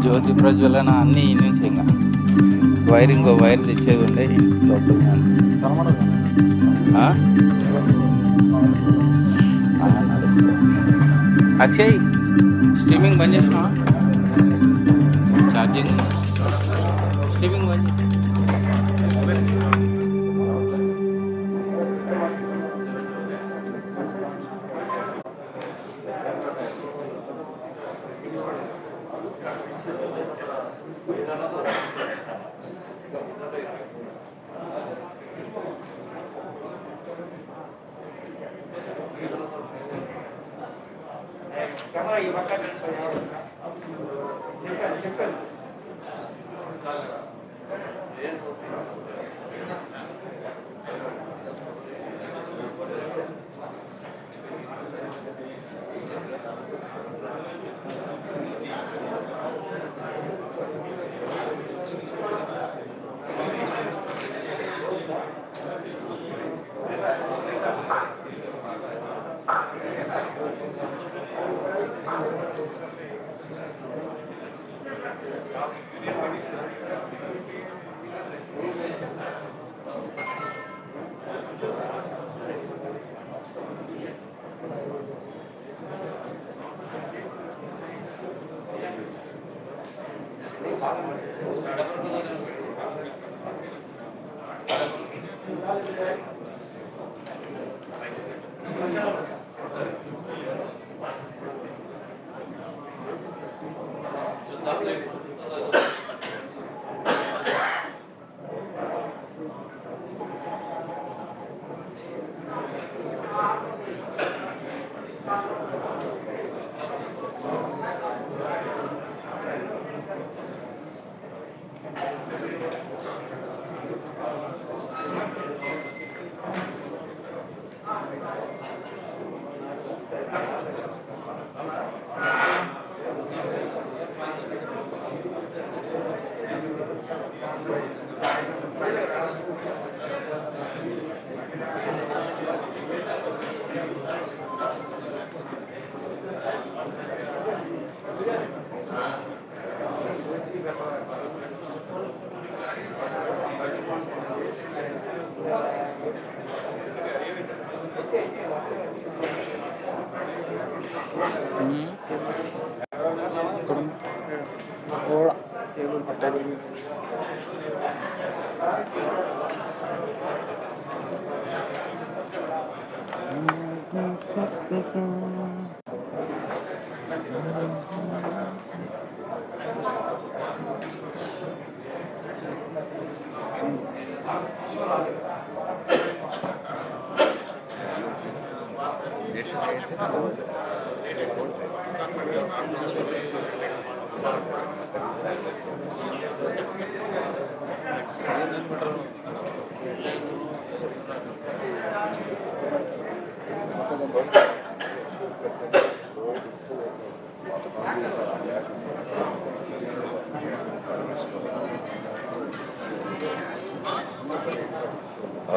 జ్యోతి ప్రజ్వలన అన్నీ నుంచి ఇంకా వైర్ తెచ్చేది ఉండే లోపల అక్షయ్ స్ట్రీమింగ్ బంద్ చేసినా ఛార్జింగ్ స్ట్రీమింగ్ బంద్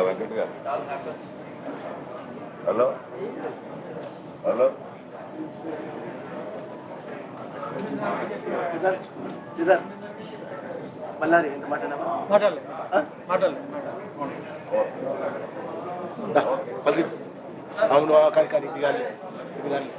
వెంకట్ గారు హలో హలో బళ్ళారి ఎంత మాట్లాడాలి అవును కానీ దిగాలి దిగాలి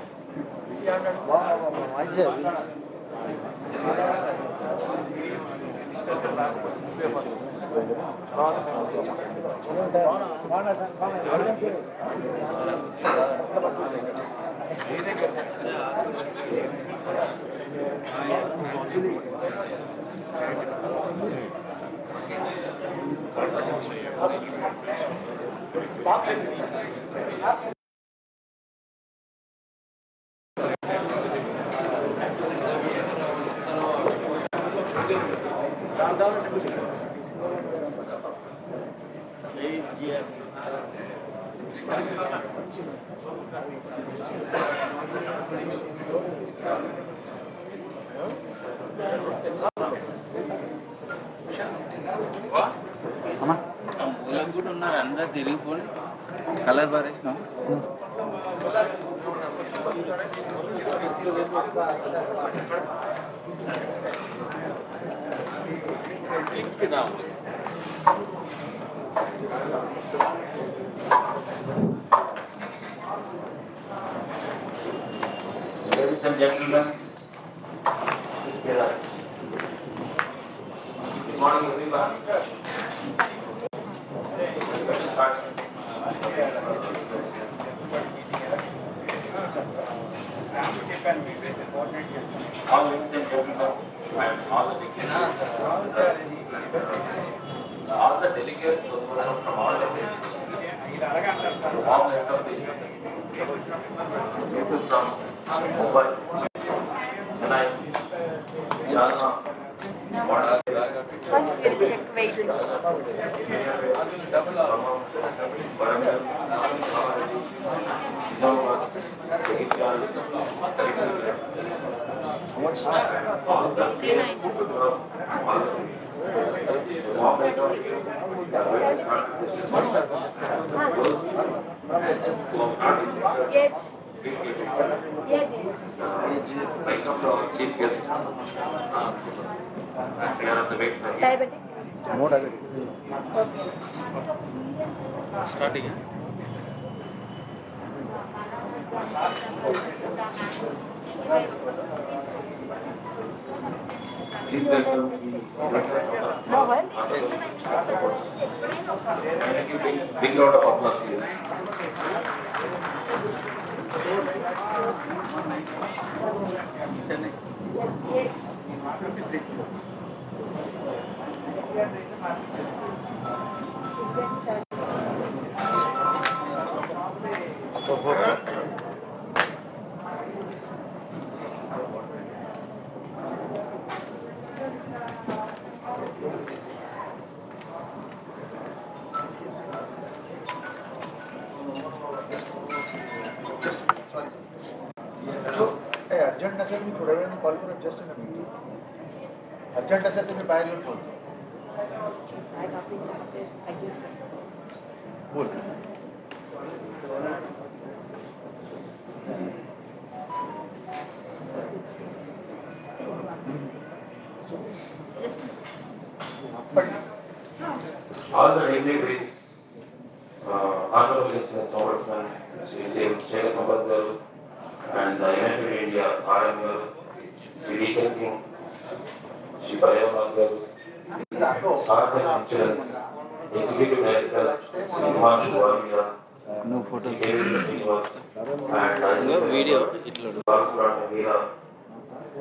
మూలకు కూడా ఉన్నారు అందరు తిరిగిపోయి colour పారేసినాం. Ladies and gentlemen, good morning everyone. All ladies and gentlemen, all the delegates from all the places, warm welcome to you. People from Mumbai, Chennai, Jharkhand. Once we'll check weight. Welcome to our chief guest. We are on the way. Diabetic? No diabetic. Okay. Starting. Please welcome No one? big round of applause, please. Sorry. जो urgent नसेल मी थोड्या वेळाने call करू just in a meeting. Urgent असेल तर मी बाहेर येऊन बोलतो. बोल. All the dignitaries, honorable listeners, congressmen, Shekhar Sampath garu, and the enent India RM garu, Sri D.K. Singh, Sri Bayammal garu, Sarthak Insurance, Executive Director, Sri Himanshu Walia, నువ్వు photo Sri K.V. Srinivas, and video ఇట్లా Meera,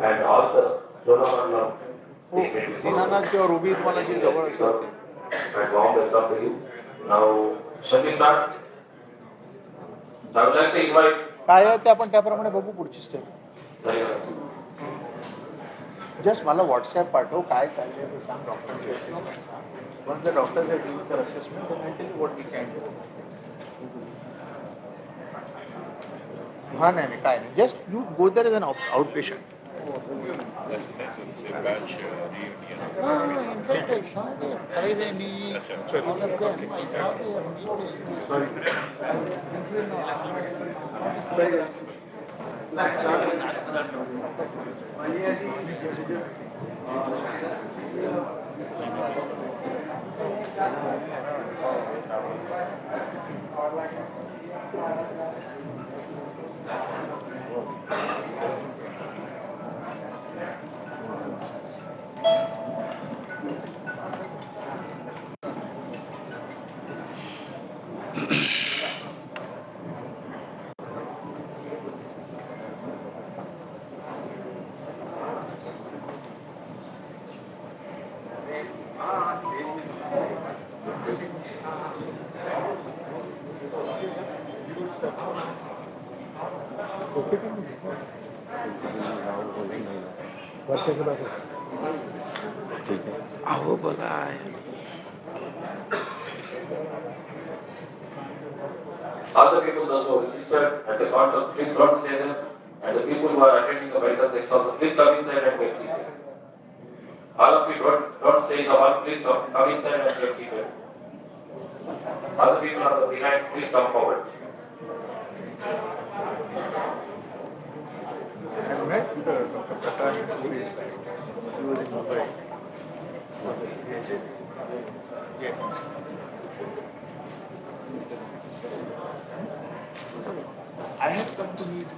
and all the Cholamandalam. Dinanath और उबीद वाला जी जवळ असं होते. And warm welcome to you. Now, shall we start? I would like to invite. काय आहे ते आपण त्याप्रमाणे बघू पुढची स्टेप. जस्ट मला व्हॉट्सॲप पाठव काय चाललंय ते सांग डॉक्टरची assessment. Once the doctors have done their assessment then I tell you what we can do. हां नाही काय नाही just you go there as an outpatient. In fact, I saw their Triveni, all of them. I saw their meetings. अहो बघा All the people those who are registered at the counter, please don't stay there. And the people who are attending the medical checks also, please come inside and get seated. All of you don't stay in the hall, please come inside and get seated. All the people on the behind, please come forward. I met Dr. Prakash 2 days back. He was in Mumbai. Yes. Yes. I have come to meet.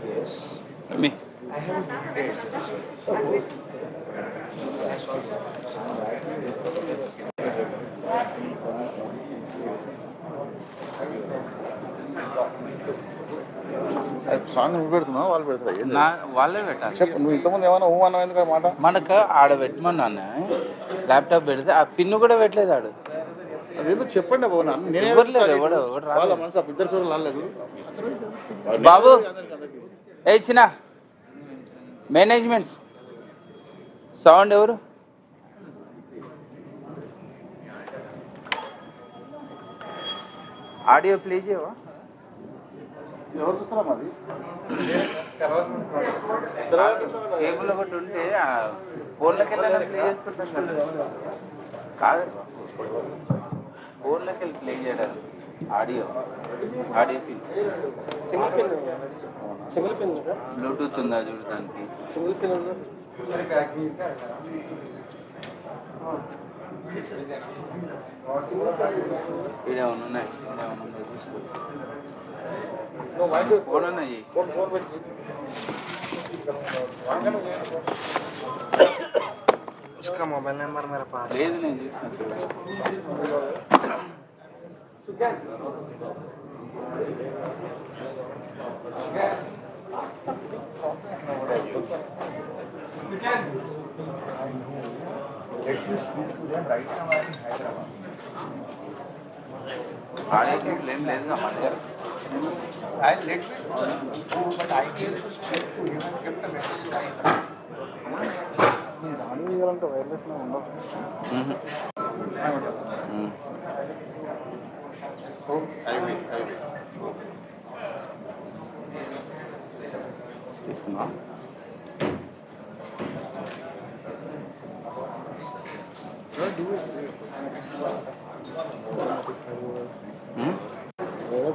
Yes. Me. I have a good day. That's all. Song నువ్వు పెడుతున్నావు వాళ్ళు పెడతారు నా వాళ్ళే పెట్టాలి. చెప్పు నువ్వు ఇంతకుముందు ఏమైనా ఊ అన్నావు ఎందుకు మాట మనకు ఆడ పెట్టమన్నాను ల్యాప్టాప్ పెడితే ఆ పిన్ను కూడా పెట్టలేదు ఆడు. అదేదో చెప్పండి బాబు నేనే ఎవరు లేరు, ఎవడు రాలేదు. వాళ్ళ మనసు ఇద్దరు పేరు రాలేదు బాబు ఏ చిన్న మేనేజ్మెంట్ సౌండ్ ఎవరు ఆడియో ప్లే చేయవా? ఎవరు చూస్తారా మాది కేబుల్ ఒకటి ఉంటే ఫోన్లోకి వెళ్ళి ప్లే చేసుకుంటాం కదా. కాదు ఫోన్లోకి వెళ్ళి ప్లే చేయడానికి audio pin single pin Bluetooth ఉందా చూడడానికి. సింగిల్ పిన్ ఇదేమన్నా ఉన్నాయి చూసుకో. ఫోన్ ఉన్నాయి उसका मोबाइल नंबर मेरे पास లేదు నేను చూసిన. right now I am in Hyderabad. Audio ఏం లేదుగా మన దగ్గర. I let me know, but I gave to speak to him and kept a message. Audio ఇవ్వాలంటే వైర్లెస్ ఉండవు. తీసుకున్నా Do it. Just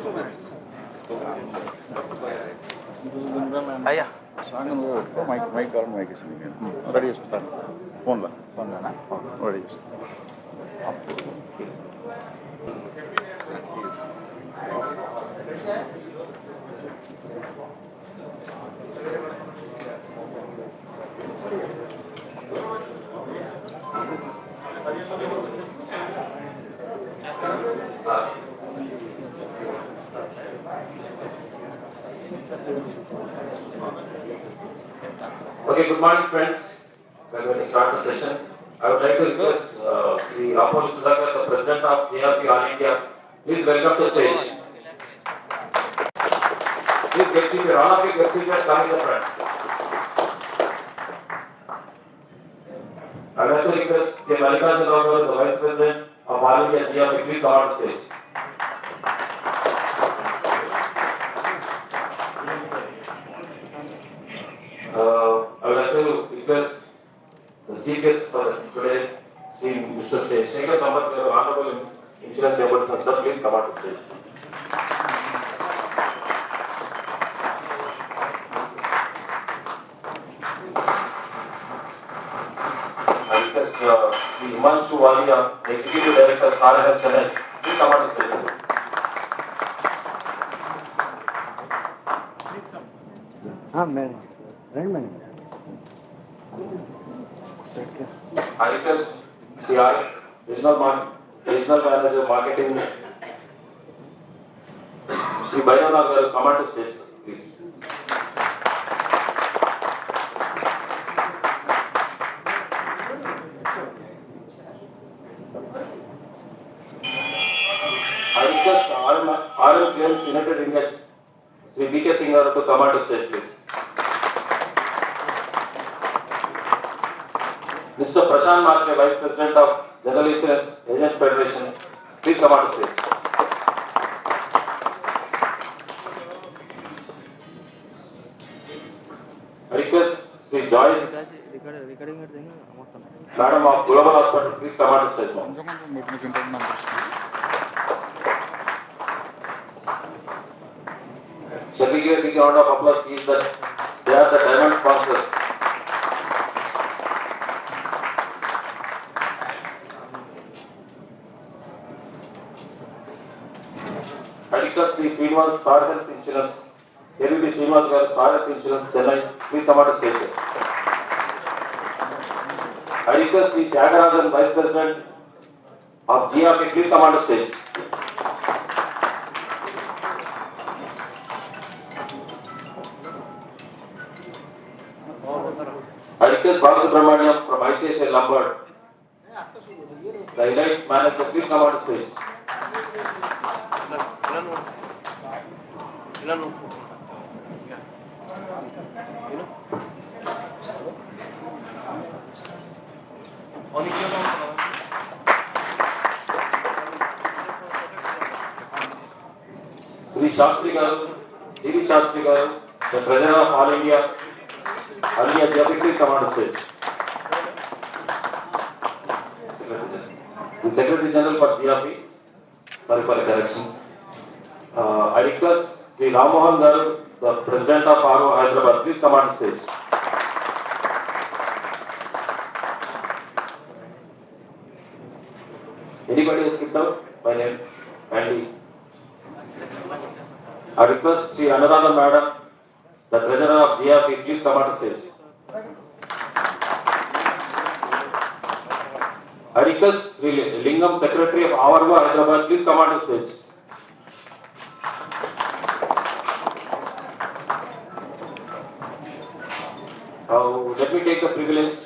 2 minutes. అయ్యా సాంగ్ నువ్వు పెట్టుకో మైక్ కావాలి మైక్ ఇస్తుంది రెడీ చేసుకో సార్ ఫోన్లో ఫోన్లోనా రెడీ చేసుకో Okay, good morning, friends. We are going to start the session. I would like to request Sri Rapol Sudhakar, the President of GIAFI All India, please welcome to stage. Please get seated. All of you get seated. Come in the front. I would like to request K. Mallikarjun Rao, the Vice President of All India GIAFI, please come on stage. I would like to request the chief guest for today, Sri Mr. Shekhar Sampath, Honorable Insurance Ombudsman, sir, please come on to stage. I request Sri Himanshu Walia, Executive Director, Sarahar Chennai, please come on to stage. I request CI, Regional Manager Marketing, Sri Bhairanagar, come on to stage, please. I request RM Claims United India, Sri BK Singh to come on to stage, please. Mr. Prashant Matre, Vice President of General Insurance Agents Federation, please come on to stage. I request Sri Joyce, Madam of Global Hospital, please come on to stage. Shall we give a big round of applause? See that they are the diamond sponsors. I request Sri Srinivas Star Health Insurance, KVP Srinivas Garu Star Health Insurance, Chennai, please come on to stage. I request Sri Tyagarajan, Vice President of GIAFI, please come on to stage. I request Balasubramaniam from ICICI Lombard, the Elite Manager, please come on to stage. Sri Shastri Garu, D.V. Shastri Garu, the President of All India, GIAFI, please come on to stage. The Secretary General for GIAFI, sorry for the correction. I request Sri Ramohan Garu, the President of RO Hyderabad, please come on stage. Anybody who skipped out? My name, Andy. I request Sri Anuradha Madam, the Treasurer of GIAFI, please come on stage. I request Sri Lingam, Secretary of RO Hyderabad, please come on stage. Let me take the privilege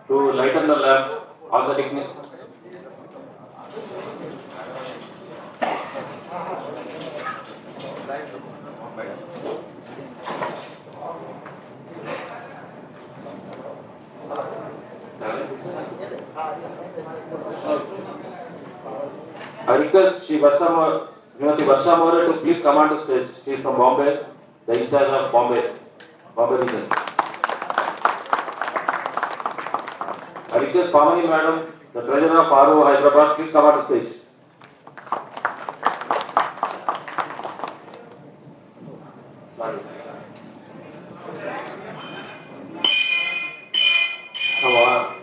to lighten the lamp on the dignity. I request Srimati Varsha More to please come on to stage. She is from Bombay, the in charge of Bombay region. I request Pamani Madam, the treasurer of RO Hyderabad, please come on to stage.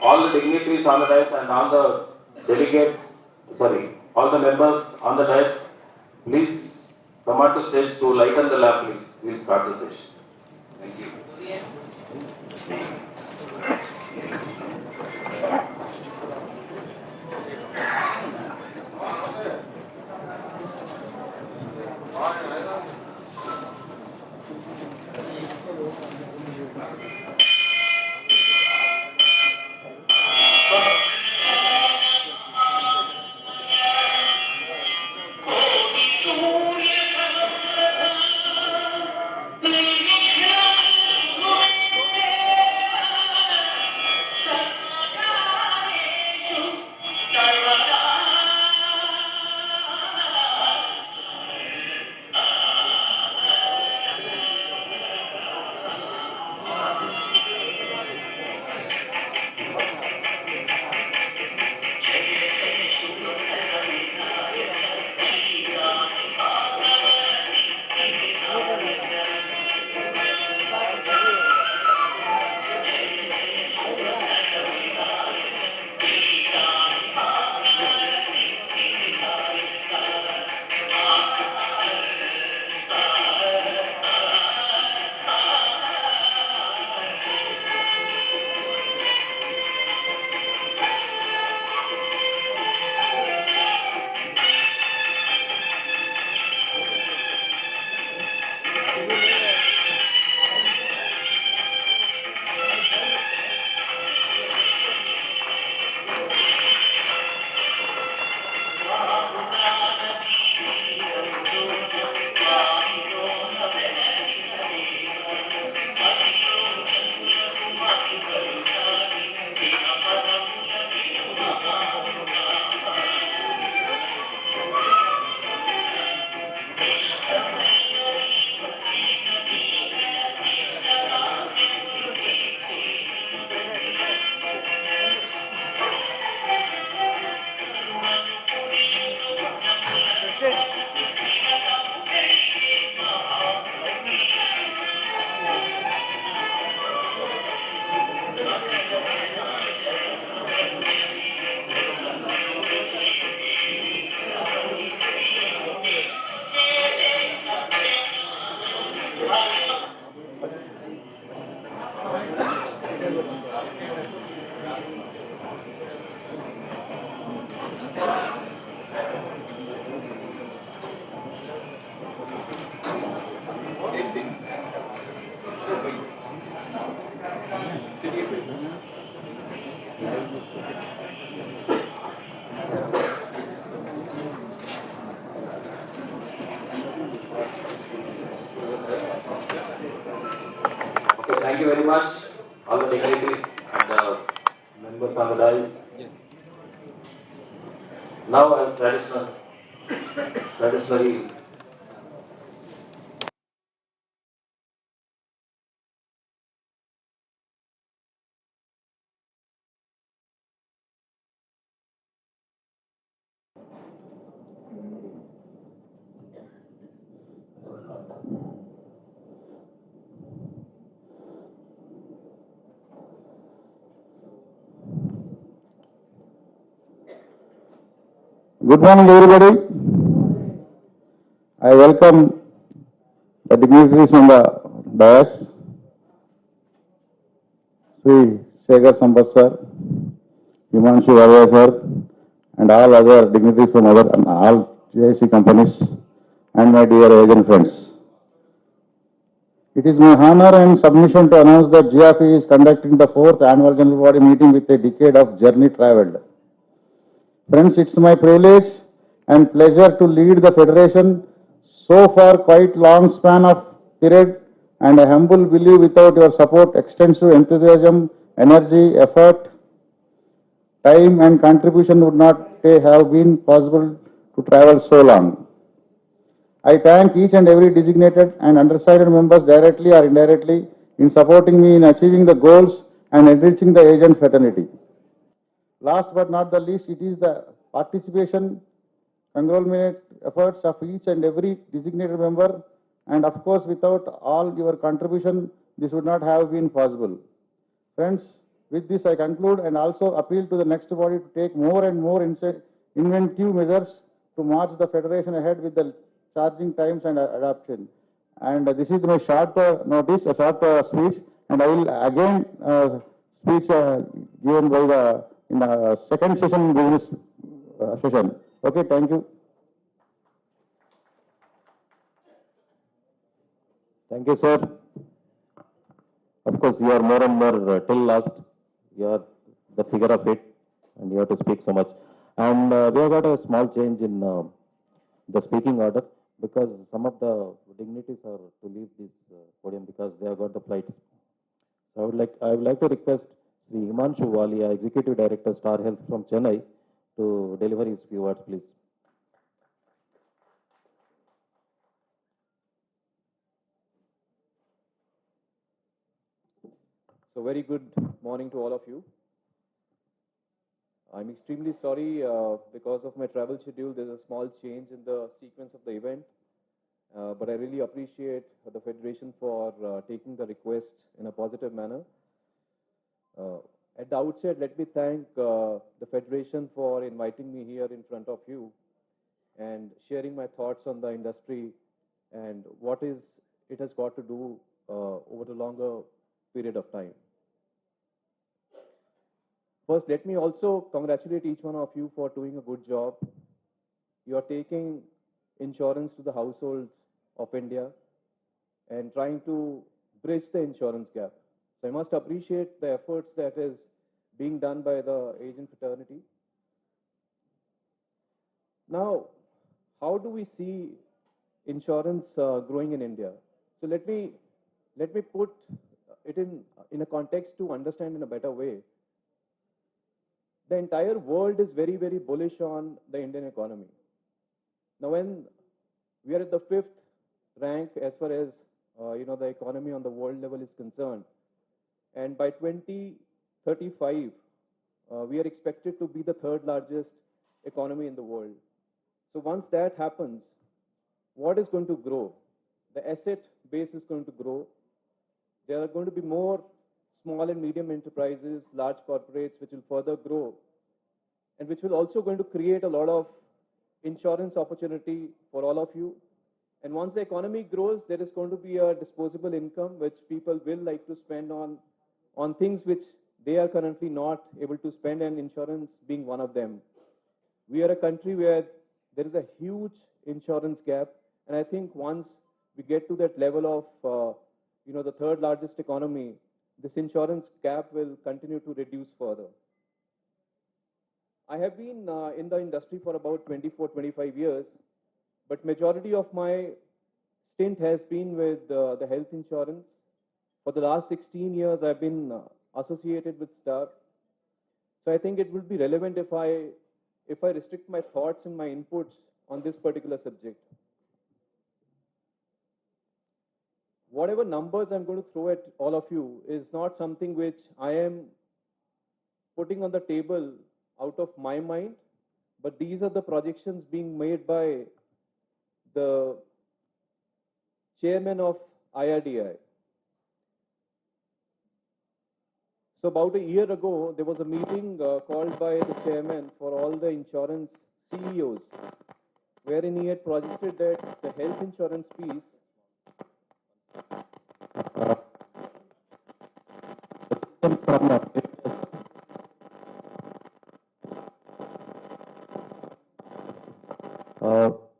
All the dignitaries on the dais and all the delegates, all the members on the dais, please come on to stage to lighten the lamp, please. We will start the session. Thank you. Okay, thank you very much, all the dignitaries and the members on the dais. Now, as traditionally, Good morning, everybody. I welcome the dignitaries on the dais, Sri Shekhar Sampath sir, Himanshu Varya sir, and all other dignitaries from all GIC companies, and my dear agent friends. It is my honor and submission to announce that GIAFI is conducting the 4th annual general body meeting with a decade of journey travelled. Friends, it's my privilege and pleasure to lead the Federation so far quite long span of period, and I humble believe without your support, extensive enthusiasm, energy, effort, time and contribution would not have been possible to travel so long. I thank each and every designated and undersigned members directly or indirectly in supporting me in achieving the goals and enriching the agent fraternity. Last but not the least, it is the participation, conglomerate efforts of each and every designated member, and of course, without all your contribution, this would not have been possible. Friends, with this I conclude and also appeal to the next body to take more and more inventive measures to march the federation ahead with the charging times and adoption. And this is my short notice, a short speech, and I will again speech given by the in the second session business session. Okay, thank you. Thank you, sir. Of course, you are more and more till last. You are the figure of it, and you have to speak so much. And we have got a small change in the speaking order because some of the dignitaries are to leave this podium because they have got the flights. So I would like to request Sri Himanshu Walia, Executive Director, Star Health from Chennai, to deliver his few words, please. So very good morning to all of you. I'm extremely sorry because of my travel schedule, there's a small change in the sequence of the event. But I really appreciate the Federation for taking the request in a positive manner. At the outset, let me thank the Federation for inviting me here in front of you and sharing my thoughts on the industry and what it has got to do over the longer period of time. First, let me also congratulate each one of you for doing a good job. You are taking insurance to the households of India and trying to bridge the insurance gap. So I must appreciate the efforts that is being done by the agent fraternity. Now, how do we see insurance growing in India? So let me put it in a context to understand in a better way. The entire world is very, very bullish on the Indian economy. Now, when we are at the 5th rank as far as the economy on the world level is concerned, and by 2035, we are expected to be the 3rd largest economy in the world. So once that happens, what is going to grow? The asset base is going to grow. There are going to be more small and medium enterprises, large corporates, which will further grow, and which will also going to create a lot of insurance opportunity for all of you. And once the economy grows, there is going to be a disposable income which people will like to spend on things which they are currently not able to spend, and insurance being one of them. We are a country where there is a huge insurance gap, and I think once we get to that level of the 3rd largest economy, this insurance gap will continue to reduce further. I have been in the industry for about 24-25 years, but majority of my stint has been with the health insurance. For the last 16 years, I've been associated with Star. So I think it would be relevant if I restrict my thoughts and my inputs on this particular subject. Whatever numbers I'm going to throw at all of you is not something which I am putting on the table out of my mind, but these are the projections being made by the chairman of IRDAI. So about a year ago, there was a meeting called by the chairman for all the insurance CEOs, wherein he had projected that the health insurance piece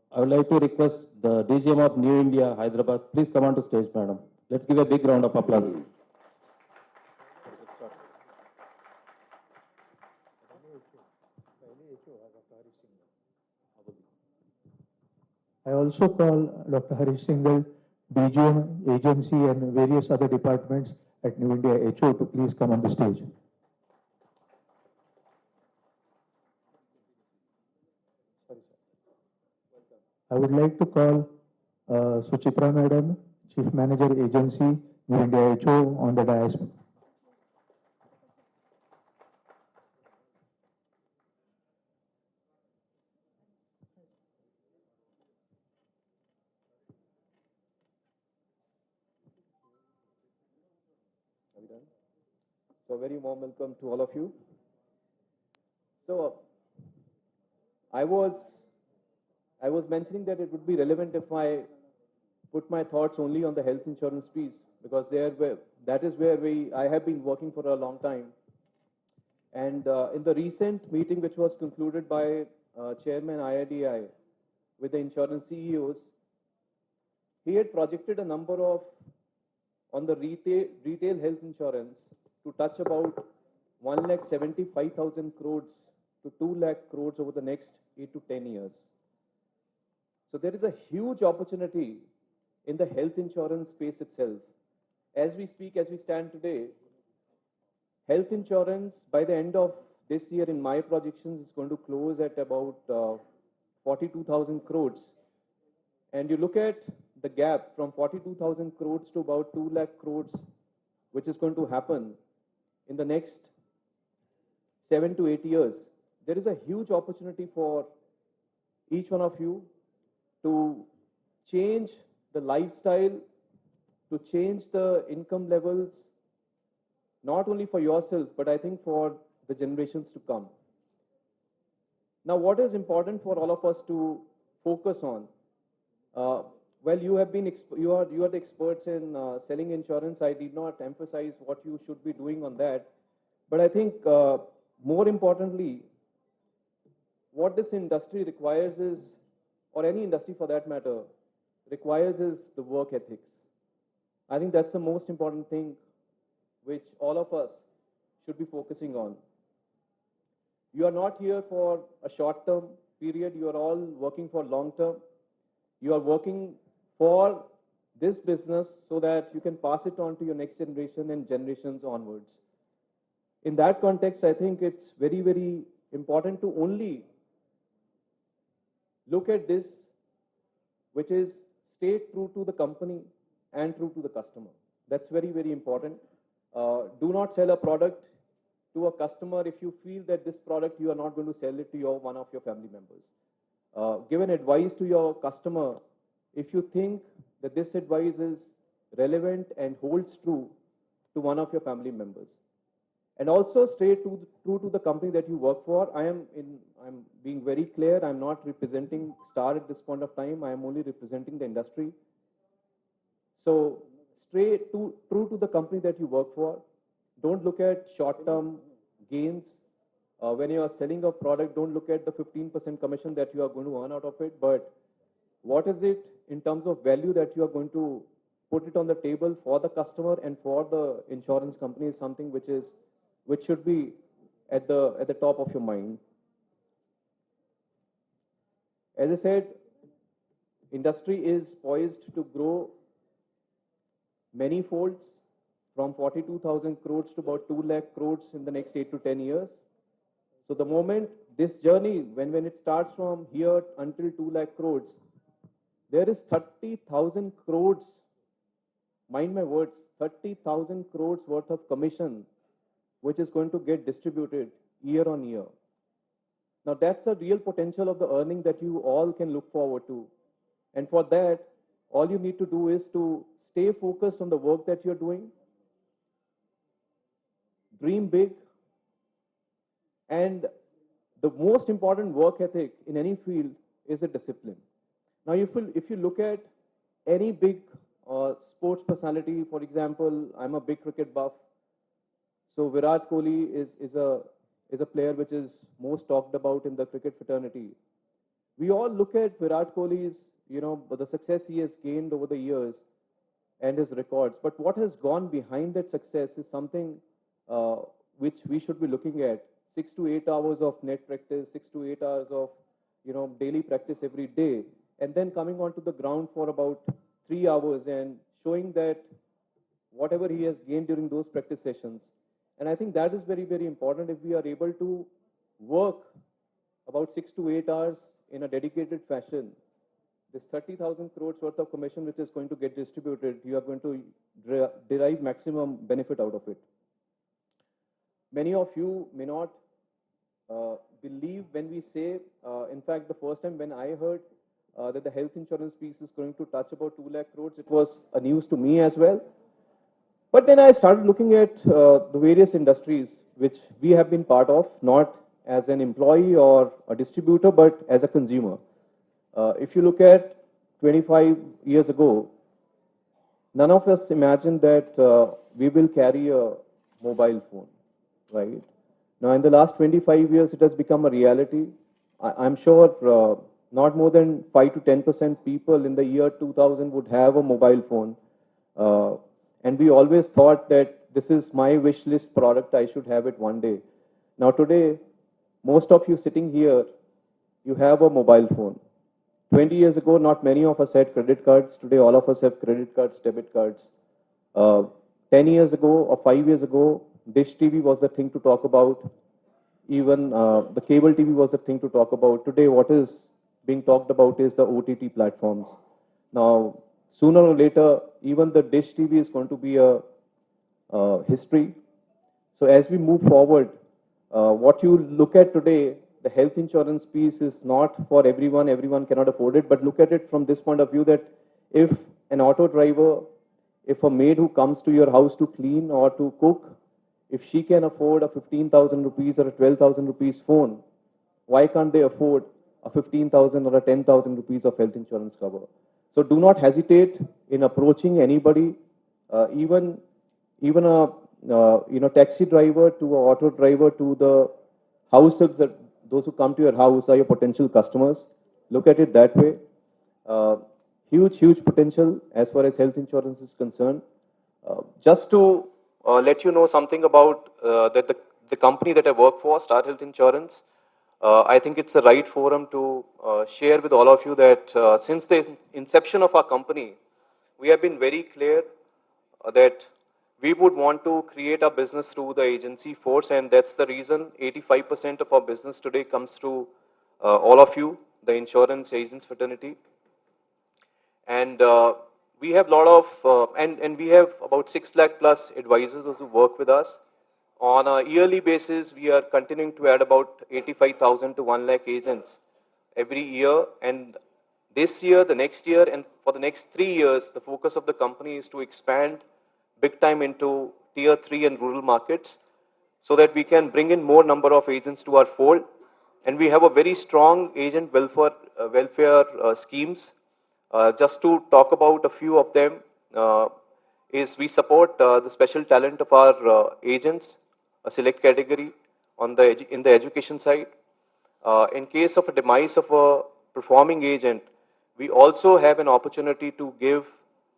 I would like to request the DGM of New India, Hyderabad, please come on to stage, madam. Let's give a big round of applause. I also call Dr. Harish Singhal, DGM, agency and various other departments at New India HO to please come on the stage. Sorry, sir. I would like to call Suchitra Madam, Chief Manager Agency, New India HO, on the dais. Are we done? So a very warm welcome to all of you. So I was mentioning that it would be relevant if I put my thoughts only on the health insurance piece, because that is where I have been working for a long time. And in the recent meeting which was concluded by Chairman IRDAI with the insurance CEOs, he had projected a number of, on the retail health insurance, to touch about 1,75,000 crores to 2 lakh crores over the next 8 to 10 years. So there is a huge opportunity in the health insurance space itself. As we speak, as we stand today, health insurance by the end of this year, in my projections, is going to close at about 42,000 crores. And you look at the gap from 42,000 crores to about 2 lakh crores, which is going to happen in the next 7 to 8 years. There is a huge opportunity for each one of you to change the lifestyle, to change the income levels, not only for yourself, but I think for the generations to come. Now, what is important for all of us to focus on? Well, you have been you are the experts in selling insurance. I did not emphasize what you should be doing on that, but I think more importantly, what this industry requires is, or any industry for that matter, requires is the work ethics. I think that's the most important thing which all of us should be focusing on. You are not here for a short-term period. You are all working for long-term. You are working for this business so that you can pass it on to your next generation and generations onwards. In that context, I think it's very, very important to only look at this, which is stay true to the company and true to the customer. That's very, very important. Do not sell a product to a customer if you feel that this product you are not going to sell it to one of your family members. Give an advice to your customer if you think that this advice is relevant and holds true to one of your family members. And also stay true to the company that you work for. I'm being very clear. I'm not representing Star at this point of time. I am only representing the industry. So stay true to the company that you work for. Don't look at short-term gains. When you are selling a product, don't look at the 15% commission that you are going to earn out of it, but what is it in terms of value that you are going to put it on the table for the customer and for the insurance company is something which should be at the top of your mind. As I said, industry is poised to grow many folds, from 42,000 crores to about 2 lakh crores in the next 8 to 10 years. So the moment this journey, when it starts from here until 2 lakh crores, there is 30,000 crores, mind my words, 30,000 crores worth of commission, which is going to get distributed year on year. Now that's the real potential of the earning that you all can look forward to. And for that, all you need to do is to stay focused on the work that you're doing, dream big, and the most important work ethic in any field is the discipline. Now, if you look at any big sports personality, for example, I'm a big cricket buff. So Virat Kohli is a player which is most talked about in the cricket fraternity. We all look at Virat Kohli's, the success he has gained over the years and his records. But what has gone behind that success is something which we should be looking at. 6 to 8 hours of net practice, 6 to 8 hours of daily practice every day, and then coming onto the ground for about 3 hours and showing that whatever he has gained during those practice sessions. And I think that is very, very important. If we are able to work about 6 to 8 hours in a dedicated fashion, this 30,000 crores worth of commission which is going to get distributed, you are going to derive maximum benefit out of it. Many of you may not believe when we say, in fact, the first time when I heard that the health insurance piece is going to touch about 2 lakh crores, it was a news to me as well. But then I started looking at the various industries which we have been part of, not as an employee or a distributor, but as a consumer. If you look at 25 years ago, none of us imagined that we will carry a mobile phone, right? Now, in the last 25 years, it has become a reality. I'm sure not more than 5 to 10% people in the year 2000 would have a mobile phone. And we always thought that this is my wish list product, I should have it one day. Now, today, most of you sitting here, you have a mobile phone. 20 years ago, not many of us had credit cards. Today, all of us have credit cards, debit cards. 10 years ago or 5 years ago, Dish TV was the thing to talk about. Even the cable TV was the thing to talk about. Today, what is being talked about is the OTT platforms. Now, sooner or later, even the Dish TV is going to be a history. So as we move forward, what you look at today, the health insurance piece is not for everyone. Everyone cannot afford it. But look at it from this point of view that if an auto driver, if a maid who comes to your house to clean or to cook, if she can afford a 15,000 rupees or a 12,000 rupees phone, why can't they afford a 15,000 or a 10,000 rupees of health insurance cover? So do not hesitate in approaching anybody, even a taxi driver to an auto driver to the houses that those who come to your house are your potential customers. Look at it that way. Huge potential as far as health insurance is concerned. Just to let you know something about that the company that I work for, Star Health Insurance, I think it's the right forum to share with all of you that since the inception of our company, we have been very clear that we would want to create our business through the agency force, and that's the reason 85% of our business today comes through all of you, the insurance agents fraternity. And we have a lot of, and we have about 6 lakh plus advisors who work with us. On a yearly basis, we are continuing to add about 85,000 to 1 lakh agents every year. And this year, the next year, and for the next 3 years, the focus of the company is to expand big time into tier 3 and rural markets so that we can bring in more number of agents to our fold. And we have a very strong agent welfare schemes. Just to talk about a few of them, is we support the special talent of our agents, a select category on in the education side. In case of a demise of a performing agent, we also have an opportunity to give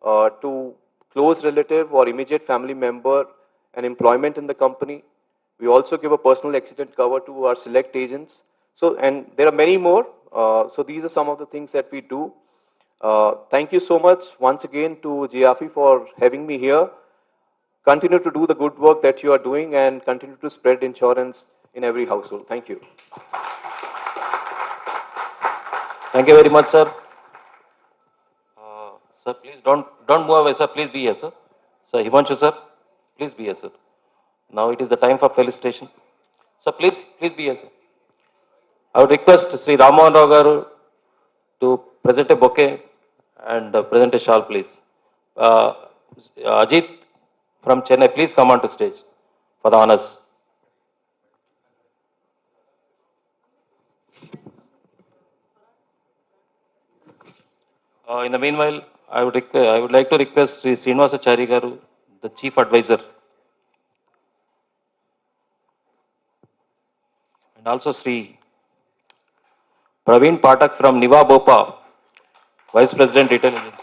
to close relative or immediate family member an employment in the company. We also give a personal accident cover to our select agents. So, and there are many more. So these are some of the things that we do. Thank you so much once again to GIAFI for having me here. Continue to do the good work that you are doing and continue to spread insurance in every household. Thank you. Thank you very much, sir. Sir, please don't move away, sir. Please be here, sir. Sir, Himanshu, sir, please be here, sir. Now it is the time for felicitation. Sir, please be here, sir. I would request Sri Ramohan Rao garu to present a bouquet and present a shawl, please. Ajit from Chennai, please come on to stage for the honors. In the meanwhile, I would like to request Sri Srinivasachari garu, the Chief Advisor, and also Sri Praveen Patak from Niva Bopa, Vice President Retail Agency.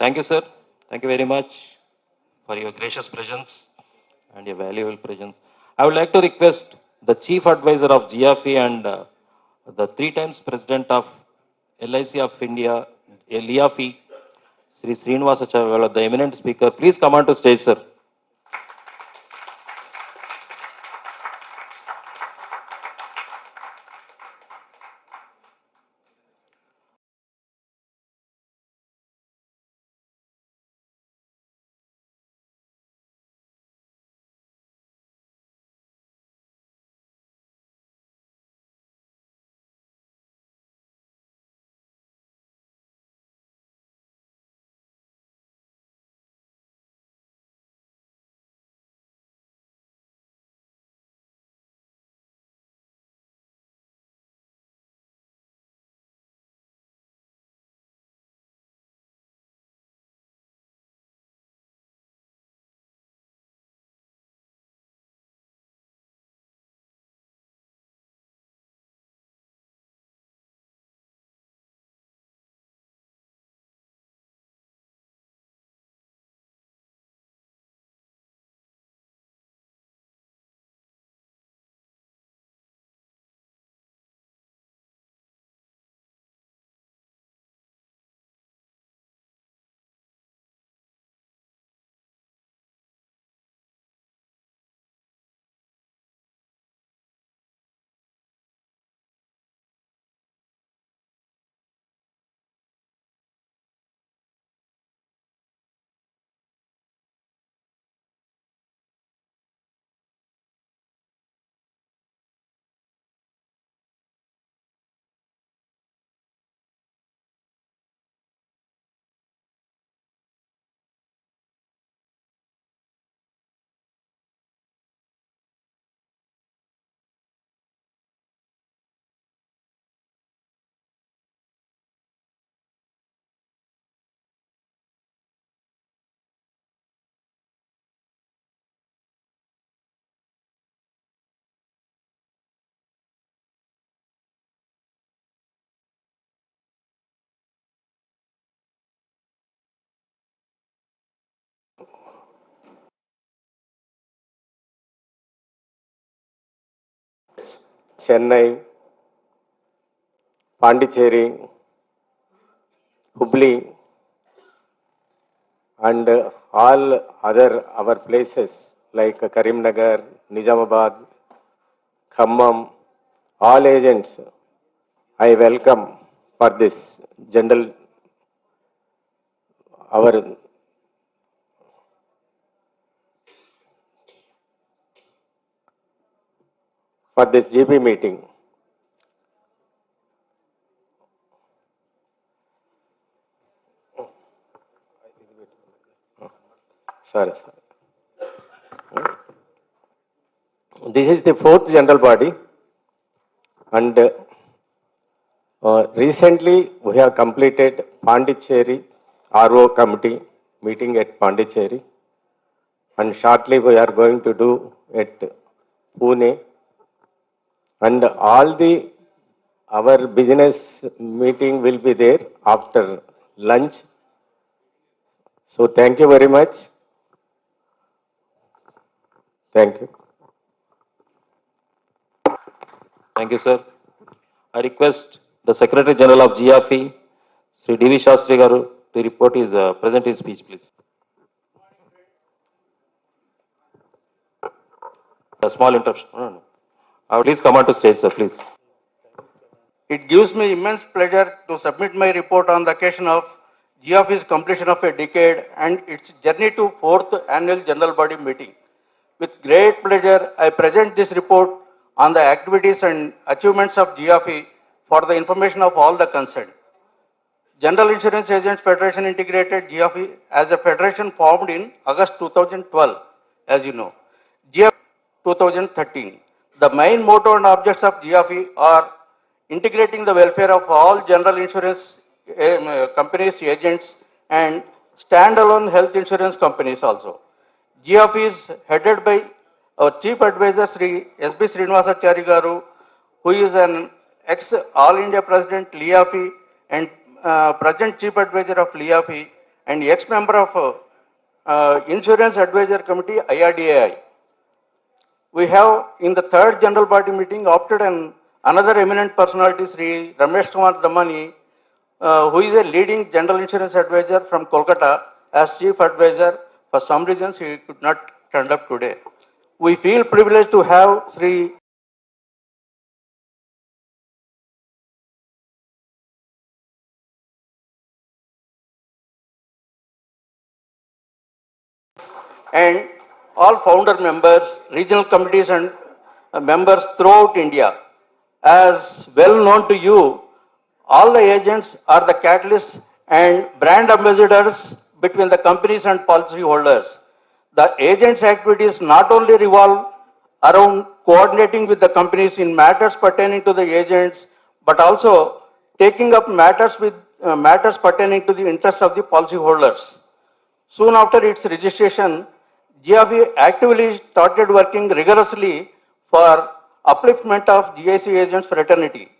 Thank you, sir. Thank you very much for your gracious presence and your valuable presence. I would like to request the Chief Advisor of GIAFI and the 3 times President of LIC of India, LIAFI, Sri Srinivasa Chavala, the eminent speaker. Please come on to stage, sir. Chennai, Pondicherry, Hubli, and all other our places like Karimnagar, Nizamabad, Khammam, all agents, I welcome for this general, our for this GB meeting. Sorry. This is the fourth general body, and recently we have completed Pondicherry RO committee meeting at Pondicherry, and shortly we are going to do at Pune, and all the our business meeting will be there after lunch. So thank you very much. Thank you. Thank you, sir. I request the Secretary General of GIAFI, Sri D.V. Shastri Garu, to report his present his speech, please. A small interruption. No. Please come on to stage, sir, please. It gives me immense pleasure to submit my report on the occasion of GIAFI's completion of a decade and its journey to 4th Annual General Body Meeting. With great pleasure, I present this report on the activities and achievements of GIAFI for the information of all the concerned. General Insurance Agents Federation integrated GIAFI as a federation formed in August 2012, as you know. GIAFI 2013. The main motto and objects of GIAFI are integrating the welfare of all general insurance companies, agents, and standalone health insurance companies also. GIAFI is headed by our Chief Advisor Sri S.B. Srinivasachari Garu, who is an ex All India President LIAFI and present Chief Advisor of LIAFI, and ex-member of Insurance Advisor Committee, IRDAI. We have in the third general body meeting opted another eminent personality, Sri Ramesh Kumar Damani, who is a leading general insurance advisor from Kolkata as chief advisor. For some reasons, he could not turn up today. We feel privileged to have Sri and all founder members, regional committees and members throughout India. As well known to you, all the agents are the catalysts and brand ambassadors between the companies and policyholders. The agents' activities not only revolve around coordinating with the companies in matters pertaining to the agents, but also taking up matters pertaining to the interests of the policyholders. Soon after its registration, GIAFI actively started working rigorously for upliftment of GIC agents fraternity.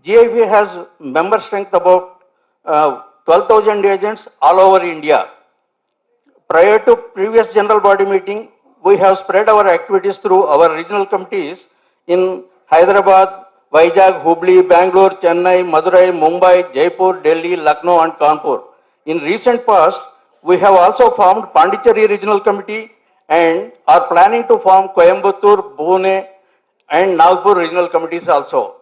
GIAFI has member strength about 12,000 agents all over India. Prior to previous general body meeting, we have spread our activities through our regional committees in Hyderabad, Vizag, Hubli, Bangalore, Chennai, Madurai, Mumbai, Jaipur, Delhi, Lucknow and Kanpur. In recent past, we have also formed Pondicherry Regional Committee and are planning to form Coimbatore, Pune and Nagpur Regional Committees also.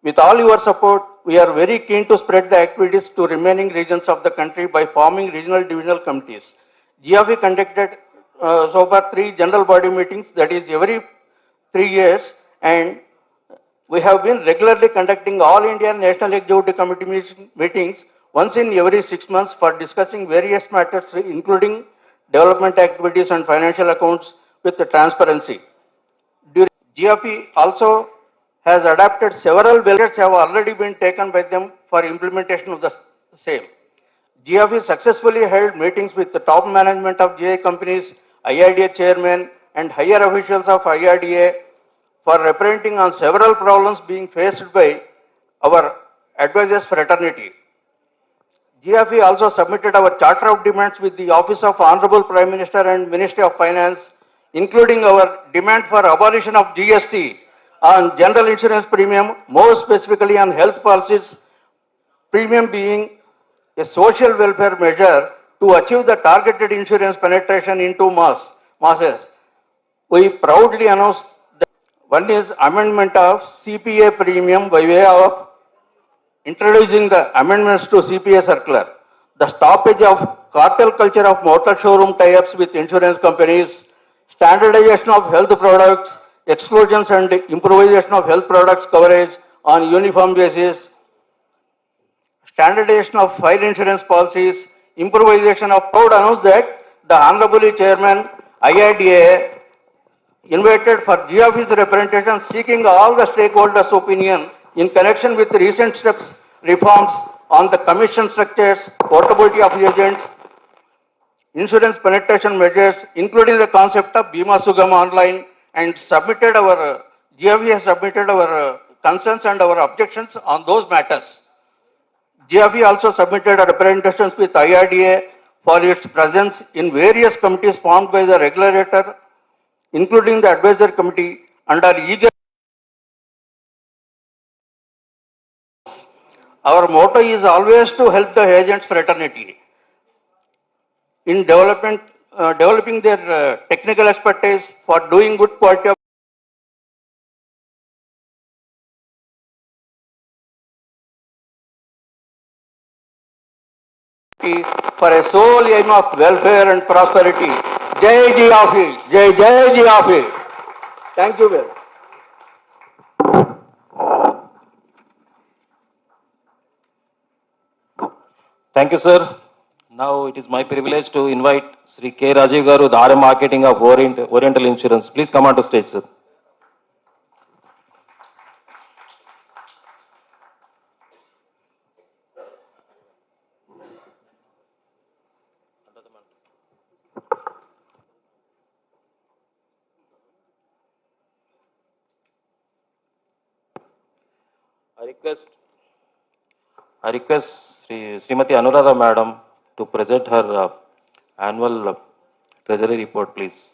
With all your support, we are very keen to spread the activities to remaining regions of the country by forming regional divisional committees. GIAFI conducted so far 3 general body meetings, that is every 3 years, and we have been regularly conducting all India National Executive Committee meetings once in every 6 months for discussing various matters, including development activities and financial accounts with transparency. GIAFI also has adapted several measures have already been taken by them for implementation of the same. GIAFI successfully held meetings with the top management of GI companies, IRDA chairman and higher officials of IRDA for representing on several problems being faced by our advisors fraternity. GIAFI also submitted our Charter of Demands with the Office of Honorable Prime Minister and Ministry of Finance, including our demand for abolition of GST on general insurance premium, more specifically on health policies, premium being a social welfare measure to achieve the targeted insurance penetration into masses. We proudly announce that one is amendment of CPA premium by way of introducing the amendments to CPA circular, the stoppage of cartel culture of motor showroom tie-ups with insurance companies, standardization of health products, exclusions and improvisation of health products coverage on uniform basis, standardization of fire insurance policies, improvisation of proud announce that the Honorable Chairman IIDA invited for GIAFI's representation seeking all the stakeholders' opinion in connection with recent steps reforms on the commission structures, portability of agents, insurance penetration measures, including the concept of Bima Sugam online, and submitted our, GIAFI has submitted our concerns and our objections on those matters. GIAFI also submitted representations with IRDA for its presence in various committees formed by the regulator, including the advisory committee, and are eager. Our motto is always to help the agents fraternity in developing their technical expertise for doing good quality of for a sole aim of welfare and prosperity. Jai GIAFI, Jai Jai GIAFI. Thank you very much. Thank you, sir. Now it is my privilege to invite Sri K. Rajiv Garu, the RM Marketing of Oriental Insurance. Please come on to stage, sir. I request Srimati Anuradha Madam to present her annual treasury report, please.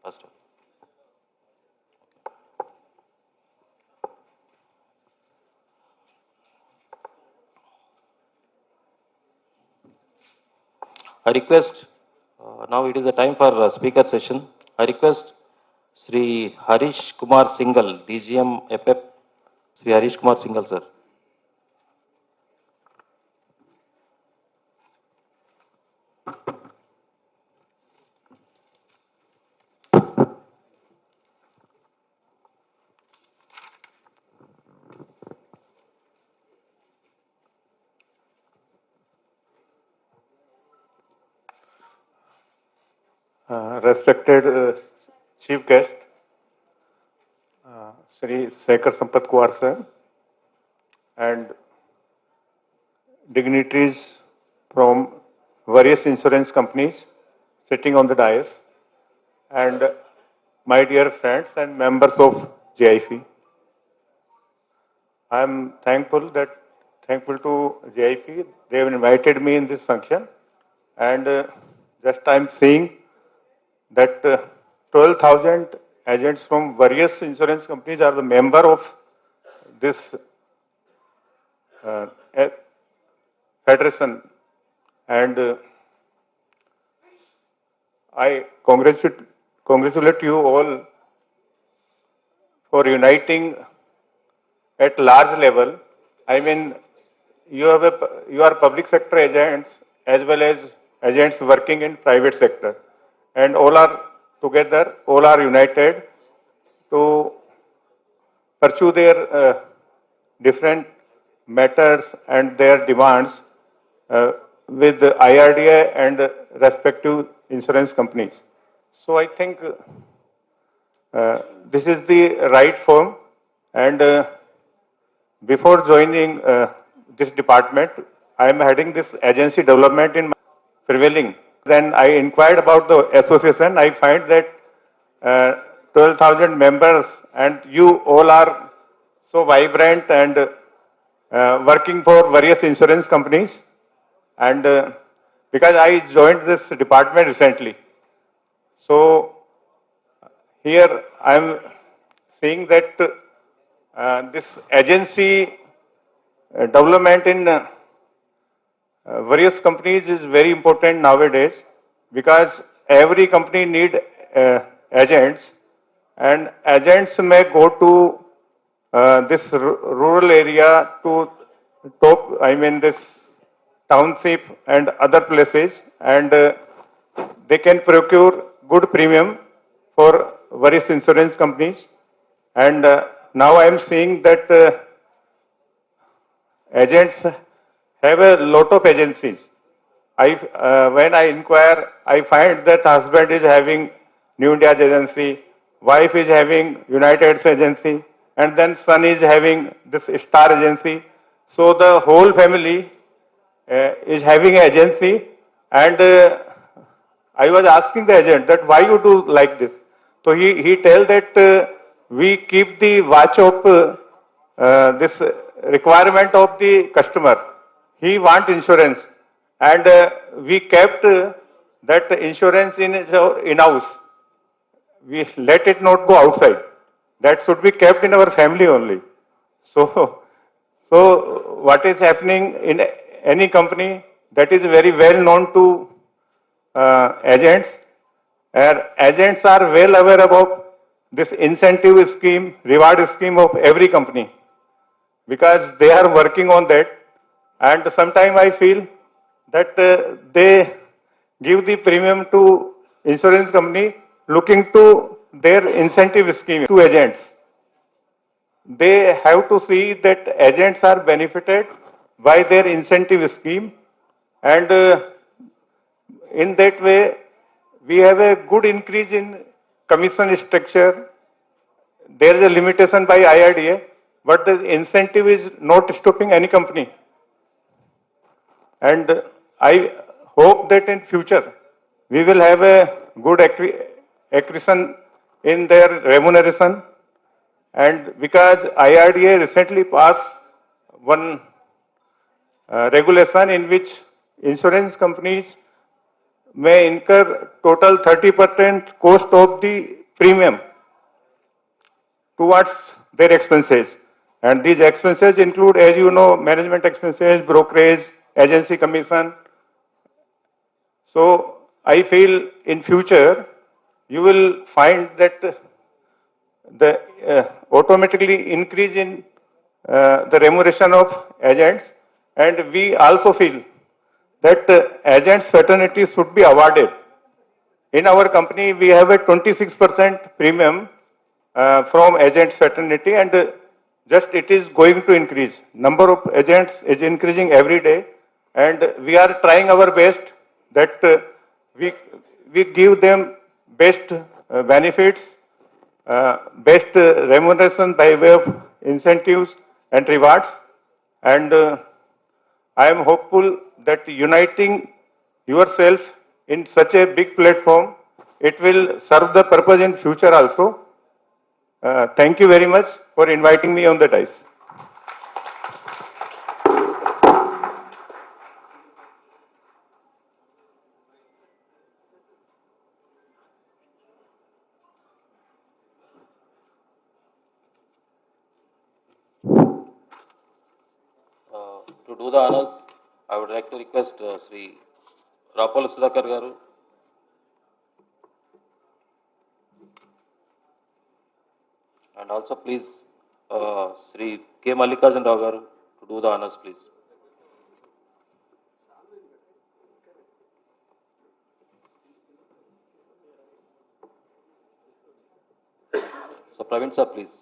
First. I request, now it is the time for speaker session. I request Sri Harish Kumar Singhal, DGM EPEP. Sri Harish Kumar Singhal, sir. Respected Chief Guest, Sri Sekhar Sampat Kuar sir, and dignitaries from various insurance companies sitting on the dais, and my dear friends and members of GIFI. I am thankful to GIFI. They have invited me in this function, and just I am seeing that 12,000 agents from various insurance companies are the member of this federation, and I congratulate you all for uniting at large level. I mean, you are public sector agents as well as agents working in private sector, and all are together, all are united to pursue their different matters and their demands with the IRDA and respective insurance companies. So I think this is the right form, and before joining this department, I am heading this agency development in prevailing. Then I inquired about the association. I find that 12,000 members, and you all are so vibrant and working for various insurance companies. And because I joined this department recently, so here I am seeing that this agency development in various companies is very important nowadays, because every company need agents, and agents may go to this rural area to this township and other places, and they can procure good premium for various insurance companies. And now I am seeing that agents have a lot of agencies. When I inquire, I find that husband is having New India's agency, wife is having United's agency, and then son is having this Star agency. So the whole family is having an agency, and I was asking the agent that why you do like this. So he tell that we keep the watch of this requirement of the customer. He want insurance, and we kept that insurance in house. We let it not go outside. That should be kept in our family only. So what is happening in any company, that is very well known to agents. Agents are well aware about this incentive scheme, reward scheme of every company, because they are working on that. And sometimes I feel that they give the premium to insurance company looking to their incentive scheme to agents. They have to see that agents are benefited by their incentive scheme, and in that way we have a good increase in commission structure. There is a limitation by IRDA, but the incentive is not stopping any company. And I hope that in future we will have a good accretion in their remuneration. And because IRDA recently passed one regulation in which insurance companies may incur total 30% cost of the premium towards their expenses. And these expenses include, as you know, management expenses, brokerage, agency commission. So I feel in future, you will find that the automatically increase in the remuneration of agents, and we also feel that agents fraternity should be awarded. In our company, we have a 26% premium from agents fraternity, and just it is going to increase. Number of agents is increasing every day, and we are trying our best that we give them best benefits, best remuneration by way of incentives and rewards. And I am hopeful that uniting yourself in such a big platform, it will serve the purpose in future also. Thank you very much for inviting me on the dais. To do the honors, I would like to request Sri Rapal Sudhakar Garu. And also please Sri K. Mallikarjun Rao Garu to do the honors, please. So Praveen sir, please.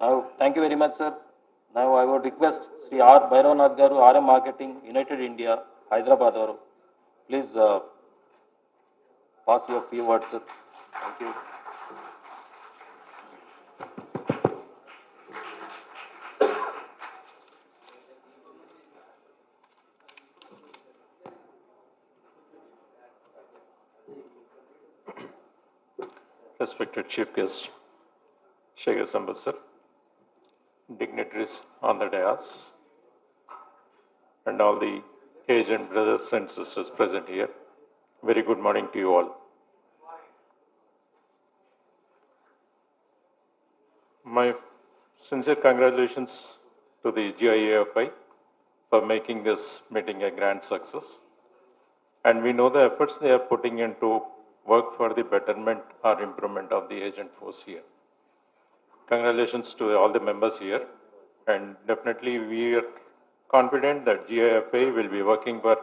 Now, thank you very much, sir. Now, I would request Sri R. Bhairavath Garu, RM Marketing, United India, Hyderabad RO. Please pass your few words, sir. Thank you. Respected Chief Guest, Shekhar Sambat sir, dignitaries on the dais, and all the aged brothers and sisters present here. Very good morning to you all. My sincere congratulations to the GIAFI for making this meeting a grand success. And we know the efforts they are putting into work for the betterment or improvement of the agent force here. Congratulations to all the members here, and definitely we are confident that GIFA will be working for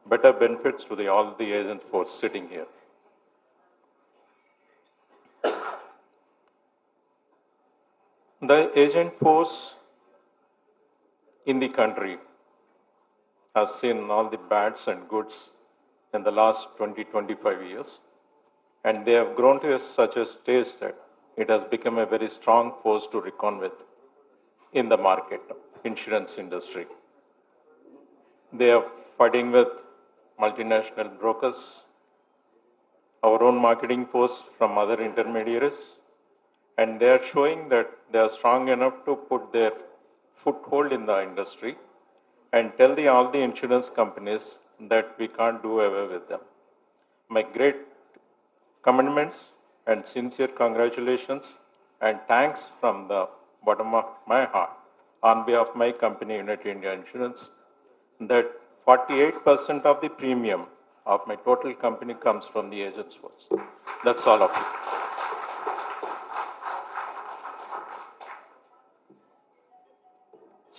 better benefits to all the agent force sitting here. The agent force in the country has seen all the bads and goods in the last 20-25 years, and they have grown to such a stage that it has become a very strong force to reckon with in the market, insurance industry. They are fighting with multinational brokers, our own marketing force from other intermediaries, and they are showing that they are strong enough to put their foothold in the industry and tell all the insurance companies that we can't do away with them. My great commendaments and sincere congratulations and thanks from the bottom of my heart on behalf of my company, United India Insurance, that 48% of the premium of my total company comes from the agents force. That's all of it.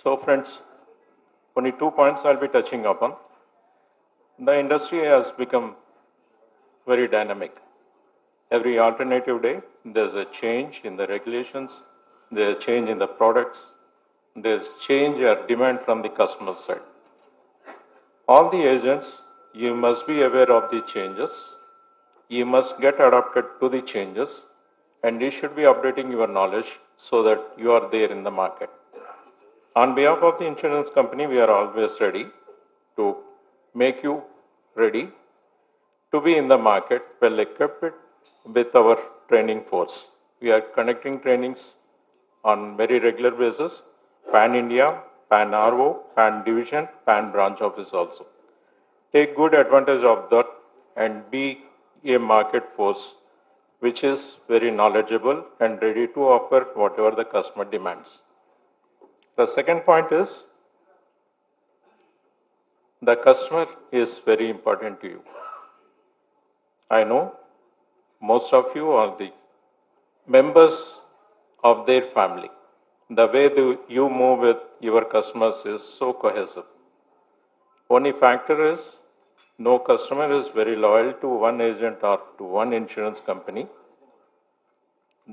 So friends, only 2 points I'll be touching upon. The industry has become very dynamic. Every alternative day, there's a change in the regulations, there's a change in the products, there's change or demand from the customer side. All the agents, you must be aware of the changes. You must get adapted to the changes, and you should be updating your knowledge so that you are there in the market. On behalf of the insurance company, we are always ready to make you ready to be in the market, well equipped with our training force. We are conducting trainings on very regular basis, Pan India, Pan RO, Pan Division, Pan Branch Office also. Take good advantage of that and be a market force which is very knowledgeable and ready to offer whatever the customer demands. The second point is the customer is very important to you. I know most of you are the members of their family. The way you move with your customers is so cohesive. Only factor is no customer is very loyal to one agent or to one insurance company.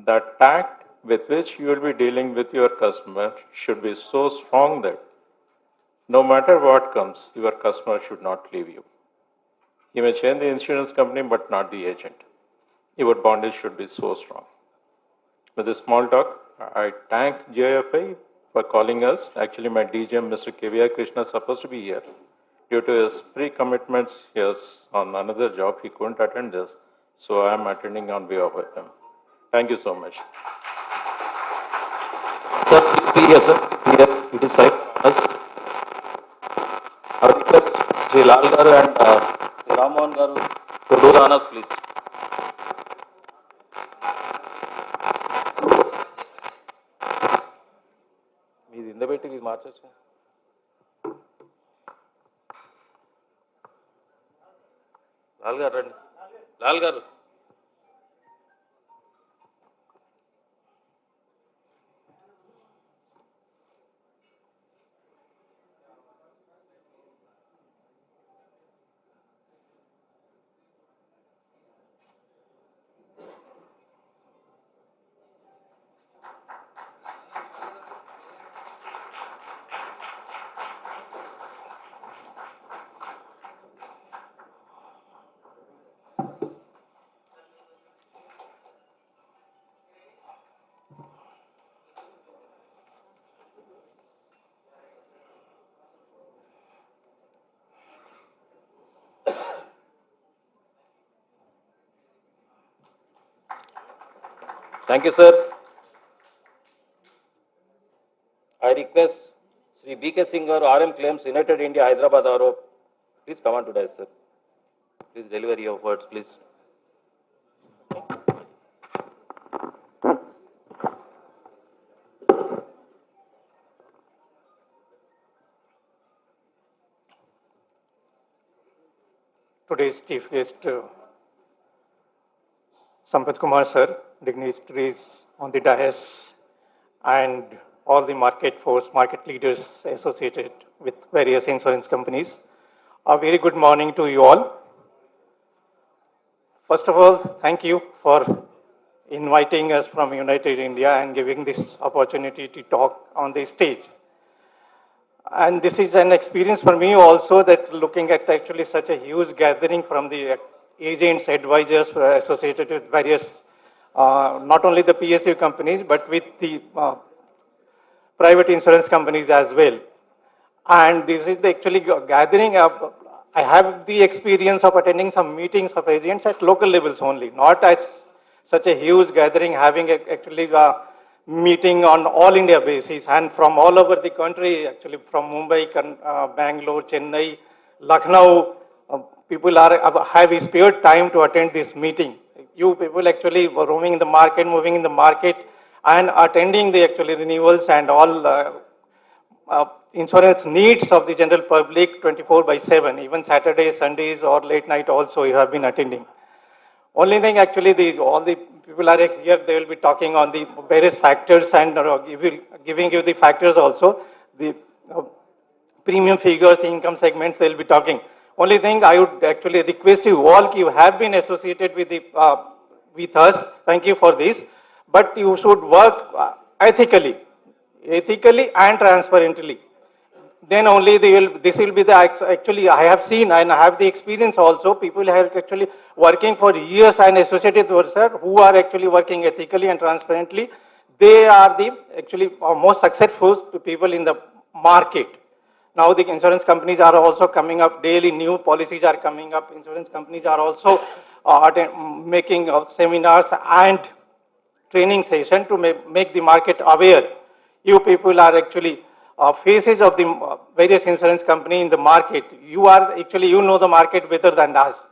The tact with which you will be dealing with your customer should be so strong that no matter what comes, your customer should not leave you. You may change the insurance company, but not the agent. Your bondage should be so strong. With this small talk, I thank GIFI for calling us. Actually, my DGM, Mr. KVI Krishna, is supposed to be here. Due to his pre-commitments, he is on another job. He couldn't attend this. So I am attending on behalf of him. Thank you so much. Sir, please be here, sir. Here, it is right. Us. I request Sri Lal Garu and Sri Ramohan Garu to do the honors, please. మీది ఇంద పెట్టి ఇది మార్చచ్చు లాల్ గారు రండి లాల్ గారు Thank you, sir. I request Sri B.K. Singh or RM Claims, United India, Hyderabad RO. Please come on today, sir. Please deliver your words, please. Today's chief guest, Sampath Kumar sir, dignitaries on the dais, and all the market force, market leaders associated with various insurance companies. A very good morning to you all. First of all, thank you for inviting us from United India and giving this opportunity to talk on the stage. And this is an experience for me also, that looking at actually such a huge gathering from the agents, advisors associated with various, not only the PSU companies, but with the private insurance companies as well. And this is the actually gathering of, I have the experience of attending some meetings of agents at local levels only, not as such a huge gathering, having actually a meeting on all India basis and from all over the country, actually from Mumbai, Bangalore, Chennai, Lucknow. People have spared time to attend this meeting. You people actually were roaming in the market, moving in the market, and attending the actually renewals and all insurance needs of the general public 24/7, even Saturdays, Sundays, or late night also you have been attending. Only thing actually, all the people are here, they will be talking on the various factors and giving you the factors also. the premium figures, income segments they'll be talking. Only thing I would actually request you all, you have been associated with the with us. Thank you for this, but you should work ethically and transparently. Then only this will be the actually I have seen and I have the experience also. People have actually working for years and associated with us who are actually working ethically and transparently. They are the actually most successful people in the market. Now the insurance companies are also coming up daily. New policies are coming up. Insurance companies are also making seminars and training session to make the market aware. You people are actually faces of the various insurance company in the market. You are actually, you know the market better than us.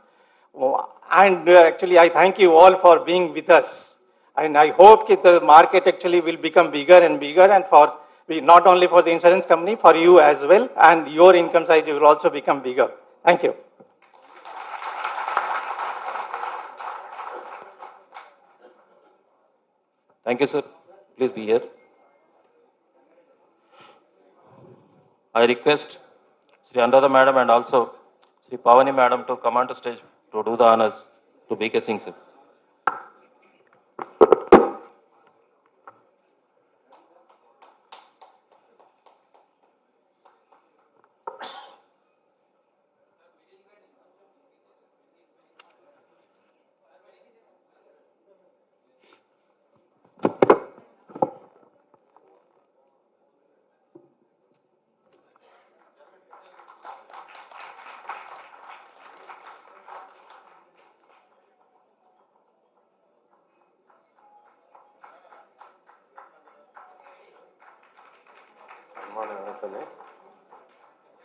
And actually, I thank you all for being with us. And I hope that the market actually will become bigger and bigger, and for not only for the insurance company, for you as well, and your income size will also become bigger. Thank you. Thank you, sir. Please be here. I request Sri Anuradha Madam and also Sri Pavani Madam to come on to stage to do the honors to BK Singh, sir.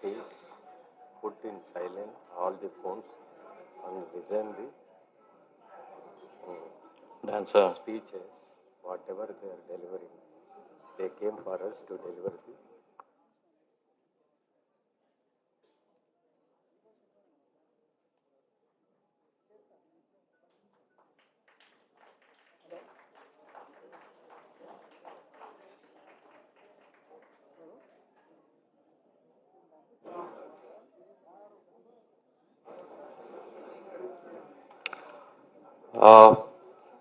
Please put in silent all the phones and listen the Dancer. speeches, whatever they are delivering. They came for us to deliver the.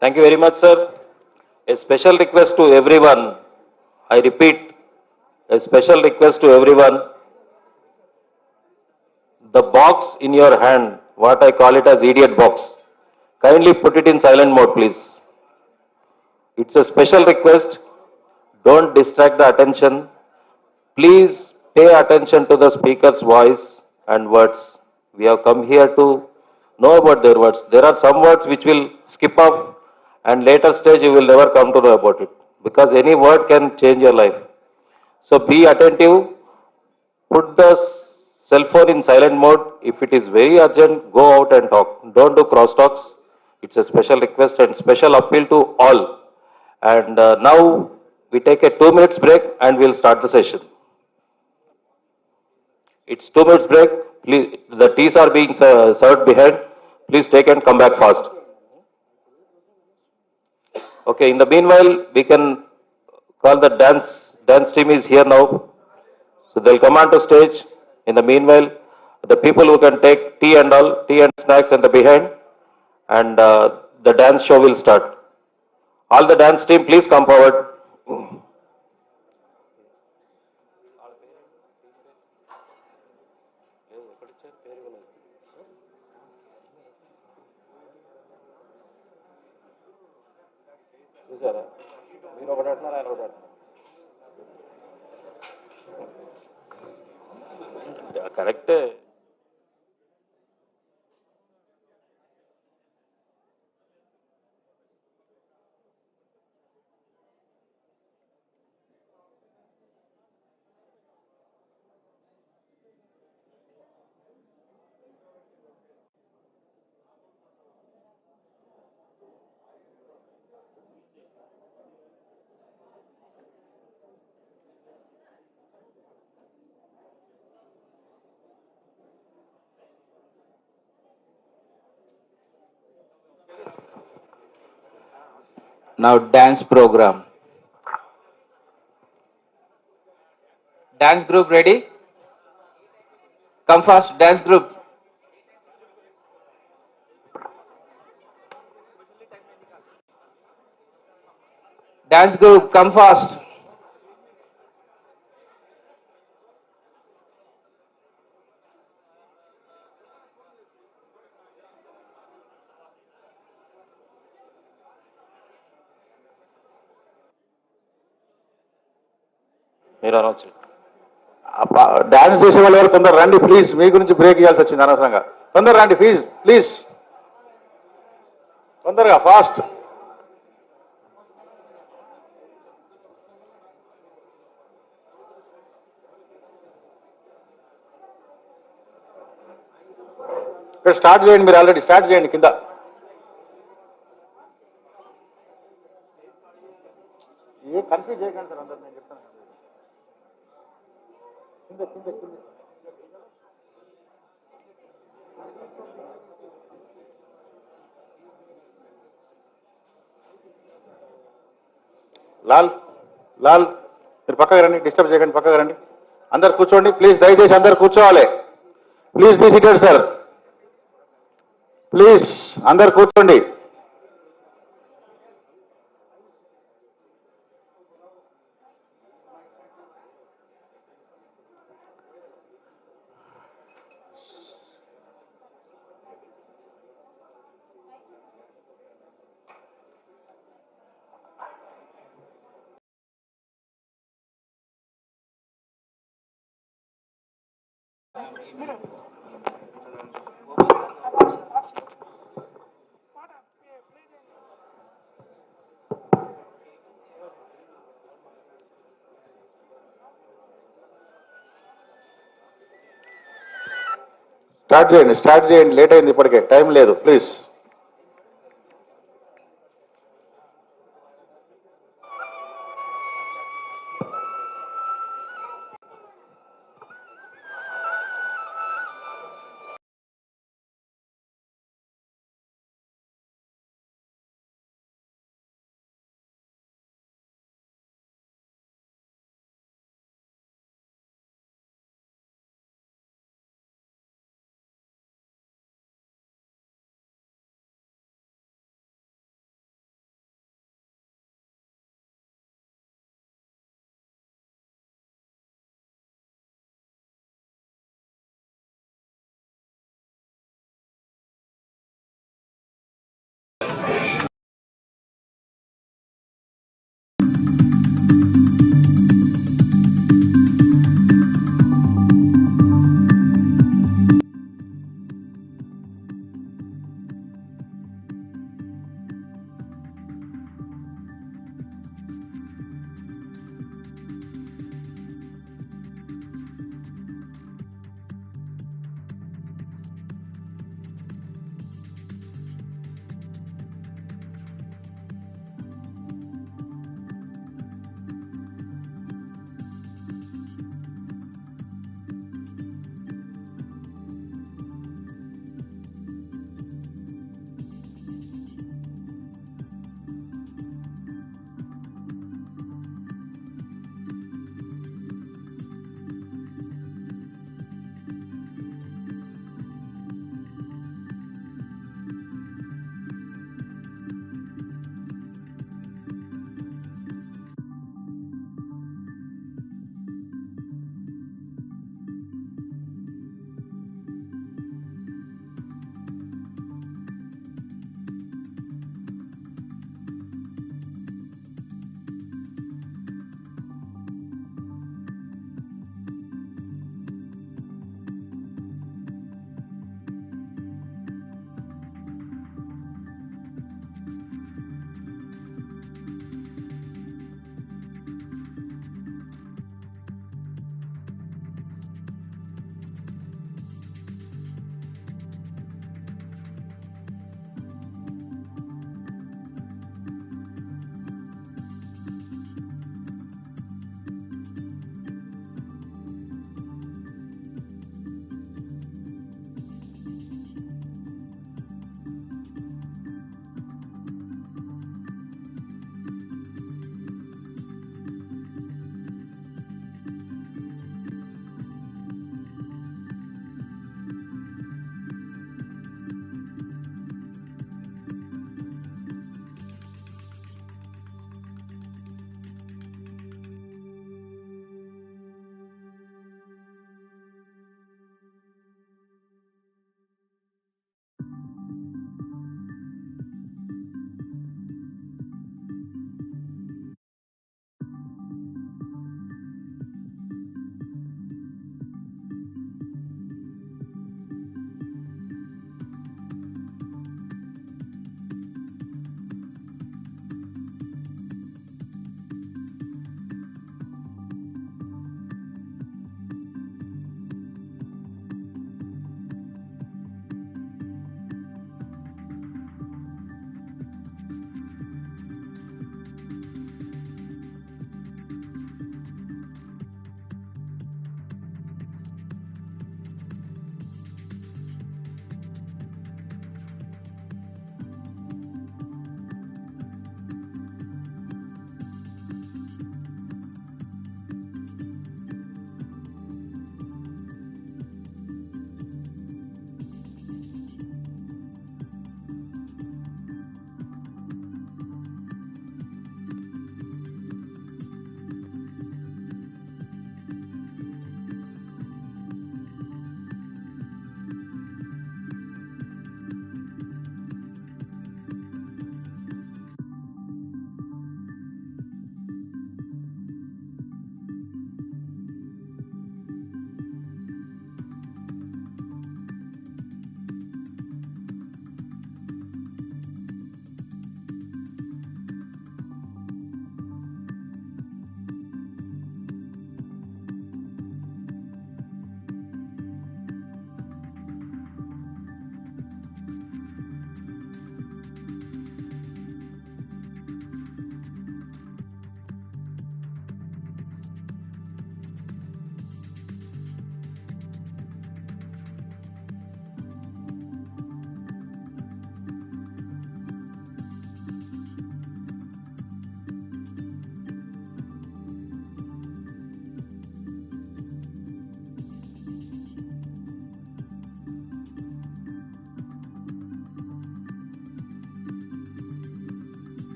Thank you very much, sir. A special request to everyone. I repeat, a special request to everyone. The box in your hand, what I call it as idiot box, kindly put it in silent mode, please. It's a special request. Don't distract the attention. Please pay attention to the speaker's voice and words. We have come here to know about their words. There are some words which will skip off, and later stage you will never come to know about it, because any word can change your life. So be attentive. Put the cell phone in silent mode. If it is very urgent, go out and talk. Don't do crosstalks. It's a special request and special appeal to all. And now we take a 2 minutes break and we'll start the session. It's 2 minutes break. Please, the teas are being served behind. Please take and come back fast. Okay, in the meanwhile, we can call the dance team is here now. So they'll come onto stage. In the meanwhile, the people who can take tea and all, tea and snacks in the behind, and the dance show will start. All the dance team, please come forward. Correct. Now dance program. Dance group ready? Come fast, dance group. Dance group, come fast. మీరు అనొచ్చు. Dance చేసే వాళ్ళు ఎవరు తొందర రండి please, మీ గురించి break ఇవ్వాల్సి వచ్చింది అనవసరంగా. తొందర రండి ప్లీజ్ ప్లీజ్, తొందరగా ఫాస్ట్. ఇక్కడ స్టార్ట్ చేయండి, మీరు ఆల్రెడీ స్టార్ట్ చేయండి కింద. ఏ కన్ఫ్యూజ్ చేయకండి సార్ అందరు, నేను చెప్తాను. కింద కింద కింద లాల్ లాల్ మీరు పక్కకు రండి, డిస్టర్బ్ చేయకండి, పక్కకు రండి. అందరు కూర్చోండి ప్లీజ్, దయచేసి అందరు కూర్చోవాలి. Please be seated sir, please అందరు కూర్చోండి. స్టార్ట్ చేయండి, లేట్ అయింది ఇప్పటికే, టైం లేదు please.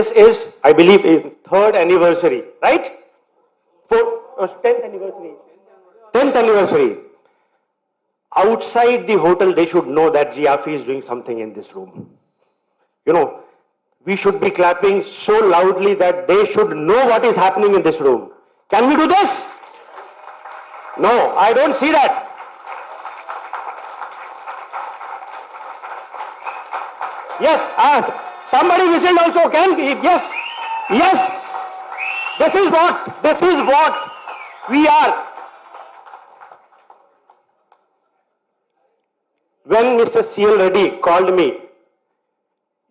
this is, I believe, in third anniversary, right? 10th anniversary. 10th anniversary. Outside the hotel, they should know that GIAFI is doing something in this room. You know, we should be clapping so loudly that they should know what is happening in this room. Can we do this? No, I don't see that. Yes, somebody whistled also. Yes, yes. This is what we are. When Mr. C.L. Reddy called me,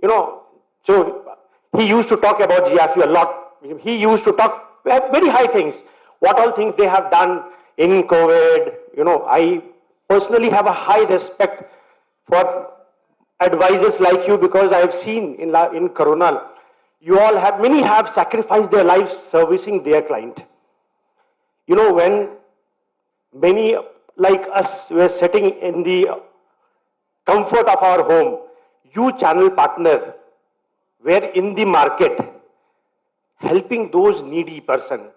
you know, so he used to talk about GIAFI a lot. He used to talk very high things. What all things they have done in COVID. You know, I personally have a high respect for advisors like you, because I have seen in Corona, many have sacrificed their lives servicing their client. You know, when many like us were sitting in the comfort of our home, you channel partner were in the market helping those needy person.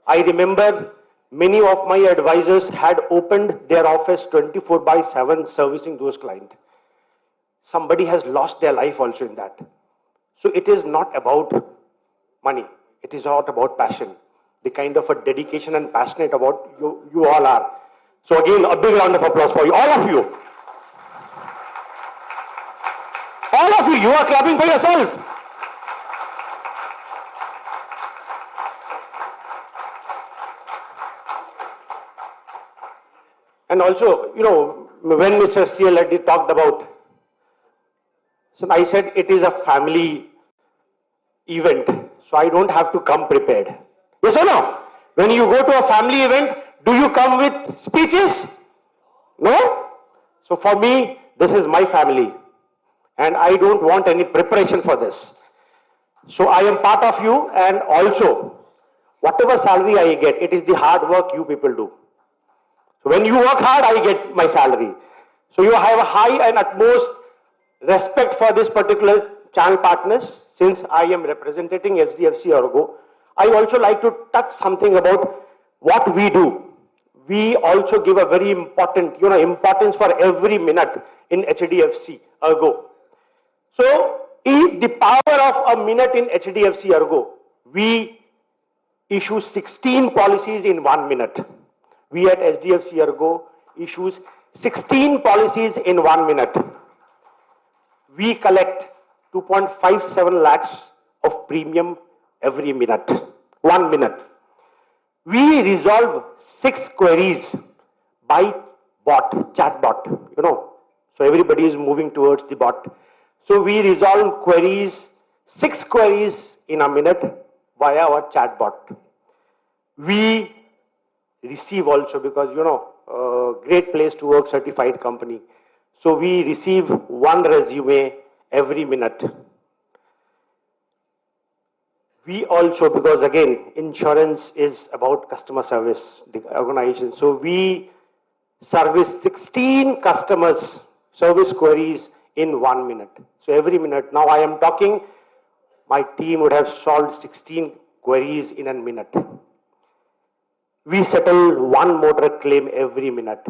I remember many of my advisors had opened their office 24/7 servicing those clients. Somebody has lost their life also in that. So it is not about money. It is not about passion. The kind of a dedication and passionate about you all are. So again, a big round of applause for you, all of you. All of you are clapping for yourself. And also, you know, when Mr. C.L. Reddy talked about, so I said it is a family event, so I don't have to come prepared. Yes or no? When you go to a family event, do you come with speeches? No? So for me, this is my family, and I don't want any preparation for this. So I am part of you, and also, whatever salary I get, it is the hard work you people do. So when you work hard, I get my salary. So you have a high and utmost respect for this particular channel partners. Since I am representing SDFC Ergo, I also like to touch something about what we do. We also give a very important, importance for every minute in HDFC Ergo. So in the power of a minute in HDFC Ergo, we issue 16 policies in 1 minute. We at SDFC Ergo issues 16 policies in 1 minute. We collect 2.57 lakhs of premium every minute, 1 minute. We resolve 6 queries by bot, chat bot, So everybody is moving towards the bot. So we resolve queries, 6 queries in a minute via our chat bot. We receive also, because great place to work, certified company. So we receive 1 resume every minute. We also, because again, insurance is about customer service, the organization. So we service 16 customers service queries in 1 minute. So every minute, now I am talking, my team would have solved 16 queries in a minute. We settle 1 motor claim every minute.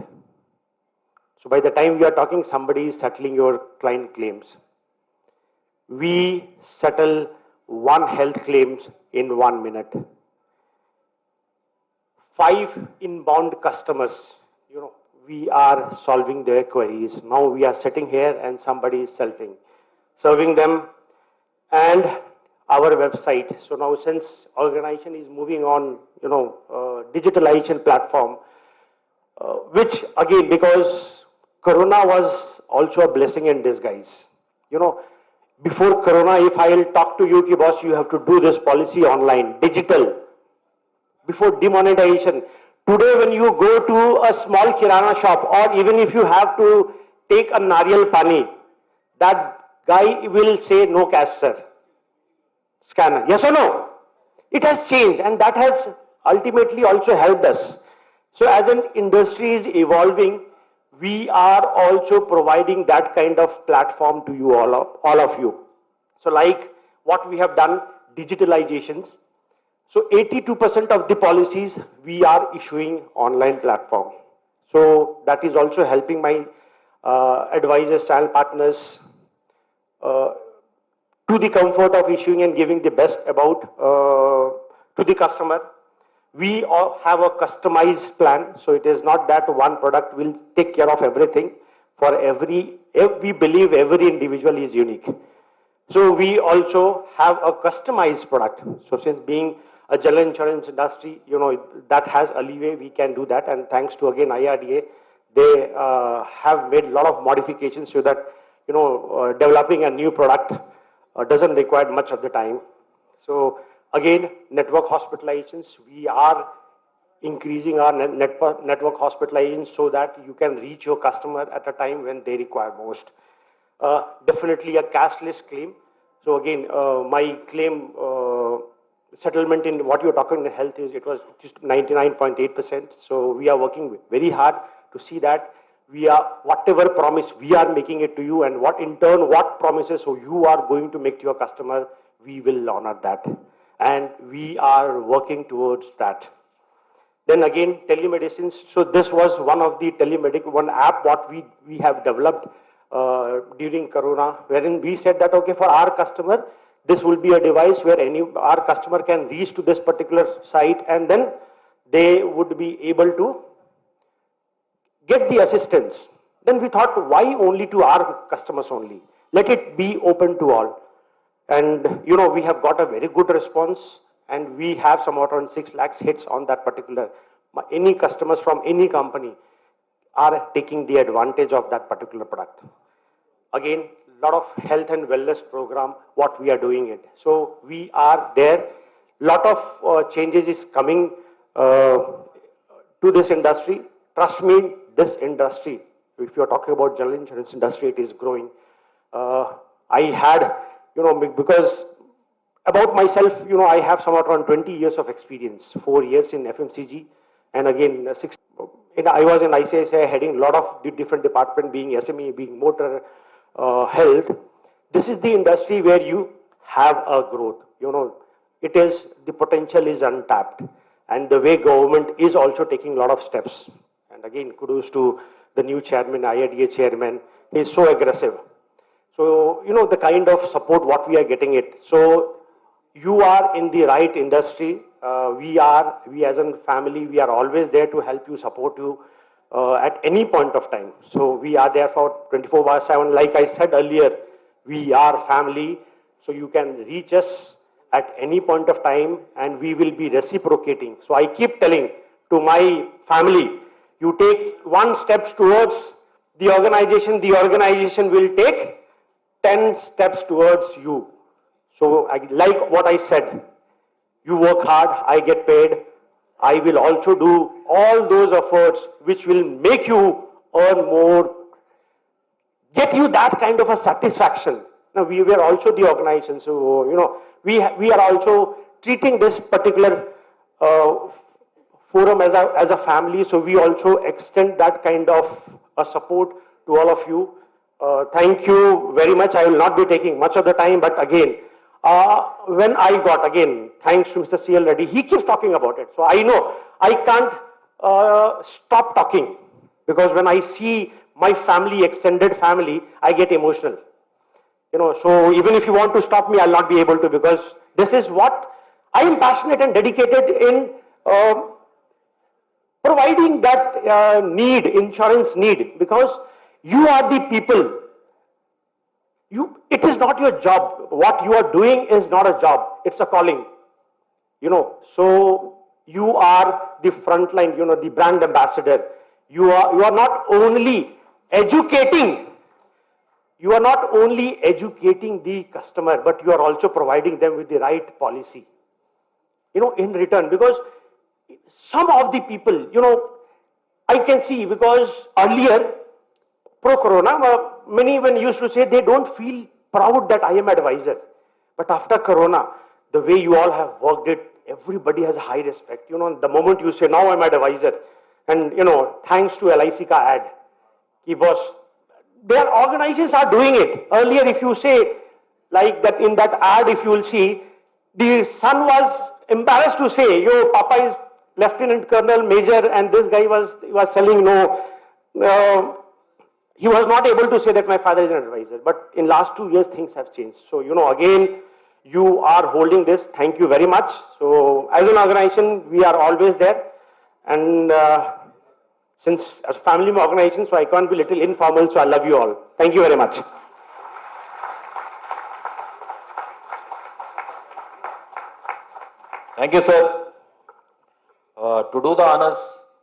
So by the time we are talking, somebody is settling your client claims. We settle 1 health claims in 1 minute. 5 inbound customers, we are solving their queries. Now we are sitting here and somebody is serving them, and our website. So now since organization is moving on, digitalization platform, which again, because Corona was also a blessing in disguise. Before Corona, if I'll talk to you, boss, you have to do this policy online, digital. Before demonetization. Today, when you go to a small kirana shop, or even if you have to take a nariyal pani, that guy will say, no cash, sir. Scanner. Yes or no? It has changed, and that has ultimately also helped us. So as an industry is evolving, we are also providing that kind of platform to you all of you. So like what we have done, digitalizations. So 82% of the policies we are issuing online platform. So that is also helping my advisors, channel partners to the comfort of issuing and giving the best about to the customer. We all have a customized plan, so it is not that one product will take care of everything. For we believe every individual is unique. So we also have a customized product. So since being a general insurance industry, that has a leeway, we can do that. And thanks to again IRDA, they have made a lot of modifications so that, developing a new product doesn't require much of the time. So again, network hospitalizations, we are increasing our network hospitalizations so that you can reach your customer at a time when they require most. Definitely a cashless claim. So again, my claim settlement in what you're talking in health is, it was just 99.8%. So we are working very hard to see that whatever promise we are making it to you, and what promises so you are going to make to your customer, we will honor that. And we are working towards that. Then again, telemedicine. So this was one of the one app what we have developed during Corona, wherein we said that, okay, for our customer, this will be a device where our customer can reach to this particular site, and then they would be able to get the assistance. Then we thought, why only to our customers only? Let it be open to all. And we have got a very good response, and we have somewhat around 6 lakhs hits on that particular. Any customers from any company are taking the advantage of that particular product. Again, a lot of health and wellness program, what we are doing it. So we are there. Lot of changes is coming to this industry. Trust me, this industry, if you're talking about general insurance industry, it is growing. I had, because about myself, I have somewhat around 20 years of experience, 4 years in FMCG, and again, 6. I was in ICICI heading a lot of different departments, being SME, being motor, health. This is the industry where you have a growth. The potential is untapped, and the way government is also taking a lot of steps. And again, kudos to the new chairman, IRDA chairman. He is so aggressive. So, the kind of support what we are getting it. So, you are in the right industry. We as a family, we are always there to help you, support you at any point of time. So, we are there for 24/7. Like I said earlier, we are family. So, you can reach us at any point of time, and we will be reciprocating. So, I keep telling to my family, you take 1 step towards the organization will take 10 steps towards you. So like what I said, you work hard, I get paid. I will also do all those efforts which will make you earn more, get you that kind of a satisfaction. Now we were also the organization, so we are also treating this particular forum as a family. So we also extend that kind of a support to all of you. Thank you very much. I will not be taking much of the time, but again, when I got, again, thanks to Mr. C.L. Reddy, he keeps talking about it. So I know I can't stop talking, because when I see my family, extended family, I get emotional. So even if you want to stop me, I'll not be able to, because this is what I am passionate and dedicated in providing that insurance need, because you are the people. It is not your job. What you are doing is not a job. It's a calling. So you are the front line, the brand ambassador. You are not only educating. You are not only educating the customer, but you are also providing them with the right policy. In return, because some of the people, I can see, because earlier, pro-corona, many even used to say they don't feel proud that I am advisor. But after corona, the way you all have worked it, everybody has high respect. The moment you say, now I'm advisor, and thanks to LIC ka ad, their organizations are doing it. Earlier, if you say, like that in that ad, if you will see, the son was embarrassed to say, "Yo, Papa is Lieutenant Colonel, Major," and this guy was telling, "No." He was not able to say that my father is an advisor. But in last 2 years, things have changed. So, again, you are holding this. Thank you very much. So, as an organization, we are always there. And since as a family organization, so I can't be little informal, so I love you all. Thank you very much. Thank you, sir. To do the honors,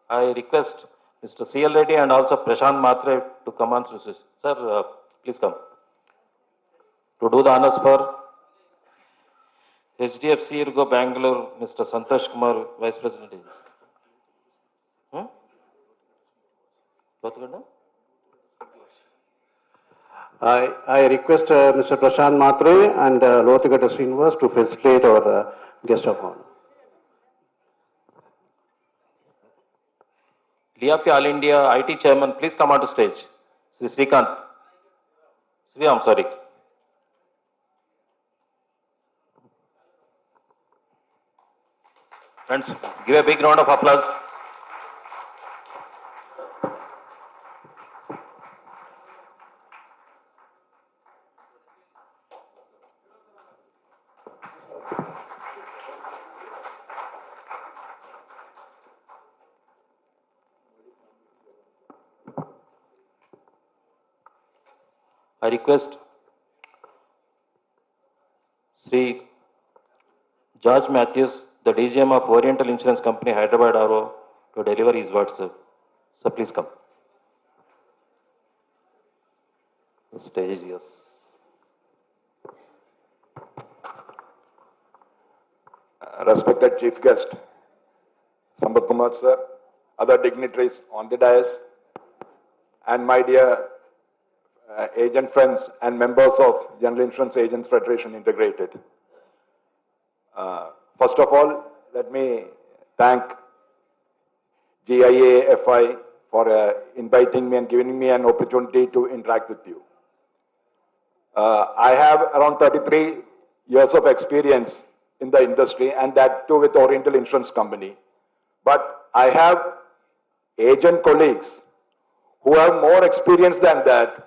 I request Mr. C.L. Reddy and also Prashant Matre to come on. Sir, please come. To do the honors for HDFC Ergo Bangalore, Mr. Santosh Kumar, Vice President. I request Mr. Prashant Matre and Lothigata Srinivas to facilitate our guest of honor. GIAFI All India IT Chairman, please come on to stage. Sri Srikanth. I'm sorry. Friends, give a big round of applause. I request Sri George Matthews, the DGM of Oriental Insurance Company, Hyderabad RO, to deliver his words, sir. Sir, please come. The stage is yours. Respected Chief Guest, Sambat Kumar sir, other dignitaries on the dais, and my dear agent friends and members of General Insurance Agents Federation Integrated. First of all, let me thank GIAFI for inviting me and giving me an opportunity to interact with you. I have around 33 years of experience in the industry, and that too with Oriental Insurance Company. But I have agent colleagues who have more experience than that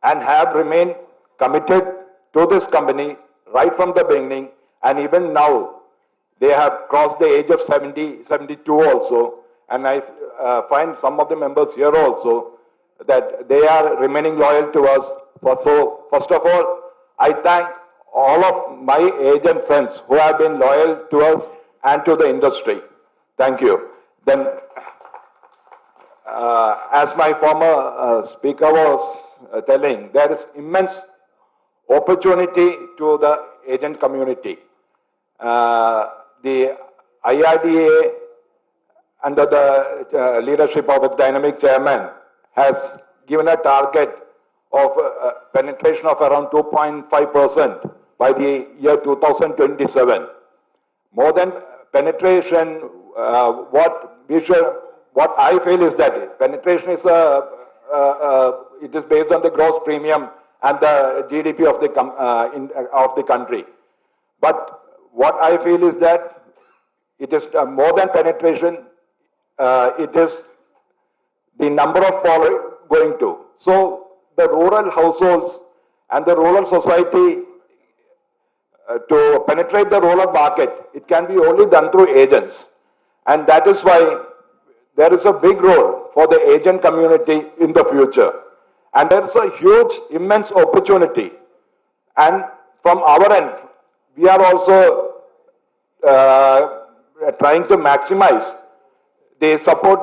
and have remained committed to this company right from the beginning, and even now they have crossed the age of 70, 72 also, and I find some of the members here also that they are remaining loyal to us. So first of all, I thank all of my agent friends who have been loyal to us and to the industry. Thank you. Then, as my former speaker was telling, there is immense opportunity to the agent community. The IRDA, under the leadership of a dynamic chairman, has given a target of penetration of around 2.5% by the year 2027. More than penetration, what I feel is that penetration is it is based on the gross premium and the GDP of the country. But what I feel is that it is more than penetration. It is the number of going to. So the rural households and the rural society, to penetrate the rural market, it can be only done through agents. And that is why there is a big role for the agent community in the future. And there is a huge, immense opportunity. And from our end, we are also trying to maximize the support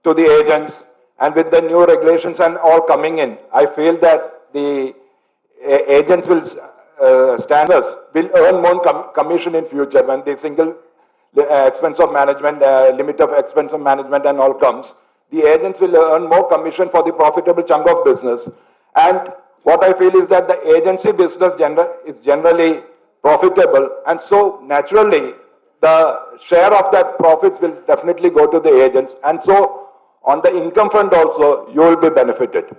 to the agents, and with the new regulations and all coming in, I feel that the agents will will earn more commission in future when the single expense of management, limit of expense of management and all comes. The agents will earn more commission for the profitable chunk of business. And what I feel is that the agency business is generally profitable, and so naturally the share of that profits will definitely go to the agents, and so on the income front also you will be benefited.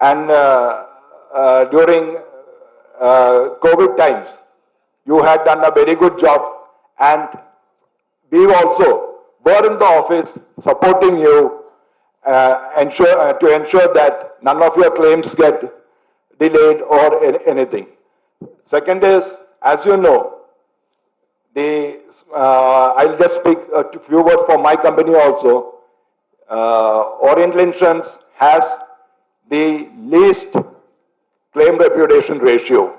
And during COVID times, you had done a very good job, and we also were in the office supporting you to ensure that none of your claims get delayed or anything. Second is, as you know, I'll just speak a few words for my company also. Oriental Insurance has the least claim repudiation ratio.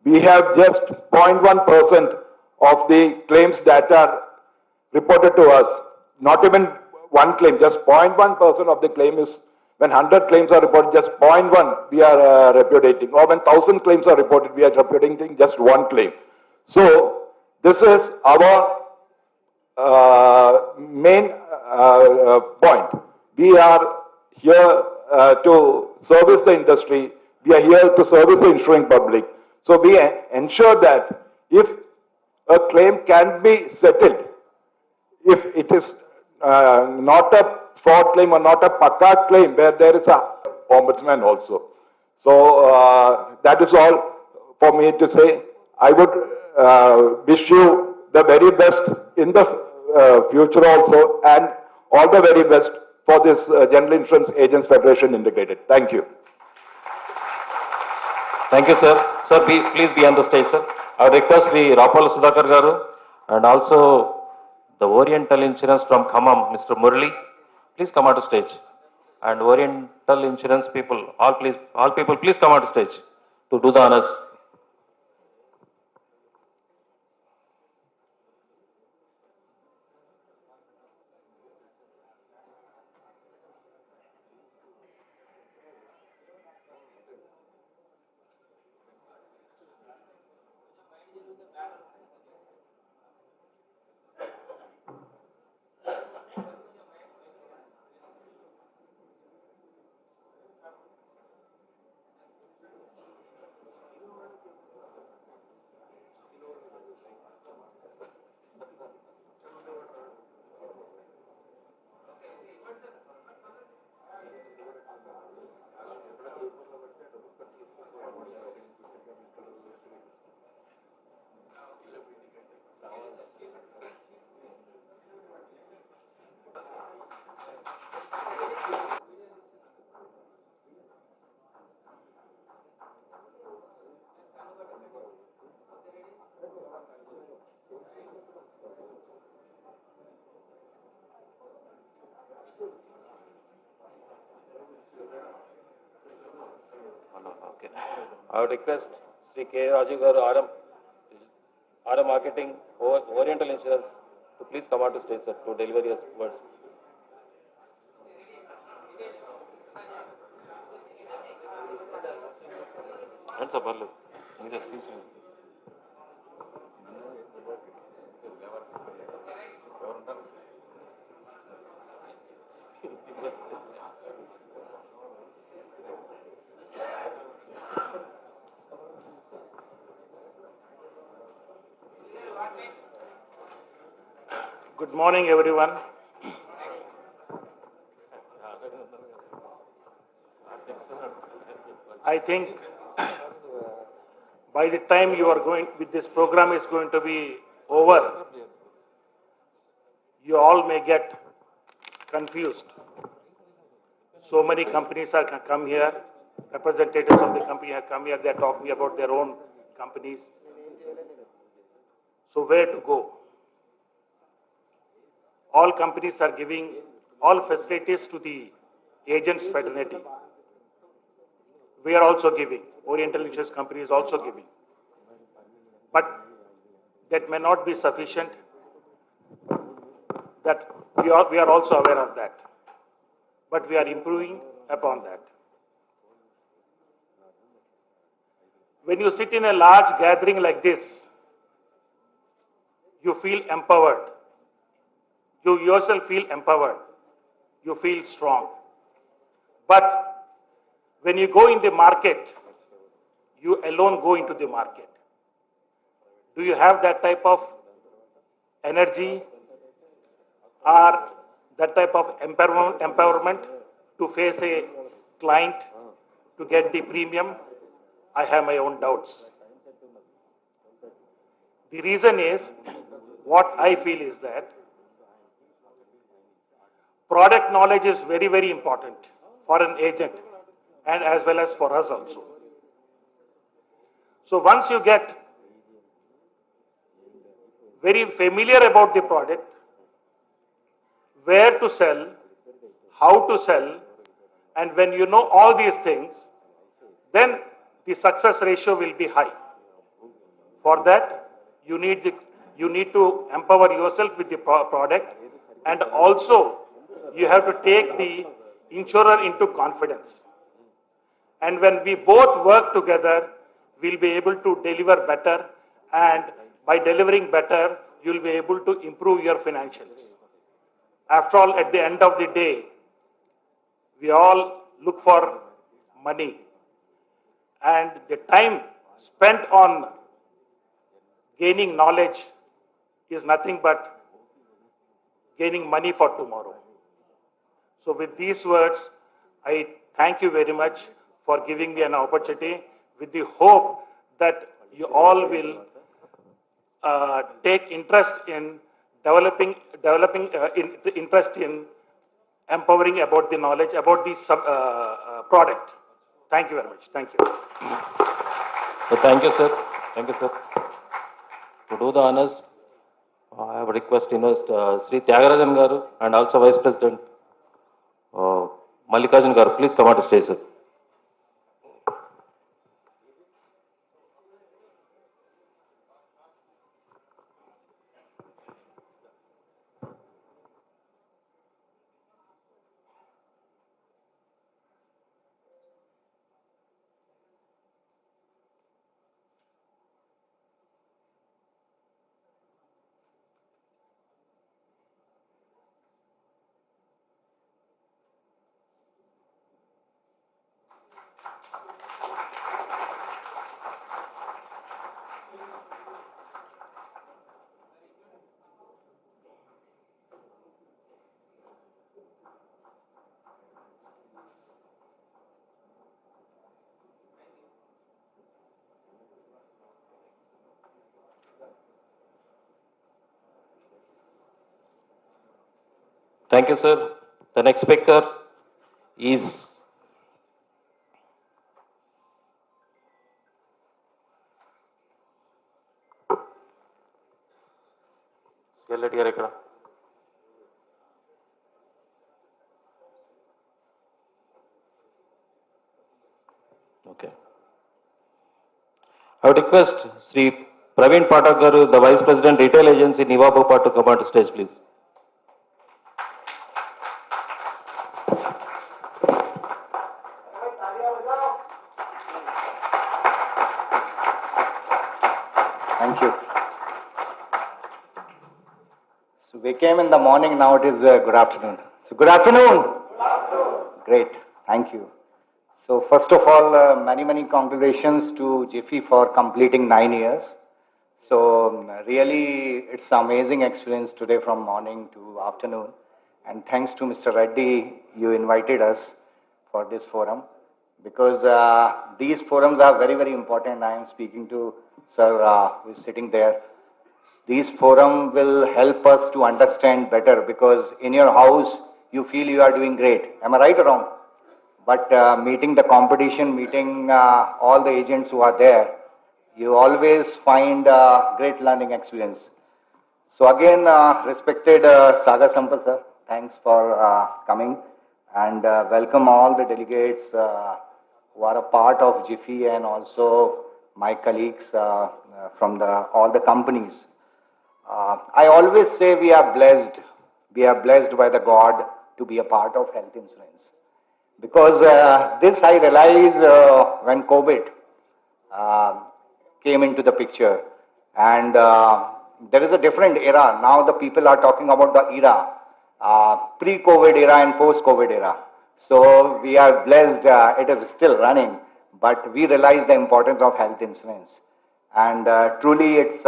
We have just 0.1% of the claims that are reported to us. Not even one claim, just 0.1% of the claim is, when 100 claims are reported, just 0.1 we are repudiating. Or when 1,000 claims are reported, we are repudiating just one claim. So, this is our main point. We are here to service the industry. We are here to service the insuring public. So we ensure that if a claim can be settled, if it is not a fraud claim or not a pakka claim, where there is a ombudsman also. So that is all for me to say. I would wish you the very best in the future also, and all the very best for this General Insurance Agents Federation Integrated. Thank you. Thank you, sir. Sir, please be on the stage, sir. I would request the Rapal Sudhakar Garu and also the Oriental Insurance from Khammam, Mr. Murli. Please come out to stage. And Oriental Insurance people, all people, please come out to stage to do the honors. Okay. I would request Sri K. Raju Garu, RM Marketing, Oriental Insurance, to please come out to stage, sir, to deliver your words. Hands up, Arlu. You just keep saying. Good morning, everyone. I think by the time you are going with this program is going to be over, you all may get confused. So many companies are come here, representatives of the company have come here, they are talking about their own companies. So where to go? All companies are giving all facilities to the agents fraternity. We are also giving, Oriental Insurance Company is also giving. But that may not be sufficient. That we are also aware of that. But we are improving upon that. When you sit in a large gathering like this, you feel empowered. You yourself feel empowered. You feel strong. But when you go in the market, you alone go into the market. Do you have that type of energy or that type of empowerment to face a client to get the premium I have my own doubts. The reason is, what I feel is that product knowledge is very, very important for an agent and as well as for us also. So once you get very familiar about the product, where to sell, how to sell, and when you know all these things, then the success ratio will be high. For that, you need to empower yourself with the product, and also you have to take the insurer into confidence. And when we both work together, we'll be able to deliver better, and by delivering better, you'll be able to improve your financials. After all, at the end of the day, we all look for money, and the time spent on gaining knowledge is nothing but gaining money for tomorrow. So with these words, I thank you very much for giving me an opportunity, with the hope that you all will take interest in interest in empowering about the knowledge about the product. Thank you very much. Thank you. So thank you, sir. Thank you, sir. To do the honors, I have a request Sri Tyagarajan Garu and also Vice President Mallikarjun Garu. Please come on to stage, sir. Thank you, sir. The next speaker is Okay. I would request Sri Praveen Pathak Garu, the Vice President, Retail Agency, Niva Bhopal, to come on to stage, please. Thank you. So we came in the morning, now it is good afternoon. So good afternoon. Good afternoon. Great, thank you. So first of all, many congratulations to GIAFI for completing 9 years. So really, it's an amazing experience today from morning to afternoon. And thanks to Mr. Reddy, you invited us for this forum, because these forums are very important. I am speaking to Sir, who is sitting there. These forums will help us to understand better, because in your house, you feel you are doing great. Am I right or wrong? But meeting the competition, meeting all the agents who are there, you always find great learning experience. So again, respected Sagar Sampath sir, thanks for coming, and welcome all the delegates who are a part of GIAFI, and also my colleagues from all the companies. I always say we are blessed by the God to be a part of health insurance. Because this I realized when COVID came into the picture, and there is a different era. Now the people are talking about the era, pre-COVID era and post-COVID era. So we are blessed, it is still running, but we realize the importance of health insurance. And truly it's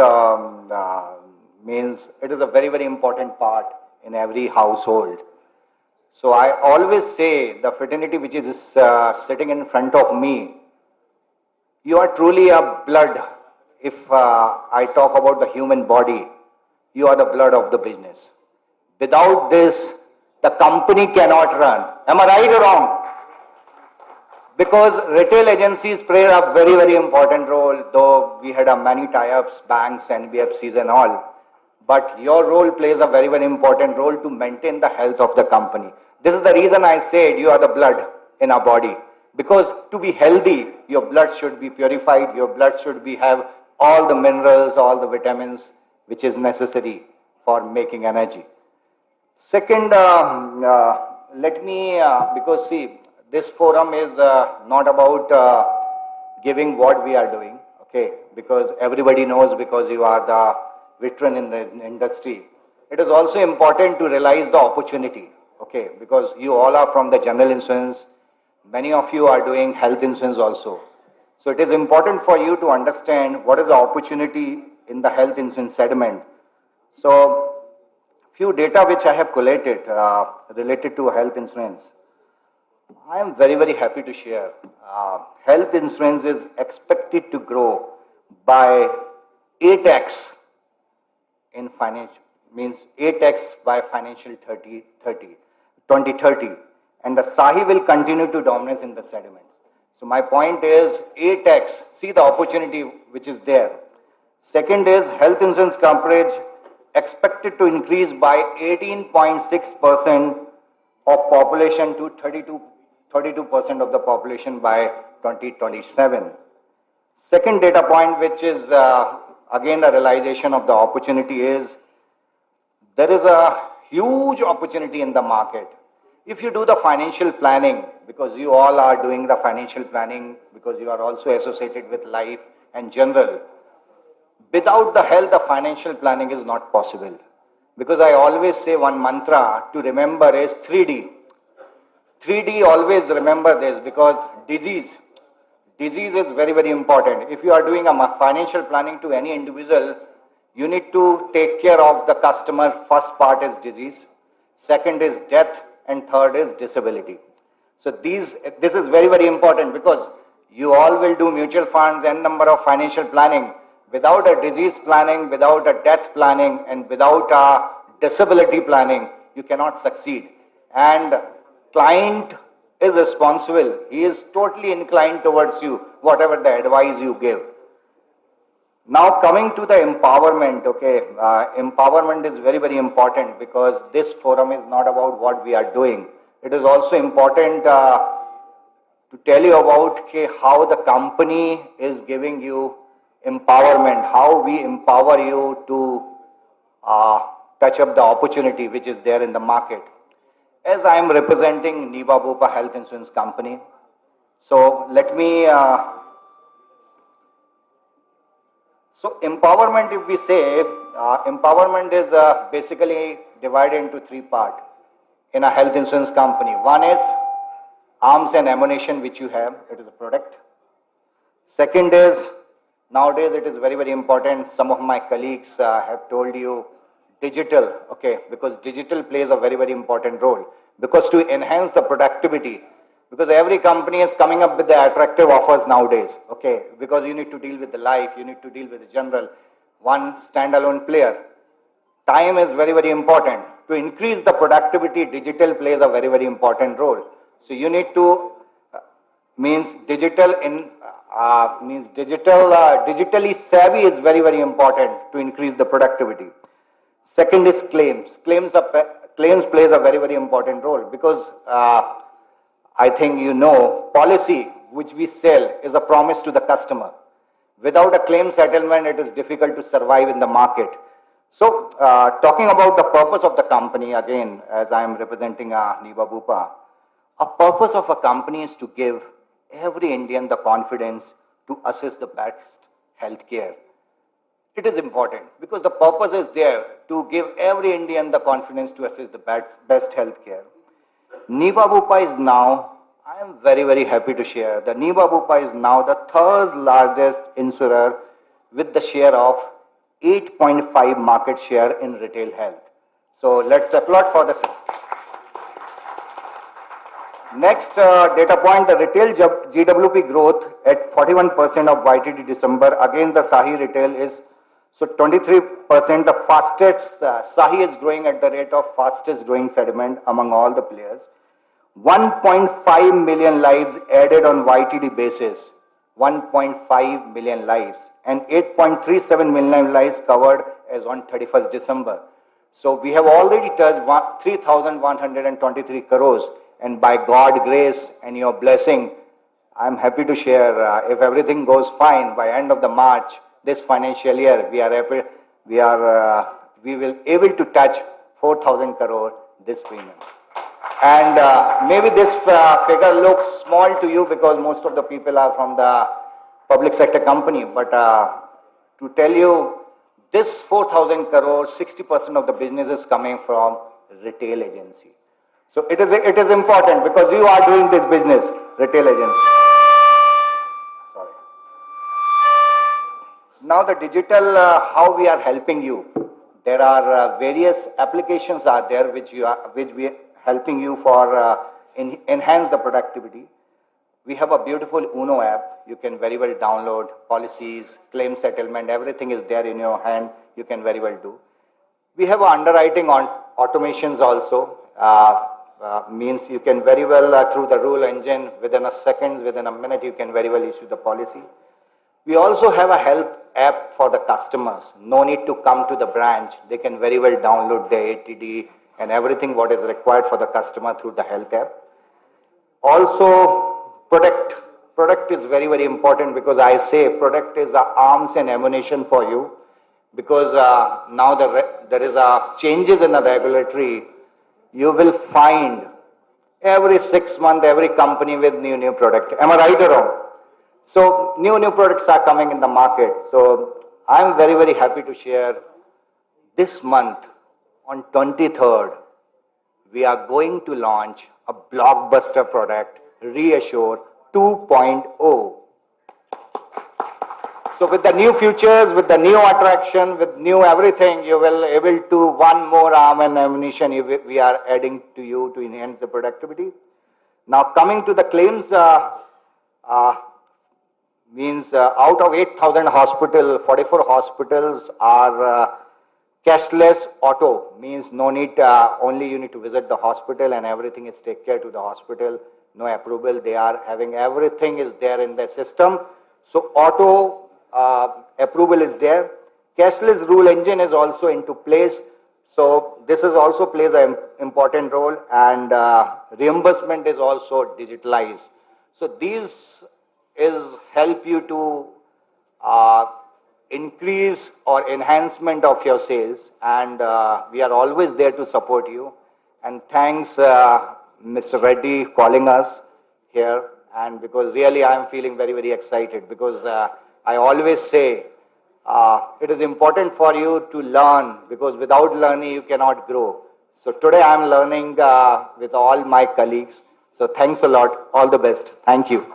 means it is a very important part in every household. So I always say the fraternity which is sitting in front of me You are truly a blood. If I talk about the human body, you are the blood of the business. Without this, the company cannot run. Am I right or wrong? Because retail agencies play a very, very important role, though we had a many tie-ups, banks, NBFCs and all. But your role plays a very, very important role to maintain the health of the company. This is the reason I said you are the blood in our body. Because to be healthy, your blood should be purified, your blood should have all the minerals, all the vitamins which is necessary for making energy. Second, let me, because see, this forum is not about giving what we are doing, okay, because everybody knows, because you are the veteran in the industry. It is also important to realize the opportunity, okay, because you all are from the general insurance, many of you are doing health insurance also. So it is important for you to understand what is the opportunity in the health insurance segment. So few data which I have collated related to health insurance. I am very, very happy to share. Health insurance is expected to grow by 8x in financial, means 8x by financial 2030. And the SAHI will continue to dominate in the segment. So my point is 8x, see the opportunity which is there. Second is health insurance coverage expected to increase by 18.6% of population to 32% of the population by 2027. Second data point, which is again a realization of the opportunity, is there is a huge opportunity in the market. If you do the financial planning, because you all are doing the financial planning, because you are also associated with life and general, without the health, the financial planning is not possible. Because I always say one mantra to remember is 3D. 3D, always remember this, because disease is very, very important. If you are doing a financial planning to any individual, you need to take care of the customer. First part is disease, second is death, and third is disability. So this is very, very important, because you all will do mutual funds and number of financial planning. Without a disease planning, without a death planning, and without a disability planning, you cannot succeed. And client is responsible. He is totally inclined towards you, whatever the advice you give. Now coming to the empowerment, okay, empowerment is very, very important, because this forum is not about what we are doing. It is also important to tell you about how the company is giving you empowerment, how we empower you to touch up the opportunity which is there in the market. As I am representing Niva Bupa Health Insurance Company, so let me, so empowerment, if we say, empowerment is basically divided into three parts in a health insurance company. One is arms and ammunition which you have, it is a product. Second is, nowadays it is very, very important, some of my colleagues have told you, digital, okay, because digital plays a very, very important role. Because to enhance the productivity, because every company is coming up with the attractive offers nowadays, okay, because you need to deal with the life, you need to deal with the general, one standalone player. Time is very, very important. To increase the productivity, digital plays a very, very important role. So you need to, digitally savvy is very, very important to increase the productivity. Second is claims. Claims plays a very, very important role, because I think you know, policy which we sell is a promise to the customer. Without a claim settlement, it is difficult to survive in the market. So talking about the purpose of the company, again, as I am representing Niva Bupa, a purpose of a company is to give every Indian the confidence to assess the best health care. It is important, because the purpose is there to give every Indian the confidence to assess the best health care. Niva Bupa is now, I am very, very happy to share, that Niva Bupa is now the third largest insurer with the share of 8.5 market share in retail health. So let's applaud for the Next data point, the retail GWP growth at 41% of YTD December against the Sahi retail is, so 23%, the fastest, Sahi is growing at the rate of fastest growing segment among all the players. 1.5 million lives added on YTD basis, 1.5 million lives, and 8.37 million lives covered as on 31st December. So we have already touched 3,123 crores, and by God grace and your blessing, I'm happy to share, if everything goes fine, by end of the March, this financial year, we will able to touch 4,000 crore this premium. And maybe this figure looks small to you because most of the people are from the public sector company, but to tell you, this 4,000 crore, 60% of the business is coming from retail agency. So it is important because you are doing this business, retail agency. Sorry. Now the digital, how we are helping you. There are various applications are there which we are helping you for enhance the productivity. We have a beautiful UNO app. You can very well download policies, claim settlement, everything is there in your hand. You can very well do. We have underwriting on automations also. Means you can very well through the rule engine within a second, within a minute, you can very well issue the policy. We also have a health app for the customers. No need to come to the branch. They can very well download the ATD and everything what is required for the customer through the health app. Also, product is very, very important because I say product is arms and ammunition for you because now there is a changes in the regulatory. You will find every 6 months, every company with new product. Am I right or wrong? So new products are coming in the market. So I'm very, very happy to share this month on 23rd, we are going to launch a blockbuster product, Reassure 2.0. So with the new features, with the new attraction, with new everything, you will able to one more arm and ammunition we are adding to you to enhance the productivity. Now coming to the claims, means out of 8,000 hospitals, 44 hospitals are cashless auto, means no need, only you need to visit the hospital and everything is take care to the hospital, no approval, they are having everything is there in the system. So auto approval is there. Cashless rule engine is also into place. So this is also plays an important role, and reimbursement is also digitalized. So these is help you to increase or enhancement of your sales, and we are always there to support you. And thanks Mr. Reddy calling us here, and because really I am feeling very, very excited because I always say it is important for you to learn because without learning you cannot grow. So today I am learning with all my colleagues. So thanks a lot. All the best. Thank you.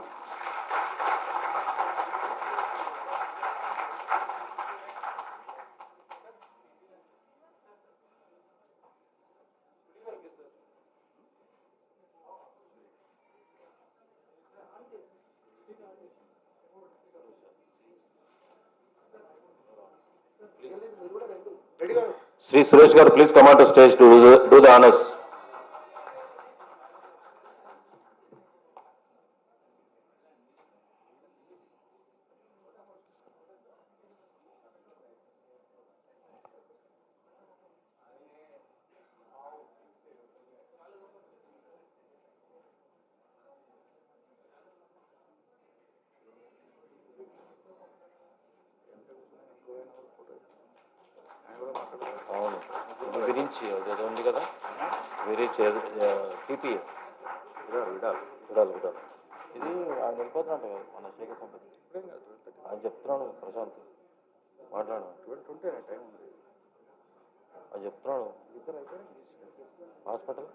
Sri Suresh Garu, please come on to stage to do the honors. అవును విరించి ఏదో ఉంది కదా Virinchi TP విడాలి ఇది ఆయన వెళ్ళిపోతున్నాడు కదా మన శేఖర్ సంపత్ ఆయన చెప్తున్నాడు ప్రశాంత్ మాట్లాడు టైం ఉంది ఆయన చెప్తున్నాడు హాస్పిటల్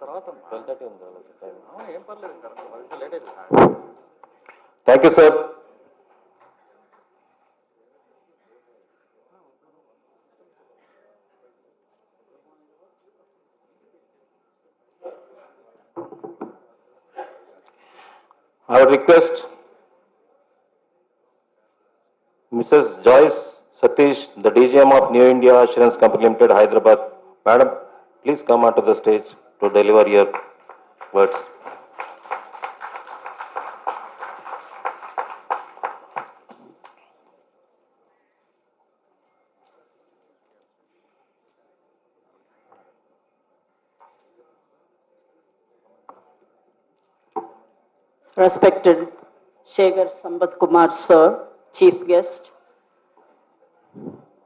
తర్వాత 12:30 ఉంది వాళ్ళకి టైం ఏం పర్లేదు లేట్ అవుతుంది. Thank you sir. I would request Mrs. Joyce Satish, the DGM of New India Assurance Company Limited, Hyderabad. Madam, please come onto the stage to deliver your words. Respected Shekhar Sambat Kumar Sir, Chief Guest,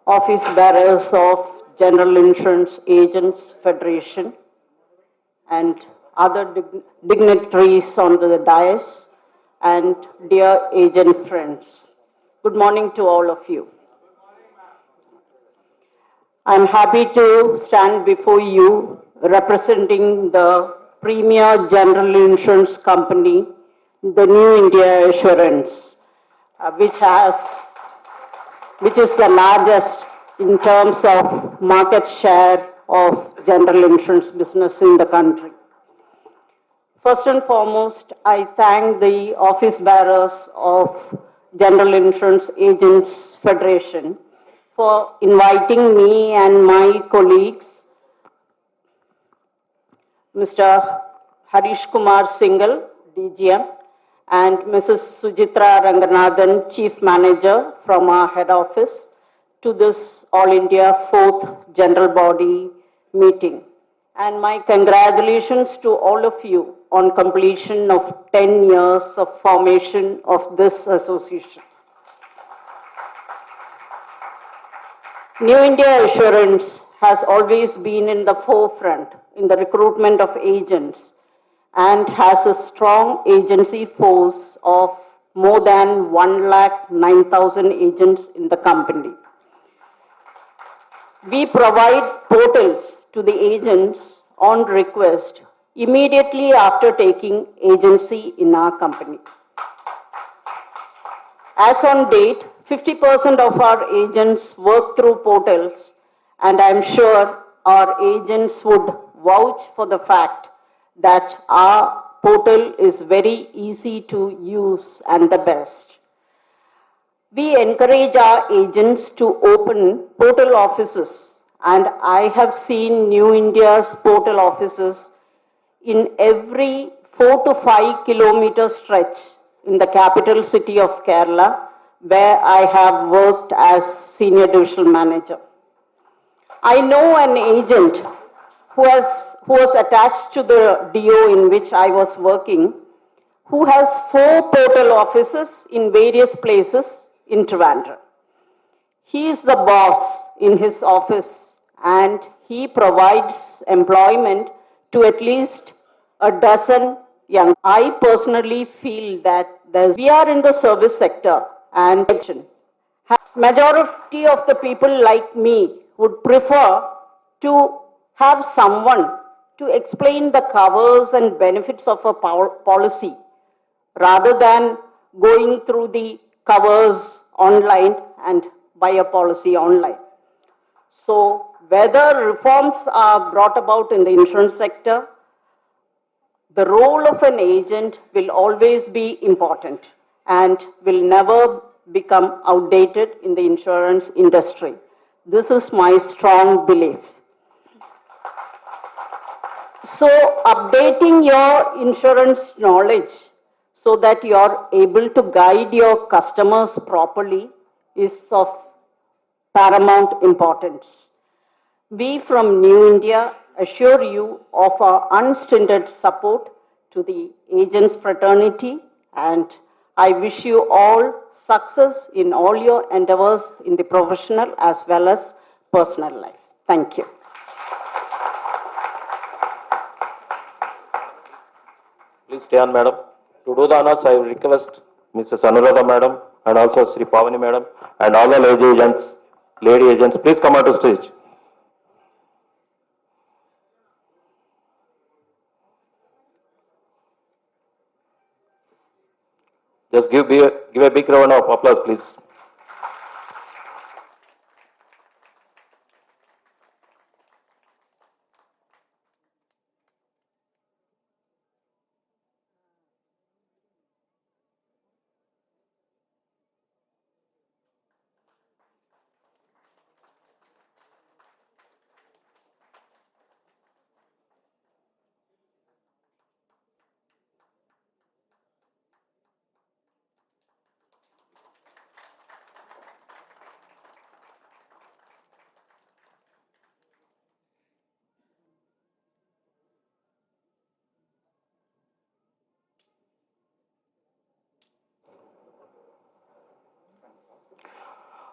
Office Bearers of General Insurance Agents Federation, and other dignitaries on the dais, and dear agent friends. Good morning to all of you. I'm happy to stand before you representing the premier general insurance company, the New India Assurance, which is the largest in terms of market share of general insurance business in the country. First and foremost, I thank the office bearers of General Insurance Agents Federation for inviting me and my colleagues, Mr. Harish Kumar Singhal, DGM, and Mrs. Sujitra Ranganathan, Chief Manager from our head office, to this All India 4th General Body meeting. And my congratulations to all of you on completion of 10 years of formation of this association. New India Assurance has always been in the forefront in the recruitment of agents and has a strong agency force of more than 1,09,000 agents in the company. We provide portals to the agents on request immediately after taking agency in our company. As on date, 50% of our agents work through portals, and I'm sure our agents would vouch for the fact that our portal is very easy to use and the best. We encourage our agents to open portal offices, and I have seen New India's portal offices in every 4 to 5 kilometer stretch in the capital city of Kerala, where I have worked as senior divisional manager. I know an agent who was attached to the DO in which I was working, who has 4 portal offices in various places in Trivandrum. He is the boss in his office, and he provides employment to at least a dozen young. I personally feel that we are in the service sector, and majority of the people like me would prefer to have someone to explain the covers and benefits of a policy rather than going through the covers online and buy a policy online. So whether reforms are brought about in the insurance sector, the role of an agent will always be important and will never become outdated in the insurance industry. This is my strong belief. So updating your insurance knowledge so that you are able to guide your customers properly is of paramount importance. We from New India assure you of our unstinted support to the agents fraternity, and I wish you all success in all your endeavors in the professional as well as personal life. Thank you. Please stay on, madam. To do the honors, I will request Mrs. Anuradha, madam, and also Sri Pavani, madam, and all the lady agents, please come out to stage. Just give a big round of applause, please.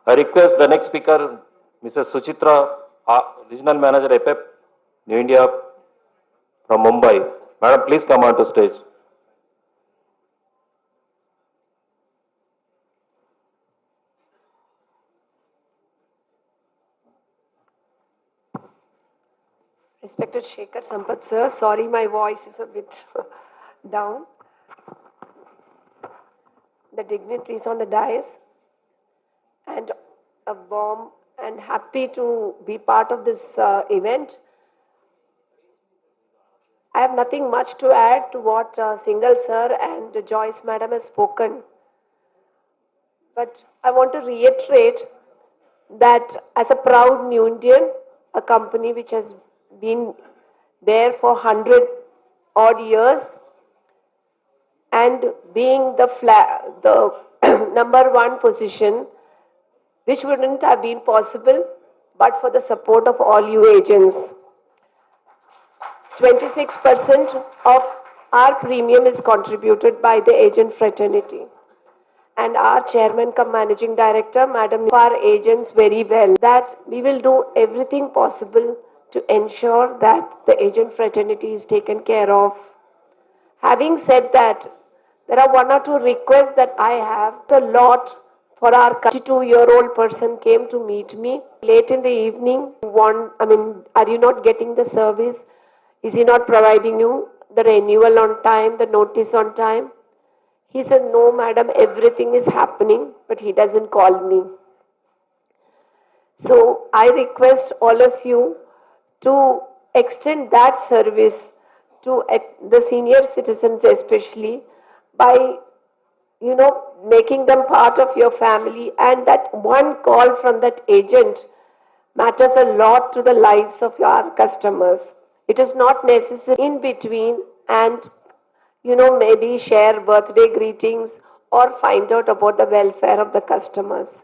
I request the next speaker, Mrs. Suchitra, Regional Manager, EPEP, New India, from Mumbai. Madam, please come on to stage. Respected Shekhar Sampath sir, sorry my voice is a bit down. The dignitaries on the dais, and a warm and happy to be part of this event. I have nothing much to add to what Singhal sir and Joyce madam has spoken. But I want to reiterate that as a proud New Indian, a company which has been there for 100 odd years, and being the number one position, which wouldn't have been possible but for the support of all you agents. 26% of our premium is contributed by the agent fraternity. And our chairman cum managing director, Madam, our agents very well, that we will do everything possible to ensure that the agent fraternity is taken care of. Having said that, there are one or two requests that I have. A lot for our 22-year-old person came to meet me late in the evening. Are you not getting the service? Is he not providing you the renewal on time, the notice on time? He said, no, madam, everything is happening, but he doesn't call me. So I request all of you to extend that service to the senior citizens especially by, making them part of your family, and that one call from that agent matters a lot to the lives of your customers. It is not necessary in between and maybe share birthday greetings or find out about the welfare of the customers,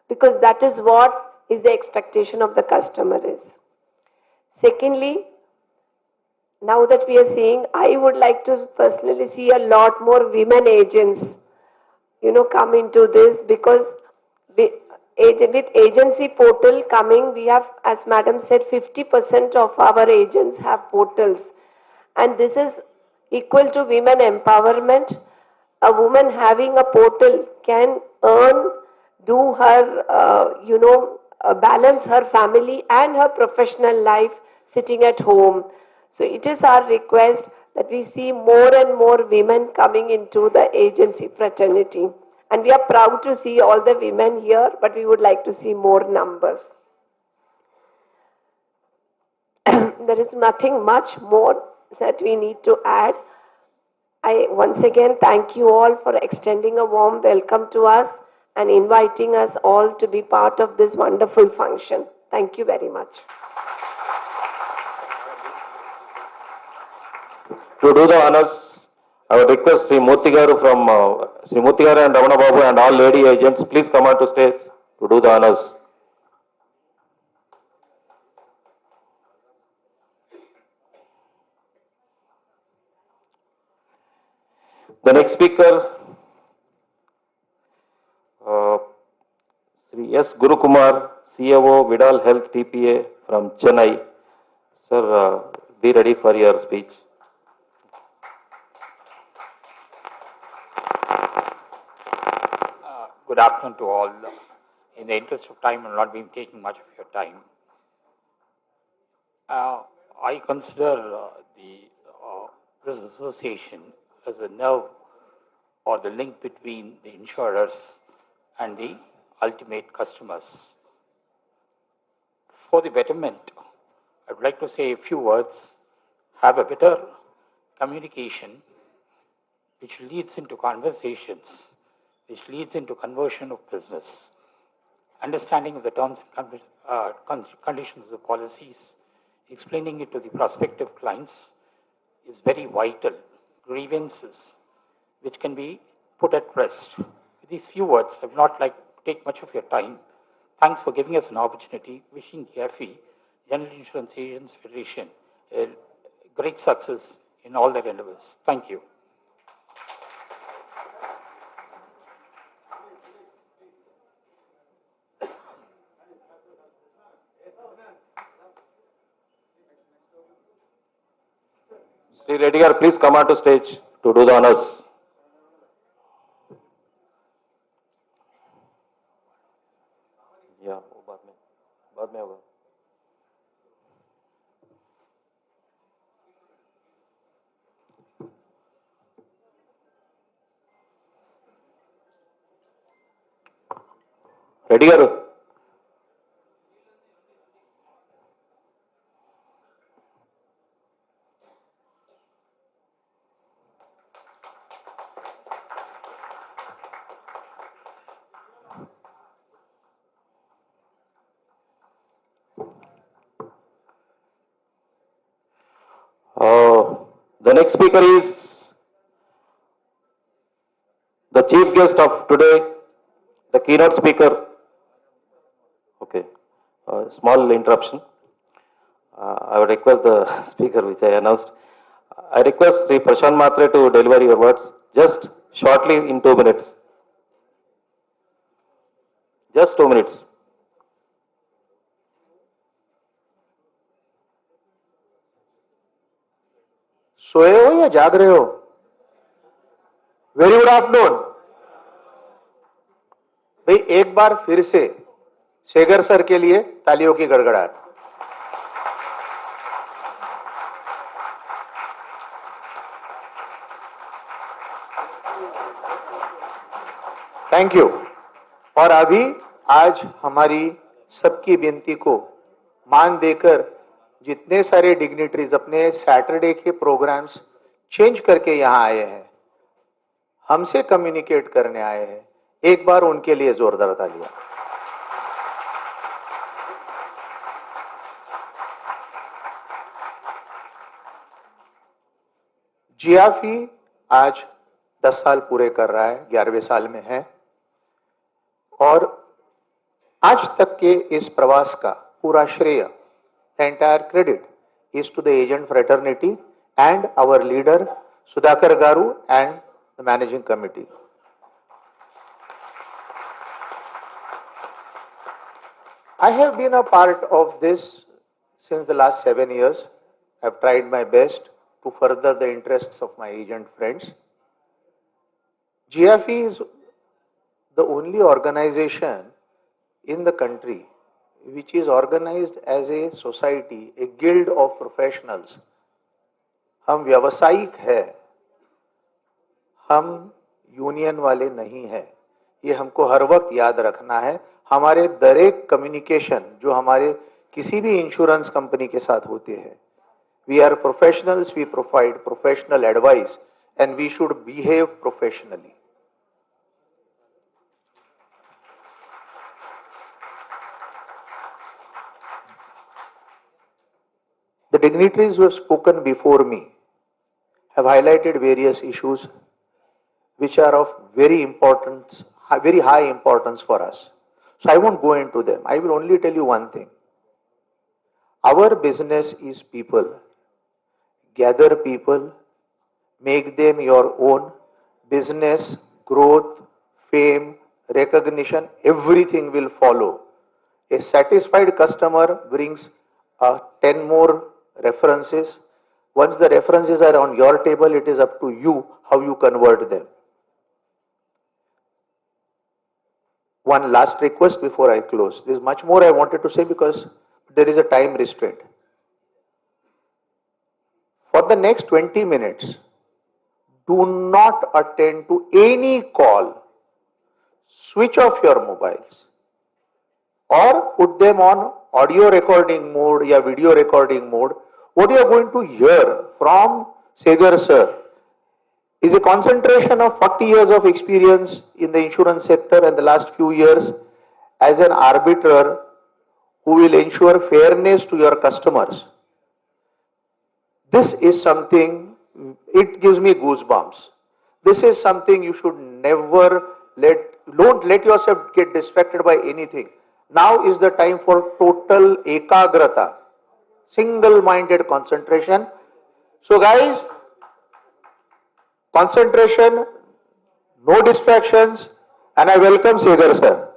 because that is what is the expectation of the customer is. Secondly, now that we are seeing, I would like to personally see a lot more women agents, come into this, because with agency portal coming, we have, as madam said, 50% of our agents have portals. And this is equal to women empowerment. A woman having a portal can earn, do her, balance her family and her professional life sitting at home. So it is our request that we see more and more women coming into the agency fraternity. And we are proud to see all the women here, but we would like to see more numbers. There is nothing much more that we need to add. I once again thank you all for extending a warm welcome to us and inviting us all to be part of this wonderful function. Thank you very much. To do the honors, I would request Sri Murthy Garu from Sri Murthy Garu and Ramana Babu and all lady agents, please come on to stage to do the honors. The next speaker, Sri S. Gurukumar, CAO Vidal Health TPA from Chennai. Sir, be ready for your speech. Good afternoon to all. In the interest of time, I will not be taking much of your time. I consider this association as a nerve or the link between the insurers and the ultimate customers. For the betterment, I would like to say a few words, have a better communication, which leads into conversations, which leads into conversion of business. Understanding of the terms and conditions of the policies, explaining it to the prospective clients is very vital. Grievances which can be put at rest. With these few words, I would not like to take much of your time. Thanks for giving us an opportunity. Wishing GIAFI, General Insurance Agents Federation, a great success in all their endeavors. Thank you. Sri Reddy garu, please come on to stage to do the honors. Yeah, वो बाद में होगा. Reddy garu. The next speaker is the chief guest of today, the keynote speaker. Okay, small interruption. I would request the speaker which I announced. I request Sri Prashant Matre to deliver your words just shortly in 2 minutes. Just 2 minutes. सोए हो या जाग रहे हो? Very good afternoon. भाई एक बार फिर से शेखर सर के लिए तालियों की गड़गड़ाहट. Thank you. और अभी आज हमारी सबकी विनती को मान देकर जितने सारे डिग्निटरीज अपने सैटरडे के प्रोग्राम्स चेंज करके यहां आए हैं, हमसे कम्युनिकेट करने आए हैं, एक बार उनके लिए जोरदार तालियां. जियाफी आज 10 साल पूरे कर रहा है, 11वें साल में है, और आज तक के इस प्रवास का पूरा श्रेय, the entire credit is to the agent fraternity and our leader Sudhakar Garu and the managing committee. I have been a part of this since the last 7 years. I've tried my best to further the interests of my agent friends. GIAFI is the only organization in the country which is organized as a society, a guild of professionals. हम व्यावसायिक है, हम union वाले नहीं है. ये हमको हर वक्त याद रखना है. हमारे दरेक कम्युनिकेशन जो हमारे किसी भी इंश्योरेंस कंपनी के साथ होते हैं, we are professionals, we provide professional advice and we should behave professionally. The dignitaries who have spoken before me have highlighted various issues which are of very high importance for us. So I won't go into them. I will only tell you one thing. Our business is people. Gather people, make them your own. Business, growth, fame, recognition, everything will follow. A satisfied customer brings 10 more references. Once the references are on your table, it is up to you how you convert them. One last request before I close. There's much more I wanted to say because there is a time restraint. For the next 20 minutes, do not attend to any call. Switch off your mobiles or put them on audio recording mode or video recording mode. What you are going to hear from Segar sir is a concentration of 40 years of experience in the insurance sector and the last few years as an arbiter who will ensure fairness to your customers. This is something, it gives me goosebumps. This is something you should never don't let yourself get distracted by anything. Now is the time for total ekagrata, single-minded concentration. So guys, concentration, no distractions, and I welcome Segar sir.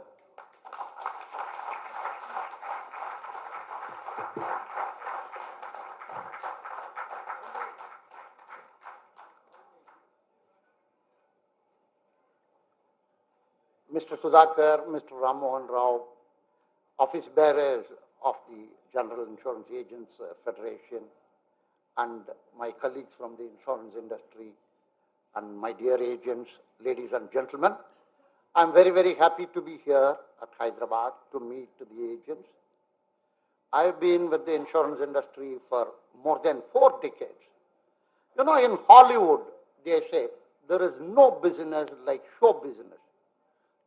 Mr. Sudhakar, Mr. Rammohan Rao, office bearers of the General Insurance Agents Federation, and my colleagues from the insurance industry, and my dear agents, ladies and gentlemen. I'm very, very happy to be here at Hyderabad to meet the agents. I've been with the insurance industry for more than 4 decades. You know, in Hollywood, they say, there is no business like show business.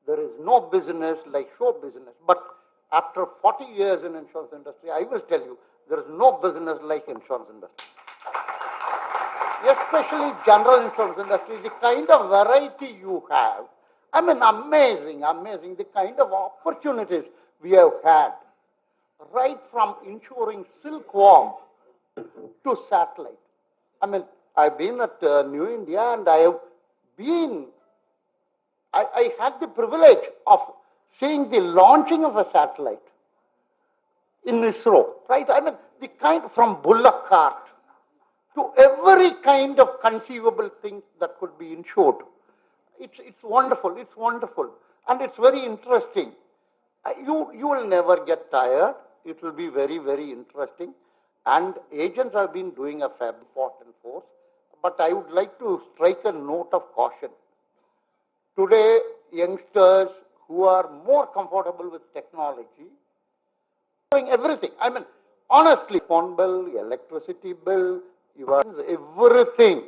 There is no business like show business. But after 40 years in insurance industry, I will tell you, there is no business like insurance industry. Especially general insurance industry, the kind of variety you have, I mean, amazing, amazing, the kind of opportunities we have had, right from insuring silkworm to satellite. I mean, I've been at New India and I have been, I had the privilege of seeing the launching of a satellite in ISRO, right? I mean, the kind from bullock cart to every kind of conceivable thing that could be insured. It's wonderful, it's wonderful. And it's very interesting. You will never get tired. It will be very, very interesting. And agents have been doing a fab important force. But I would like to strike a note of caution. Today, youngsters who are more comfortable with technology, doing everything. I mean, honestly, phone bill, electricity bill, everything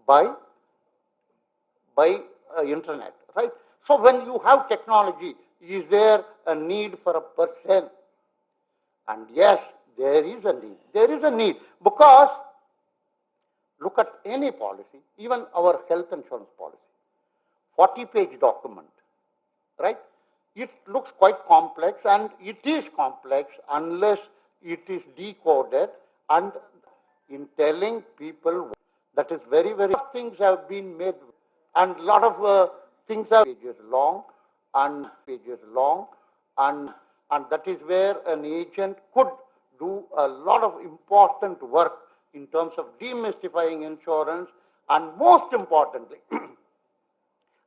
by internet, right? So when you have technology, is there a need for a person? And yes, there is a need. There is a need because look at any policy, even our health insurance policy, 40-page document, right? It looks quite complex, and it is complex unless it is decoded. And in telling people that is very, very things have been made, and a lot of things are pages long, and that is where an agent could do a lot of important work in terms of demystifying insurance. And most importantly,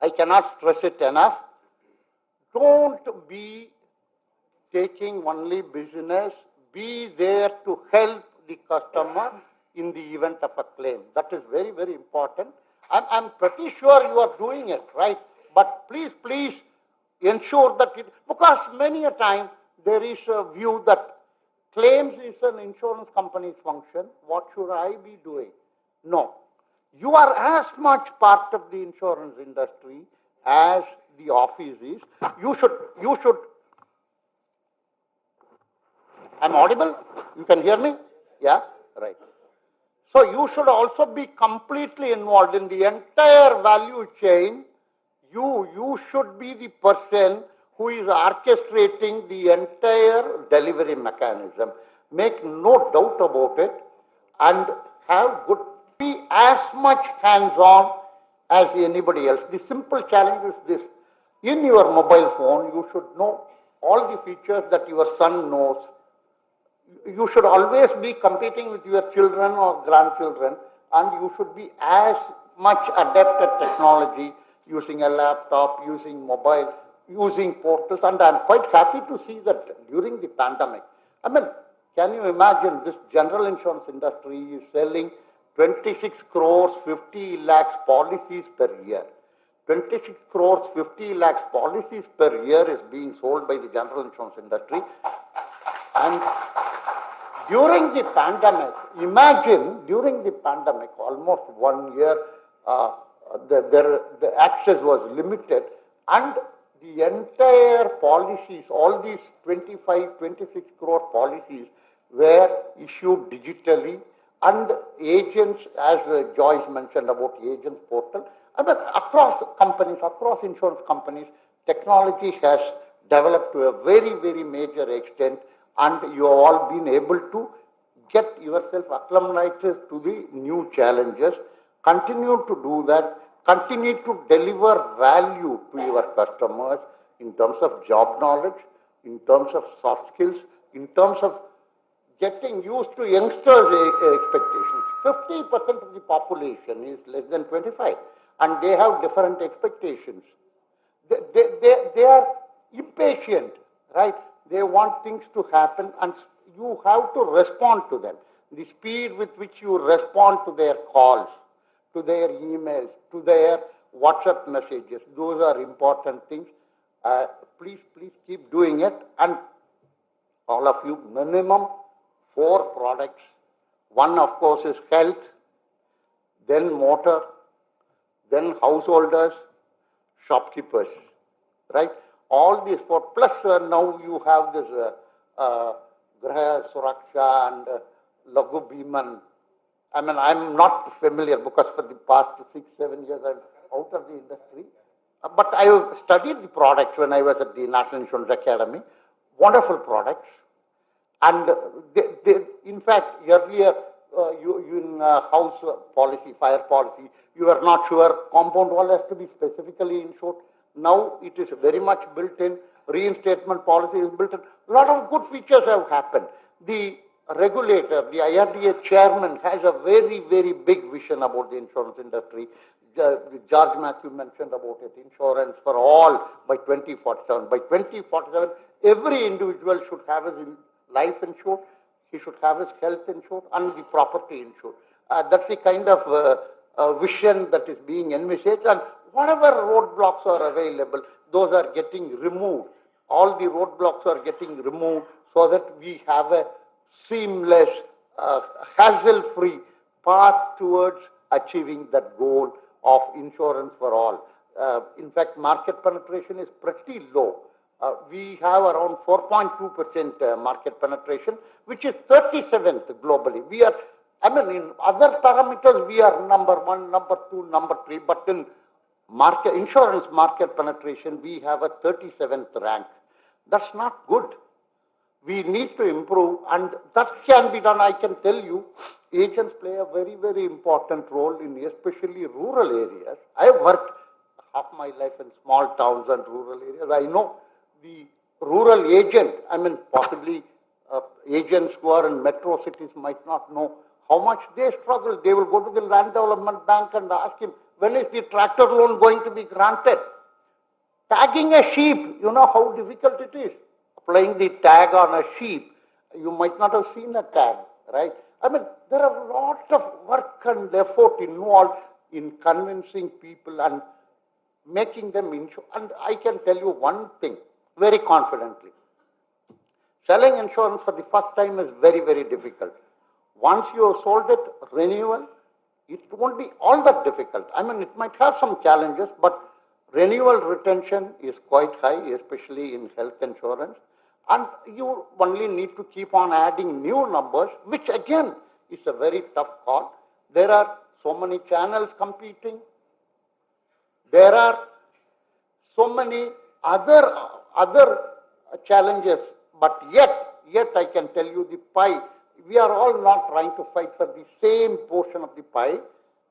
I cannot stress it enough, don't be taking only business, be there to help the customer in the event of a claim. That is very, very important. I'm pretty sure you are doing it, right? But please, please ensure that it, because many a time there is a view that claims is an insurance company's function. What should I be doing? No. You are as much part of the insurance industry as the office is. You should. I'm audible? You can hear me? Yeah? Right. So you should also be completely involved in the entire value chain. You should be the person who is orchestrating the entire delivery mechanism. Make no doubt about it, and have good, be as much hands-on as anybody else. The simple challenge is this. In your mobile phone, you should know all the features that your son knows. You should always be competing with your children or grandchildren, and you should be as much adept at technology, using a laptop, using mobile, using portals. And I'm quite happy to see that during the pandemic. I mean, can you imagine this general insurance industry is selling 26 crores 50 lakhs policies per year. 26 crores 50 lakhs policies per year is being sold by the general insurance industry. And during the pandemic, imagine during the pandemic, almost 1 year, the access was limited, and the entire policies, all these 25, 26 crore policies were issued digitally, and agents, as Joyce mentioned about agents portal, I mean, across companies, across insurance companies, technology has developed to a very, very major extent, and you have all been able to get yourself acclimated to the new challenges. Continue to do that. Continue to deliver value to your customers in terms of job knowledge, in terms of soft skills, in terms of getting used to youngsters' expectations. 50% of the population is less than 25, and they have different expectations. They they are impatient, right? They want things to happen and you have to respond to them. The speed with which you respond to their calls, to their emails, to their WhatsApp messages, those are important things. Please keep doing it. And all of you, minimum 4 products. One, of course, is health, then motor, then householders, shopkeepers, right? All these 4, plus now you have this Graha Suraksha and Lagu Biman. I mean, I'm not familiar because for the past 6-7 years I'm out of the industry. But I studied the products when I was at the National Insurance Academy. Wonderful products. And in fact, earlier, you in house policy, fire policy, you were not sure compound wall has to be specifically insured. Now it is very much built in. Reinstatement policy is built in. A lot of good features have happened. The regulator, the IRDA chairman, has a very, very big vision about the insurance industry. George Matthew mentioned about it, insurance for all by 2047. By 2047, every individual should have his life insured, he should have his health insured, and the property insured. That's the kind of vision that is being envisaged, and whatever roadblocks are available, those are getting removed. All the roadblocks are getting removed so that we have a seamless, hassle-free path towards achieving that goal of insurance for all. In fact, market penetration is pretty low. We have around 4.2% market penetration, which is 37th globally. We are, I mean, in other parameters, we are number 1, number 2, number 3, but in insurance market penetration, we have a 37th rank. That's not good. We need to improve, and that can be done. I can tell you, agents play a very, very important role in especially rural areas. I have worked half my life in small towns and rural areas. I know the rural agent, I mean, possibly agents who are in metro cities might not know how much they struggle. They will go to the land development bank and ask him, when is the tractor loan going to be granted? Tagging a sheep, you know how difficult it is. Applying the tag on a sheep, you might not have seen a tag, right? I mean, there are a lot of work and effort involved in convincing people and making them insure. And I can tell you one thing very confidently. Selling insurance for the first time is very, very difficult. Once you have sold it, renewal, it won't be all that difficult. I mean, it might have some challenges, but renewal retention is quite high, especially in health insurance. And you only need to keep on adding new numbers, which again is a very tough call. There are so many channels competing. There are so many other challenges, but yet I can tell you the pie, we are all not trying to fight for the same portion of the pie.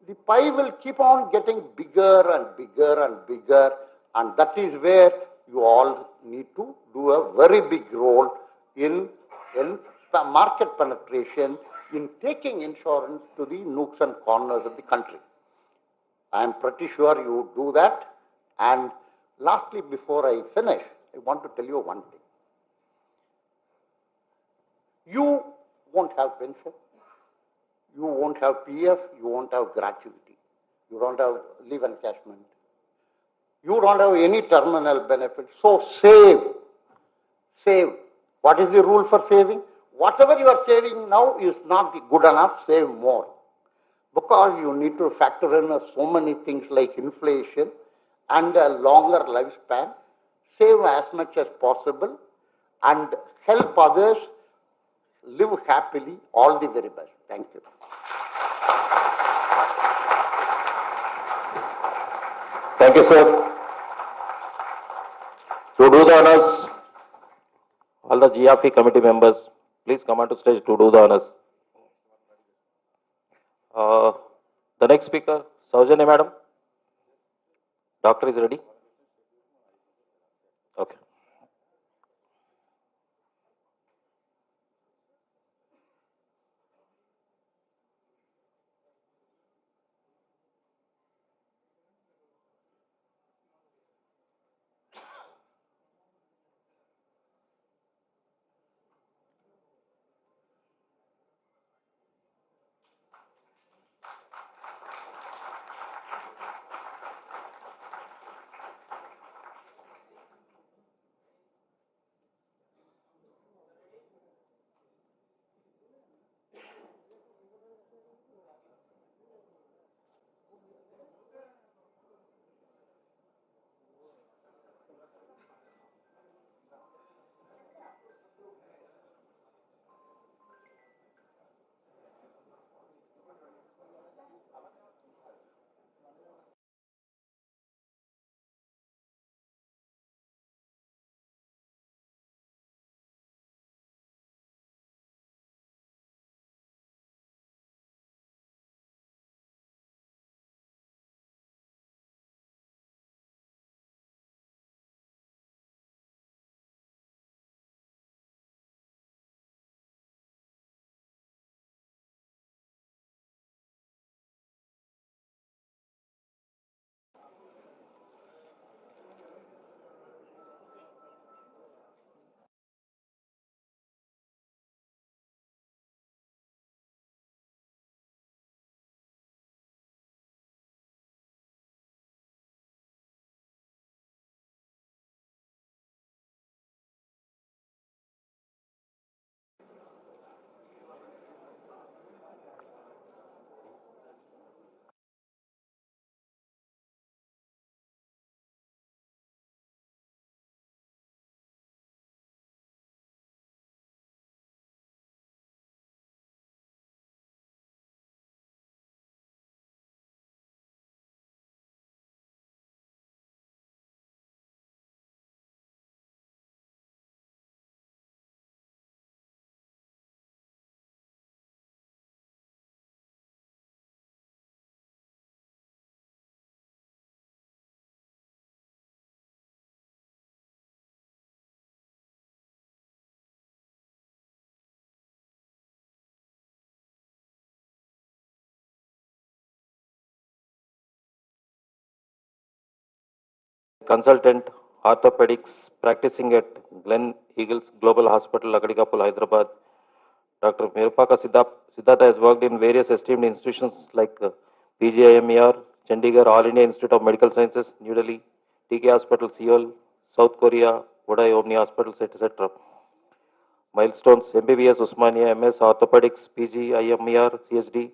The pie will keep on getting bigger and bigger and bigger, and that is where you all need to do a very big role in market penetration, in taking insurance to the nooks and corners of the country. I am pretty sure you do that. And lastly, before I finish, I want to tell you one thing. You won't have pension, you won't have PF, you won't have gratuity, you don't have leave encashment, you don't have any terminal benefit. So save. What is the rule for saving? Whatever you are saving now is not good enough, save more. Because you need to factor in so many things like inflation and a longer lifespan. Save as much as possible and help others live happily. All the very best. Thank you. Thank you, sir. To do the honors, all the GIAFI committee members, please come onto stage to do the honors. The next speaker, Saujanya madam. Doctor is ready? Okay. consultant, orthopedics, practicing at Glen Eagles Global Hospital, Lakadikapul, Hyderabad. Dr. Mirupaka Siddhartha has worked in various esteemed institutions like PGIMER, Chandigarh, All India Institute of Medical Sciences, New Delhi, TK Hospital, Seoul, South Korea, Vodai Omni Hospitals, etc. Milestones: MBBS, Usmania, MS, Orthopedics, PG, IMER, CHD,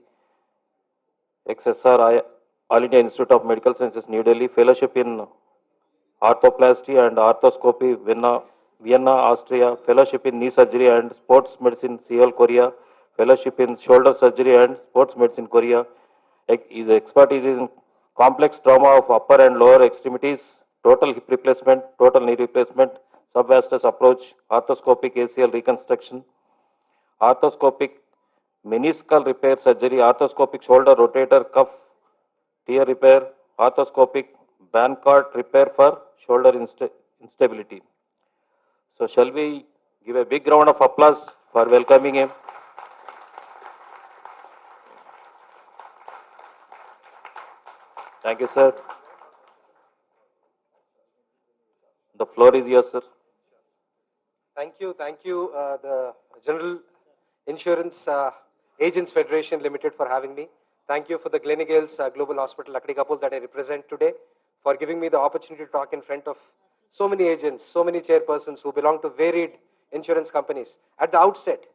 XSR, All India Institute of Medical Sciences, New Delhi, Fellowship in Arthroplasty and Arthroscopy, Vienna, Austria, Fellowship in Knee Surgery and Sports Medicine, Seoul, Korea, Fellowship in Shoulder Surgery and Sports Medicine, Korea. His expertise in complex trauma of upper and lower extremities, total hip replacement, total knee replacement, subvastus approach, arthroscopic ACL reconstruction, arthroscopic meniscal repair surgery, arthroscopic shoulder rotator cuff tear repair, arthroscopic Bancart repair for shoulder instability. So shall we give a big round of applause for welcoming him? Thank you, sir. The floor is yours, sir. Thank you, the General Insurance Agents Federation Limited for having me. Thank you for the Gleneagles Global Hospital, Lakadikapul that I represent today for giving me the opportunity to talk in front of so many agents, so many chairpersons who belong to varied insurance companies. At the outset,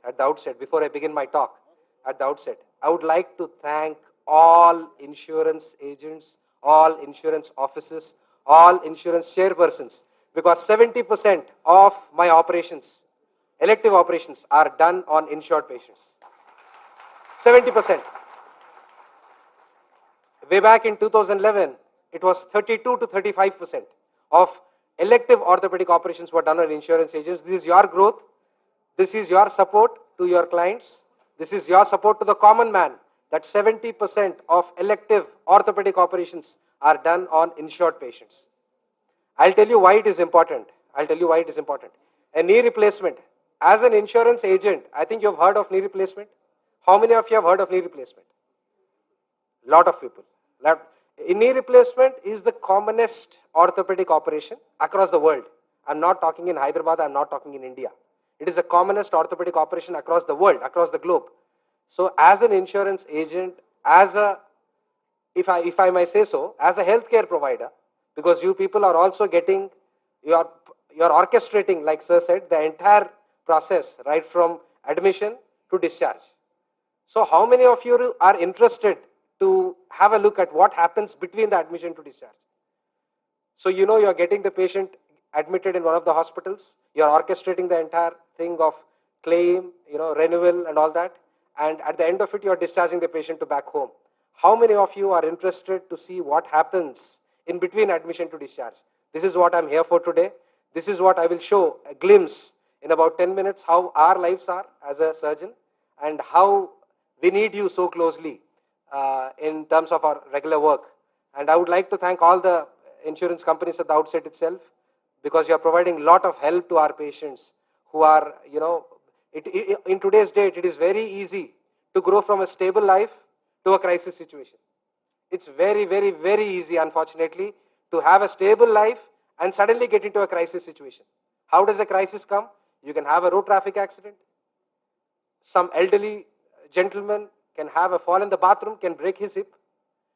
before I begin my talk, I would like to thank all insurance agents, all insurance offices, all insurance chairpersons, because 70% of my operations, elective operations, are done on insured patients. 70%. Way back in 2011, it was 32 to 35% of elective orthopedic operations were done on insurance agents. This is your growth. This is your support to your clients. This is your support to the common man, that 70% of elective orthopedic operations are done on insured patients. I'll tell you why it is important. A knee replacement. As an insurance agent, I think you've heard of knee replacement. How many of you have heard of knee replacement? Lot of people. Knee replacement is the commonest orthopedic operation across the world. I'm not talking in Hyderabad, I'm not talking in India. It is the commonest orthopedic operation across the world, across the globe. So as an insurance agent, if I may say so, as a healthcare provider, because you people are also getting, you're orchestrating, like sir said, the entire process, right from admission to discharge. So how many of you are interested to have a look at what happens between the admission to discharge? So you're getting the patient admitted in one of the hospitals, you're orchestrating the entire thing of claim, renewal and all that, and at the end of it, you're discharging the patient to back home. How many of you are interested to see what happens in between admission to discharge? This is what I'm here for today. This is what I will show a glimpse in about 10 minutes, how our lives are as a surgeon and how we need you so closely in terms of our regular work. And I would like to thank all the insurance companies at the outset itself, because you are providing a lot of help to our patients who are, in today's date, it is very easy to grow from a stable life to a crisis situation. It's very, very, very easy, unfortunately, to have a stable life and suddenly get into a crisis situation. How does a crisis come? You can have a road traffic accident. Some elderly gentleman can have a fall in the bathroom, can break his hip.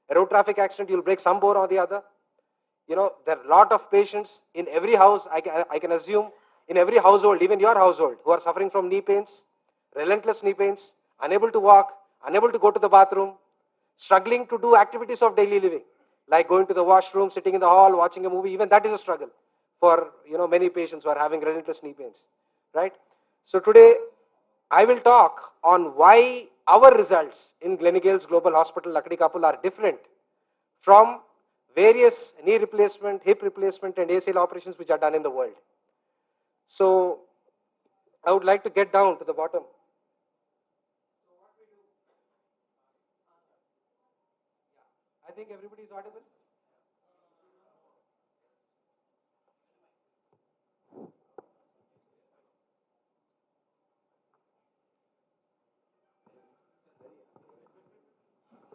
A road traffic accident, you'll break some bone or the other. There are a lot of patients in every house, I can assume, in every household, even your household, who are suffering from knee pains, relentless knee pains, unable to walk, unable to go to the bathroom, struggling to do activities of daily living, like going to the washroom, sitting in the hall, watching a movie. Even that is a struggle for many patients who are having relentless knee pains, right? So today, I will talk on why our results in Gleneagles Global Hospital, Lakadikapul, are different from various knee replacement, hip replacement and ACL operations which are done in the world. So I would like to get down to the bottom. I think everybody is audible.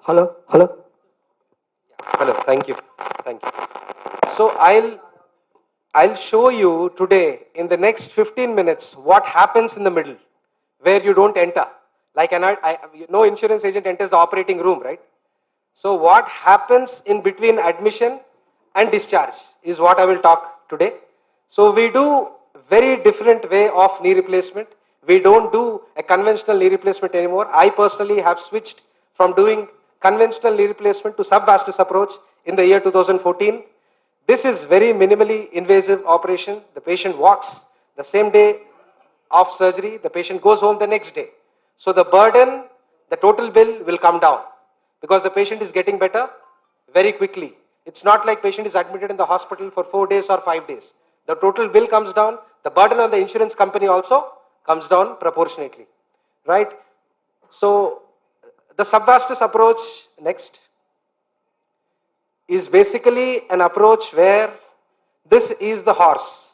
Hello. Hello. Thank you. So I'll I'll show you today in the next 15 minutes what happens in the middle where you don't enter. Like no insurance agent enters the operating room, right? So what happens in between admission and discharge is what I will talk today. So we do very different way of knee replacement. We don't do a conventional knee replacement anymore. I personally have switched from doing conventional knee replacement to subvastus approach in the year 2014. This is very minimally invasive operation. The patient walks the same day of surgery. The patient goes home the next day. So the burden, the total bill will come down because the patient is getting better very quickly. It's not like patient is admitted in the hospital for 4 days or 5 days. The total bill comes down. The burden on the insurance company also comes down proportionately, right? So the subvastus approach, next, is basically an approach where this is the horse.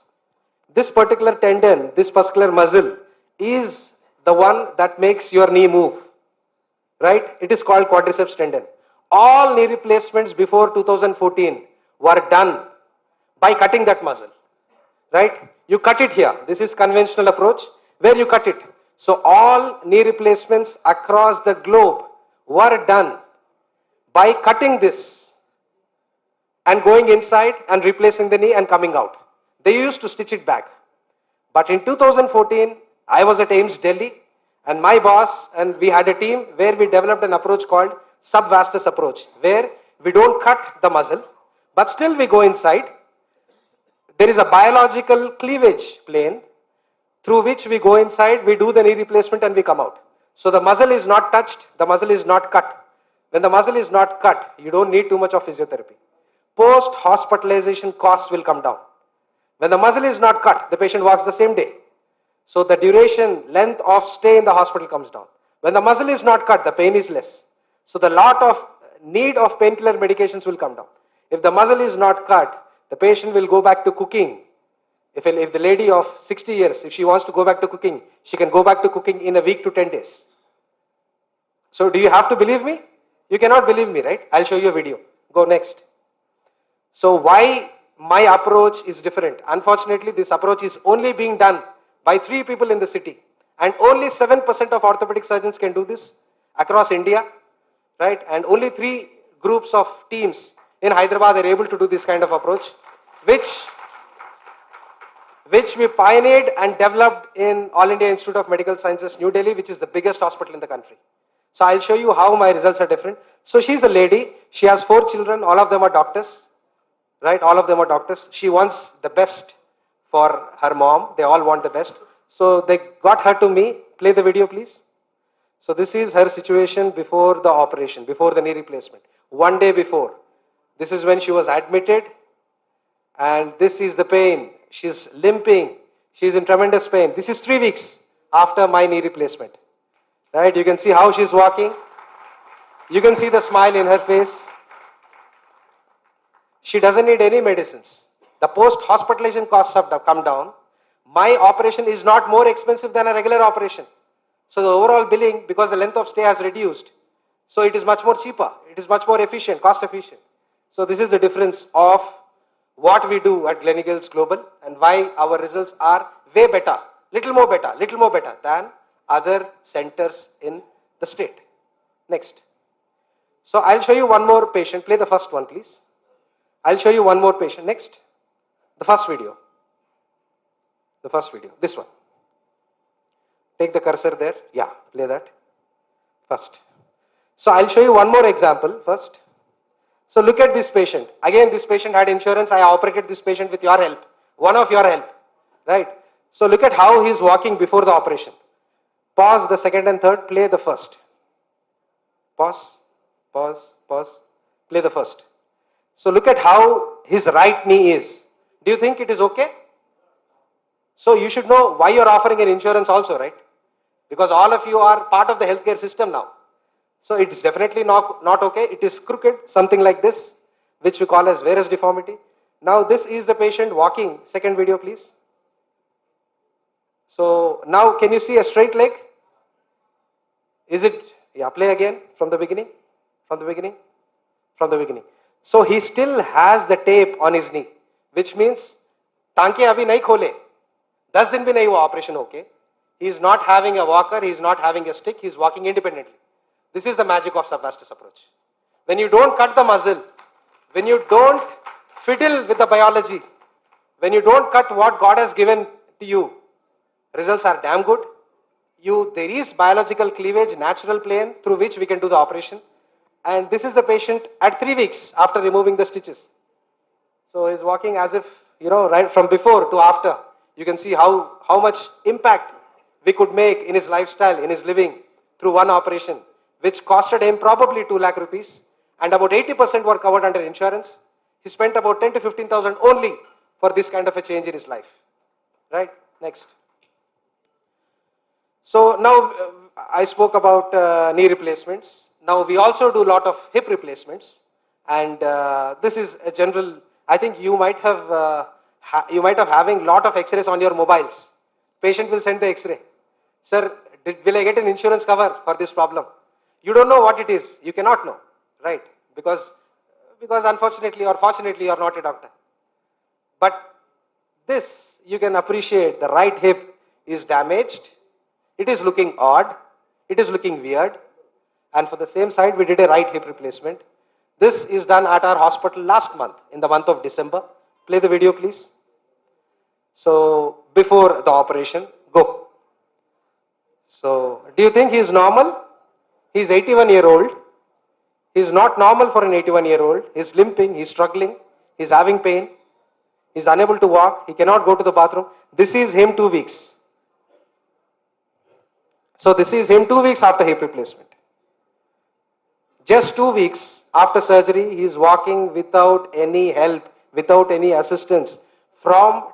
This particular tendon, this particular muscle is the one that makes your knee move, right? It is called quadriceps tendon. All knee replacements before 2014 were done by cutting that muscle, right? You cut it here. This is conventional approach where you cut it. So all knee replacements across the globe were done by cutting this and going inside and replacing the knee and coming out. They used to stitch it back. But in 2014, I was at AIIMS Delhi and my boss and we had a team where we developed an approach called subvastus approach, where we don't cut the muscle, but still we go inside. There is a biological cleavage plane through which we go inside, we do the knee replacement and we come out. So the muscle is not touched, the muscle is not cut. When the muscle is not cut, you don't need too much of physiotherapy. Post-hospitalization costs will come down. When the muscle is not cut, the patient walks the same day. So the duration, length of stay in the hospital comes down. When the muscle is not cut, the pain is less. So the lot of need of painkiller medications will come down. If the muscle is not cut, the patient will go back to cooking. If the lady of 60 years, if she wants to go back to cooking, she can go back to cooking in a week to 10 days. So do you have to believe me? You cannot believe me, right? I'll show you a video. Go next. So why my approach is different? Unfortunately, this approach is only being done by 3 people in the city. And only 7% of orthopedic surgeons can do this across India, right? And only 3 groups of teams in Hyderabad are able to do this kind of approach, which we pioneered and developed in All India Institute of Medical Sciences, New Delhi, which is the biggest hospital in the country. So I'll show you how my results are different. So she's a lady, she has 4 children, all of them are doctors, right? All of them are doctors. She wants the best for her mom, they all want the best. So they got her to me. Play the video, please. So this is her situation before the operation, before the knee replacement. 1 day before. This is when she was admitted and this is the pain. She's limping. She's in tremendous pain. This is 3 weeks after my knee replacement. Right? You can see how she's walking. You can see the smile in her face. She doesn't need any medicines. The post-hospitalization costs have come down. My operation is not more expensive than a regular operation. So the overall billing, because the length of stay has reduced, so it is much more cheaper. It is much more efficient, cost efficient. So this is the difference of what we do at Gleneagles Global and why our results are way better, little more better than other centers in the state. Next. So I'll show you one more patient. Play the first one, please. I'll show you one more patient. Next. The first video. The first video. This one. Take the cursor there. Yeah, play that. First. So I'll show you one more example first. So look at this patient. Again, this patient had insurance. I operated this patient with your help. One of your help. Right? So look at how he's walking before the operation. Pause the second and third. Play the first. Pause. Pause. Pause. Play the first. So look at how his right knee is. Do you think it is okay? So you should know why you're offering an insurance also, right? Because all of you are part of the healthcare system now. So it is definitely not okay. It is crooked, something like this, which we call as varus deformity. Now this is the patient walking. Second video, please. So now can you see a straight leg? Is it, yeah, play again from the beginning, from the beginning, from the beginning. So he still has the tape on his knee, which means टांके अभी नहीं खोले, 10 दिन भी नहीं हुआ operation होके, he is not having a walker, he is not having a stick, he is walking independently. This is the magic of subvastus approach. When you don't cut the muzzle, when you don't fiddle with the biology, when you don't cut what God has given to you, results are damn good. There is biological cleavage, natural plane through which we can do the operation. And this is the patient at 3 weeks after removing the stitches. So he's walking as if, right from before to after. You can see how much impact we could make in his lifestyle, in his living through one operation, which costed him probably 2 lakh rupees, and about 80% were covered under insurance. He spent about 10 to 15,000 only for this kind of a change in his life. Right? Next. So now I spoke about knee replacements. Now we also do a lot of hip replacements, and this is a general. I think you might have having lot of X-rays on your mobiles. Patient will send the X-ray. Sir, will I get an insurance cover for this problem? You don't know what it is. You cannot know, right? Because unfortunately or fortunately you are not a doctor. But this you can appreciate. The right hip is damaged. It is looking odd. It is looking weird. And for the same side, we did a right hip replacement. This is done at our hospital last month, in the month of December. Play the video, please. So, before the operation, go. So, do you think he is normal? He is 81-year-old. He is not normal for an 81-year-old. He is limping, he is struggling, he is having pain, he is unable to walk, he cannot go to the bathroom. This is him 2 weeks. So this is him 2 weeks after hip replacement. Just 2 weeks after surgery, he is walking without any help, without any assistance, from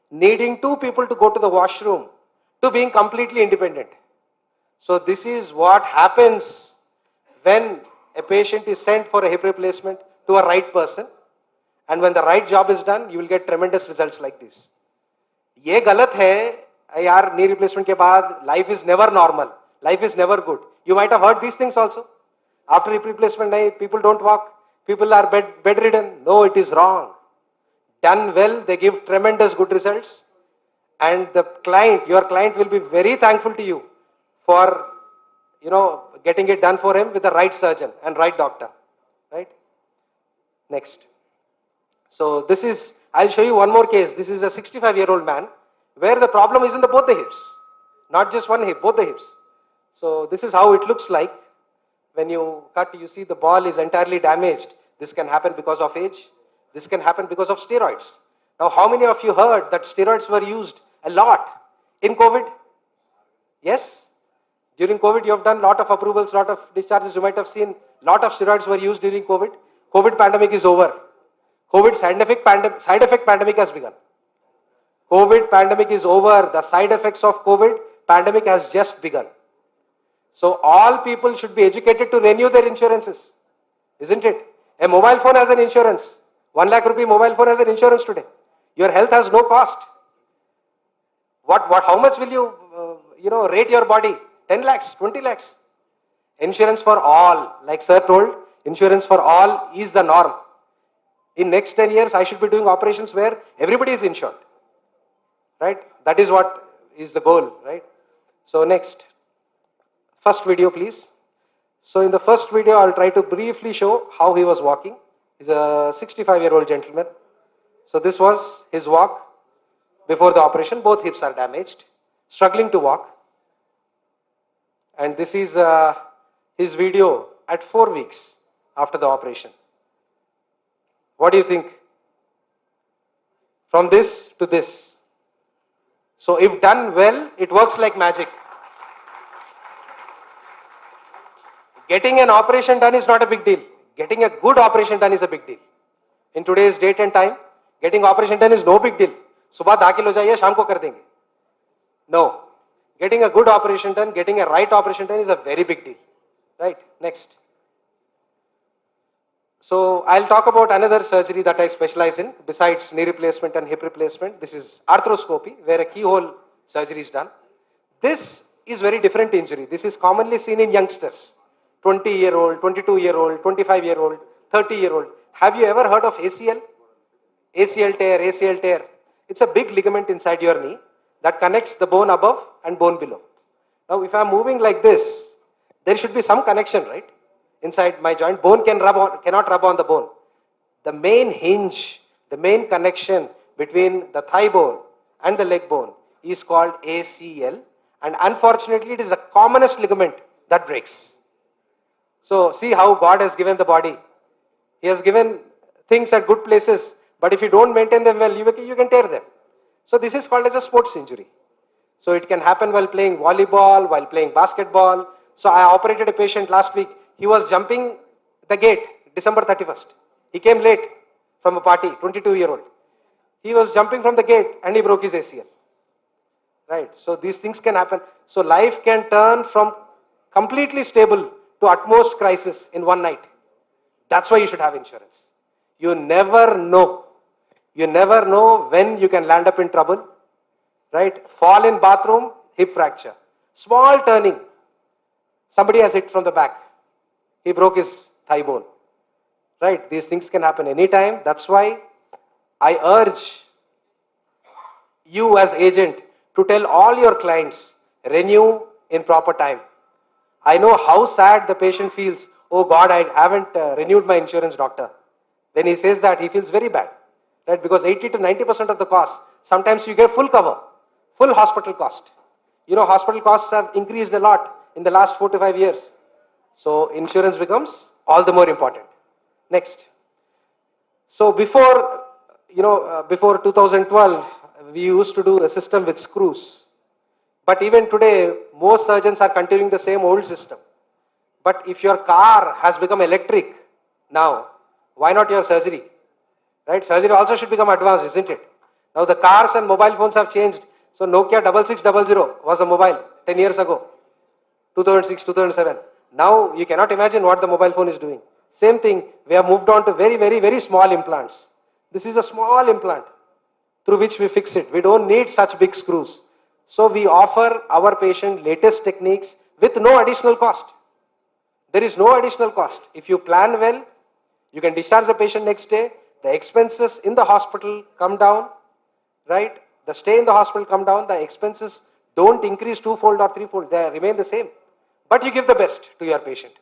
needing 2 people to go to the washroom to being completely independent. So this is what happens when a patient is sent for a hip replacement to a right person, and when the right job is done, you will get tremendous results like this. ये गलत है यार, knee replacement के बाद life is never normal, life is never good. You might have heard these things also. After hip replacement, people don't walk, people are bedridden. No, it is wrong. Done well, they give tremendous good results, and the client, your client, will be very thankful to you for getting it done for him with the right surgeon and right doctor. Right? Next. So this is, I'll show you one more case. This is a 65-year-old man where the problem is in both the hips, not just one hip, both the hips. So this is how it looks like. When you cut, you see the ball is entirely damaged. This can happen because of age. This can happen because of steroids. Now, how many of you heard that steroids were used a lot in COVID? Yes? During COVID, you have done a lot of approvals, lot of discharges. You might have seen a lot of steroids were used during COVID. COVID pandemic is over. COVID side effect pandemic has begun. COVID pandemic is over. The side effects of COVID pandemic has just begun. So all people should be educated to renew their insurances, isn't it? A mobile phone has an insurance. 1 lakh rupee mobile phone has an insurance today. Your health has no cost. How much will you, rate your body? 10 lakhs, 20 lakhs. Insurance for all, like sir told, insurance for all is the norm. In next 10 years, I should be doing operations where everybody is insured. Right? That is what is the goal, right? So next. First video, please. So in the first video, I'll try to briefly show how he was walking. He's a 65-year-old gentleman. So this was his walk before the operation. Both hips are damaged, struggling to walk. And this is his video at 4 weeks after the operation. What do you think? From this to this. So if done well, it works like magic. Getting an operation done is not a big deal. Getting a good operation done is a big deal. In today's date and time, getting operation done is no big deal. Subah दाखिल हो जाइए, शाम को कर देंगे. No. Getting a good operation done, getting a right operation done is a very big deal. Right? Next. So I'll talk about another surgery that I specialize in besides knee replacement and hip replacement. This is arthroscopy, where a keyhole surgery is done. This is very different injury. This is commonly seen in youngsters. 20-year-old, 22-year-old, 25-year-old, 30-year-old. Have you ever heard of ACL? ACL tear, ACL tear. It's a big ligament inside your knee that connects the bone above and bone below. Now, if I'm moving like this, there should be some connection, right? Inside my joint, bone cannot rub on the bone. The main hinge, the main connection between the thigh bone and the leg bone is called ACL, and unfortunately it is the commonest ligament that breaks. So see how God has given the body. He has given things at good places, but if you don't maintain them well, you can tear them. So this is called as a sports injury. So it can happen while playing volleyball, while playing basketball. So I operated a patient last week. He was jumping the gate, December 31st. He came late from a party, 22-year-old. He was jumping from the gate and he broke his ACL. Right, so these things can happen. So life can turn from completely stable to utmost crisis in one night. That's why you should have insurance. You never know. You never know when you can land up in trouble. Right, fall in bathroom, hip fracture. Small turning. Somebody has hit from the back. He broke his thigh bone. Right, these things can happen anytime. That's why I urge you as agent to tell all your clients, renew in proper time. I know how sad the patient feels. Oh God, I haven't renewed my insurance, doctor. When he says that, he feels very bad. Right? Because 80 to 90% of the cost, sometimes you get full cover, full hospital cost. You know, hospital costs have increased a lot in the last 4 to 5 years. So insurance becomes all the more important. Next. So before, before 2012, we used to do a system with screws. But even today, most surgeons are continuing the same old system. But if your car has become electric now, why not your surgery? Right? Surgery also should become advanced, isn't it? Now the cars and mobile phones have changed. So Nokia 6600 was a mobile 10 years ago, 2006, 2007. Now you cannot imagine what the mobile phone is doing. Same thing, we have moved on to very, very, very small implants. This is a small implant through which we fix it. We don't need such big screws. So we offer our patient latest techniques with no additional cost. There is no additional cost. If you plan well, you can discharge the patient next day. The expenses in the hospital come down, right? The stay in the hospital come down. The expenses don't increase twofold or threefold. They remain the same. But you give the best to your patient.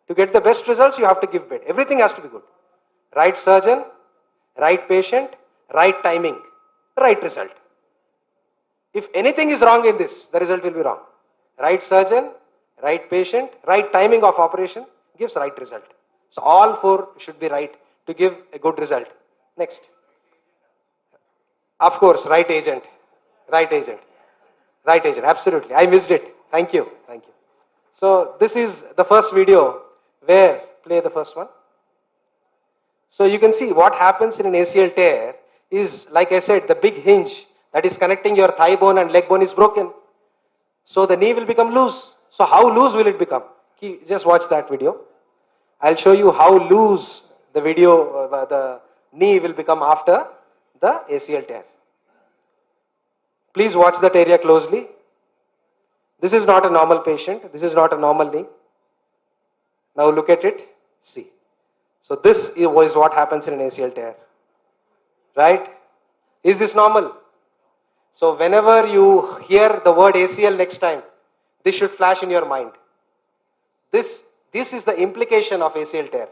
To get the best results, you have to give bed. Everything has to be good. Right surgeon, right patient, right timing, right result. If anything is wrong in this, the result will be wrong. Right surgeon, right patient, right timing of operation gives right result. So all four should be right to give a good result. Next. Of course, right agent. Right agent. Right agent, absolutely. I missed it. Thank you. Thank you. So this is the first video where, play the first one. So you can see what happens in an ACL tear is, like I said, the big hinge that is connecting your thigh bone and leg bone is broken. So the knee will become loose. So how loose will it become? Just watch that video. I'll show you how loose the the knee will become after the ACL tear. Please watch that area closely. This is not a normal patient. This is not a normal knee. Now look at it. See. So this is what happens in an ACL tear. Right? Is this normal? So whenever you hear the word ACL next time, this should flash in your mind. This is the implication of ACL tear.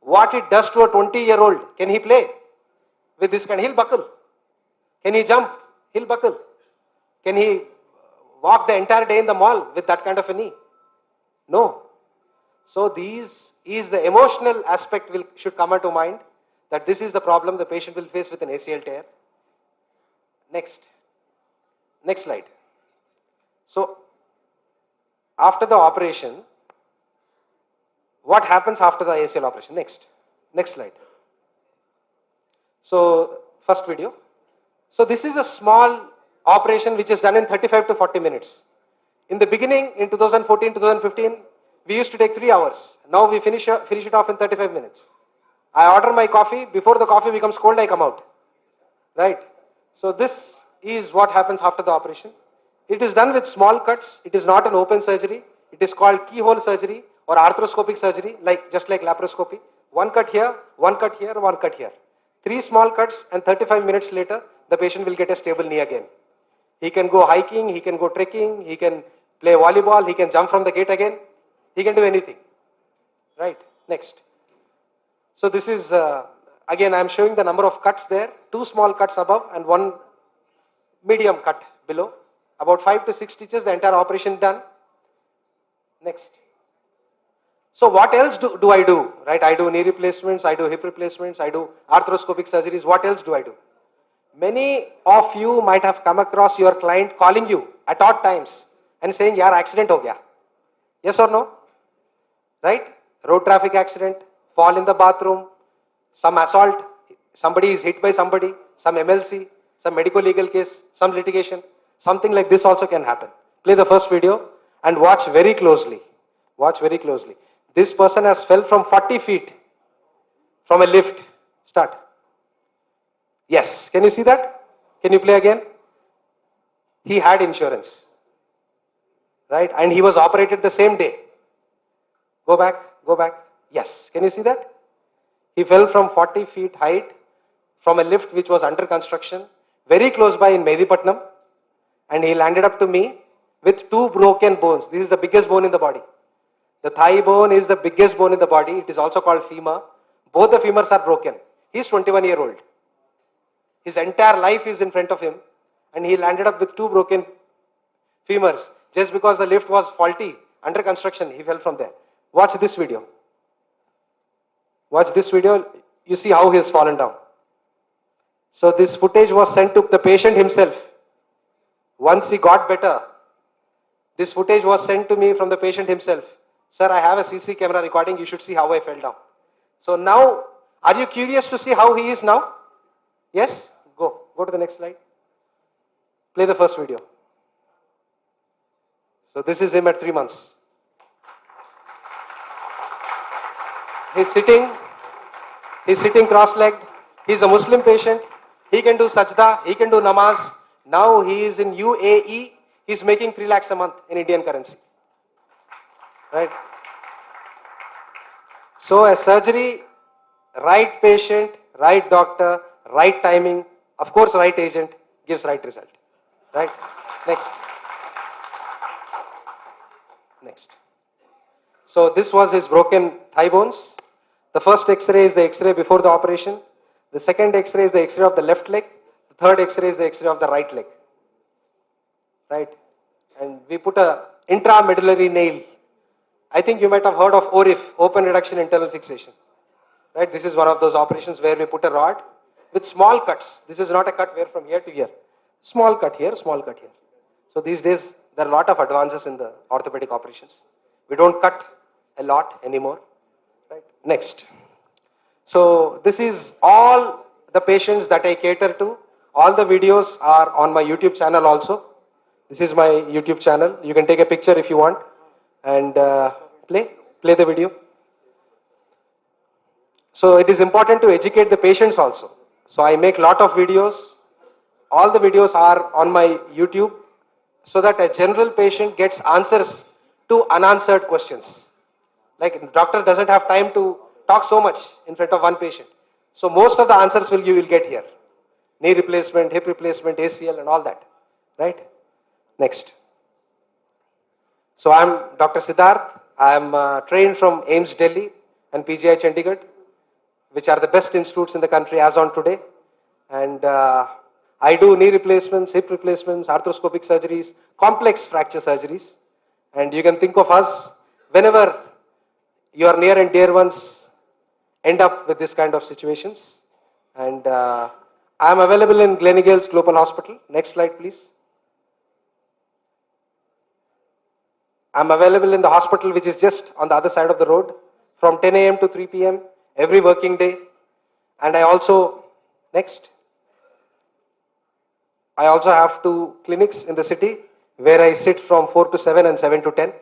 What it does to a 20-year-old, can he play with this kind? He'll buckle. Can he jump? He'll buckle. Can he walk the entire day in the mall with that kind of a knee? No. So these is the emotional aspect should come into mind, that this is the problem the patient will face with an ACL tear. Next. Next slide. So after the operation, what happens after the ACL operation? Next slide. So first video. So this is a small operation which is done in 35 to 40 minutes. In the beginning, in 2014, 2015, we used to take 3 hours. Now we finish it off in 35 minutes. I order my coffee. Before the coffee becomes cold, I come out. Right? So this is what happens after the operation. It is done with small cuts. It is not an open surgery. It is called keyhole surgery or arthroscopic surgery, just like laparoscopy. One cut here, one cut here, one cut here. 3 small cuts, and 35 minutes later, the patient will get a stable knee again. He can go hiking, he can go trekking, he can play volleyball, he can jump from the gate again. He can do anything. Right? Next. So this is, again, I am showing the number of cuts there. 2 small cuts above and 1 medium cut below. About 5 to 6 stitches, the entire operation done. Next. So what else do I do? Right? I do knee replacements, I do hip replacements, I do arthroscopic surgeries. What else do I do? Many of you might have come across your client calling you at odd times and saying, "Yaar, accident ho gaya." Yes or no? Right? Road traffic accident, fall in the bathroom, some assault, somebody is hit by somebody, some MLC, some medical legal case, some litigation. Something like this also can happen. Play the first video and watch very closely. Watch very closely. This person has fell from 40 feet from a lift. Start. Yes. Can you see that? Can you play again? He had insurance. Right? And he was operated the same day. Go back. Go back. Yes. Can you see that? He fell from 40 feet height from a lift which was under construction, very close by in Mehdipatnam, and he landed up to me with 2 broken bones. This is the biggest bone in the body. The thigh bone is the biggest bone in the body. It is also called femur. Both the femurs are broken. He is 21-year-old. His entire life is in front of him, and he landed up with 2 broken femurs. Just because the lift was faulty, under construction, he fell from there. Watch this video. Watch this video. You see how he has fallen down. So this footage was sent to the patient himself. Once he got better, this footage was sent to me from the patient himself. "Sir, I have a CC camera recording. You should see how I fell down." So now, are you curious to see how he is now? Yes? Go to the next slide. Play the first video. So this is him at 3 months. He's sitting cross-legged. He's a Muslim patient. He can do sajda, he can do namaz. Now he is in UAE. He's making 3 lakhs a month in Indian currency. Right? So a surgery, right patient, right doctor, right timing, of course right agent gives right result. Right? Next. Next. So this was his broken thigh bones. The first X-ray is the X-ray before the operation. The second X-ray is the X-ray of the left leg. The third X-ray is the X-ray of the right leg. Right? And we put a intramedullary nail. I think you might have heard of ORIF, open reduction internal fixation. Right? This is one of those operations where we put a rod with small cuts. This is not a cut where from here to here. Small cut here, small cut here. So these days, there are a lot of advances in the orthopedic operations. We don't cut a lot anymore. Right? Next. So this is all the patients that I cater to. All the videos are on my YouTube channel also. This is my YouTube channel. You can take a picture if you want and play the video. So it is important to educate the patients also. So I make lot of videos. All the videos are on my YouTube so that a general patient gets answers to unanswered questions. Like doctor doesn't have time to talk so much in front of one patient. So most of the answers you will get here. Knee replacement, hip replacement, ACL and all that. Right? Next. So I am Dr. Siddharth. I am trained from AIIMS Delhi and PGI Chandigarh, which are the best institutes in the country as on today. And I do knee replacements, hip replacements, arthroscopic surgeries, complex fracture surgeries. And you can think of us whenever your near and dear ones end up with this kind of situations. And I am available in Gleneagles Global Hospital. Next slide, please. I am available in the hospital which is just on the other side of the road from 10 a.m. to 3 p.m. every working day. And I also have 2 clinics in the city where I sit from 4 to 7 and 7 to 10.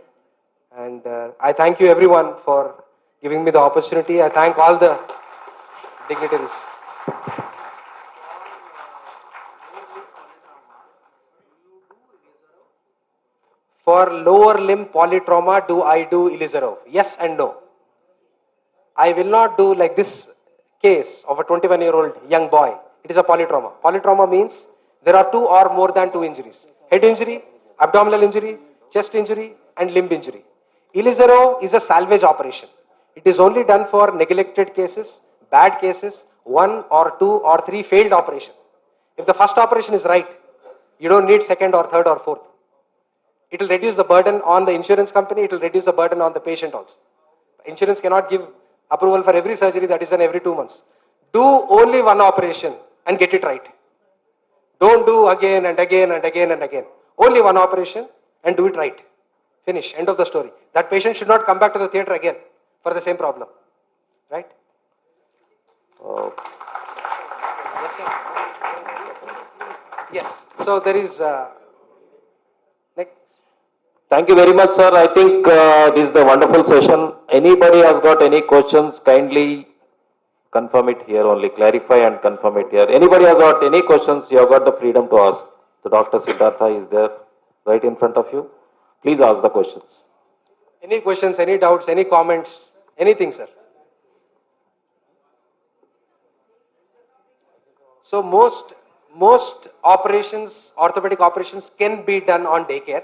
And I thank you everyone for giving me the opportunity. I thank all the dignitaries. For lower limb polytrauma, do I do Ilizarov? Yes and no. I will not do like this case of a 21-year-old young boy. It is a polytrauma. Polytrauma means there are two or more than two injuries. Head injury, abdominal injury, chest injury, and limb injury. Ilizarov is a salvage operation. It is only done for neglected cases, bad cases, 1 or 2 or 3 failed operation. If the first operation is right, you don't need second or third or fourth. It will reduce the burden on the insurance company, it will reduce the burden on the patient also. Insurance cannot give approval for every surgery that is done every 2 months. Do only one operation and get it right. Don't do again and again and again and again. Only one operation and do it right. Finish. End of the story. That patient should not come back to the theatre again for the same problem. Right? Yes, sir. Yes. So there is... next. Thank you very much, sir. I think this is a wonderful session. Anybody has got any questions, kindly confirm it here only. Clarify and confirm it here. Anybody has got any questions, you have got the freedom to ask. The Dr. Siddhartha is there right in front of you. Please ask the questions. Any questions, any doubts, any comments, anything, sir? So most operations, orthopedic operations can be done on daycare.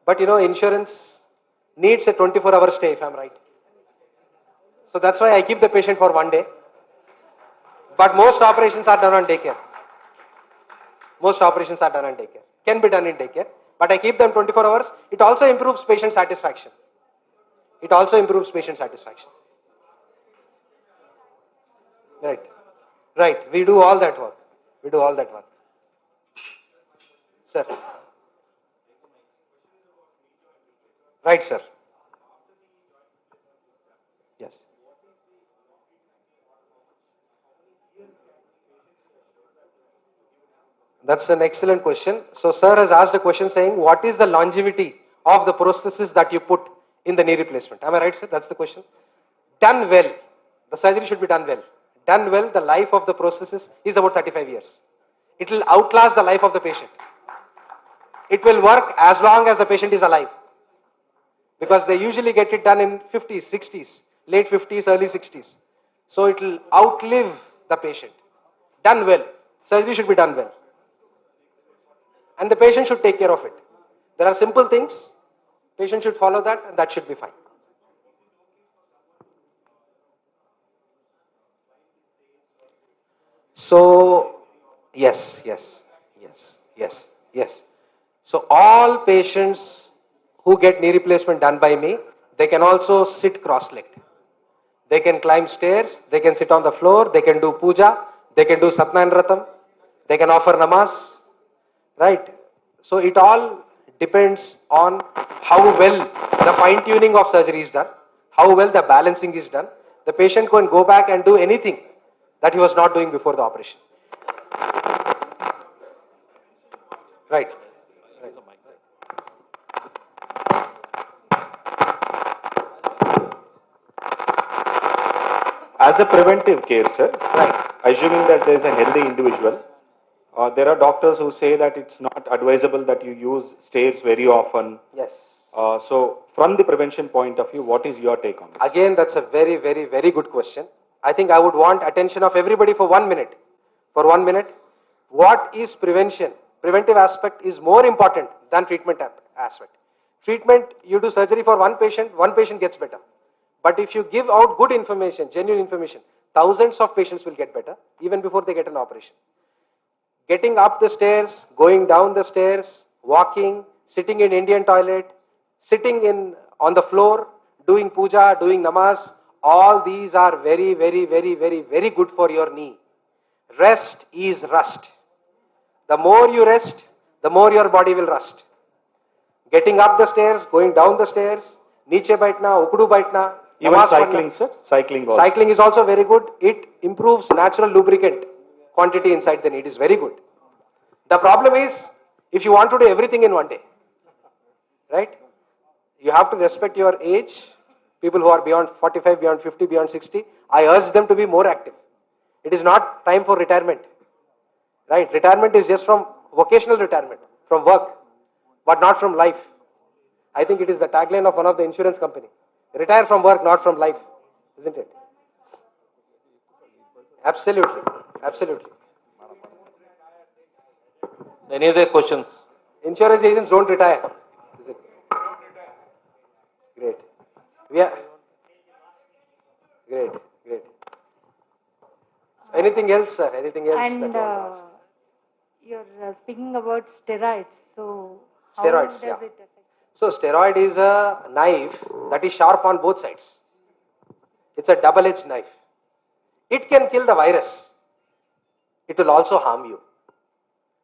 But you know, insurance needs a 24-hour stay, if I'm right. So that's why I keep the patient for 1 day. But most operations are done on daycare. Most operations are done on daycare. Can be done in daycare. But I keep them 24 hours. It also improves patient satisfaction. It also improves patient satisfaction. Right. Right. We do all that work. We do all that work. Sir. Right, sir. Yes. That's an excellent question. So, sir has asked a question saying, what is the longevity of the prosthesis that you put in the knee replacement? Am I right, sir? That's the question. Done well. The surgery should be done well. Done well, the life of the prosthesis is about 35 years. It will outlast the life of the patient. It will work as long as the patient is alive. Because they usually get it done in 50s, 60s, late 50s, early 60s. So it will outlive the patient. Done well. Surgery should be done well. And the patient should take care of it. There are simple things. Patient should follow that and that should be fine. So, yes. So all patients who get knee replacement done by me, they can also sit cross-legged. They can climb stairs, they can sit on the floor, they can do puja, they can do Satnayana, they can offer namas, right? So it all depends on how well the fine-tuning of surgery is done, how well the balancing is done. The patient can go back and do anything that he was not doing before the operation. Right. As a preventive care, sir, assuming that there is a healthy individual, there are doctors who say that it's not advisable that you use stairs very often. Yes. So, from the prevention point of view, what is your take on this? Again, that's a very, very, very good question. I think I would want attention of everybody for 1 minute. For 1 minute, what is prevention? Preventive aspect is more important than treatment aspect. Treatment, you do surgery for one patient gets better. But if you give out good information, genuine information, thousands of patients will get better even before they get an operation. Getting up the stairs, going down the stairs, walking, sitting in Indian toilet, sitting on the floor, doing puja, doing namaz, all these are very, very, very, very, very good for your knee. Rest is rust. The more you rest, the more your body will rust. Getting up the stairs, going down the stairs, niche baitna, ukudu baitna, Even cycling, sir? Cycling also. Cycling is also very good. It improves natural lubricant quantity inside the knee. It is very good. The problem is, if you want to do everything in 1 day, right? You have to respect your age. People who are beyond 45, beyond 50, beyond 60, I urge them to be more active. It is not time for retirement, right? Retirement is just from vocational retirement, from work, but not from life. I think it is the tagline of one of the insurance company. Retire from work, not from life, isn't it? Absolutely, absolutely. Any other questions? Insurance agents don't retire. Is it? Great. Great, great. So anything else, sir? Anything else that you want to ask? You're speaking about steroids. So Steroids, how does it affect? So steroid is a knife that is sharp on both sides. It's a double-edged knife. It can kill the virus. It will also harm you.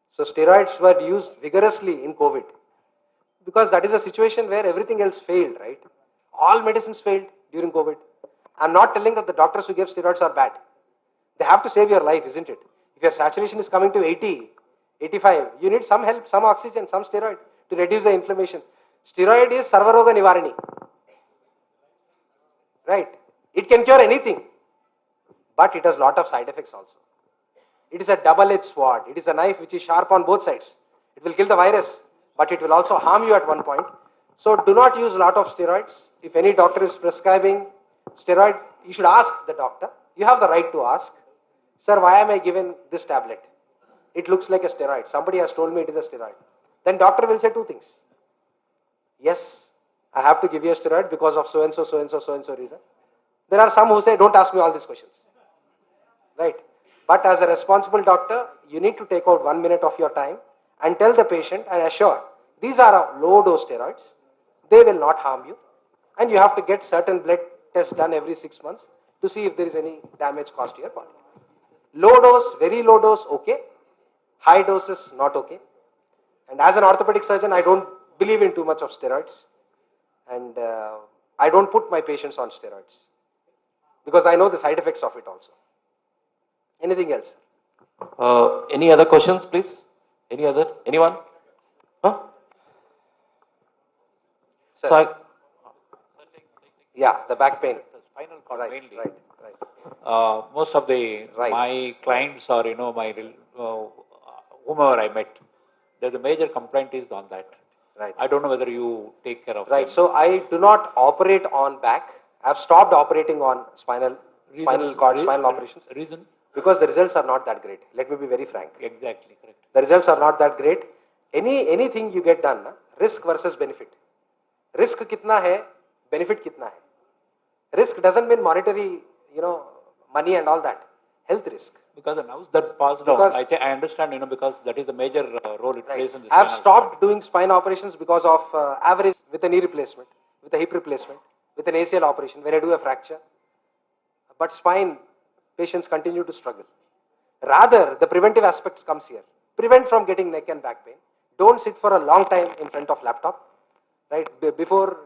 So steroids were used vigorously in COVID because that is a situation where everything else failed, right? All medicines failed during COVID. I'm not telling that the doctors who give steroids are bad. They have to save your life, isn't it? If your saturation is coming to 80, 85, you need some help, some oxygen, some steroid to reduce the inflammation. Steroid is sarvaroga nivarani. Right? It can cure anything, but it has lot of side effects also. It is a double-edged sword. It is a knife which is sharp on both sides. It will kill the virus, but it will also harm you at one point. So do not use a lot of steroids. If any doctor is prescribing steroid, you should ask the doctor. You have the right to ask, sir, why am I given this tablet? It looks like a steroid. Somebody has told me it is a steroid. Then doctor will say two things. Yes, I have to give you a steroid because of so-and-so, so-and-so, so-and-so reason. There are some who say, don't ask me all these questions. Right? But as a responsible doctor, you need to take out 1 minute of your time and tell the patient and assure, these are low-dose steroids. They will not harm you. And you have to get certain blood tests done every 6 months to see if there is any damage caused to your body. Low dose, very low dose, okay. High doses, not okay. And as an orthopedic surgeon, I don't believe in too much of steroids. And I don't put my patients on steroids because I know the side effects of it also. Anything else? Any other questions, please? Anyone? Huh? Sir. So Yeah, the back pain. Spinal cord mainly. Right. Most of my clients or my whomever I met, the major complaint is on that. Right. I don't know whether you take care of Right. them. So I do not operate on back. I've stopped operating on spinal cord, spinal operations. Reason? Because the results are not that great. Let me be very frank. Exactly, correct. The results are not that great. Anything you get done, risk versus benefit. Risk kitna hai, benefit kitna hai. Risk doesn't mean monetary, money and all that. Health risk. Because now that passed down, I understand, because that is the major role it plays in the I've spinal stopped doing spine operations because of average with a knee replacement, with a hip replacement, with an ACL operation when I do a fracture. But spine patients continue to struggle. Rather, the preventive aspects comes here. Prevent from getting neck and back pain. Don't sit for a long time in front of laptop. Right? Before,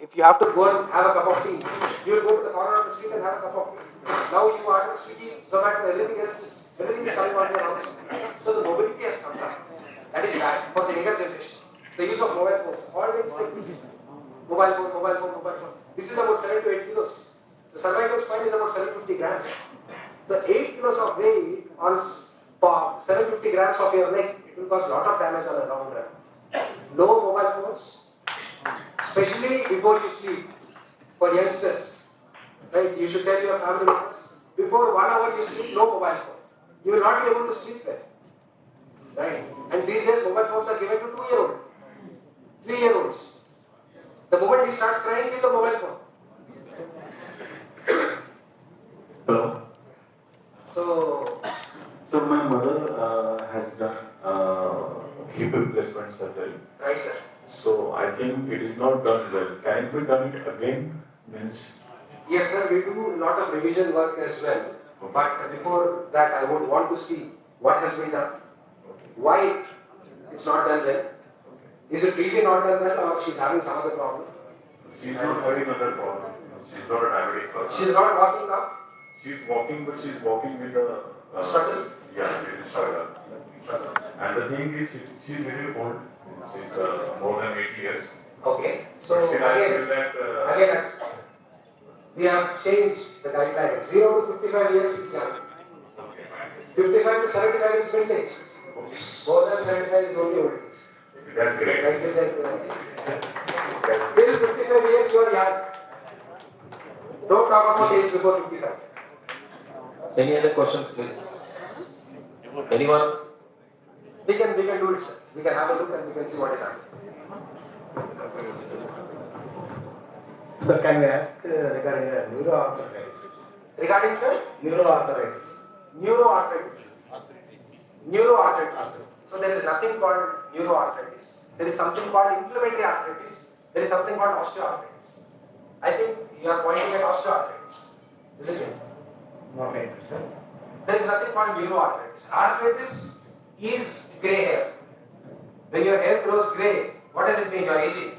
if you have to go and have a cup of tea, you will go to the corner of the street and have a cup of tea. Now you are Swiggy, Zomato, everything is coming on your house. So the mobility has come down. That is bad for the younger generation. The use of mobile phones. All things like this. Mobile phone. This is about 7 to 8 kilos. The cervical spine is about 750 grams. The 8 kilos of weight on 750 grams of your neck, it will cause a lot of damage on a long run. No mobile phones. Especially before you sleep, for youngsters, right? You should tell your family members, before 1 hour you sleep, no mobile phone. You will not be able to sleep well, right? And these days mobile phones are given to 2-year-old, 3-year-olds. The moment he starts crying, give the mobile phone. Hello. So my mother has done hip replacement surgery. Right, sir. So I think it is not done well. Can it be done again? Yes, sir, we do a lot of revision work as well. But before that, I would want to see what has been done, why it's not done well. Is it really not done well, or she's having some other problem? She's not having other problem. She's not a diabetic person. She's not walking now? She's walking, but she's walking with a struggle? Yeah, with a struggle. And the thing is, she's very old. She's more than 8 years. Okay. So But still I again, feel that we have changed the guidelines. 0 to 55 years is young. 55 to 75 is middle age. More than 75 is only old age. That's great. Like this and till 55 years you are young. Don't talk about age before 55. Any other questions, please? Anyone? We can do it, sir. We can have a look and we can see what is happening. Sir, can we ask regarding neuroarthritis? Regarding, sir? Neuroarthritis. Neuroarthritis. Neuroarthritis. So there is nothing called neuroarthritis. There is something called inflammatory arthritis. There is something called osteoarthritis. I think you are pointing at osteoarthritis, isn't it? Not right, sir. There is nothing called neuroarthritis. Arthritis is grey hair. When your hair grows grey, what does it mean? You are aging.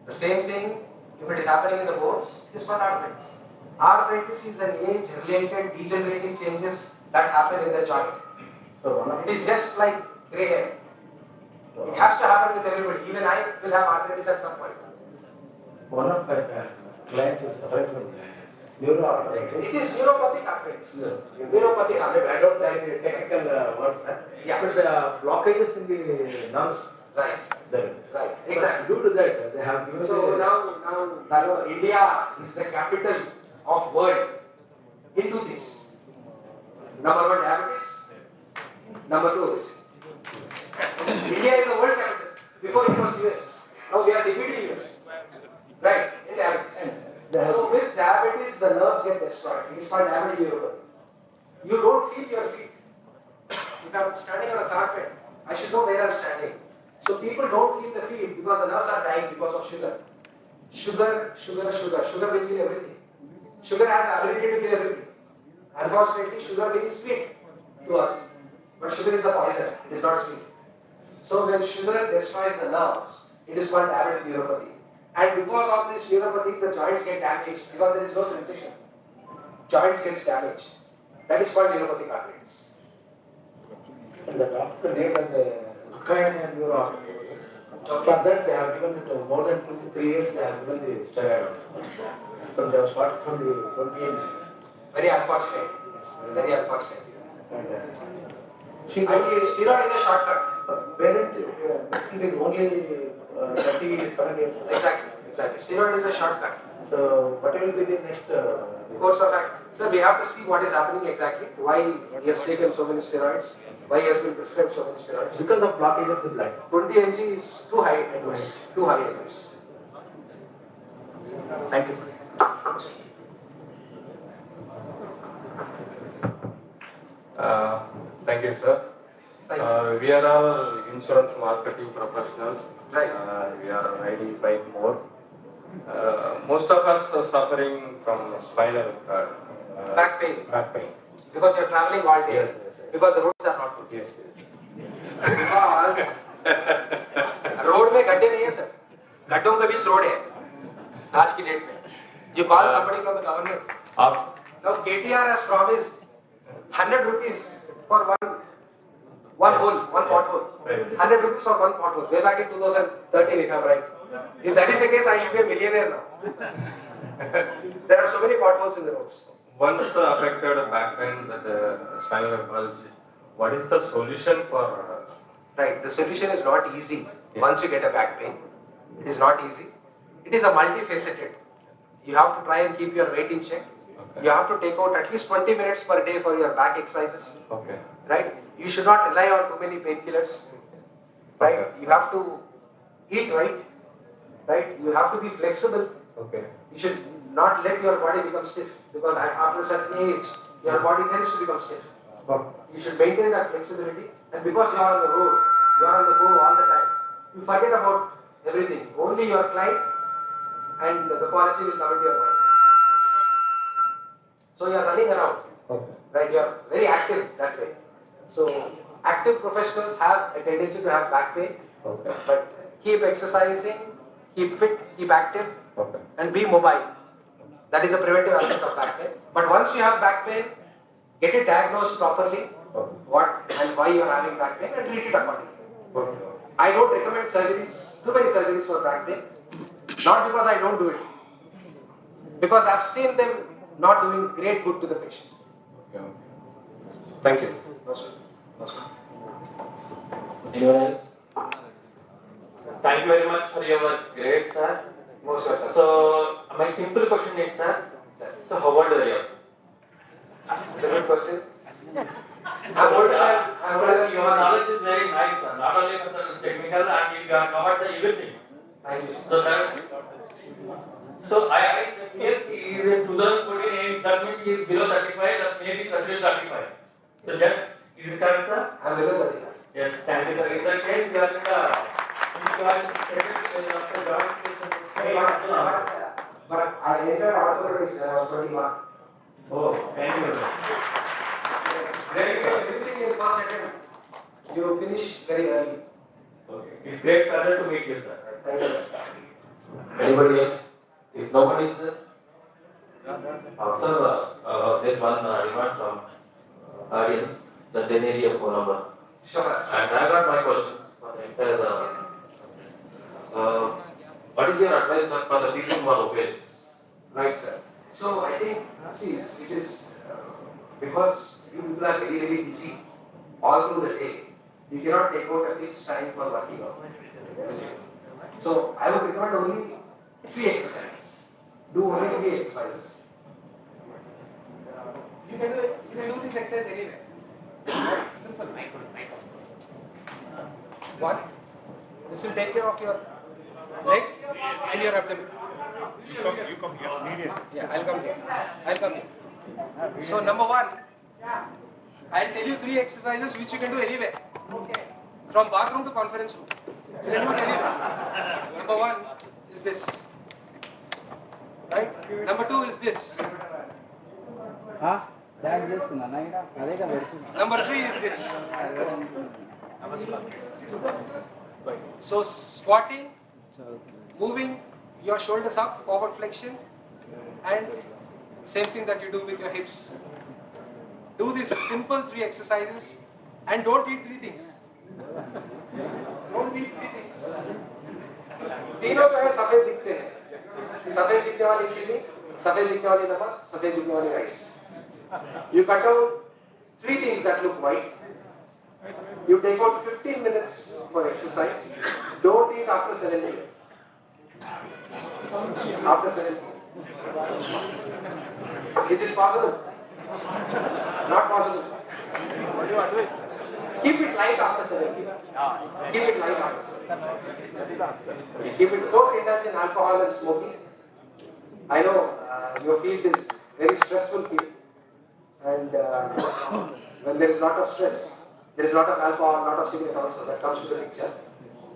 The same thing, if it is happening in the bones, it is called arthritis. Arthritis is an age-related degenerating changes that happen in the joint. So it is just like grey hair. It has to happen with everybody. Even I will have arthritis at some point. one of my clients is suffering from neuroarthritis. It is neuropathic arthritis. Yes. Neuropathic arthritis. I don't like the technical words, sir. Yeah. But the blockages in the nerves. Right. There. Right. Exactly. Due to that, they have given So now India is the capital of world into this. Number one, diabetes. Number two, obesity. India is the world capital. Before it was US. Now we are defeating US. Right? In diabetes. So with diabetes, the nerves get destroyed. It is called diabetic neuropathy. You don't feel your feet. If I am standing on a carpet, I should know where I am standing. So people don't feel the feet because the nerves are dying because of sugar. Sugar will kill everything. Sugar has the ability to kill everything. Unfortunately, sugar means sweet to us. But sugar is a poison, it is not sweet. So when sugar destroys the nerves, it is called diabetic neuropathy. And because of this neuropathy, the joints get damaged because there is no sensation. Joints get damaged. That is called neuropathic arthritis. And the doctor named as a rknetha neuroarthritis. For that, they have given it more than 2-3 years. They have given the steroid. So they have started from the 20 years. Very unfortunate. Very unfortunate. And steroid is a shortcut. Parent is only 37 years. Exactly. Steroid is a shortcut. So what will be the next course of action? So we have to see what is happening exactly. Why he has taken so many steroids. Why he has been prescribed so many steroids. Because of blockage of the blood. 20 mg is too high a dose. Too high a dose. Thank you, sir. Thank you, sir. We are all insurance marketing professionals. Right. We are riding bike more. Most of us are suffering from spinal back pain. Back pain. Because you are traveling all day. Yes. Because the roads are not good. Yes. Because road में गड्ढे नहीं है sir. गड्ढों के बीच road है. आज की date में. You call somebody from the government. Now KTR has promised 100 rupees for one hole, one pothole. 100 rupees for one pothole. Way back in 2013, if I'm right. If that is the case, I should be a millionaire now. There are so many potholes in the roads. Once affected back pain, that spinal pathology, what is the solution for? Right, the solution is not easy. Once you get a back pain, it is not easy. It is a multifaceted. You have to try and keep your weight in check. You have to take out at least 20 minutes per day for your back exercises. Okay. Right? You should not rely on too many painkillers. Right? You have to eat right. Right? You have to be flexible. Okay. You should not let your body become stiff because after a certain age, your body tends to become stiff. You should maintain that flexibility, and because you are on the road, you are on the go all the time, you forget about everything. Only your client and the policy will come into your mind. So you are running around, right? You are very active that way. So active professionals have a tendency to have back pain, but keep exercising, keep fit, keep active, and be mobile. That is a preventive aspect of back pain. But once you have back pain, get it diagnosed properly, what and why you are having back pain, and treat it accordingly. I don't recommend surgeries, too many surgeries for back pain, not because I don't do it, because I've seen them not doing great good to the patient. Thank you. Anyone else? Thank you very much for your great, sir. So, my simple question is, sir, so how old are you? It's a good question. I'm older than, Sir, your knowledge is very nice, sir. Not only for the technical, and you have covered the everything. Thank you. So that's. So I here he is in 2014 age. That means he is below 35. That may be 30 to 35. So just is it correct, sir? I'm below 35. Yes, thank you, sir. In that case, you are in the. But I entered orthopedics when I was 21. Oh, thank you. Very good. Everything in first attempt. You finish very early. Okay. It's great pleasure to meet you, sir. Thank you. Anybody else? If nobody is there, sir, there's one demand from audience that they need your phone number. Sure. And I got my questions for the entire. What is your advice for the people who are obese? Right, sir. So I think, see, it is because you people are very, very busy all through the day. You cannot take out a fixed time for working out. So I would recommend only 3 exercises. Do only 3 exercises. You can do this exercise anywhere. Simple. One. This will take care of your legs and your abdomen. You come here. Yeah, I'll come here. So number 1, I'll tell you 3 exercises which you can do anywhere. Okay. From bathroom to conference room. You can do it anywhere. Number 1 is this. Right? Number 2 is this. Number 3 is this. So squatting, moving your shoulders up, forward flexion, and same thing that you do with your hips. Do these simple 3 exercises and don't eat 3 things. Don't eat 3 things. तीनों जो है सफेद दिखते हैं. सफेद दिखने वाली चीनी, सफेद दिखने वाली नमक, सफेद दिखने वाली rice. You cut out 3 things that look white. You take out 15 minutes for exercise. Don't eat after 7 p.m. After 7 p.m. Is it possible? Not possible. What do you advise? Keep it light after 7 p.m. Keep it light after 7 p.m. Keep it. Don't indulge in alcohol and smoking. I know your field is very stressful field, and when there is a lot of stress, there is a lot of alcohol, a lot of cigarette also that comes to the picture.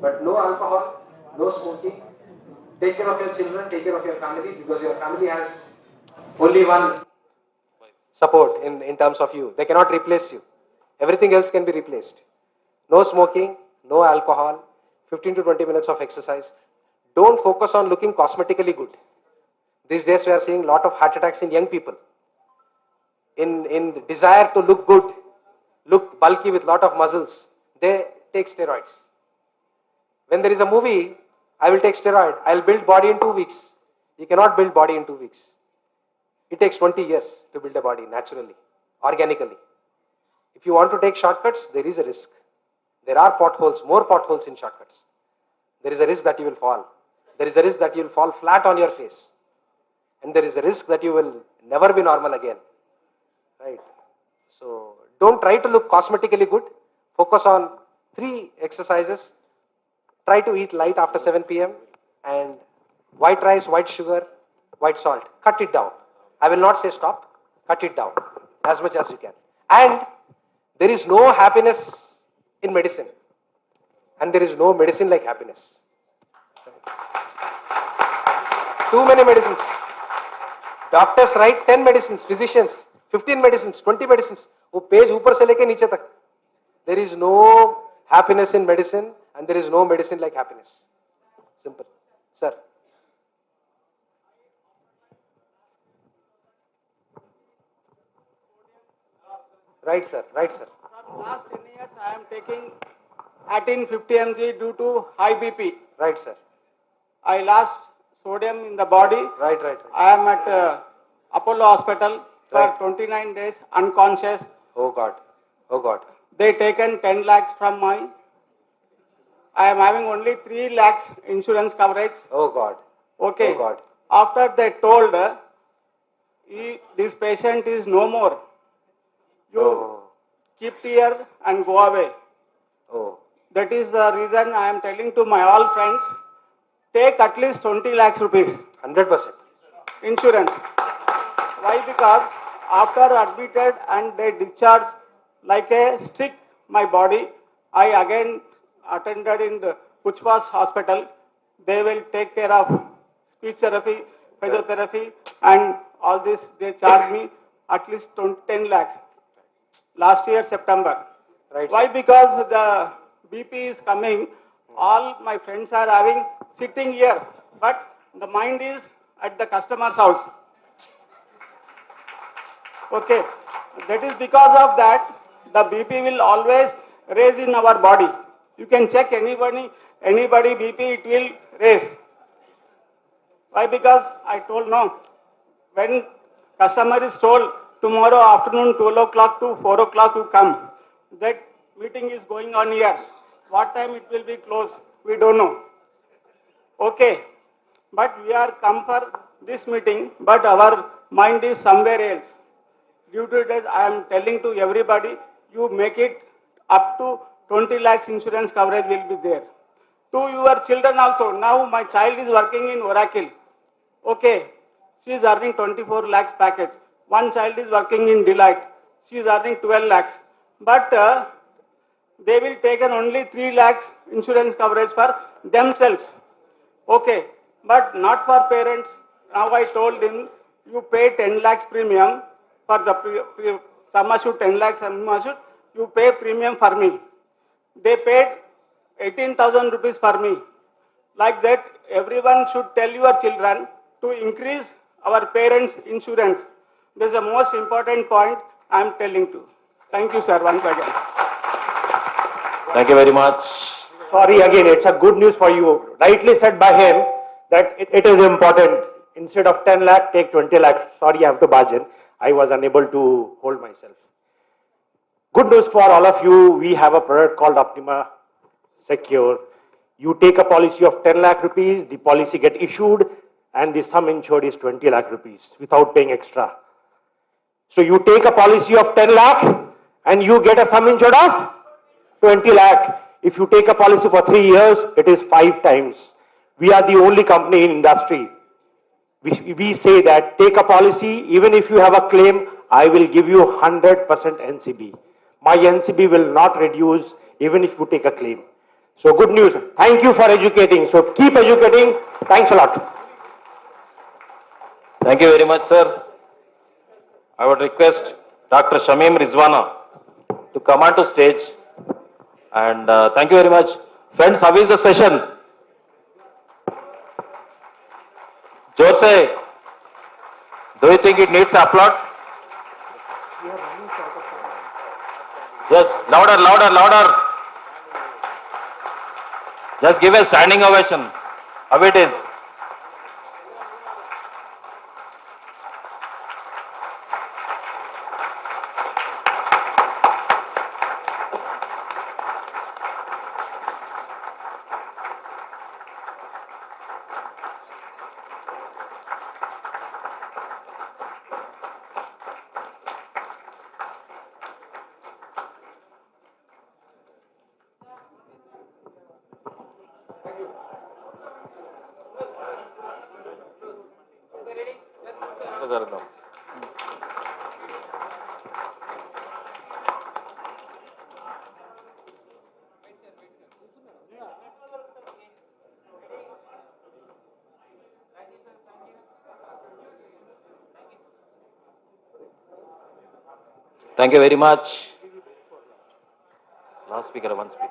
But no alcohol, no smoking. Take care of your children, take care of your family, because your family has only one support in terms of you. They cannot replace you. Everything else can be replaced. No smoking, no alcohol, 15 to 20 minutes of exercise. Don't focus on looking cosmetically good. These days we are seeing a lot of heart attacks in young people. In the desire to look good, look bulky with lot of muscles, they take steroids. When there is a movie, I will take steroid, I will build body in 2 weeks. You cannot build body in 2 weeks. It takes 20 years to build a body naturally, organically. If you want to take shortcuts, there is a risk. There are potholes, more potholes in shortcuts. There is a risk that you will fall. There is a risk that you will fall flat on your face. And there is a risk that you will never be normal again. Right? So, don't try to look cosmetically good. Focus on 3 exercises. Try to eat light after 7 p.m. and white rice, white sugar, white salt. Cut it down. I will not say stop. Cut it down as much as you can. And there is no happiness in medicine. And there is no medicine like happiness. Too many medicines. Doctors write 10 medicines, physicians, 15 medicines, 20 medicines. वो page ऊपर से लेके नीचे तक. There is no happiness in medicine and there is no medicine like happiness. Simple. Sir. Right, sir. Right, sir. From last 10 years, I am taking 1850 mg due to high BP. Right, sir. I lost sodium in the body. Right. I am at Apollo Hospital for 29 days, unconscious. Oh God. They taken 10 lakhs from my. I am having only 3 lakhs insurance coverage. Oh God. Okay. Oh God. After they told, this patient is no more. You keep here and go away. Oh. That is the reason I am telling to my all friends, take at least 20 lakhs rupees. 100%. Insurance. Why? Because after admitted and they discharge like a stick my body, I again attended in the Puchpa's hospital. They will take care of speech therapy, physiotherapy and all this. They charge me at least 10 lakhs. Last year September. Right. Why? Because the BP is coming. All my friends are having sitting here, but the mind is at the customer's house. Okay, that is because of that the BP will always raise in our body. You can check anybody BP, it will raise. Why? Because I told no. When customer is told tomorrow afternoon 12 o'clock to 4 o'clock you come, that meeting is going on here. What time it will be closed? We don't know. Okay, but we are come for this meeting, but our mind is somewhere else. Due to that, I am telling to everybody, you make it up to 20 lakhs insurance coverage will be there. To your children also. Now my child is working in Oracle. Okay, she is earning 24 lakhs package. One child is working in Delight. She is earning 12 lakhs. But they will take only 3 lakhs insurance coverage for themselves. Okay, but not for parents. Now I told him, you pay 10 lakhs premium for the sum assured 10 lakhs sum assured, you pay premium for me. They paid 18,000 rupees for me. Like that, everyone should tell your children to increase our parents' insurance. This is the most important point I am telling to. Thank you, sir, once again. Thank you very much. Sorry again, it's a good news for you. Rightly said by him that it is important. Instead of 10 lakh, take 20 lakh. Sorry, I have to barge in. I was unable to hold myself. Good news for all of you. We have a product called Optima Secure. You take a policy of 10 lakh rupees, the policy get issued and the sum insured is 20 lakh rupees without paying extra. So you take a policy of 10 lakh and you get a sum insured of 20 lakh. If you take a policy for 3 years, it is 5 times. We are the only company in industry. We say that take a policy, even if you have a claim, I will give you 100% NCB. My NCB will not reduce even if you take a claim. So good news. Thank you for educating. So keep educating. Thanks a lot. Thank you very much, sir. I would request Dr. Shamim Rizwana to come onto stage. And thank you very much. Friends, how is the session? Jose, do you think it needs applaud? Yes, louder, louder, louder. Just give a standing ovation. How it is. Thank you very much. Last speaker, one speaker.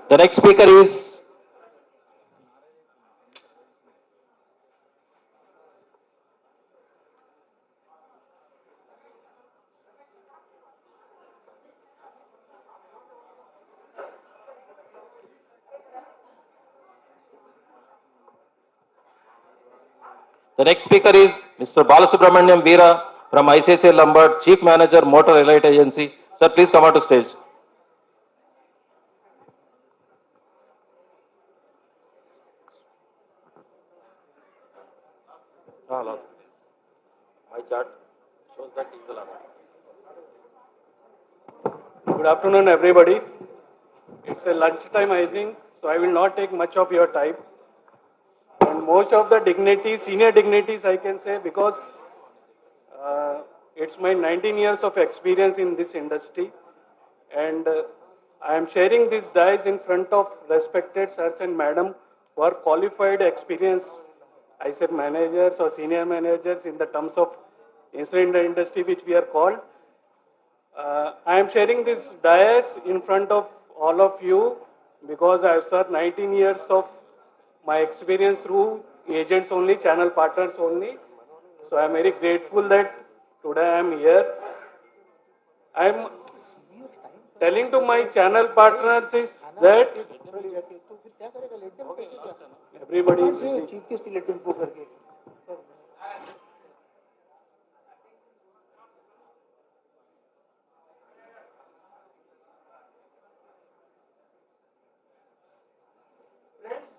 The next speaker is The next speaker is Mr. Balasubramaniam Veera from ICICI Lombard, Chief Manager, Motor Elite Agency. Sir, please come on to stage. My chart shows that is the last. Good afternoon, everybody. It's a lunchtime, I think, so I will not take much of your time. And most of the dignitaries, senior dignitaries, I can say, because it's my 19 years of experience in this industry. And I am sharing these dice in front of respected sirs and madam who are qualified experience, I said managers or senior managers in the terms of insurance industry, which we are called. I am sharing this dais in front of all of you because I have served 19 years of my experience through agents only, channel partners only. So I am very grateful that today I am here. I am telling to my channel partners is that everybody is busy.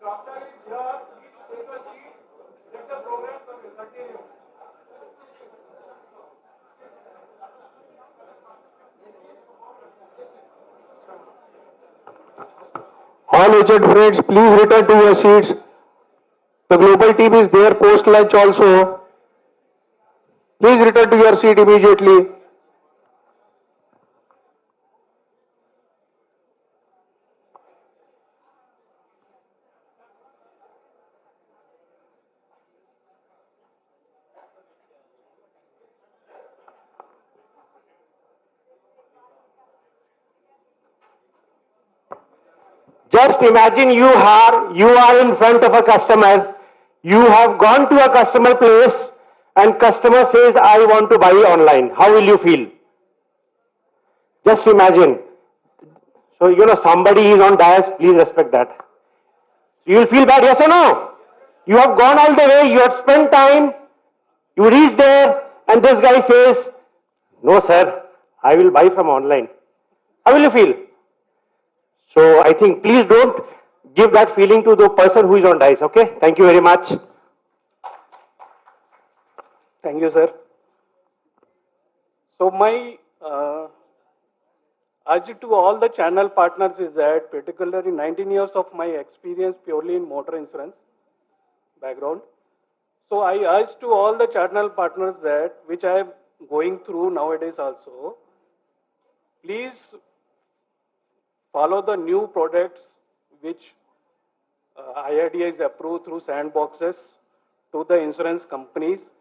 Doctor is here, please take a seat, let the program continue. All aged friends, please return to your seats. The global team is there post lunch also. Please return to your seat immediately. Just imagine you are in front of a customer. You have gone to a customer place and customer says, I want to buy online. How will you feel? Just imagine. So, somebody is on dais, please respect that. You will feel bad, yes or no? You have gone all the way, you have spent time, you reach there, and this guy says, no sir, I will buy from online. How will you feel? So I think please don't give that feeling to the person who is on dais, okay? Thank you very much. Thank you, sir. So my urge to all the channel partners is that, particularly 19 years of my experience purely in motor insurance background. So I urge to all the channel partners that, which I am going through nowadays also, please follow the new products which IRDA is approved through sandboxes to the insurance companies.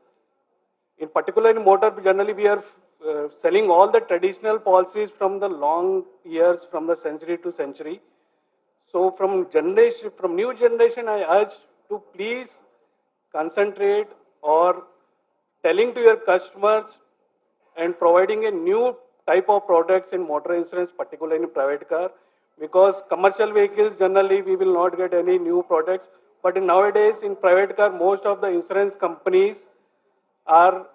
In particular in motor, generally we are selling all the traditional policies from the long years, from the century to century. So from new generation, I urge to please concentrate or telling to your customers and providing a new type of products in motor insurance, particularly in private car, because commercial vehicles generally we will not get any new products. But nowadays in private car, most of the insurance companies are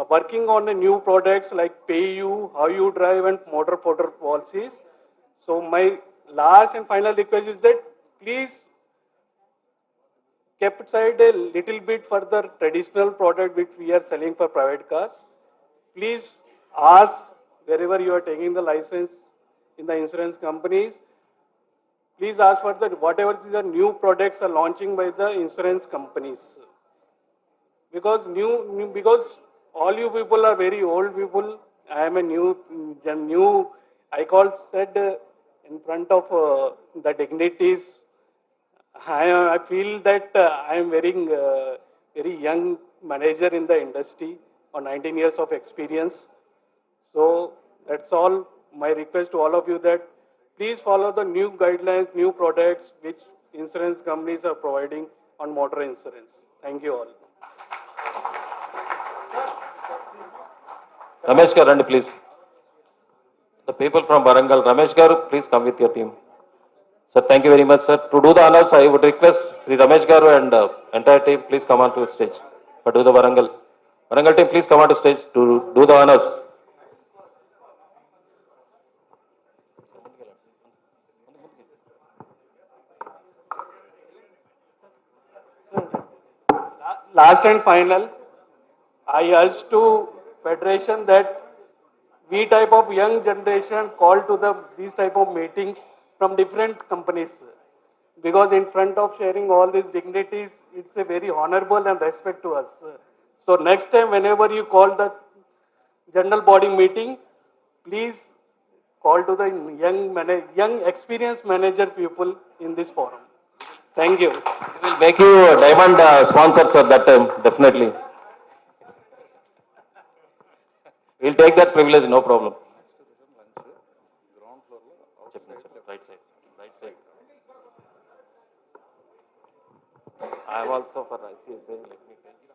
working on the new products like Pay You, How You Drive, and motor policies. So my last and final request is that please keep aside a little bit for the traditional product which we are selling for private cars. Please ask wherever you are taking the license in the insurance companies. Please ask for the whatever the new products are launching by the insurance companies. Because because all you people are very old people. I am a new. I said in front of the dignitaries. I feel that I am very young manager in the industry, or 19 years of experience. So that's all my request to all of you, that please follow the new guidelines, new products which insurance companies are providing on motor insurance. Thank you all. Ramesh Garu, please. The people from Warangal, Ramesh Garu, please come with your team. Sir, thank you very much, sir. To do the honors, I would request Sri Ramesh Garu and entire team, please come on to the stage. To do the Varangal. Varangal team, please come on to stage to do the honors. Last and final, I urge to Federation that we type of young generation call to these type of meetings from different companies. Because in front of sharing all these dignities, it's a very honorable and respect to us. So next time, whenever you call the general body meeting, please call to the young experienced manager people in this forum. Thank you. We will make you a diamond sponsor, sir, that time, definitely. We'll take that privilege, no problem. Right side, right side. I am also for ICSA, let me tell you.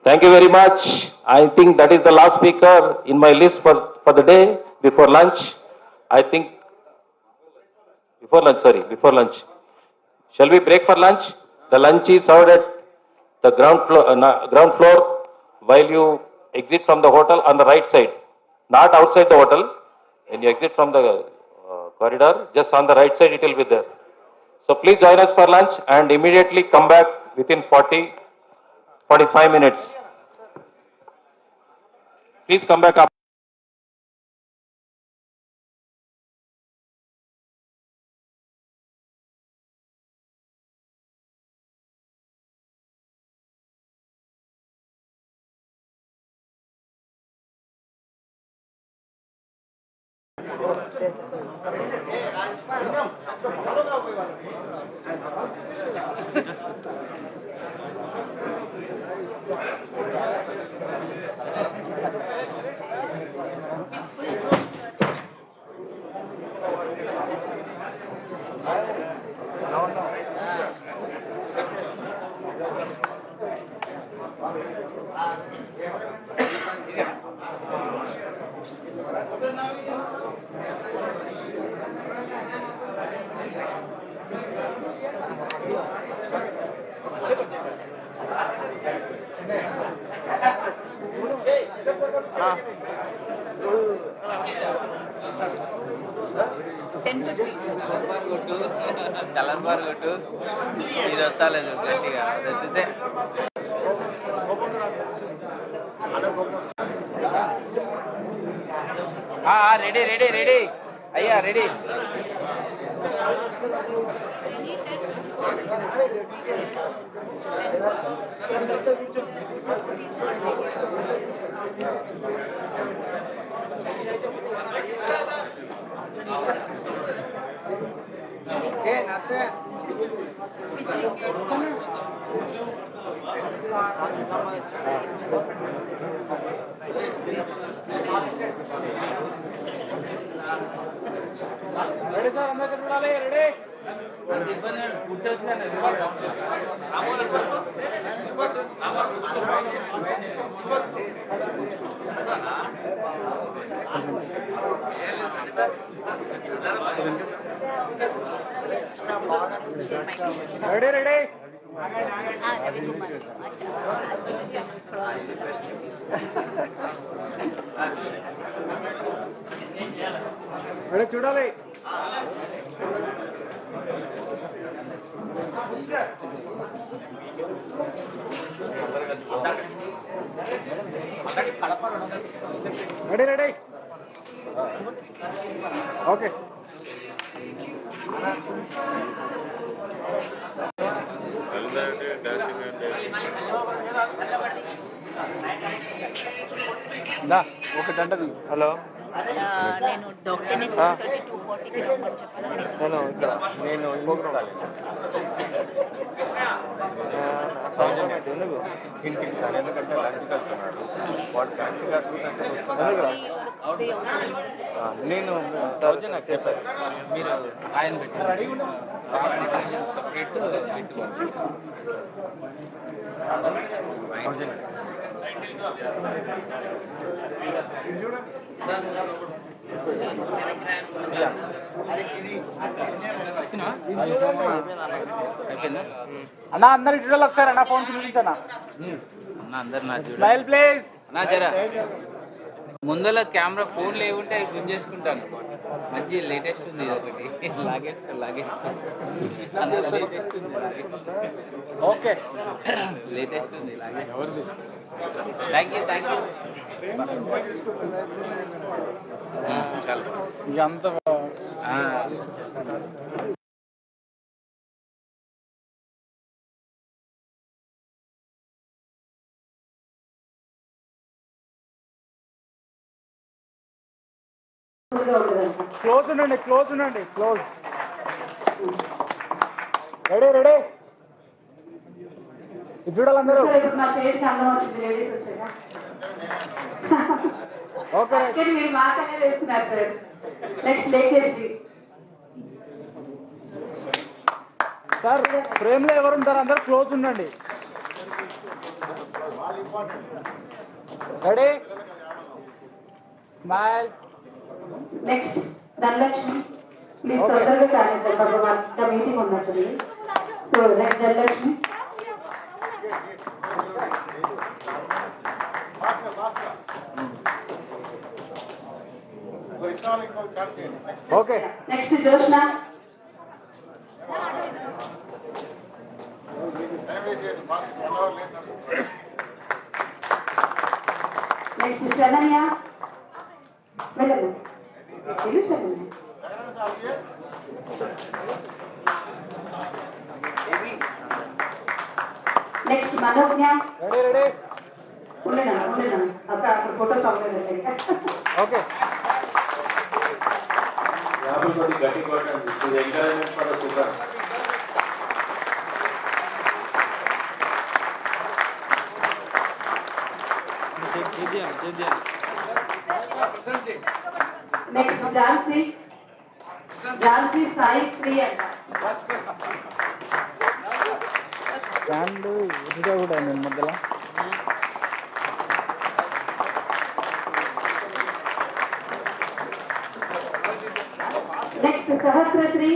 Thank you very much. I think that is the last speaker in my list for the day before lunch. I think before lunch. Shall we break for lunch? The lunch is served at the ground floor while you exit from the hotel on the right side, not outside the hotel. When you exit from the corridor, just on the right side it will be there. So please join us for lunch and immediately come back within 45 minutes. Please come back up. Colour bar కొట్టు ఇది వస్తాలేదు గట్టిగా అది ఎత్తితే ready ready ready అయ్యా ready ready sir అందరికీ చూడాలి ready అంత ఇబ్బంది కూర్చోవచ్చు రెడీ రెడీ రెడీ చూడాలి రెడీ రెడీ ఓకే ఒకటంటది హలో నేను డాక్టర్ని 232 నేను ఎందుకు ఇంటికి ఇస్తాను ఎందుకంటే లంచ్కి వెళ్తున్నాడు వాడు కరెక్ట్గా 2:30 వస్తాను నేను సౌజన్ నాకు చెప్పారు మీరు ఆయన పెట్టండి సపరేట్ పెట్టుకోండి అన్న అందరి చూడాలి ఒకసారి అన్న ఫోన్ చూపించన్నా అన్న అందరు నా స్మైల్ ప్లీజ్ నా జరా ముందర కెమెరా ఫోన్ లేకుంటే అవి గుంజేసుకుంటాను మంచి లేటెస్ట్ ఉంది ఇది ఒకటి లాగేస్తా లేటెస్ట్ ఉంది ఓకే లేటెస్ట్ ఉంది థ్యాంక్ యూ ఇదంతా క్లోజ్ ఉండండి క్లోజ్ రెడీ చూడాలందరూ మా స్టేజ్కి అందం వచ్చింది లేడీస్ వచ్చాక ఓకే మీరు మాకనే వేస్తున్నారు సార్ నెక్స్ట్ లేకేసి సార్ ఫ్రేమ్ లో ఎవరు ఉంటారు అందరూ క్లోజ్ ఉండండి ready smile next Dhanalakshmi please తొందరగా కానీ మీటింగ్ ఉన్నట్టుంది so next Dhanalakshmi okay next Joshna next Saranya వెళ్ళదు శరణ్య నెక్స్ట్ మనోజ్ఞ రెడీ ఉండేనా అక్కడ ఫోటోస్ అవ్వలేదు okay Everybody getting got and this is encouragement for the children. Next Jhansi Sai Sri అంట స్టాండ్ ఇదిగా కూడా నేను మధ్యలో నెక్స్ట్ సహస్రశ్రీ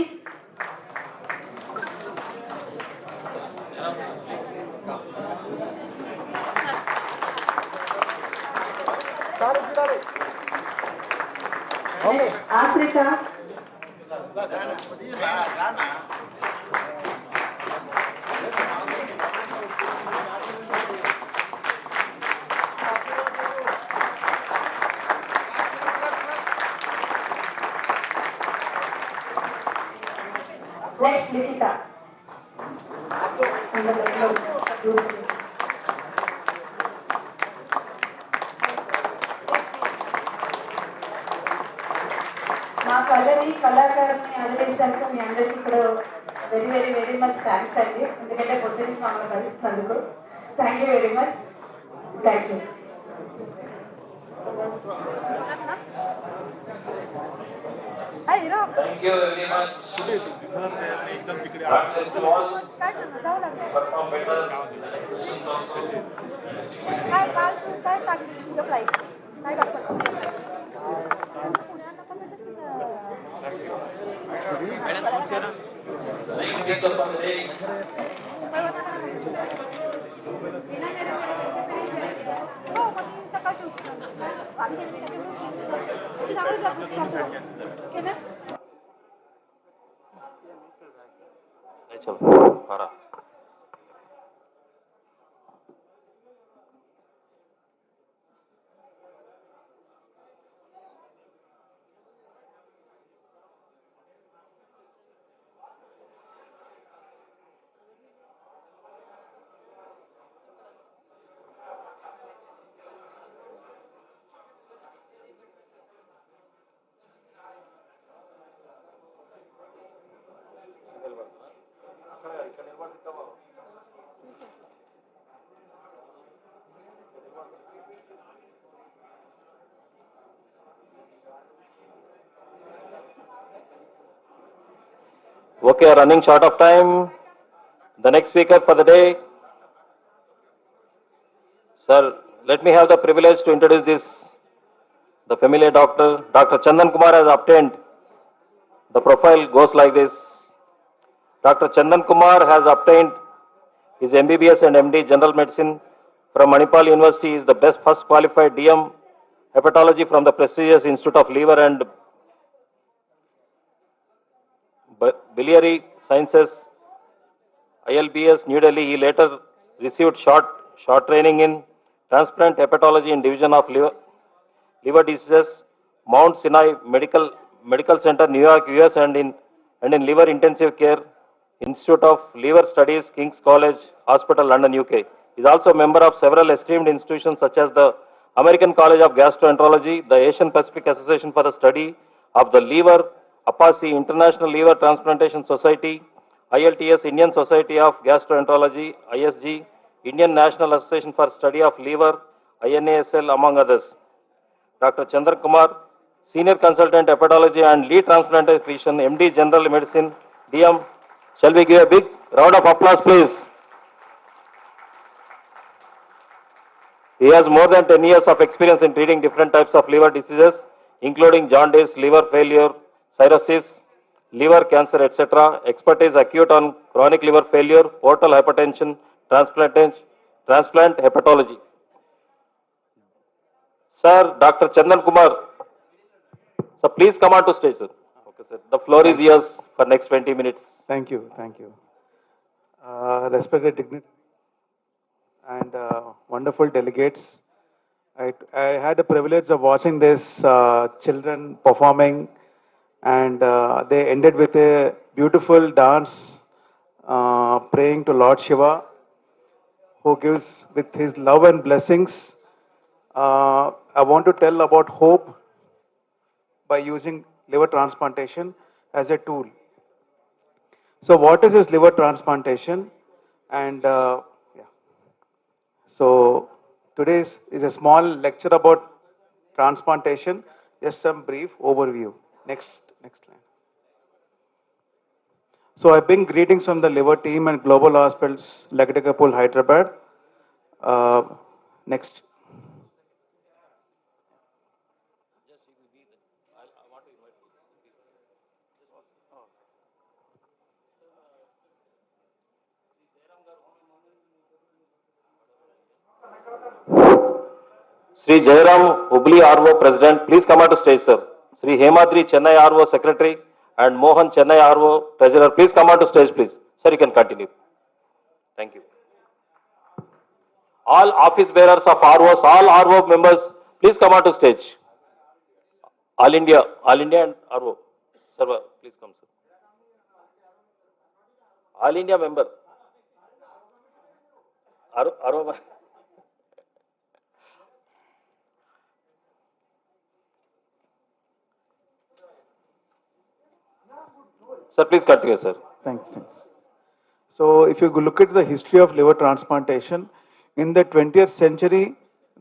ఆఫ్రిక నెక్స్ట్ లిఖిత మా కళని కళాకారుని ఆదరించడానికి మీ అందరికీ ఇక్కడ వెరీ మచ్ థ్యాంక్స్ అండి ఎందుకంటే పొద్దు నుంచి మమ్మల్ని భరిస్తున్నందుకు thank you very much thank you Thank you very much. God bless you all. Perform better. Musicians also. Like get up on the day. चलो हरा Okay, running short of time. The next speaker for the day. Sir, let me have the privilege to introduce this, the familiar doctor. Dr. Chandan Kumar has obtained. The profile goes like this. Dr. Chandan Kumar has obtained his MBBS and MD General Medicine from Manipal University. He is the best first qualified DM Hepatology from the prestigious Institute of Liver and Biliary Sciences, ILBS, New Delhi. He later received short training in transplant hepatology in Division of Liver Diseases, Mount Sinai Medical Center, New York, US, and in Liver Intensive Care Institute of Liver Studies, King's College Hospital, London, UK. He is also a member of several esteemed institutions such as the American College of Gastroenterology, the Asian Pacific Association for the Study of the Liver, APASI, International Liver Transplantation Society, ILTS, Indian Society of Gastroenterology, ISG, Indian National Association for Study of Liver, INASL, among others. Dr. Chandra Kumar, Senior Consultant Hepatology and Lead Transplantation Physician, MD General Medicine, DM. Shall we give a big round of applause, please? He has more than 10 years of experience in treating different types of liver diseases, including jaundice, liver failure, cirrhosis, liver cancer, etc. Expertise acute on chronic liver failure, portal hypertension, transplant hepatology. Sir, Dr. Chandan Kumar, so please come on to stage, sir. Okay, sir. The floor is yours for next 20 minutes. Thank you, thank you. Respected dignitaries and wonderful delegates. I had the privilege of watching these children performing, and they ended with a beautiful dance, praying to Lord Shiva, who gives with his love and blessings. I want to tell about hope by using liver transplantation as a tool. So what is this liver transplantation? And so today is a small lecture about transplantation, just some brief overview. Next line. So I bring greetings from the liver team and Global Hospitals, Lakadikapul, Hyderabad. Next. Sri Jairam Hubli RO President, please come on to stage, sir. Sri Hemadri Chennai RO Secretary and Mohan Chennai RO Treasurer, please come on to stage, please. Sir, you can continue. Thank you. All office bearers of ROs, all RO members, please come on to stage. All India and RO. Sir, please come, sir. All India member. RO. Sir, please continue, sir. Thanks. So if you look at the history of liver transplantation, in the 20th century,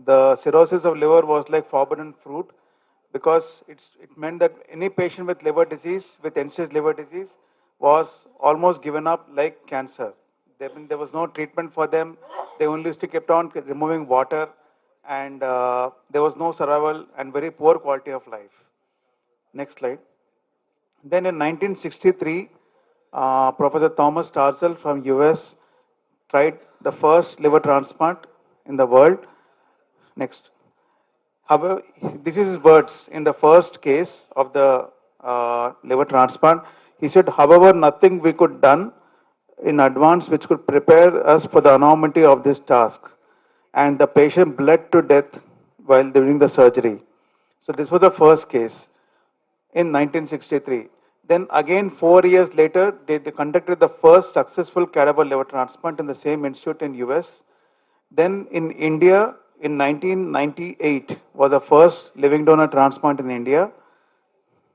the cirrhosis of liver was like forbidden fruit because it meant that any patient with liver disease, with end-stage liver disease, was almost given up like cancer. There was no treatment for them. They only used to keep on removing water, and there was no survival and very poor quality of life. Next slide. Then in 1963, Professor Thomas Starzl from US tried the first liver transplant in the world. Next. However, this is his words in the first case of the liver transplant. He said, however, nothing we could done in advance which could prepare us for the enormity of this task. And the patient bled to death while doing the surgery. So this was the first case in 1963. Then again, 4 years later, they conducted the first successful cadaver liver transplant in the same institute in US. Then in India, in 1998, was the first living donor transplant in India.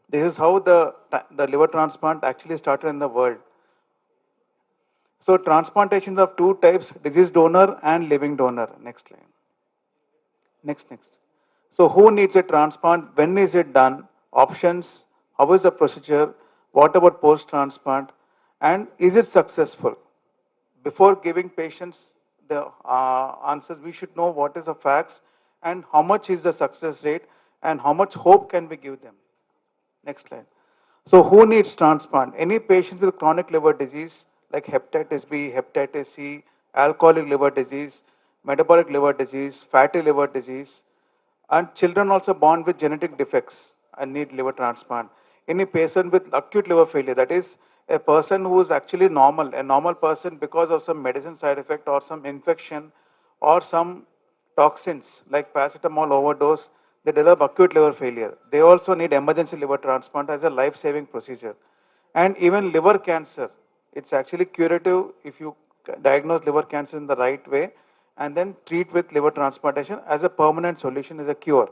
This is how the liver transplant actually started in the world. So transplantations of two types, disease donor and living donor. Next line. Next. So who needs a transplant? When is it done? Options? How is the procedure? What about post-transplant? and is it successful? Before giving patients the answers, we should know what is the facts and how much is the success rate and how much hope can we give them. Next slide. So who needs transplant? Any patient with chronic liver disease like hepatitis B, hepatitis C, alcoholic liver disease, metabolic liver disease, fatty liver disease, and children also born with genetic defects and need liver transplant. Any patient with acute liver failure, that is a person who is actually normal, a normal person because of some medicine side effect or some infection or some toxins like paracetamol overdose, they develop acute liver failure. They also need emergency liver transplant as a life-saving procedure. And even liver cancer, it's actually curative if you diagnose liver cancer in the right way and then treat with liver transplantation as a permanent solution, as a cure.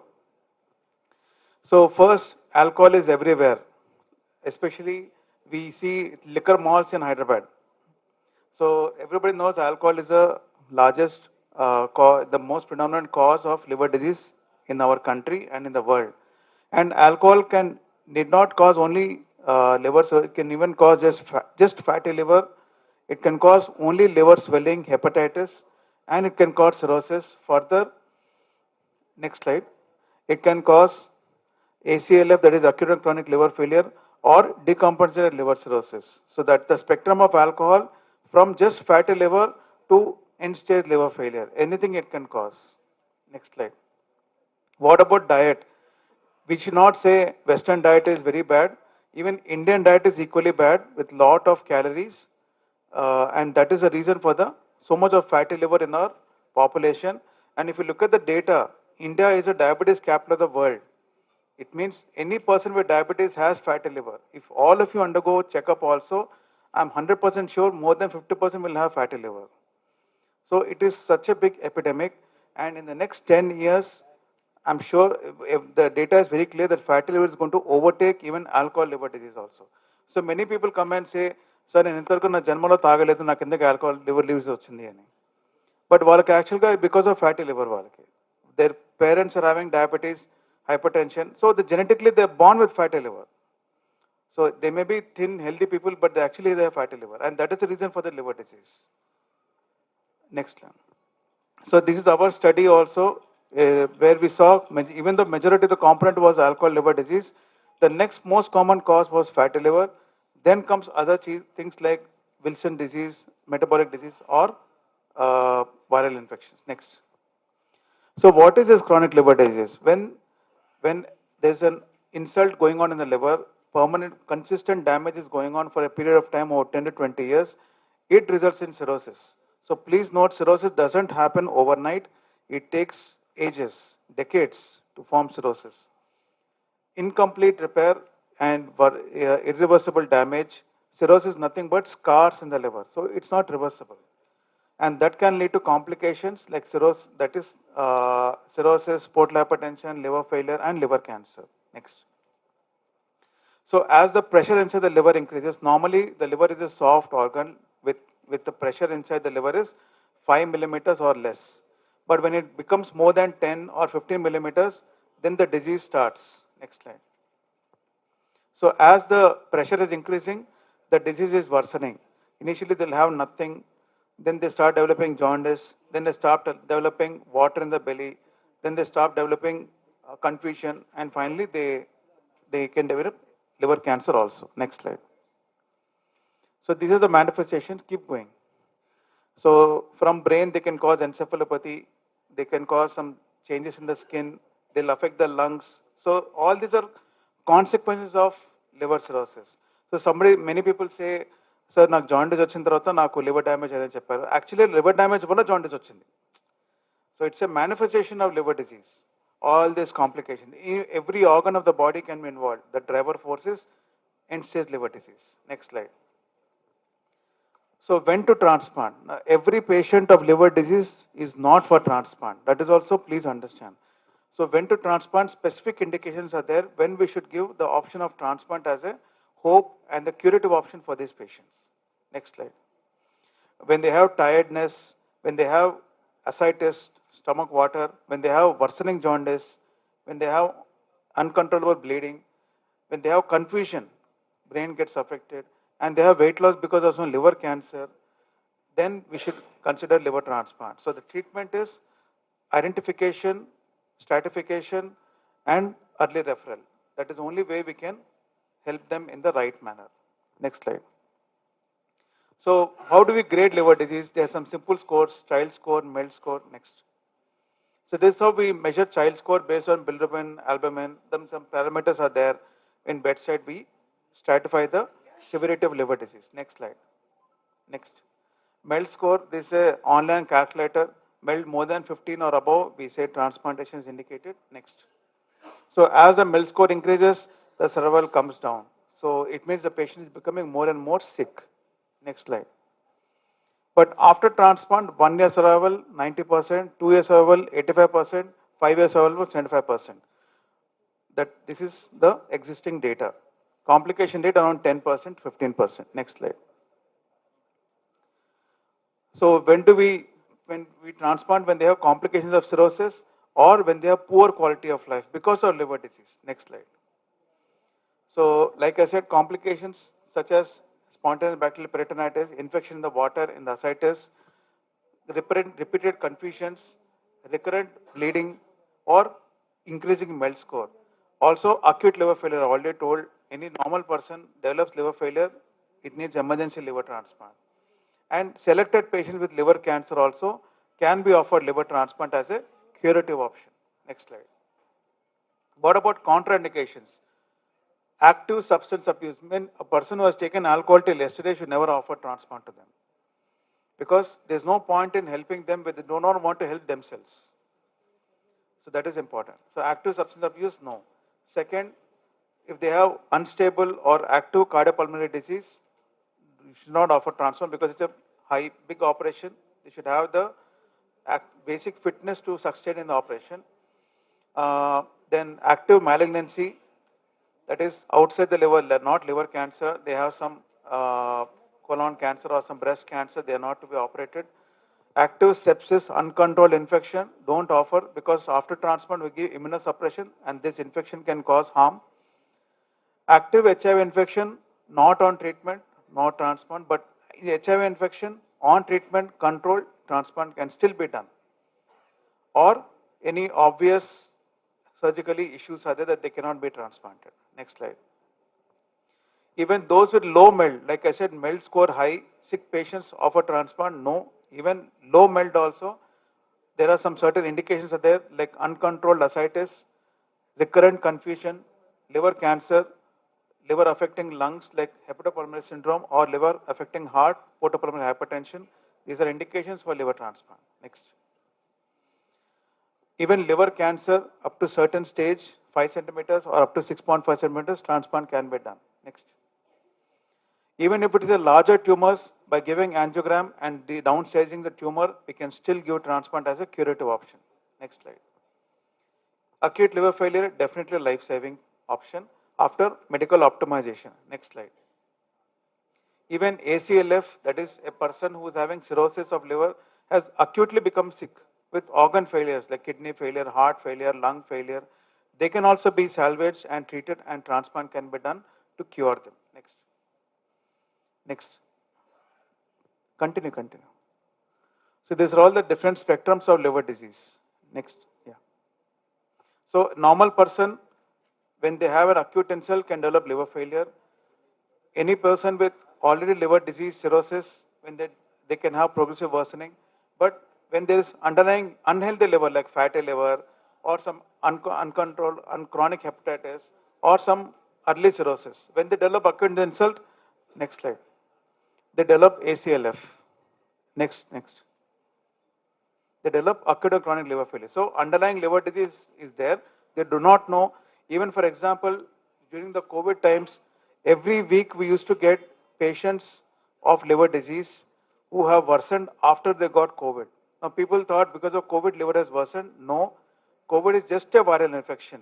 So first, alcohol is everywhere. Especially we see liquor malls in Hyderabad. So everybody knows alcohol is the largest, the most predominant cause of liver disease in our country and in the world. And alcohol need not cause only liver, so it can even cause just fatty liver. It can cause only liver swelling, hepatitis, and it can cause cirrhosis. Further, next slide. It can cause ACLF, that is acute and chronic liver failure, or decompensated liver cirrhosis. So that the spectrum of alcohol from just fatty liver to end-stage liver failure, anything it can cause. Next slide. What about diet? We should not say Western diet is very bad. Even Indian diet is equally bad with lot of calories, and that is the reason for the so much of fatty liver in our population. And if you look at the data, India is a diabetes capital of the world. It means any person with diabetes has fatty liver. If all of you undergo checkup also, I'm 100% sure more than 50% will have fatty liver. So it is such a big epidemic, and in the next 10 years, I'm sure if the data is very clear that fatty liver is going to overtake even alcohol liver disease also. So many people come and say, sir, నేను ఇంతవరకు నా జన్మలో తాగలేదు, నాకు ఎందుకు alcohol liver disease వచ్చింది అని. But వాళ్ళకి actually because of fatty liver వాళ్ళకి. Their parents are having diabetes, hypertension, so genetically they're born with fatty liver. So they may be thin, healthy people, but they have fatty liver, and that is the reason for the liver disease. Next one. So this is our study also, where we saw even the majority of the component was alcohol liver disease, the next most common cause was fatty liver. Then comes other things like Wilson disease, metabolic disease, or viral infections. Next. So what is this chronic liver disease? When there's an insult going on in the liver, permanent, consistent damage is going on for a period of time over 10 to 20 years, it results in cirrhosis. So please note, cirrhosis doesn't happen overnight. It takes ages, decades to form cirrhosis. Incomplete repair and irreversible damage. Cirrhosis is nothing but scars in the liver. So it's not reversible. And that can lead to complications like cirrhosis, that is cirrhosis, portal hypertension, liver failure, and liver cancer. Next. So as the pressure inside the liver increases, normally the liver is a soft organ with the pressure inside the liver is 5 millimeters or less. But when it becomes more than 10 or 15 millimeters, then the disease starts. Next slide. So as the pressure is increasing, the disease is worsening. Initially they'll have nothing, then they start developing jaundice, then they start developing water in the belly, then they start developing confusion, and finally they can develop liver cancer also. Next slide. So these are the manifestations, keep going. So from brain, they can cause encephalopathy, they can cause some changes in the skin, they'll affect the lungs. So all these are consequences of liver cirrhosis. So many people say, sir, నాకు jaundice వచ్చిన తర్వాత నాకు liver damage అదని చెప్పారు. Actually, liver damage వల్ల jaundice వచ్చింది. So it's a manifestation of liver disease. All these complications. Every organ of the body can be involved. The driver force is end-stage liver disease. Next slide. So when to transplant? Now, every patient of liver disease is not for transplant. That is also, please understand. So when to transplant, specific indications are there when we should give the option of transplant as a hope and the curative option for these patients. Next slide. When they have tiredness, when they have ascites, stomach water, when they have worsening jaundice, when they have uncontrollable bleeding, when they have confusion, brain gets affected, and they have weight loss because of some liver cancer, then we should consider liver transplant. So the treatment is identification, stratification, and early referral. That is the only way we can help them in the right manner. Next slide. So how do we grade liver disease? There are some simple scores: child score, MELD score. Next. So this is how we measure child score based on bilirubin, albumin. Then some parameters are there. In bedside, we stratify the severity of liver disease. Next slide. Next. MELD score, this is an online calculator. MELD more than 15 or above, we say transplantation is indicated. Next. So as the MELD score increases, the survival comes down. So it means the patient is becoming more and more sick. Next slide. But after transplant, 1 year survival 90%, 2 year survival 85%, 5 year survival 75%. That this is the existing data. Complication rate around 10%, 15%. Next slide. So when we transplant, when they have complications of cirrhosis or when they have poor quality of life because of liver disease. Next slide. So like I said, complications such as spontaneous bacterial peritonitis, infection in the water, in the ascites, repeated confusions, recurrent bleeding, or increasing MELD score. Also, acute liver failure. I already told, any normal person develops liver failure, it needs emergency liver transplant. And selected patients with liver cancer also can be offered liver transplant as a curative option. Next slide. What about contraindications? Active substance abuse. I mean, a person who has taken alcohol till yesterday should never offer transplant to them, because there's no point in helping them when they do not want to help themselves. So that is important. So active substance abuse, no. Second, if they have unstable or active cardiopulmonary disease, you should not offer transplant because it's a big operation. They should have the basic fitness to sustain in the operation. Then active malignancy, that is outside the liver, not liver cancer. They have some colon cancer or some breast cancer. They are not to be operated. Active sepsis, uncontrolled infection, don't offer, because after transplant we give immunosuppression and this infection can cause harm. Active HIV infection, not on treatment, not transplant, but HIV infection on treatment, controlled, transplant can still be done. Or any obvious surgically issues are there that they cannot be transplanted. Next slide. Even those with low MELD, like I said, MELD score high, sick patients offer transplant, no. Even low MELD also, there are some certain indications are there, like uncontrolled ascites, recurrent confusion, liver cancer, liver affecting lungs like hepatopulmonary syndrome, or liver affecting heart, portopulmonary hypertension. These are indications for liver transplant. Next. Even liver cancer up to certain stage, 5 centimeters or up to 6.5 centimeters, transplant can be done. Next. Even if it is a larger tumors, by giving angiogram and downsizing the tumor, we can still give transplant as a curative option. Next slide. Acute liver failure, definitely a life-saving option after medical optimization. Next slide. Even ACLF, that is a person who is having cirrhosis of liver, has acutely become sick with organ failures like kidney failure, heart failure, lung failure. They can also be salvaged and treated, and transplant can be done to cure them. Next. Next. Continue. So these are all the different spectrums of liver disease. Next. Yeah. So normal person, when they have an acute insult, can develop liver failure. Any person with already liver disease, cirrhosis, when they can have progressive worsening. But when there is underlying unhealthy liver like fatty liver, or some uncontrolled chronic hepatitis, or some early cirrhosis, when they develop acute insult, next slide, they develop ACLF. Next. They develop acute or chronic liver failure. So underlying liver disease is there. They do not know. Even for example, during the COVID times, every week we used to get patients of liver disease who have worsened after they got COVID. Now people thought because of COVID liver has worsened. No, COVID is just a viral infection.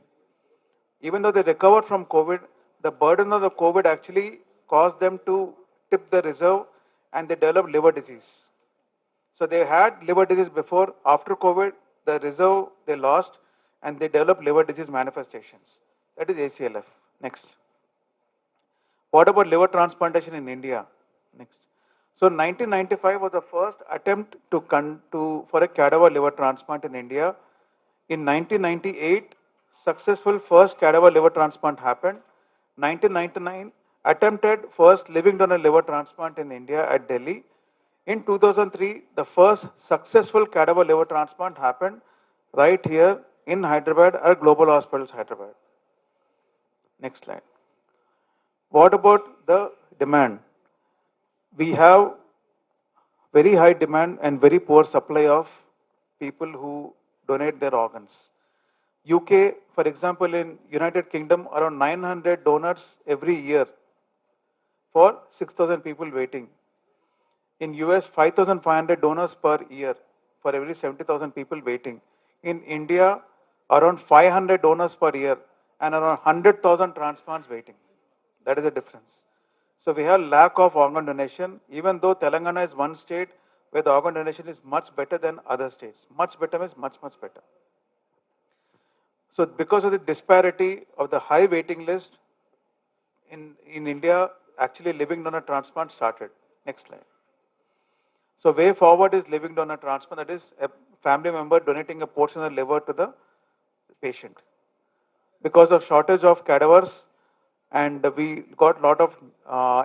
Even though they recovered from COVID, the burden of the COVID actually caused them to tip the reserve and they developed liver disease. So they had liver disease before, after COVID, the reserve they lost and they developed liver disease manifestations. That is ACLF. Next. What about liver transplantation in India? Next. So 1995 was the first attempt for a cadaver liver transplant in India. In 1998, successful first cadaver liver transplant happened. 1999, attempted first living donor liver transplant in India at Delhi. In 2003, the first successful cadaver liver transplant happened right here in Hyderabad at Global Hospitals, Hyderabad. Next slide. What about the demand? We have very high demand and very poor supply of people who donate their organs. UK, for example, in United Kingdom, around 900 donors every year for 6,000 people waiting. In US, 5,500 donors per year for every 70,000 people waiting. In India, around 500 donors per year and around 100,000 transplants waiting. That is the difference. So we have lack of organ donation, even though Telangana is one state where the organ donation is much better than other states. Much better means much, much better. So because of the disparity of the high waiting list, in India, actually living donor transplant started. Next slide. So way forward is living donor transplant, that is a family member donating a portion of the liver to the patient. Because of shortage of cadavers, and we got a lot of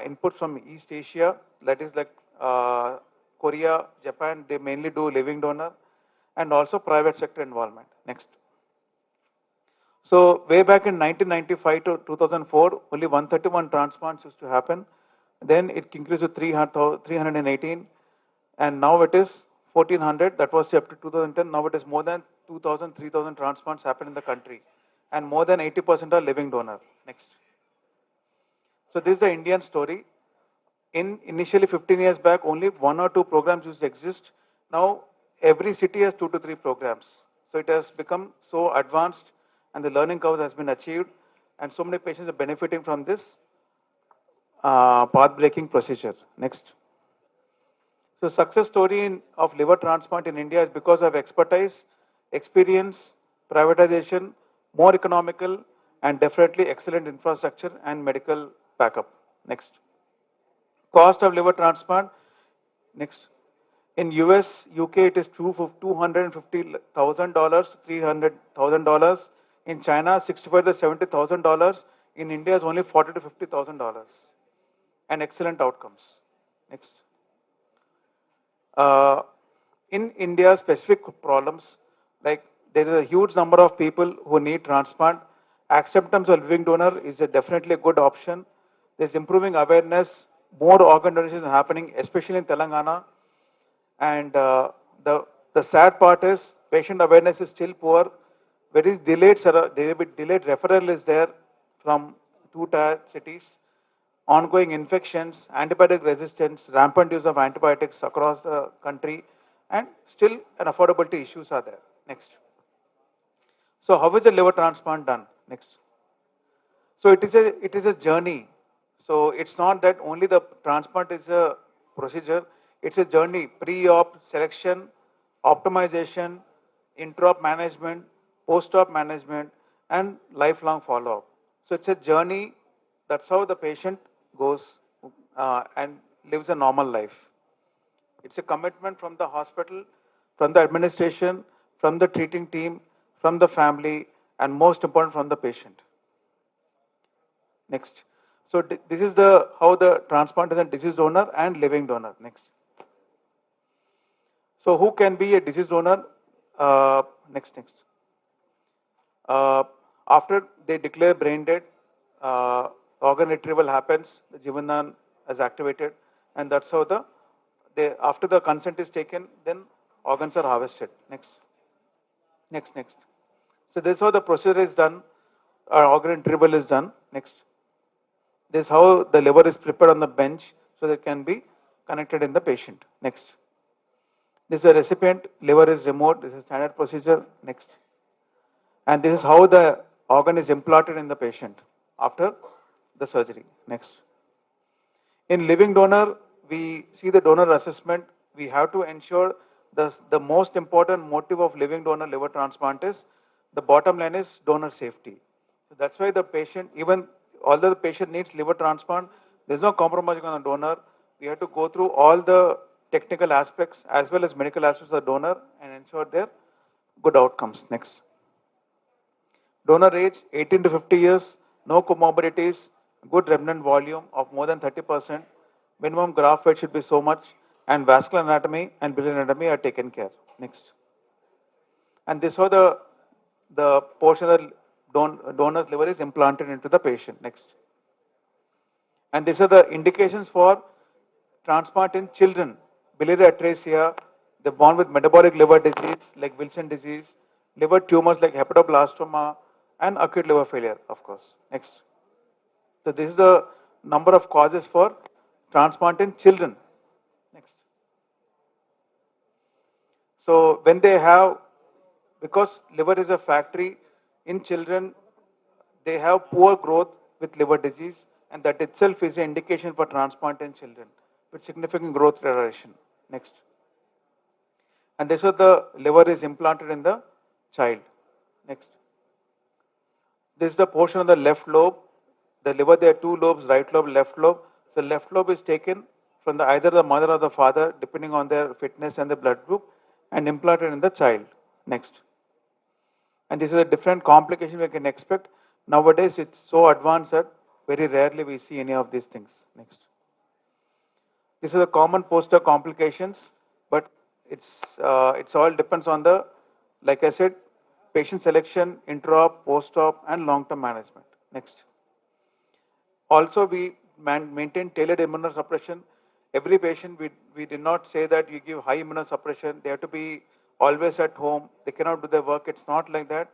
input from East Asia, that is like Korea, Japan, they mainly do living donor, and also private sector involvement. Next. So way back in 1995 to 2004, only 131 transplants used to happen. Then it increased to 318, and now it is 1400. That was up to 2010. Now it is more than 2,000, 3,000 transplants happen in the country, and more than 80% are living donor. Next. So this is the Indian story. Initially 15 years back, only 1 or 2 programs used to exist. Now every city has 2 to 3 programs. So it has become so advanced, and the learning curve has been achieved, and so many patients are benefiting from this path-breaking procedure. Next. So success story of liver transplant in India is because of expertise, experience, privatization, more economical, and definitely excellent infrastructure and medical backup. Next. Cost of liver transplant. Next. In US, UK, it is $250,000 to $300,000. In China, $65,000 to $70,000. In India, is only $40,000 to $50,000. And excellent outcomes. Next. In India, specific problems, like there is a huge number of people who need transplant. Acceptance of living donor is definitely a good option. There's improving awareness. More organ donations are happening, especially in Telangana. And the sad part is patient awareness is still poor. Very delayed referral is there from 2-tier cities. Ongoing infections, antibiotic resistance, rampant use of antibiotics across the country, and still an affordability issues are there. Next. So how is the liver transplant done? Next. So it is a journey. So it's not that only the transplant is a procedure. It's a journey. Pre-op selection, optimization, intra-op management, post-op management, and lifelong follow-up. So it's a journey. That's how the patient goes and lives a normal life. It's a commitment from the hospital, from the administration, from the treating team, from the family, and most important, from the patient. Next. So this is how the transplant is a deceased donor and living donor. Next. So who can be a deceased donor? Next. After they declare brain dead, organ retrieval happens, the Jivandan is activated, and that's how after the consent is taken, then organs are harvested. Next. So this is how the procedure is done, organ retrieval is done. Next. This is how the liver is prepared on the bench so that it can be connected in the patient. Next. This is a recipient, liver is removed, this is standard procedure. Next. And this is how the organ is implanted in the patient after the surgery. Next. In living donor, we see the donor assessment. We have to ensure the most important motive of living donor liver transplant is, the bottom line is donor safety. So that's why the patient, even although the patient needs liver transplant, there's no compromising on the donor. We have to go through all the technical aspects as well as medical aspects of the donor and ensure their good outcomes. Next. Donor age 18 to 50 years, no comorbidities, good remnant volume of more than 30%, minimum graft weight should be so much, and vascular anatomy and biliary anatomy are taken care. Next. And this was the portion of the donor's liver is implanted into the patient. Next. And these are the indications for transplant in children. Biliary atresia, they're born with metabolic liver disease like Wilson disease, liver tumors like hepatoblastoma, and acute liver failure, of course. Next. So this is the number of causes for transplant in children. Next. So when they have, because liver is a factory, in children, they have poor growth with liver disease, and that itself is an indication for transplant in children with significant growth retardation. Next. And this is the liver is implanted in the child. Next. This is the portion of the left lobe. The liver, there are two lobes, right lobe, left lobe. So left lobe is taken from the, either the mother or the father, depending on their fitness and the blood group, and implanted in the child. Next. And this is a different complication we can expect. Nowadays, it's so advanced that very rarely we see any of these things. Next. This is a common post-op complications, but it's all depends on the, like I said, patient selection, intra-op, post-op, and long-term management. Next. Also, we maintain tailored immunosuppression. Every patient, we did not say that you give high immunosuppression. They have to be always at home. They cannot do their work. It's not like that.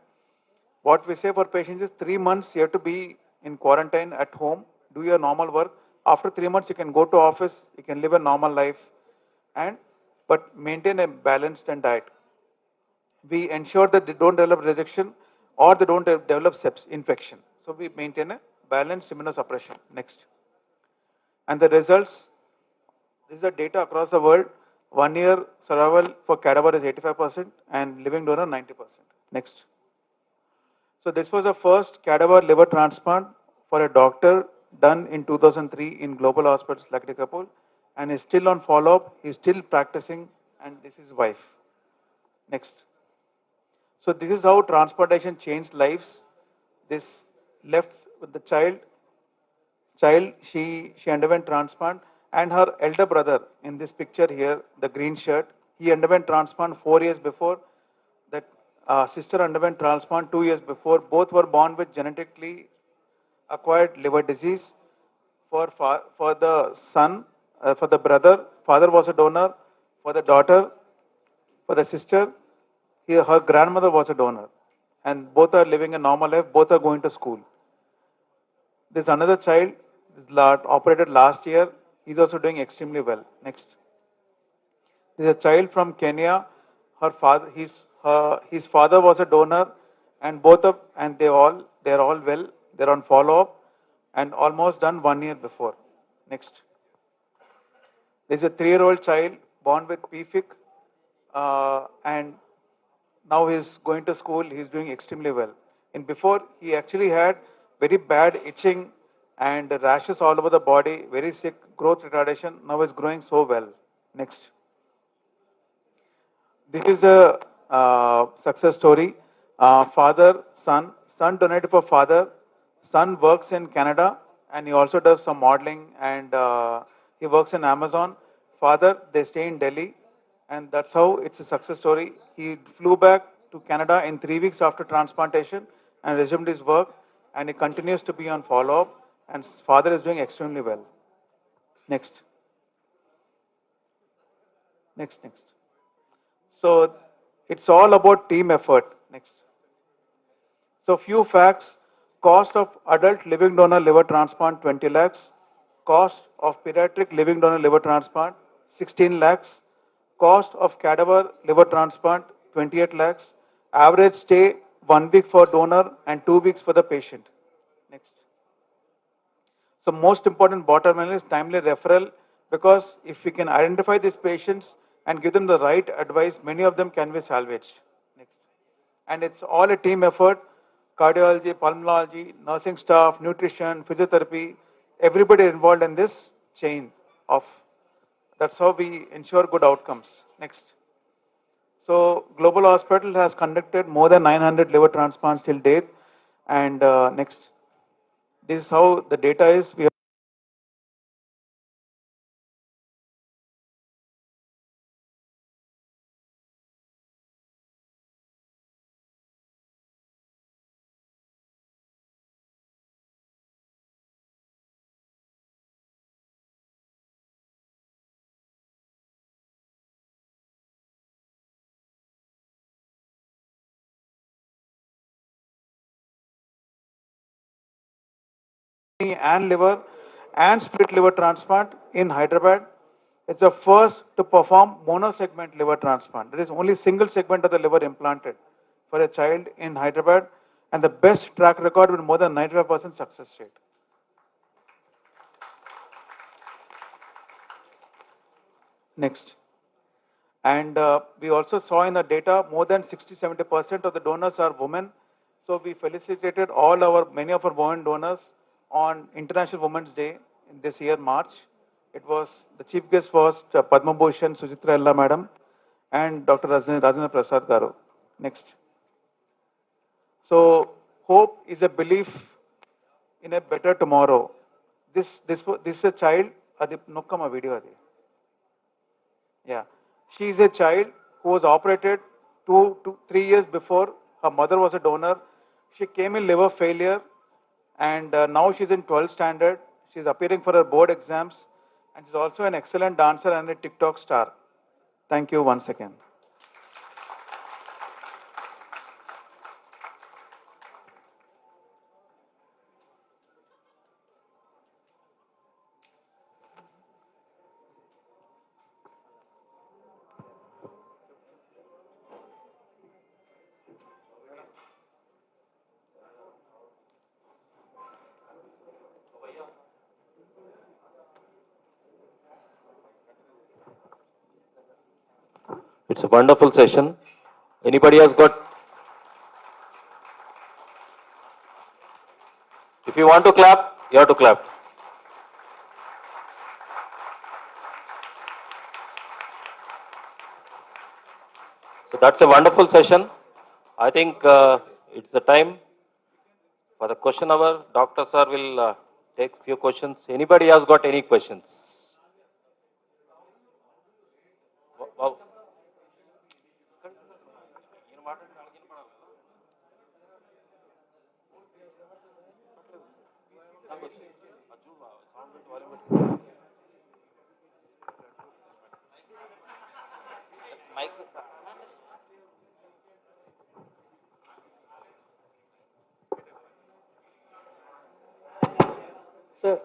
What we say for patients is 3 months you have to be in quarantine at home, do your normal work. After 3 months you can go to office, you can live a normal life, but maintain a balanced diet. We ensure that they don't develop rejection or they don't develop sepsis infection. So we maintain a balanced immunosuppression. Next. And the results, this is the data across the world. 1 year survival for cadaver is 85% and living donor 90%. Next. So this was the first cadaver liver transplant for a doctor done in 2003 in Global Hospitals like Kapul, and is still on follow-up. He's still practicing, and this is his wife. Next. So this is how transplantation changed lives. This left with the child, she underwent transplant, and her elder brother in this picture here, the green shirt, he underwent transplant 4 years before. That sister underwent transplant 2 years before. Both were born with genetically acquired liver disease. For the son, for the brother, father was a donor. For the daughter, for the sister, her grandmother was a donor. And both are living a normal life, both are going to school. There's another child, operated last year. He's also doing extremely well. Next. There's a child from Kenya. Her father, his father was a donor, and they're all well. They're on follow-up and almost done 1 year before. Next. There's a 3-year-old child born with PFIC, and now he's going to school. He's doing extremely well. And before, he actually had very bad itching and rashes all over the body, very sick, growth retardation. Now he's growing so well. Next. This is a success story. Father, son donated for father. Son works in Canada, and he also does some modeling, and he works in Amazon. Father, they stay in Delhi, and that's how it's a success story. He flew back to Canada in 3 weeks after transplantation and resumed his work, and he continues to be on follow-up, and his father is doing extremely well. Next. Next. So it's all about team effort. Next. So few facts. Cost of adult living donor liver transplant 20 lakhs. Cost of pediatric living donor liver transplant 16 lakhs. Cost of cadaver liver transplant 28 lakhs. Average stay 1 week for donor and 2 weeks for the patient. Next. So most important bottom line is timely referral, because if we can identify these patients and give them the right advice, many of them can be salvaged. Next. And it's all a team effort. cardiology, pulmonology, nursing staff, nutrition, physiotherapy, everybody involved in this chain of, that's how we ensure good outcomes. Next. So Global Hospital has conducted more than 900 liver transplants till date. And next. This is how the data is. We and liver and split liver transplant in Hyderabad. It's the first to perform monosegment liver transplant. There is only single segment of the liver implanted for a child in Hyderabad, and the best track record with more than 95% success rate. Next. And we also saw in the data more than 60-70% of the donors are women. So we felicitated many of our women donors on International Women's Day in this year, March. It was, the chief guest was Padma Bhushan Suchitra Ella Madam and Dr. Rajendra Prasad Garu. Next. So hope is a belief in a better tomorrow. This is a child, adi nokkama video adi. Yeah. She is a child who was operated 2 to 3 years before. Her mother was a donor. She came in liver failure, and now she's in 12th standard. She's appearing for her board exams, and she's also an excellent dancer and a TikTok star. Thank you once again. It's a wonderful session. Anybody has got? If you want to clap, you have to clap. So that's a wonderful session. I think it's the time for the question hour. Dr. Sir will take few questions. Anybody has got any questions? Wow. Sir.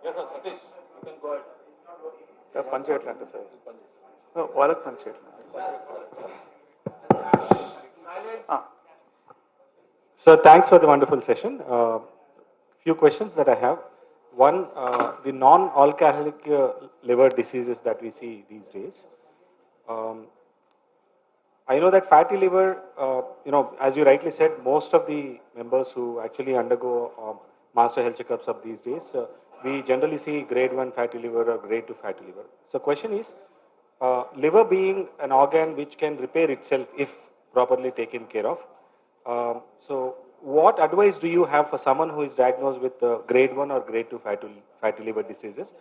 Yes, sir, Satish, you can go ahead. Panchayatlanka, sir. No, Valak Panchayatlanka. Sir, thanks for the wonderful session. Few questions that I have. One, the non-alcoholic liver diseases that we see these days. I know that fatty liver, as you rightly said, most of the members who actually undergo master health checkups of these days, we generally see grade 1 fatty liver or grade 2 fatty liver. So question is, liver being an organ which can repair itself if properly taken care of. So what advice do you have for someone who is diagnosed with grade 1 or grade 2 fatty liver diseases?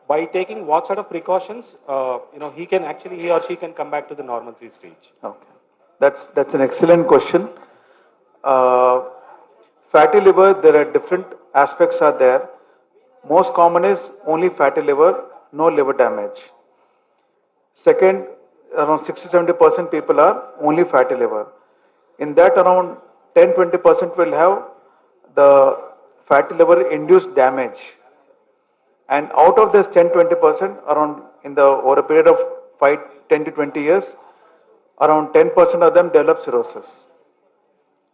By taking what sort of precautions, he or she can come back to the normalcy stage? Okay. That's an excellent question. Fatty liver, there are different aspects are there. Most common is only fatty liver, no liver damage. Second, around 60-70% people are only fatty liver. In that, around 10-20% will have the fatty liver induced damage. And out of this 10-20%, around over a period of 10 to 20 years, around 10% of them develop cirrhosis.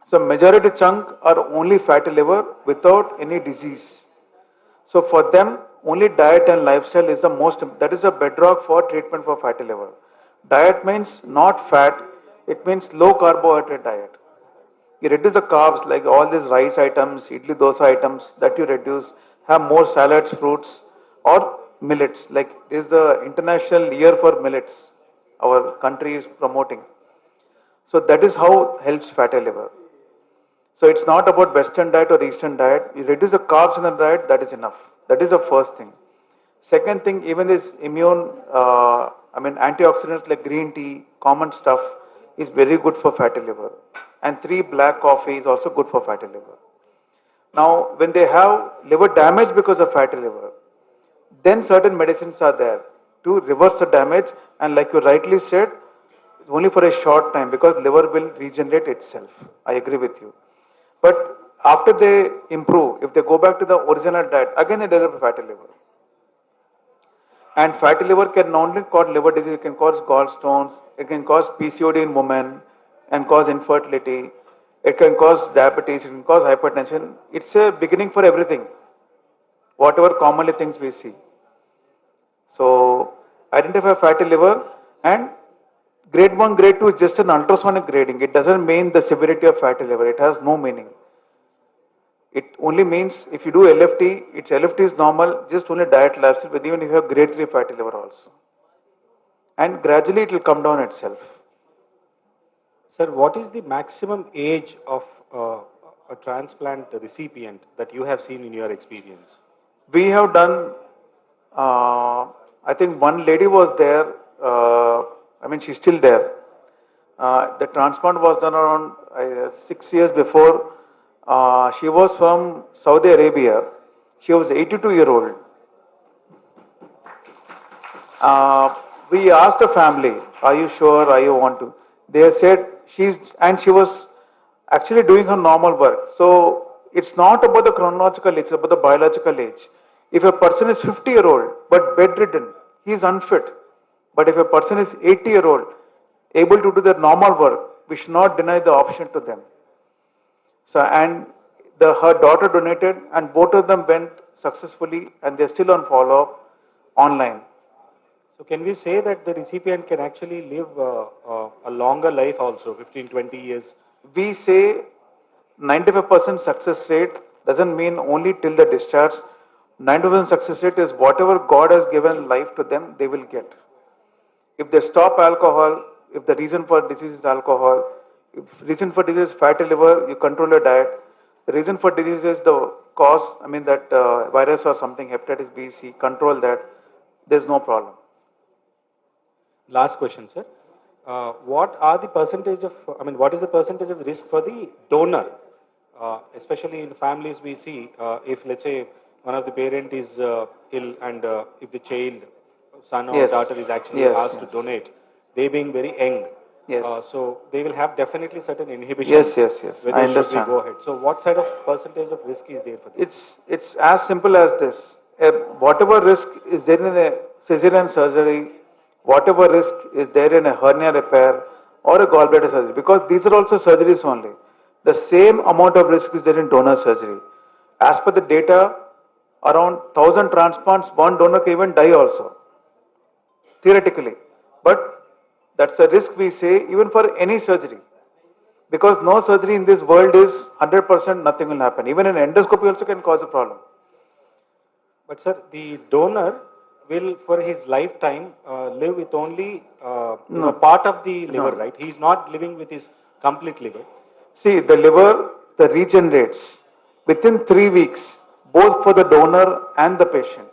So majority chunk are only fatty liver without any disease. So for them, only diet and lifestyle is the most, that is a bedrock for treatment for fatty liver. Diet means not fat, it means low carbohydrate diet. You reduce the carbs like all these rice items, idli dosa items that you reduce, have more salads, fruits or millets. Like this is the international year for millets our country is promoting. So that is how helps fatty liver. So it's not about Western diet or Eastern diet. You reduce the carbs in the diet, that is enough. That is the first thing. Second thing, even this immune, antioxidants like green tea, common stuff, is very good for fatty liver. And 3, black coffee is also good for fatty liver. Now, when they have liver damage because of fatty liver, then certain medicines are there to reverse the damage. And like you rightly said, only for a short time because liver will regenerate itself. I agree with you. But after they improve, if they go back to the original diet, again they develop fatty liver. And fatty liver can not only cause liver disease, it can cause gallstones, it can cause PCOD in women and cause infertility, it can cause diabetes, it can cause hypertension. It's a beginning for everything, whatever commonly things we see. So identify fatty liver, and grade 1, grade 2 is just an ultrasonic grading. It doesn't mean the severity of fatty liver. It has no meaning. It only means if you do LFT, its LFT is normal, just only diet lifestyle, but even if you have grade 3 fatty liver also. And gradually it will come down itself. Sir, what is the maximum age of a transplant recipient that you have seen in your experience? We have done, I think one lady was there, she's still there. The transplant was done around 6 years before. She was from Saudi Arabia. She was 82-year-old. We asked the family, are you sure, are you want to? They said she was actually doing her normal work. So it's not about the chronological age, it's about the biological age. If a person is 50-year-old but bedridden, he is unfit. But if a person is 80-year-old, able to do their normal work, we should not deny the option to them. So, and her daughter donated, and both of them went successfully, and they're still on follow-up online. So can we say that the recipient can actually live a longer life also, 15, 20 years? We say 95% success rate doesn't mean only till the discharge. 95% success rate is whatever God has given life to them, they will get. If they stop alcohol, if the reason for disease is alcohol, if reason for disease is fatty liver, you control your diet. The reason for disease is the cause, that virus or something, hepatitis B, C, control that, there's no problem. Last question, sir. What is the percentage of risk for the donor? Especially in families we see, if let's say one of the parent is ill and if the child, son or daughter is actually asked to donate, they being very young, so they will have definitely certain inhibitions. Yes. Whether I understand. should we go ahead? So what sort of percentage of risk is there for this? It's as simple as this. Whatever risk is there in a cesarean surgery, whatever risk is there in a hernia repair or a gallbladder surgery, because these are also surgeries only. The same amount of risk is there in donor surgery. As per the data, around 1,000 transplants, one donor can even die also, theoretically. But that's a risk we say even for any surgery. Because no surgery in this world is 100% nothing will happen. Even an endoscopy also can cause a problem. But sir, the donor will for his lifetime live with only part of the liver, right? He is not living with his complete liver. See, the liver, regenerates within 3 weeks, both for the donor and the patient.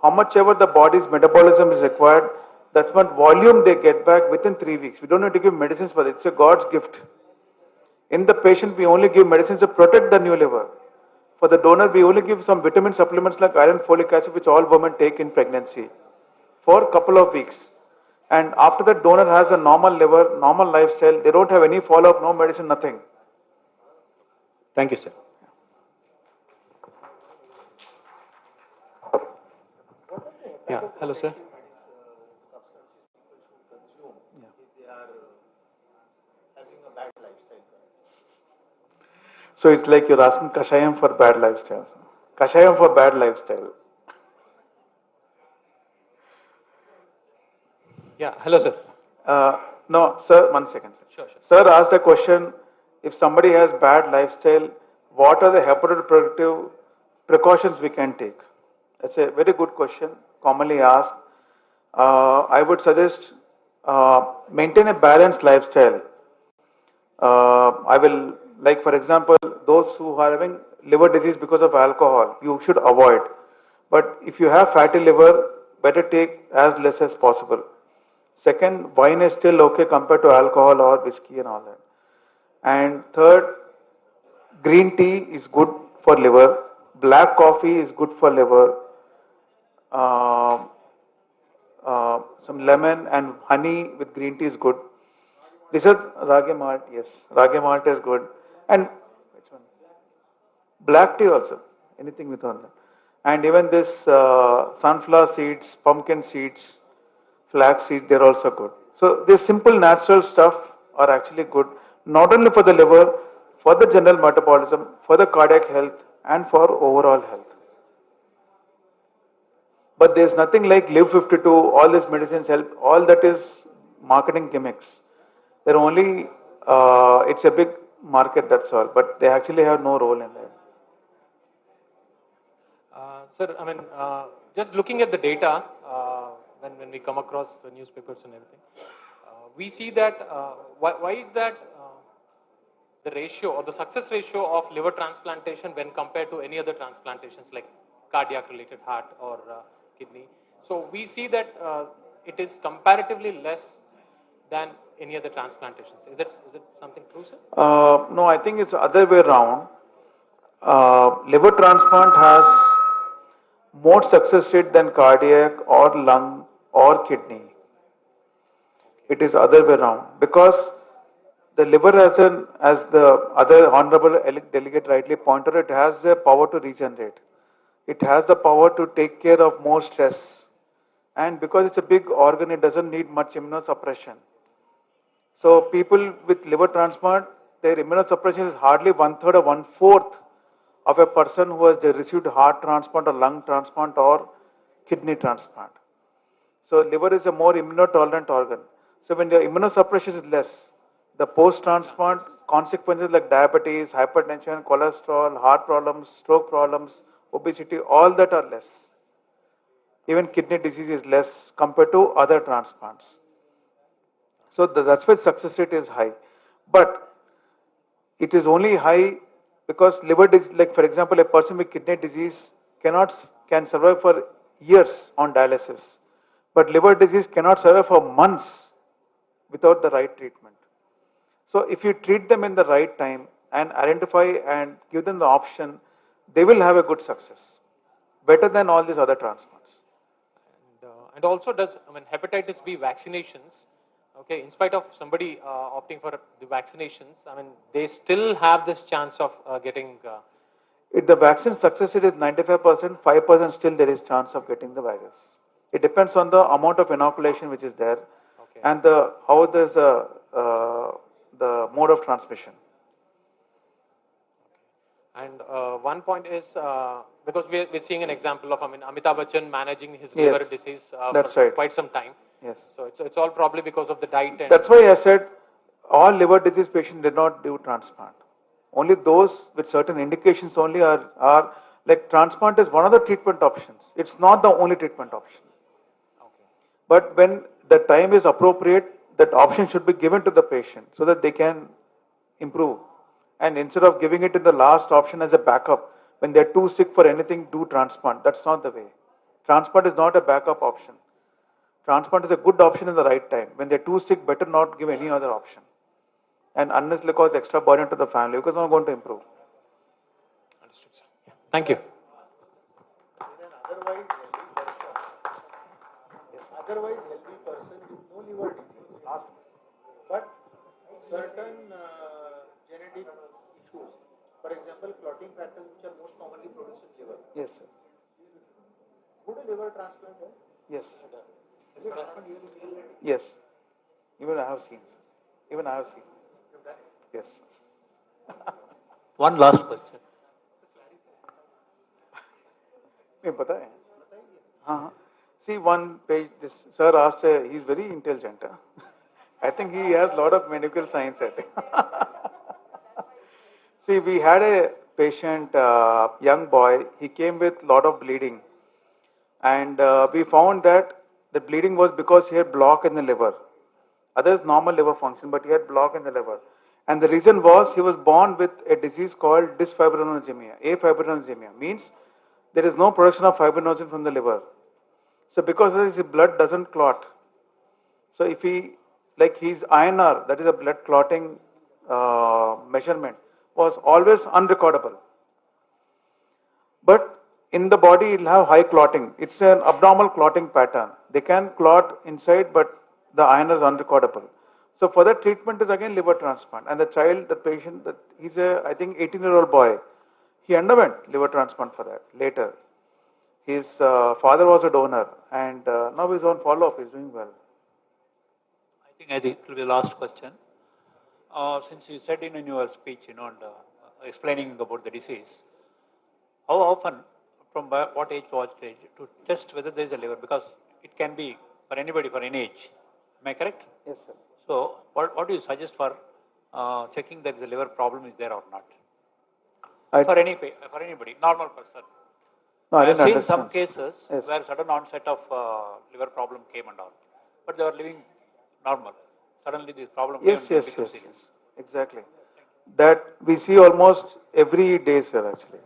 How much ever the body's metabolism is required, that's what volume they get back within 3 weeks. We don't need to give medicines for it. It's a God's gift. In the patient, we only give medicines to protect the new liver. For the donor, we only give some vitamin supplements like iron, folic acid, which all women take in pregnancy for a couple of weeks. And after that, donor has a normal liver, normal lifestyle. They don't have any follow-up, no medicine, nothing. Thank you, sir. Yeah, hello, sir. So it's like you're asking Kashayam for bad lifestyle. Kashayam for bad lifestyle. Yeah, hello, sir. No, sir, 1 second. Sir. Sure, sure. Sir asked a question, if somebody has bad lifestyle, what are the hepatoprotective precautions we can take? That's a very good question, commonly asked. I would suggest maintain a balanced lifestyle. I will, like for example, those who are having liver disease because of alcohol, you should avoid. But if you have fatty liver, better take as less as possible. Second, wine is still okay compared to alcohol or whiskey and all that. And third, green tea is good for liver. Black coffee is good for liver. Some lemon and honey with green tea is good. This is ragi malt, yes. Ragi malt is good. And which one? Black tea also. Anything with all that. And even this sunflower seeds, pumpkin seeds, flax seed, they're also good. So this simple natural stuff are actually good, not only for the liver, for the general metabolism, for the cardiac health, and for overall health. But there's nothing like Live 52, all these medicines help, all that is marketing gimmicks. They're only, it's a big market, that's all, but they actually have no role in there. Sir, I mean, just looking at the data, when we come across the newspapers and everything, we see that, why is that the ratio or the success ratio of liver transplantation when compared to any other transplantations like cardiac related heart or kidney? So we see that it is comparatively less than any other transplantations. Is it something true, sir? No, I think it's the other way around. Liver transplant has more success rate than cardiac or lung or kidney. It is other way around because the liver has as the other honorable delegate rightly pointed, it has the power to regenerate. It has the power to take care of more stress. And because it's a big organ, it doesn't need much immunosuppression. So people with liver transplant, their immunosuppression is hardly 1/3 or 1/4 of a person who has received heart transplant or lung transplant or kidney transplant. So liver is a more immunotolerant organ. So when the immunosuppression is less, the post-transplant consequences like diabetes, hypertension, cholesterol, heart problems, stroke problems, obesity, all that are less. Even kidney disease is less compared to other transplants. So that's why success rate is high. But it is only high because liver disease, like for example, a person with kidney disease can survive for years on dialysis. But liver disease cannot survive for months without the right treatment. So if you treat them in the right time and identify and give them the option, they will have a good success. Better than all these other transplants. And also does, I mean, hepatitis B vaccinations, okay, in spite of somebody opting for the vaccinations, I mean, they still have this chance of getting... If the vaccine success rate is 95%, 5% still there is chance of getting the virus. It depends on the amount of inoculation which is there and how there's the mode of transmission. And one point is, because we're seeing an example of, I mean, Amitabh Bachchan managing his liver disease for quite some time. Yes. So it's all probably because of the diet. And that's why I said all liver disease patients did not do transplant. Only those with certain indications only are like transplant is one of the treatment options. It's not the only treatment option. Okay. But when the time is appropriate, that option should be given to the patient so that they can improve. And instead of giving it in the last option as a backup, when they're too sick for anything, do transplant. That's not the way. Transplant is not a backup option. Transplant is a good option in the right time. When they're too sick, better not give any other option. And unnecessarily cause extra burden to the family because it's not going to improve. Understood, sir. Yeah. Thank you. Otherwise healthy person with no liver disease, but certain genetic issues, for example, clotting factors which are most commonly produced in liver. Yes, sir. Would a liver transplant help? Yes. Has it happened here in real life? Yes. Even I have seen, sir. Even I have seen. You've done it? Yes. One last question. नहीं पता है हाँ हाँ see one page this sir asked he's very intelligent I think he has lot of medical science I think see we had a patient young boy he came with lot of bleeding and we found that the bleeding was because he had block in the liver others normal liver function but he had block in the liver and the reason was he was born with a disease called dysfibrinogenemia afibrinogenemia means there is no production of fibrinogen from the liver. So because of this, his blood doesn't clot. So if he, like his INR, that is a blood clotting measurement, was always unrecordable. But in the body, it will have high clotting. It's an abnormal clotting pattern. They can clot inside, but the INR is unrecordable. So for that treatment is again liver transplant. And the child, the patient, he's a, I think, 18-year-old boy. He underwent liver transplant for that later. His father was a donor and now he's on follow-up, he's doing well. I think it will be the last question. Since you said in your speech, and explaining about the disease, how often, from what age to what age, to test whether there is a liver? Because it can be for anybody, for any age. Am I correct? Yes, sir. So, what do you suggest for checking that the liver problem is there or not? For anybody, normal person. No, I have didn't seen understand. some cases where sudden onset of liver problem came and all, but they were living normal. Suddenly this problem came and became serious. Yes, exactly. That we see almost every day, sir, actually.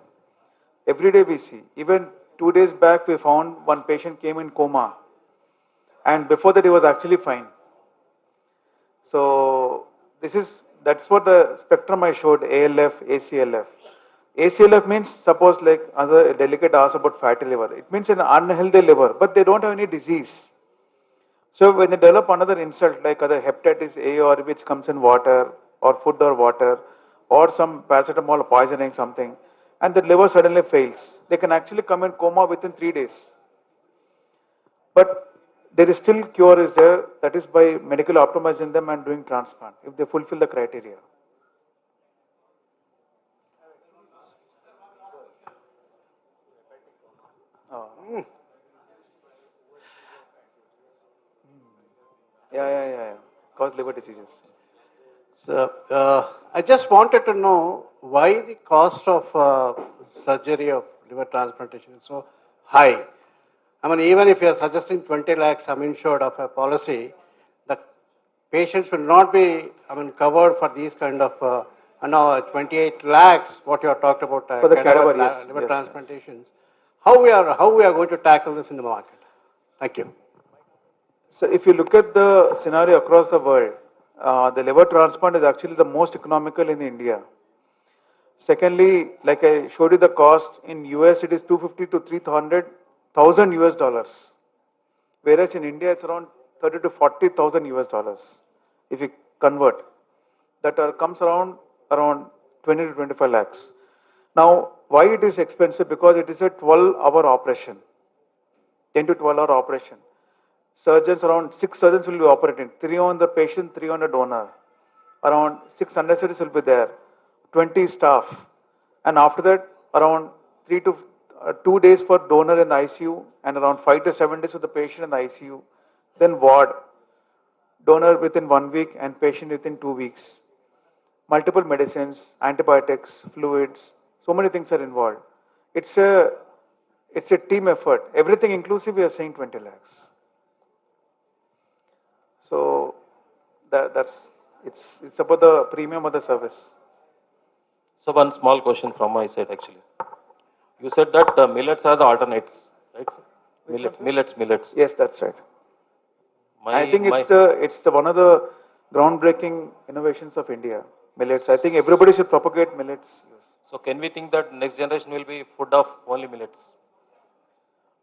Every day we see. Even 2 days back, we found one patient came in coma. And before that, he was actually fine. So, that's what the spectrum I showed, ALF, ACLF. ACLF means, suppose like other delegate asked about fatty liver. It means an unhealthy liver, but they don't have any disease. So when they develop another insult like other hepatitis A or which comes in water or food or water or some paracetamol poisoning something and the liver suddenly fails, they can actually come in coma within 3 days. But there is still cure is there, that is by medically optimizing them and doing transplant if they fulfill the criteria. Yeah. Cause liver diseases. So, I just wanted to know why the cost of surgery of liver transplantation is so high. I mean, even if you are suggesting 20 lakhs sum insured of a policy, the patients will not be, covered for these kind of, 28 lakhs, what you are talked about, For the category, liver transplantations. How we are going to tackle this in the market? Thank you. So if you look at the scenario across the world, the liver transplant is actually the most economical in India. Secondly, like I showed you the cost, in US it is 250 to 300,000 US dollars. Whereas in India it's around 30 to 40,000 US dollars. If you convert, that comes around 20 to 25 lakhs. Now, why it is expensive? Because it is a 12-hour operation, 10 to 12-hour operation. Surgeons, around 6 surgeons will be operating, 3 on the patient, 3 on the donor. Around 6 anesthetists will be there, 20 staff. And after that, around 2 days for donor in the ICU and around 5 to 7 days for the patient in the ICU. Then ward, donor within 1 week and patient within 2 weeks. Multiple medicines, antibiotics, fluids, so many things are involved. It's a team effort. Everything inclusive, we are saying 20 lakhs. So it's about the premium of the service. So one small question from my side actually. You said that millets are the alternates, right? Millets. Yes, that's right. I think it's the one of the groundbreaking innovations of India. Millets. I think everybody should propagate millets. So can we think that next generation will be food of only millets?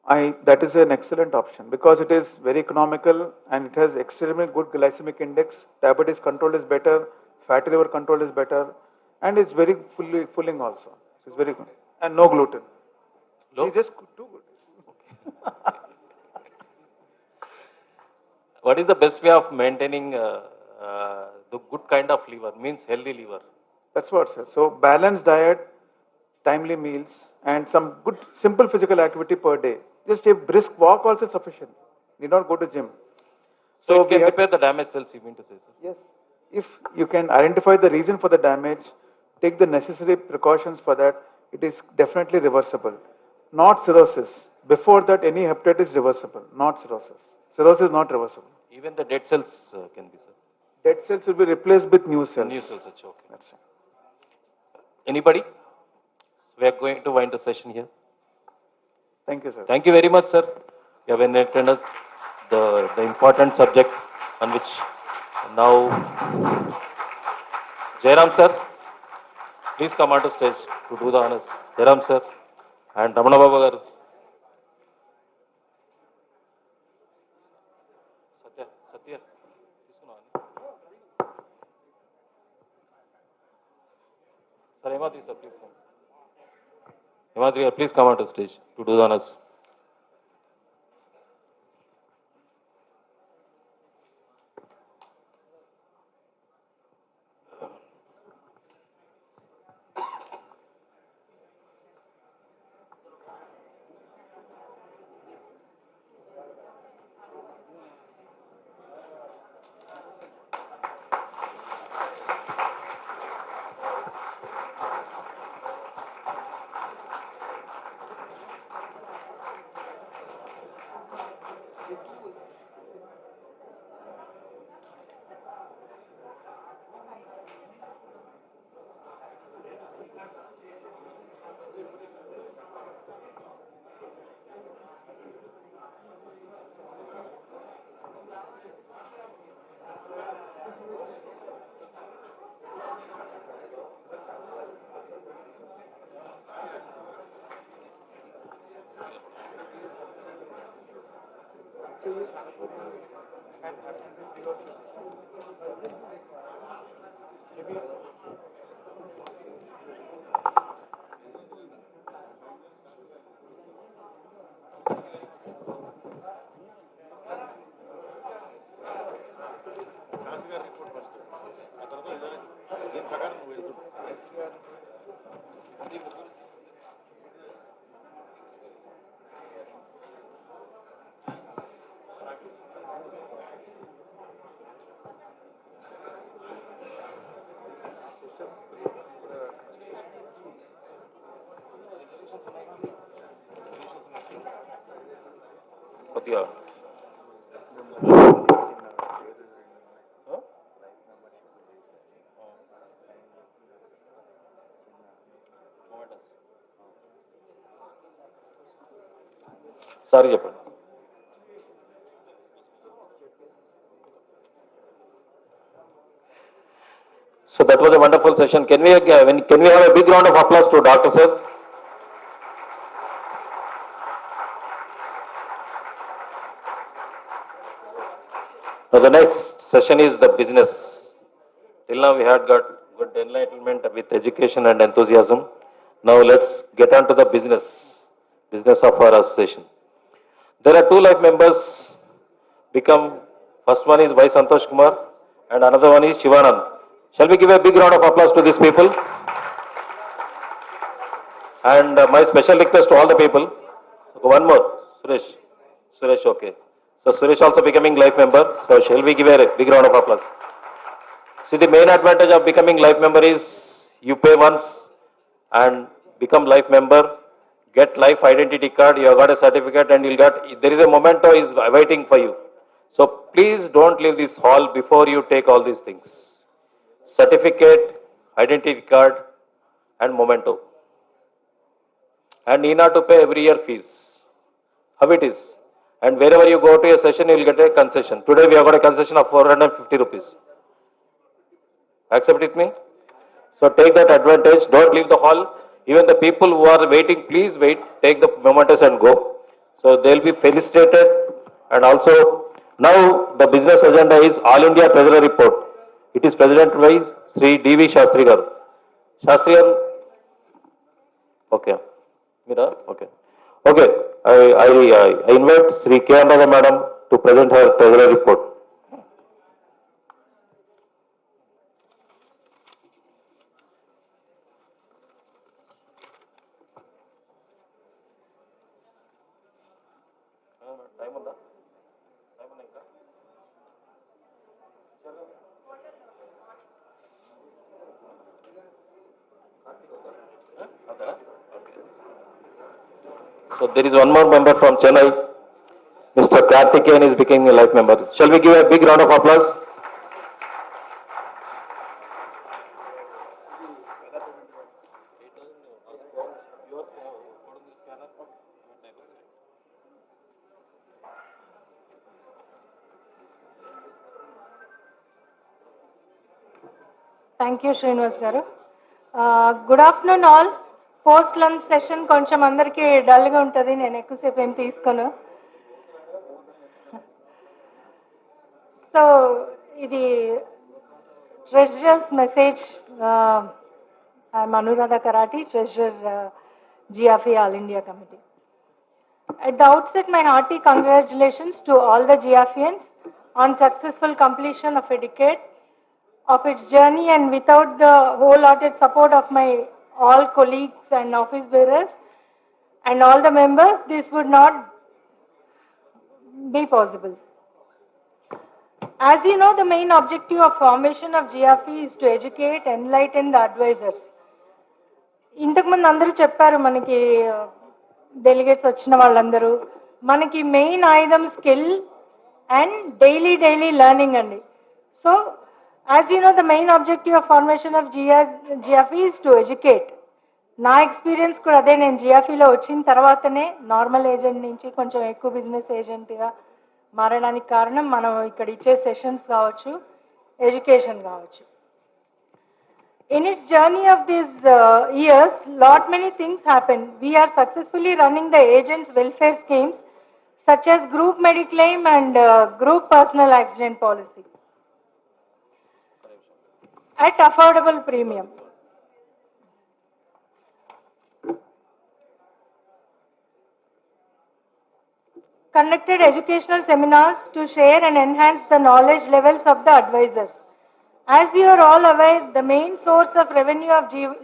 That is an excellent option because it is very economical and it has extremely good glycemic index. Diabetes control is better, fatty liver control is better, and it's very filling also. It's very good. And no gluten. No? It's just too good. What is the best way of maintaining the good kind of liver, means healthy liver? That's what, sir. So balanced diet, timely meals, and some good simple physical activity per day. Just a brisk walk also sufficient. Need not go to gym. So it we can have- repair the damaged cells, you mean to say, sir? Yes. If you can identify the reason for the damage, take the necessary precautions for that, it is definitely reversible. Not cirrhosis. Before that, any hepatitis is reversible, not cirrhosis. Cirrhosis is not reversible. Even the dead cells can be, sir. Dead cells will be replaced with new cells. New cells, okay. That's it. Anybody? We are going to wind the session here. Thank you, sir. Thank you very much, sir. You have enlightened us the important subject on which now Jairam sir, please come onto stage to do the honors. Jairam sir and Ramana Baba garu. Satya. Sir, Hemadri sir, please come. Hemadri, please come onto stage to do the honors. Satya. Sorry, Japan. So that was a wonderful session. Can we have a big round of applause to Dr. Sir? Now the next session is the business. Till now we had got good enlightenment with education and enthusiasm. Now let's get on to the business of our association. There are two life members become, first one is Y. Santosh Kumar and another one is Shivanand. Shall we give a big round of applause to these people? And my special request to all the people, one more, Suresh, okay. So Suresh also becoming life member, so shall we give a big round of applause? See, the main advantage of becoming life member is you pay once and become life member, get life identity card, you have got a certificate and you'll get, there is a memento is waiting for you. So please don't leave this hall before you take all these things. Certificate, identity card and memento. And need not to pay every year fees. How it is? And wherever you go to a session, you will get a concession. Today we have got a concession of 450 rupees. Accept with me? So take that advantage, don't leave the hall. Even the people who are waiting, please wait, take the mementos and go. So they will be felicitated. And also, now the business agenda is All India Treasury Report. It is presented by Sri D.V. Shastri garu. Shastri garu? Okay. Mira? Okay. Okay. I invite Sri K. Anada Madam to present her treasury report. So there is one more member from Chennai. Mr. Karthikeyan is becoming a life member. Shall we give a big round of applause? Thank you Srinivas గారు. Good afternoon all. Post lunch session కొంచెం అందరికీ డల్గా ఉంటుంది, నేను ఎక్కువసేపు ఏం తీసుకోను. So ఇది treasurers message. I'm Anuradha karate, treasurer GIAFI All India Committee. At the outset, my hearty congratulations to all the GIAFians on successful completion of a decade of its journey, and without the wholehearted support of my all colleagues and office bearers and all the members, this would not be possible. As you know, the main objective of formation of GIAFI is to educate, enlighten the advisors. ఇంతకుముందు అందరూ చెప్పారు, మనకి delegates వచ్చిన వాళ్ళందరూ, మనకి main ఆయుధం skill and daily learning అండి. So as you know, the main objective of formation of GIAFI is to educate. నా ఎక్స్పీరియన్స్ కూడా అదే. నేను GIAFIలో వచ్చిన తర్వాతనే నార్మల్ ఏజెంట్ నుంచి కొంచెం ఎక్కువ బిజినెస్ ఏజెంట్గా మారడానికి కారణం మనం ఇక్కడ ఇచ్చే సెషన్స్ కావచ్చు, ఎడ్యుకేషన్ కావచ్చు. In its journey of these years, lot many things happened. We are successfully running the agents' welfare schemes such as group mediclaim and group personal accident policy at affordable premium. Conducted educational seminars to share and enhance the knowledge levels of the advisors. As you are all aware, the main source of revenue of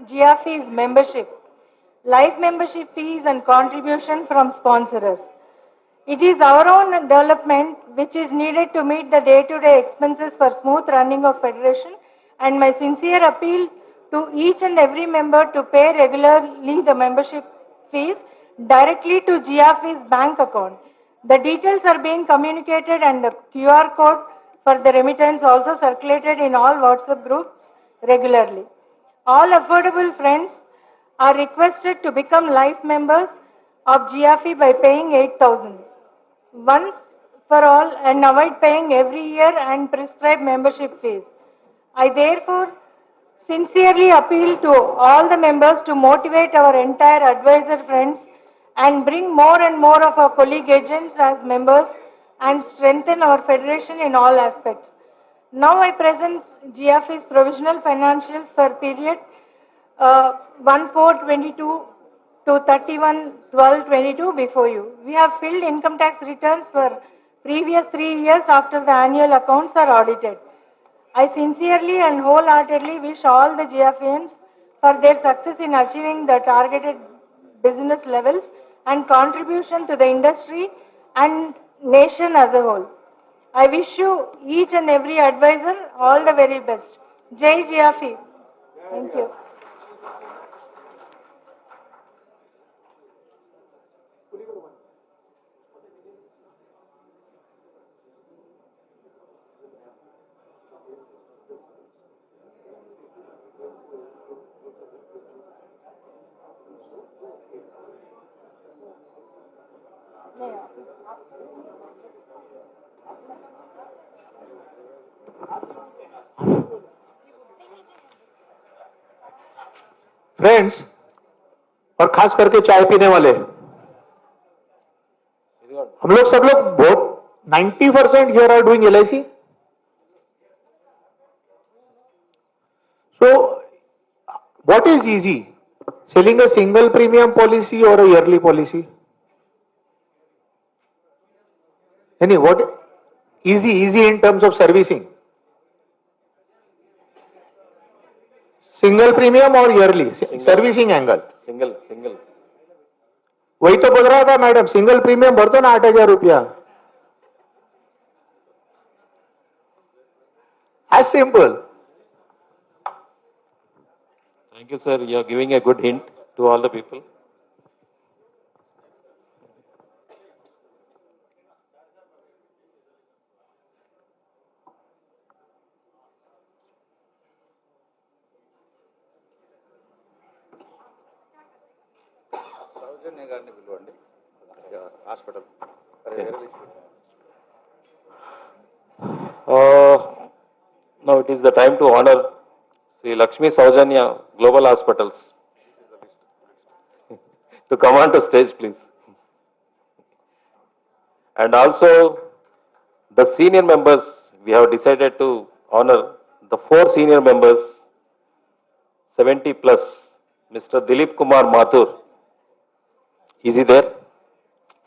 GIAFI is membership, life membership fees and contribution from sponsors. It is our own development which is needed to meet the day-to-day expenses for smooth running of federation, and my sincere appeal to each and every member to pay regularly the membership fees directly to GIAFI's bank account. The details are being communicated and the QR code for the remittance also circulated in all WhatsApp groups regularly. All affordable friends are requested to become life members of GIAFI by paying 8,000 once for all and avoid paying every year and prescribed membership fees. I therefore sincerely appeal to all the members to motivate our entire advisor friends and bring more and more of our colleague agents as members and strengthen our federation in all aspects. Now I present GIAFI's provisional financials for period 1/4/22 to 31/12/22 before you. We have filled income tax returns for previous 3 years after the annual accounts are audited. I sincerely and wholeheartedly wish all the GIAFians for their success in achieving the targeted business levels and contribution to the industry and nation as a whole. I wish you each and every advisor all the very best. Jai GIAFI. Thank you. Friends और खास करके चाय पीने वाले, हम लोग सब लोग बहुत 90% here are doing LIC. So what is easy, selling a single premium policy or a yearly policy? Any what easy in terms of servicing? Single premium or yearly? Servicing angle. Single. वही तो बोल रहा था madam, single premium भरतो ना 8,000 रुपया. As simple. Thank you, sir. You are giving a good hint to all the people. సౌజన్య గారిని పిలవండి hospital. Now it is the time to honor Sri Lakshmi Saujanya Global Hospitals. To come on to stage, please. And also the senior members, we have decided to honor the 4 senior members, 70 plus. Mr. Dilip Kumar Mathur. Is he there?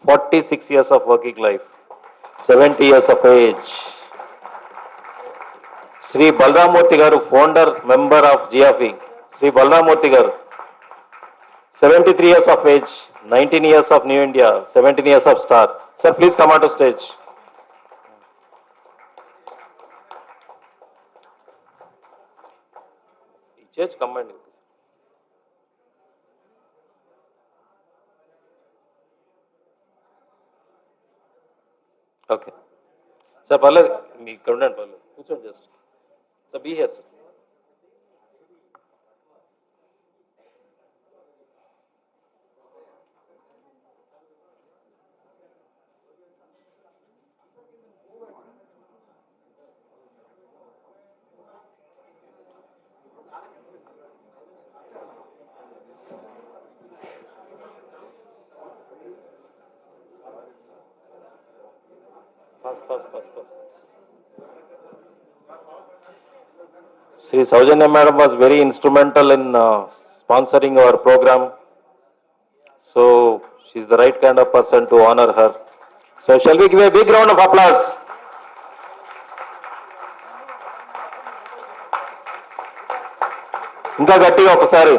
46 years of working life, 70 years of age. Sri Balramurthy Garu, founder, member of GIAFI. Sri Balramurthy Garu, 73 years of age, 19 years of New India, 17 years of Star. Sir, please come onto stage. Church command. Okay. Sir, parle, me command parle. Kuchon just. Sir, be here, sir. Fast. Sri Saujanya Madam was very instrumental in sponsoring our program. So, she's the right kind of person to honor her. So, shall we give a big round of applause? ఇంకా గట్టిగా ఒకసారి.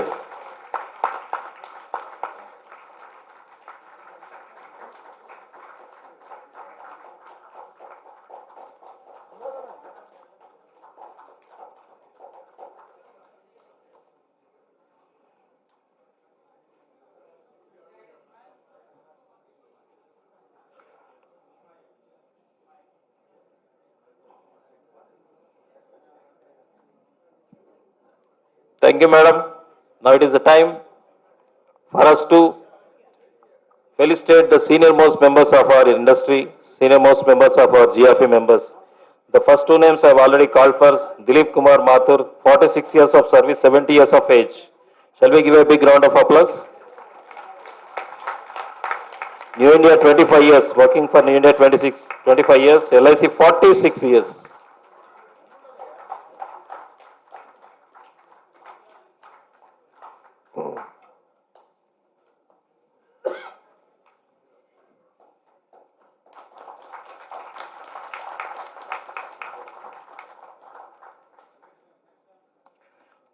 Thank you, madam. Now it is the time for us to felicitate the senior most members of our industry, senior most members of our GIAFI members. The first 2 names I have already called for. Dilip Kumar Mathur, 46 years of service, 70 years of age. Shall we give a big round of applause? New India 25 years, working for New India 25 years, LIC 46 years.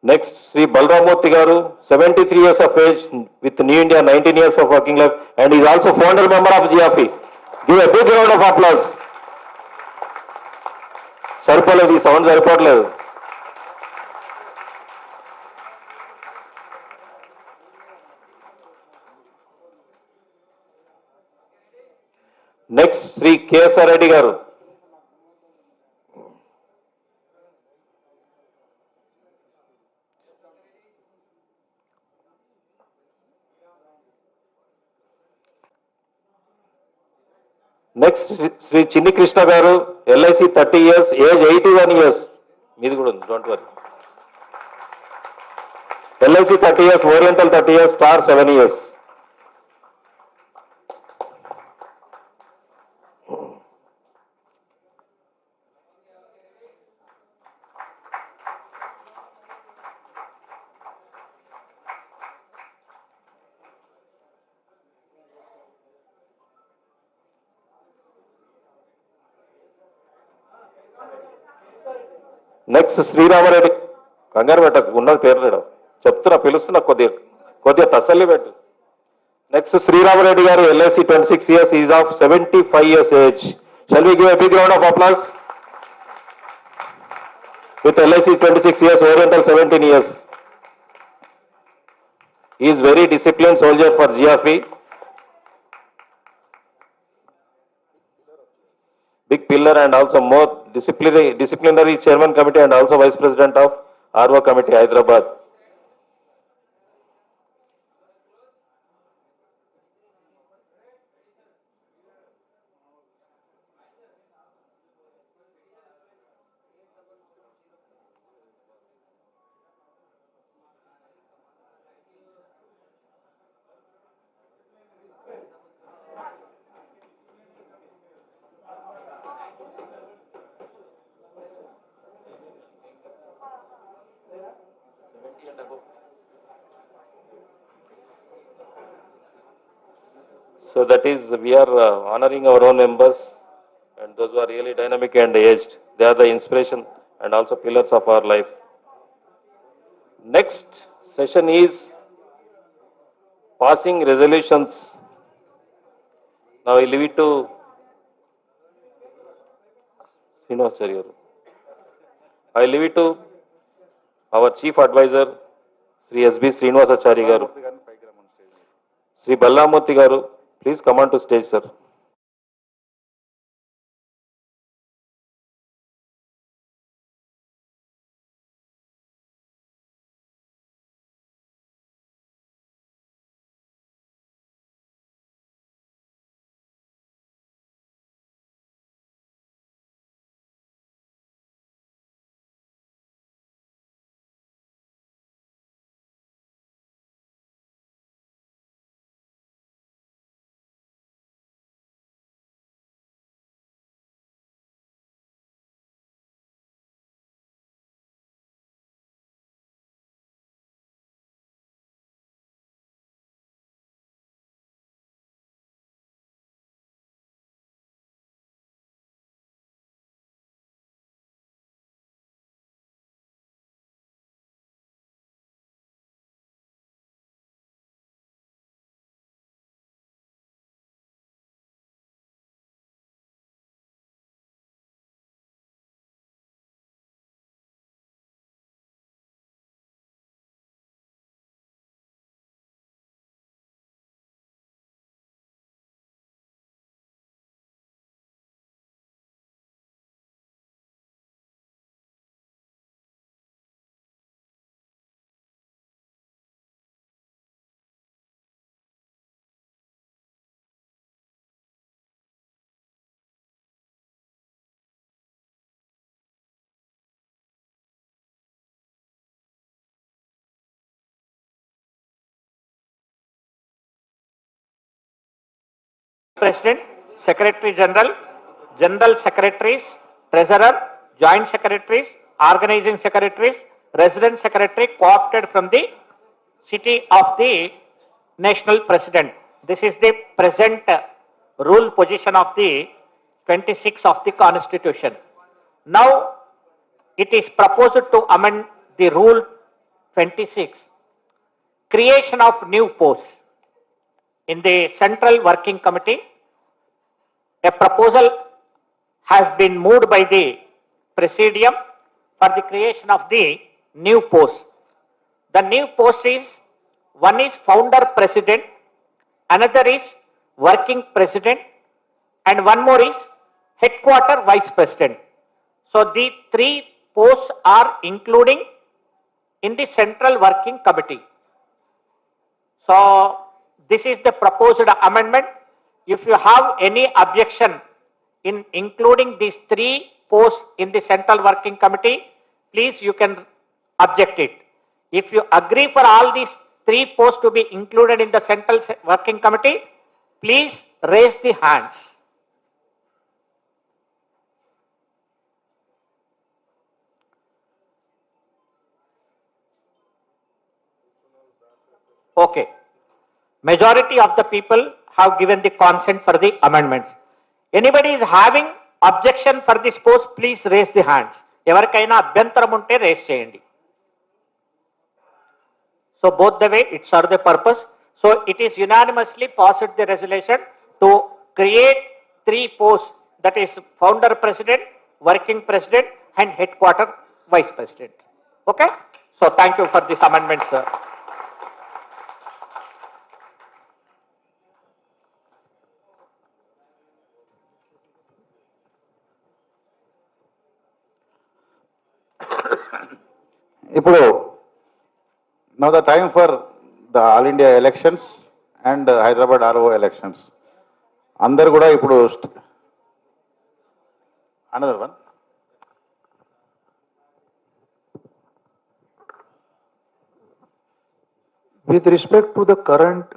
Next, Sri Balramurthy Garu, 73 years of age with New India, 19 years of working life, and he is also founder member of GIAFI. Give a big round of applause. సరిపోలేదు, ఈ sound సరిపోవట్లేదు. Next Shri KSR Reddy గారు. Next Shri Chinni Krishna గారు, LIC 30 years, age 81 years. మీది కూడా ఉంది, don't worry. LIC 30 years, oriental 30 years, star 7 years. Next Srirama Reddy. కంగారు పెట్టకు, ఉన్నది పేరు లేడు చెప్తున్నా, పిలుస్తున్నా, కొద్దిగా తసల్లి పెట్టు. Next, Sri Ram Reddy garu, LIC 26 years, he is of 75 years age. Shall we give a big round of applause? With LIC 26 years, Oriental 17 years. He is very disciplined soldier for GIAFI. Big pillar and also more disciplinary chairman committee and also vice president of RO committee, Hyderabad. So that is, we are honoring our own members and those who are really dynamic and aged. They are the inspiration and also pillars of our life. Next session is passing resolutions. Now I leave it to Srinivasacharya. I leave it to our chief advisor, Sri S.B. Srinivasacharya garu. Sri Ballamurthy garu, please come on to stage, sir. President, Secretary General, General Secretaries, Treasurer, Joint Secretaries, Organizing Secretaries, Resident Secretary co-opted from the city of the National President. This is the present rule position of the 26 of the Constitution. Now, it is proposed to amend the Rule 26, creation of new posts. In the Central Working Committee, a proposal has been moved by the Presidium for the creation of the new post. The new post is, one is Founder President, another is Working President, and one more is Headquarter Vice President. So the three posts are including in the Central Working Committee. So this is the proposed amendment. If you have any objection in including these three posts in the Central Working Committee, please you can object it. If you agree for all these three posts to be included in the Central Working Committee, please raise the hands. Okay. Majority of the people have given the consent for the amendments. Anybody is having objection for this post, please raise the hands. ఎవరికైనా అభ్యంతరం ఉంటే race చేయండి. So both the way it serves the purpose. So it is unanimously passed the resolution to create 3 posts, that is founder president, working president and headquarter vice president. Okay? So thank you for this amendment, sir. ఇప్పుడు now the time for the All India elections and Hyderabad RO elections. అందరు కూడా ఇప్పుడు another one. With respect to the current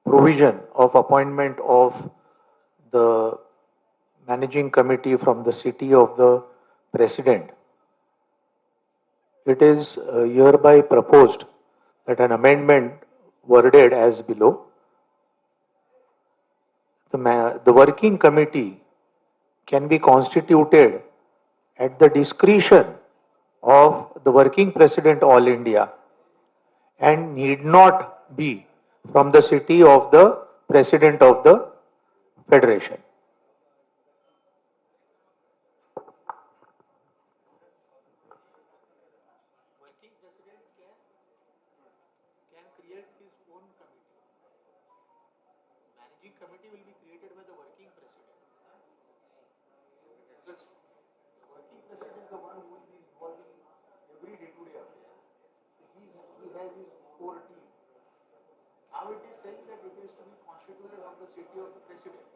provision of appointment of the managing committee from the city of the president, it is hereby proposed that an amendment worded as below. The working committee can be constituted at the discretion of the working president All India and need not be from the city of the president of the federation. Committee will be created by the working president. Because working president is the one who will be involved in every day-to-day affair. He has his core team. Now it is saying that it is to be constituted of the city of the president.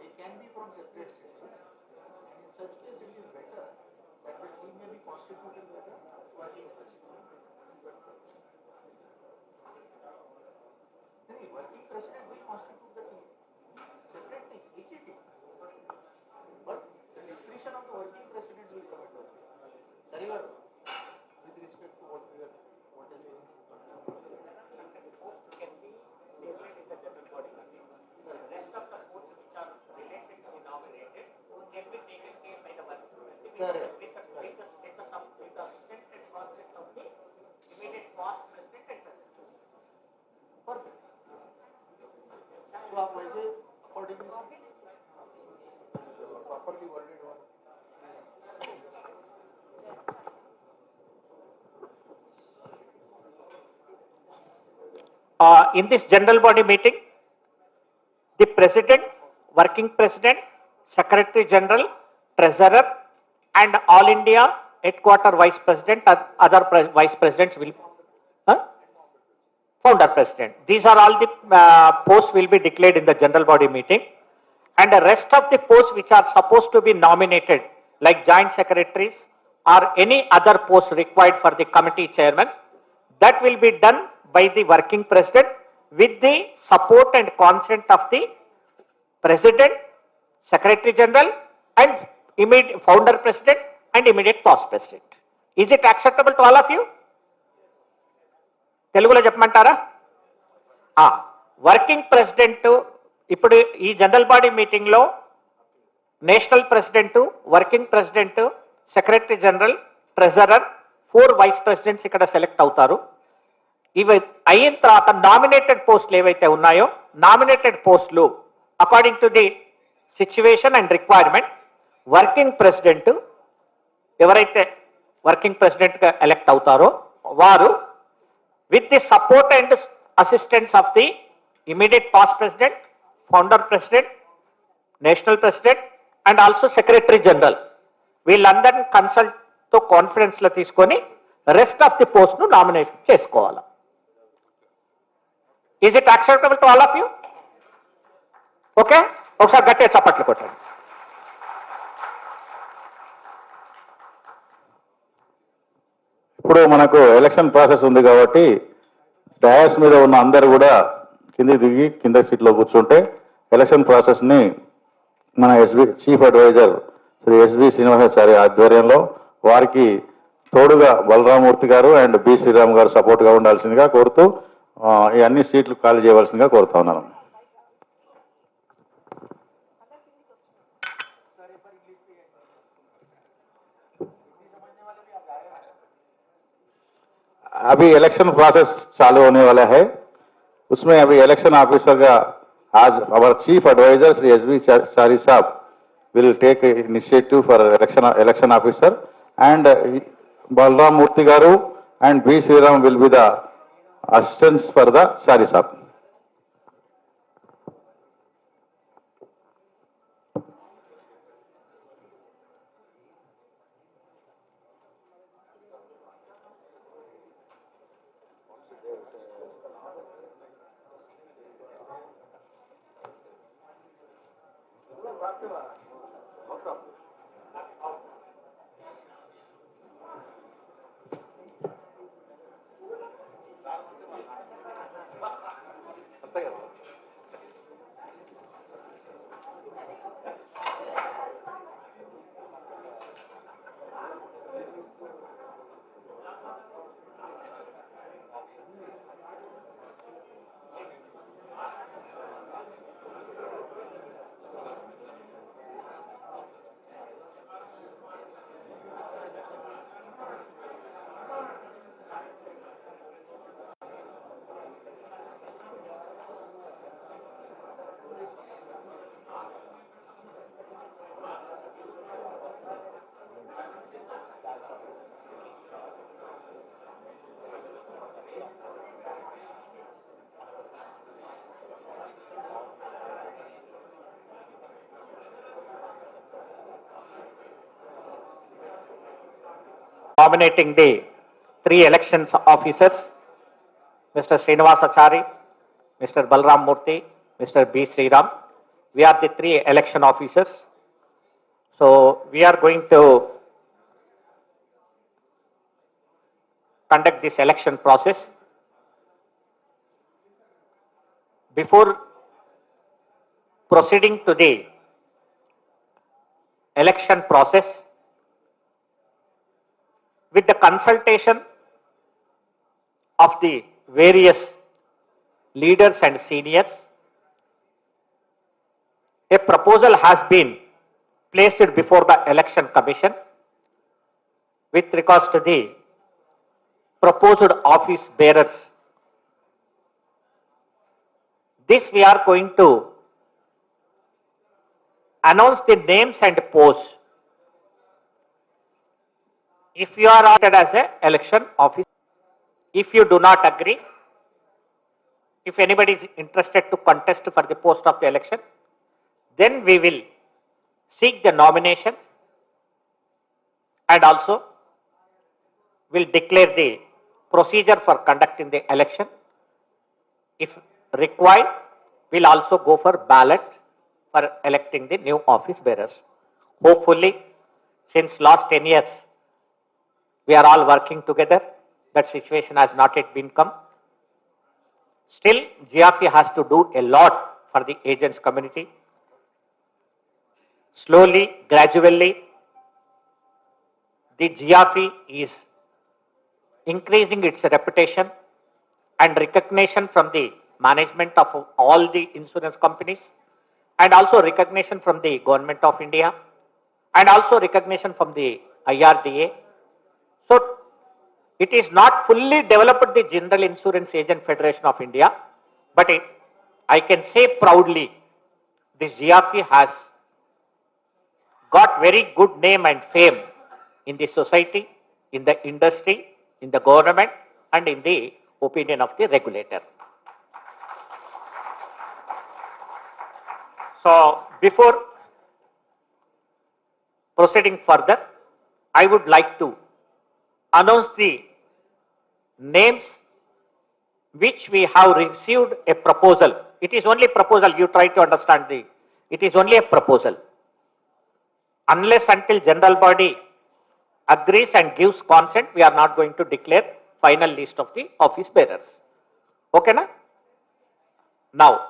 They can be from separate cities, and in such case it is better that the team may be constituted by the working president. The working president will constitute the team. Separately, equity. But the discretion of the working president will come into it. Sarivar, with respect to what is Can be declared in the general body. The rest of the posts which are related to be nominated can be taken care by the working with the strength and concept of the immediate past president and present president. perfect. So आप वैसे accordingly properly worded one. In this general body meeting, the president, working president, secretary general, treasurer, and all India headquarter vice president, other vice presidents will, founder president. These are all the posts will be declared in the general body meeting, and the rest of the posts which are supposed to be nominated, like joint secretaries or any other posts required for the committee chairman, that will be done by the working president with the support and consent of the president, secretary general, and immediate founder president and immediate past president. Is it acceptable to all of you? తెలుగులో చెప్పమంటారా? Working president ఇప్పుడు ఈ general body మీటింగ్లో national president, working president, secretary general, treasurer, 4 vice presidents ఇక్కడ select అవుతారు. ఇవి అయిన తర్వాత నామినేటెడ్ పోస్టులు ఏవైతే ఉన్నాయో నామినేటెడ్ పోస్టులు according to the situation and requirement working president ఎవరైతే వర్కింగ్ ప్రెసిడెంట్గా ఎలెక్ట్ అవుతారో వారు with the support and assistance of the immediate past president, founder president, national president, and also secretary general, వీళ్ళందరినీ కన్సల్ట్ తో కాన్ఫరెన్స్ లో తీసుకొని rest of the post ను nomination చేసుకోవాలి. Is it acceptable to all of you? Okay, ఒకసారి గట్టిగా చప్పట్లు కొట్టండి. ఇప్పుడు మనకు ఎలక్షన్ ప్రాసెస్ ఉంది కాబట్టి డయాస్ మీద ఉన్న అందరు కూడా కింద దిగి కింద సీట్లో కూర్చుంటే ఎలక్షన్ ప్రాసెస్ని మన chief adviser Shri SV Srinivasachari ఆధ్వర్యంలో వారికి తోడుగా బలరామూర్తి గారు అండ్ బి శ్రీరామ్ గారు సపోర్ట్గా ఉండాల్సిందిగా కోరుతూ ఈ అన్ని సీట్లు ఖాళీ చేయవలసిందిగా కోరుతా ఉన్నాను. अभी इलेक्शन प्रोसेस चालू होने वाला है, उसमें अभी इलेक्शन ऑफिसर का आज our chief advisor Shri SB. Chari साहब will take initiative for election officer, and Balram Murthy garu and B. Sriram will be the assistants for the Chari Sahab. Nominating the 3 elections officers, Mr. Srinivasachari, Mr. Balram Murthy, Mr. B. Sriram. We are the 3 election officers. So we are going to conduct this election process. Before proceeding to the election process, with the consultation of the various leaders and seniors, a proposal has been placed before the Election Commission with regards to the proposed office bearers. This we are going to announce the names and posts. If you are elected as an election officer, if you do not agree, if anybody is interested to contest for the post of the election, then we will seek the nominations and also will declare the procedure for conducting the election. If required, we'll also go for ballot for electing the new office bearers. Hopefully, since last 10 years, we are all working together. That situation has not yet been come. Still, GIAFI has to do a lot for the agents community. Slowly, gradually, the GIAFI is increasing its reputation and recognition from the management of all the insurance companies, and also recognition from the Government of India, and also recognition from the IRDA. So, it is not fully developed the General Insurance Agent Federation of India, but I can say proudly, this GIAFI has got very good name and fame in the society, in the industry, in the government, and in the opinion of the regulator. So, before proceeding further, I would like to announce the names which we have received a proposal. It is only proposal, you try to understand it is only a proposal. Unless until general body agrees and gives consent, we are not going to declare final list of the office bearers. Okay, na? Now,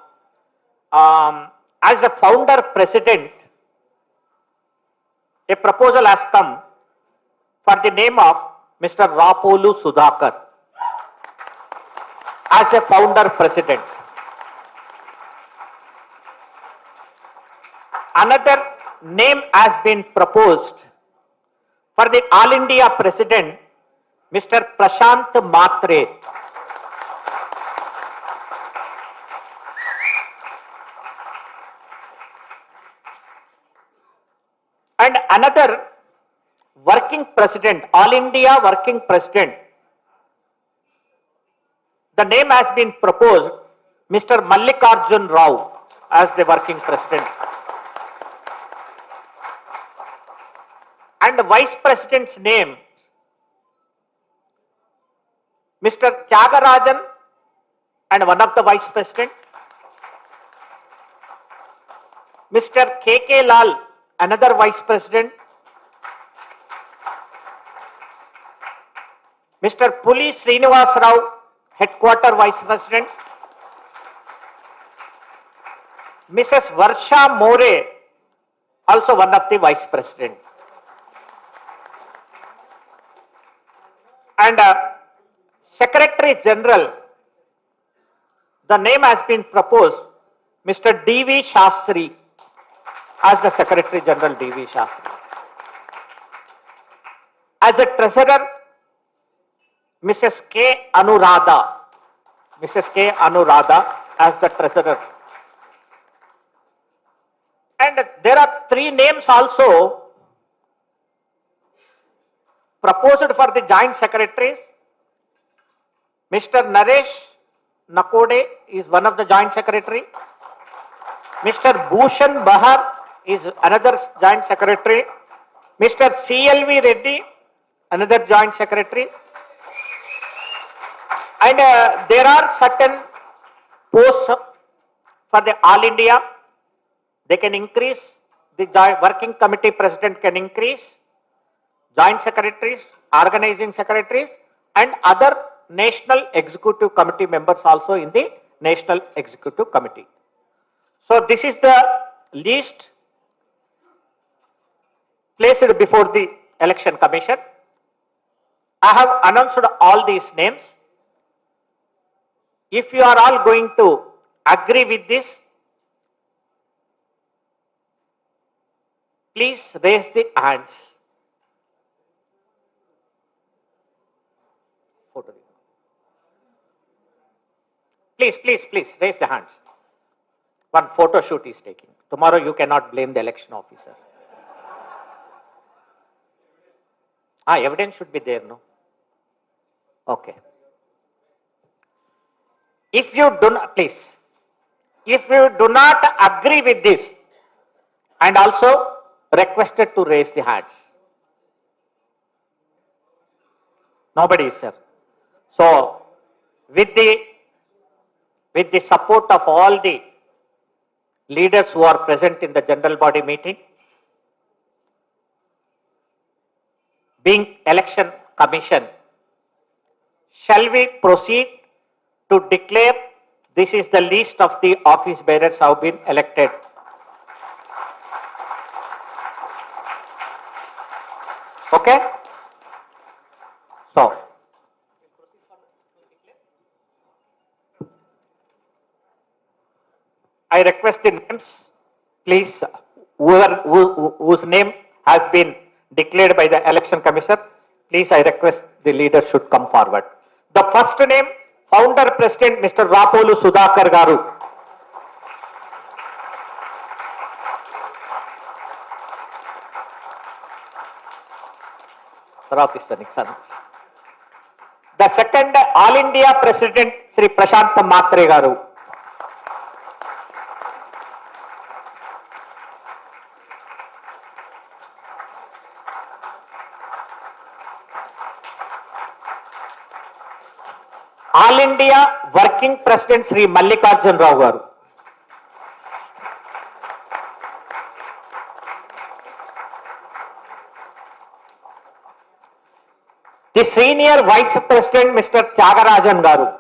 as a founder president, a proposal has come for the name of Mr. Rapolu Sudhakar as a founder president. Another name has been proposed for the All India president, Mr. Prashant Matre. And another working president, All India working president, the name has been proposed, Mr. Mallikarjun Rao as the working president. And the vice president's name, Mr. Tyagarajan and one of the vice president, Mr. K.K. Lal, another vice president, Mr. Puli Srinivas Rao, headquarter vice president, Mrs. Varsha More, also one of the vice president. And Secretary General, the name has been proposed, Mr. D.V. Shastri, as the Secretary General D.V. Shastri. As a Treasurer, Mrs. K. Anuradha, as the Treasurer. And there are 3 names also proposed for the Joint Secretaries. Mr. Naresh Nakode is one of the Joint Secretary. Mr. Bhushan Bahar is another Joint Secretary. Mr. C.L.V. Reddy, another Joint Secretary. And there are certain posts for the All India. They can increase, the working committee president can increase, joint secretaries, organizing secretaries, and other national executive committee members also in the national executive committee. So this is the list placed before the election commission. I have announced all these names. If you are all going to agree with this, please raise the hands. Please raise the hands. One photo shoot is taking. Tomorrow you cannot blame the election officer. Evidence should be there, no? Okay. If you do not, please, if you do not agree with this, and also requested to raise the hands. Nobody, sir. So, with the support of all the leaders who are present in the general body meeting, being election commission, shall we proceed to declare this is the list of the office bearers who have been elected? Okay? So, I request the names, please, whose name has been declared by the election commissioner, please, I request the leader should come forward. The first name, founder president, Mr. Rapolu Sudhakar Garu. The second, All India President, Sri Prashant Matre Garu. All India Working President, Sri Mallikarjun Rao Garu. The Senior Vice President, Mr. Tyagarajan Garu.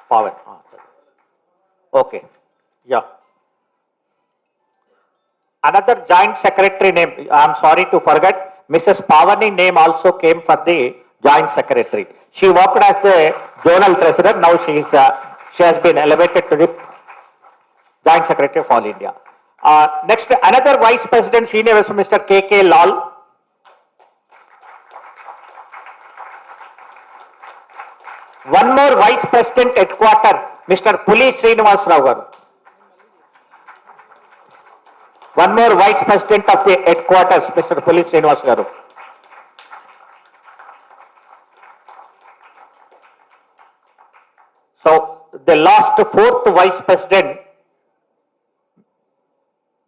Pawan. Okay. Yeah. Another joint secretary name, I am sorry to forget, Mrs. Pavani name also came for the joint secretary. She worked as the zonal treasurer, now she has been elevated to the joint secretary of All India. Next, another Vice President, Senior Vice Mr. K.K. Lal. One more Vice President Headquarter, Mr. Puli Srinivas Rao garu. One more Vice President of the Headquarters, Mr. Puli Srinivas garu. So, the last fourth Vice President,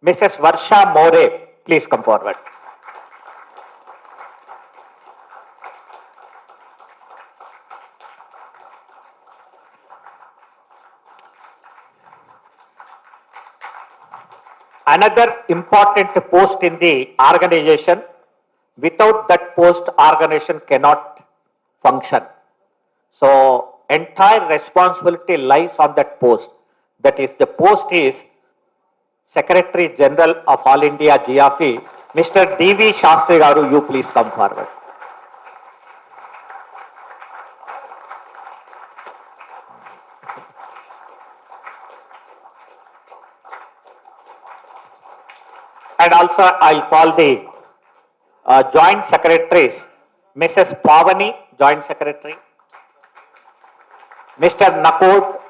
Mrs. Varsha More, please come forward. Another important post in the organization, without that post, organization cannot function. So, entire responsibility lies on that post. That is, the post is Secretary General of All India GIAFI, Mr. D.V. Shastri garu, you please come forward. And also, I call the Joint Secretaries, Mrs. Pavani, Joint Secretary, Mr. Nakod.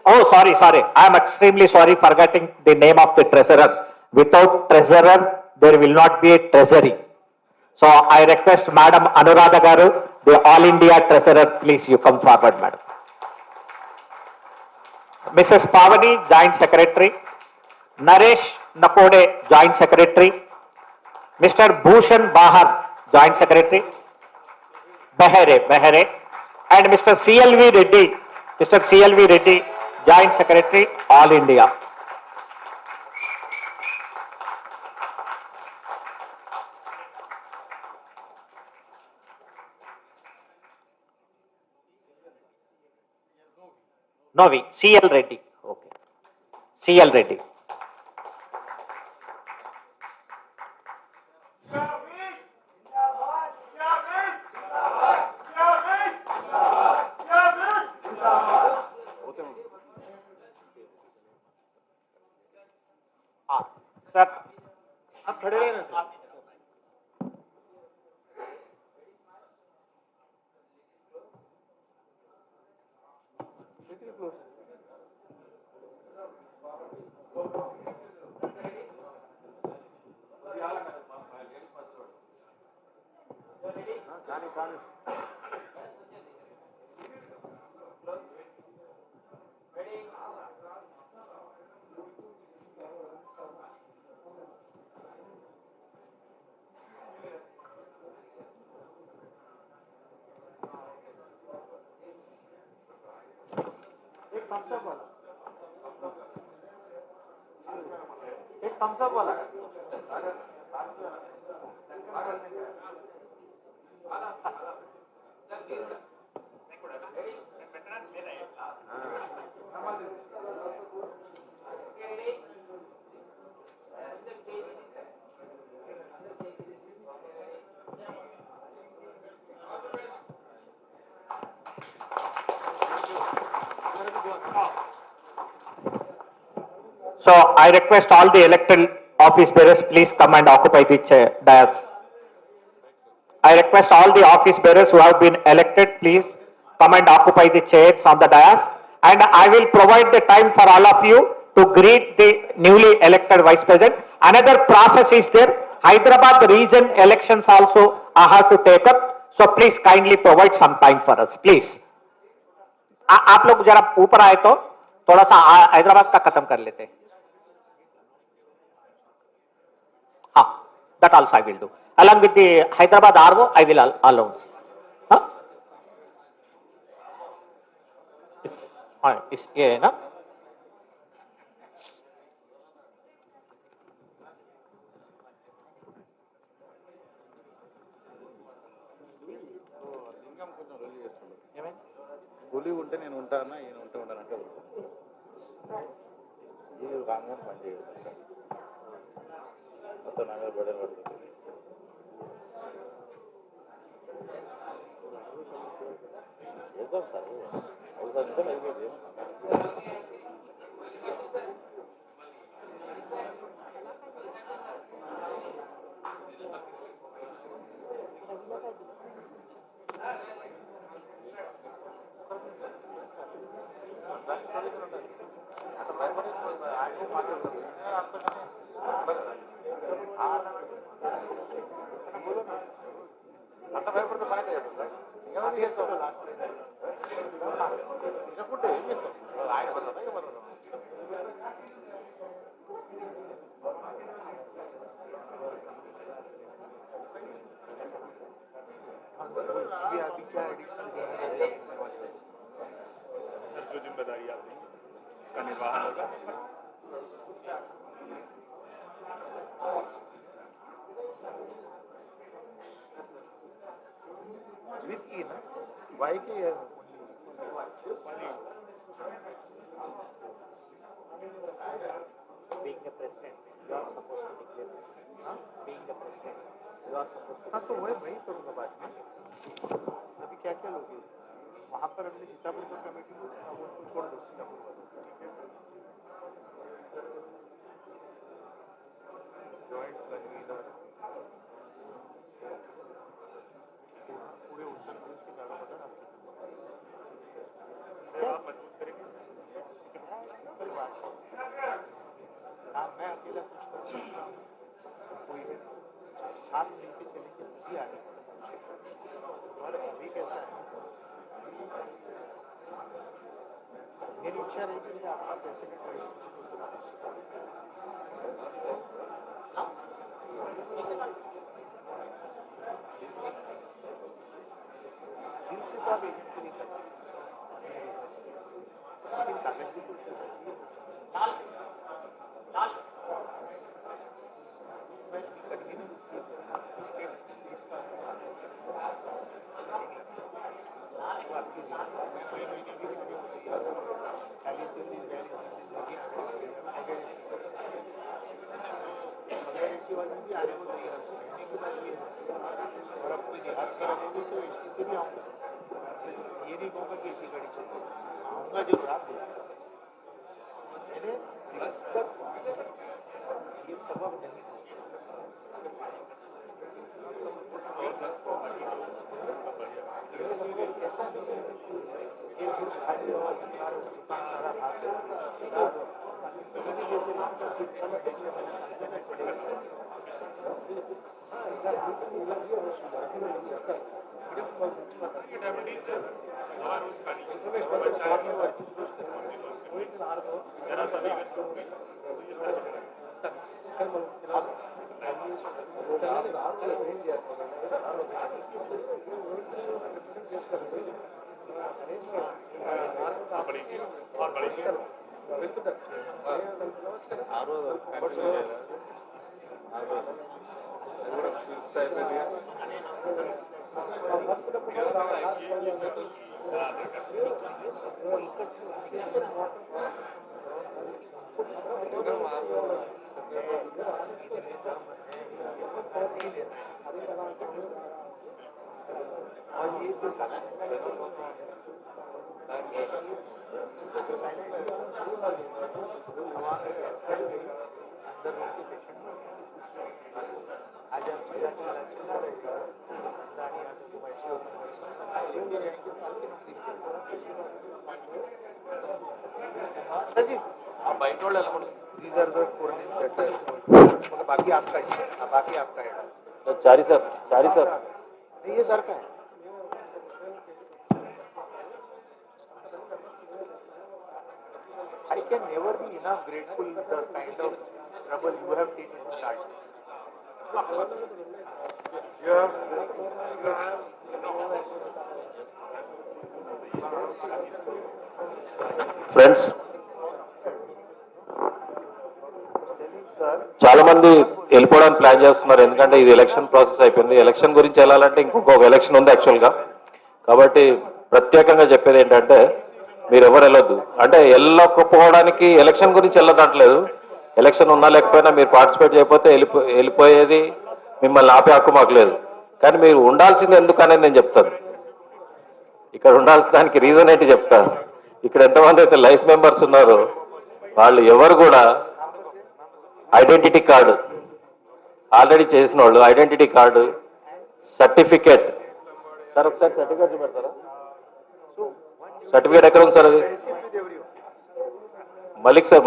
Oh, sorry. I am extremely sorry forgetting the name of the treasurer. Without treasurer, there will not be a treasury. So I request Madam Anuradha garu, the All India treasurer, please you come forward, Madam. Mrs. Pavani, Joint Secretary. Naresh Nakode, Joint Secretary. Mr. Bhushan Bahar, Joint Secretary. Behere. And Mr. C.L.V. Reddy, Joint Secretary, All India. Novi, C.L. Reddy. Okay. C.L. Reddy. Sir, आप खड़े रहे ना sir. एक thumbs up वाला. So I request all the elected office bearers, please come and occupy the chair, dais. I request all the office bearers who have been elected, please come and occupy the chairs on the dais. And I will provide the time for all of you to greet the newly elected vice president. Another process is there. Hyderabad region elections also I have to take up. So please kindly provide some time for us, please. आप लोग जरा ऊपर आए तो थोड़ा सा हैदराबाद का खत्म कर लेते हैं. That also I will do. Along with the Hyderabad RO, I will announce. It's ये है ना? కూలి ఉంటే నేను ఉంటానా ఈయన ఉంటే ఉంటానంటే ఈ రాగానే పని చేయదు మొత్తం నా మీద బడలు పడుతుంది. చేద్దాం సార్ 5 నిమిషాలు అయిపోయింది. जो जिम्मेदारी आपने उसका निर्वाहन होगा. With E, na? Why ke Being the president, you are supposed to declare this. Being the president, you are supposed to. हाँ तो वही करूँगा बाद में. अभी क्या क्या लोगे? वहाँ पर हमने सीतापुर का कमेटी को उनको छोड़ दो सीतापुर वालों. जॉइंट कन्वीनर पूरे उत्तर प्रदेश के दारोमदार आपके. आप मजबूत करेंगे. सिंपल बात है. ना मैं अकेला कुछ कर सकता हूँ. कोई साथ मिलकर चलेंगे तभी आगे. और अभी कैसा है? मेरी इच्छा रहेगी कि आपका प्रेसिडेंट वाइस दिल से तो आप एजेंट नहीं करते लेकिन कागज भी कुछ मैं कन्वीनर स्टेट का आपकी अगर ऐसी वाली भी आने को तैयार हो कहने की बात ये है और अब कोई देहात में रहेंगे तो एसटी से भी आऊँगा. ये नहीं कहूँगा कि ऐसी गाड़ी चल आऊँगा जरूर. आप मैंने ये सबब नहीं ऐसा नहीं है कि कुछ खाली दुकान सारा भाग जैसे सर जी आप bike road these are the four names दैट बाकी आपका है. बाकी आपका है. चारी सर नहीं ये सर का है. I can never be enough grateful for the kind of trouble you have taken to start. Friends, చాలా మంది వెళ్ళిపోవడానికి ప్లాన్ చేస్తున్నారు. ఎందుకంటే ఇది ఎలక్షన్ ప్రాసెస్ అయిపోయింది. ఎలక్షన్ గురించి వెళ్ళాలంటే ఇంకొక ఎలక్షన్ ఉంది యాక్చువల్గా. కాబట్టి ప్రత్యేకంగా చెప్పేది ఏంటంటే మీరు ఎవరు వెళ్ళొద్దు. అంటే వెళ్ళకపోవడానికి ఎలక్షన్ గురించి వెళ్ళదంటలేదు. ఎలక్షన్ ఉన్నా లేకపోయినా మీరు పార్టిసిపేట్ చేయకపోతే వెళ్ళిపోయేది మిమ్మల్ని ఆపే హక్కు మాకు లేదు. కానీ మీరు ఉండాల్సింది ఎందుకనేది నేను చెప్తాను. ఇక్కడ ఉండాల్సిన దానికి రీజన్ ఏంటి చెప్తాను. ఇక్కడ ఎంతమంది అయితే లైఫ్ మెంబర్స్ ఉన్నారో వాళ్ళు ఎవరు కూడా ఐడెంటిటీ కార్డు ఆల్రెడీ చేసిన వాళ్ళు ఐడెంటిటీ కార్డు సర్టిఫికేట్. సార్ ఒకసారి సర్టిఫికేట్ చూపెడతారా? సర్టిఫికేట్ ఎక్కడ ఉంది సార్? అది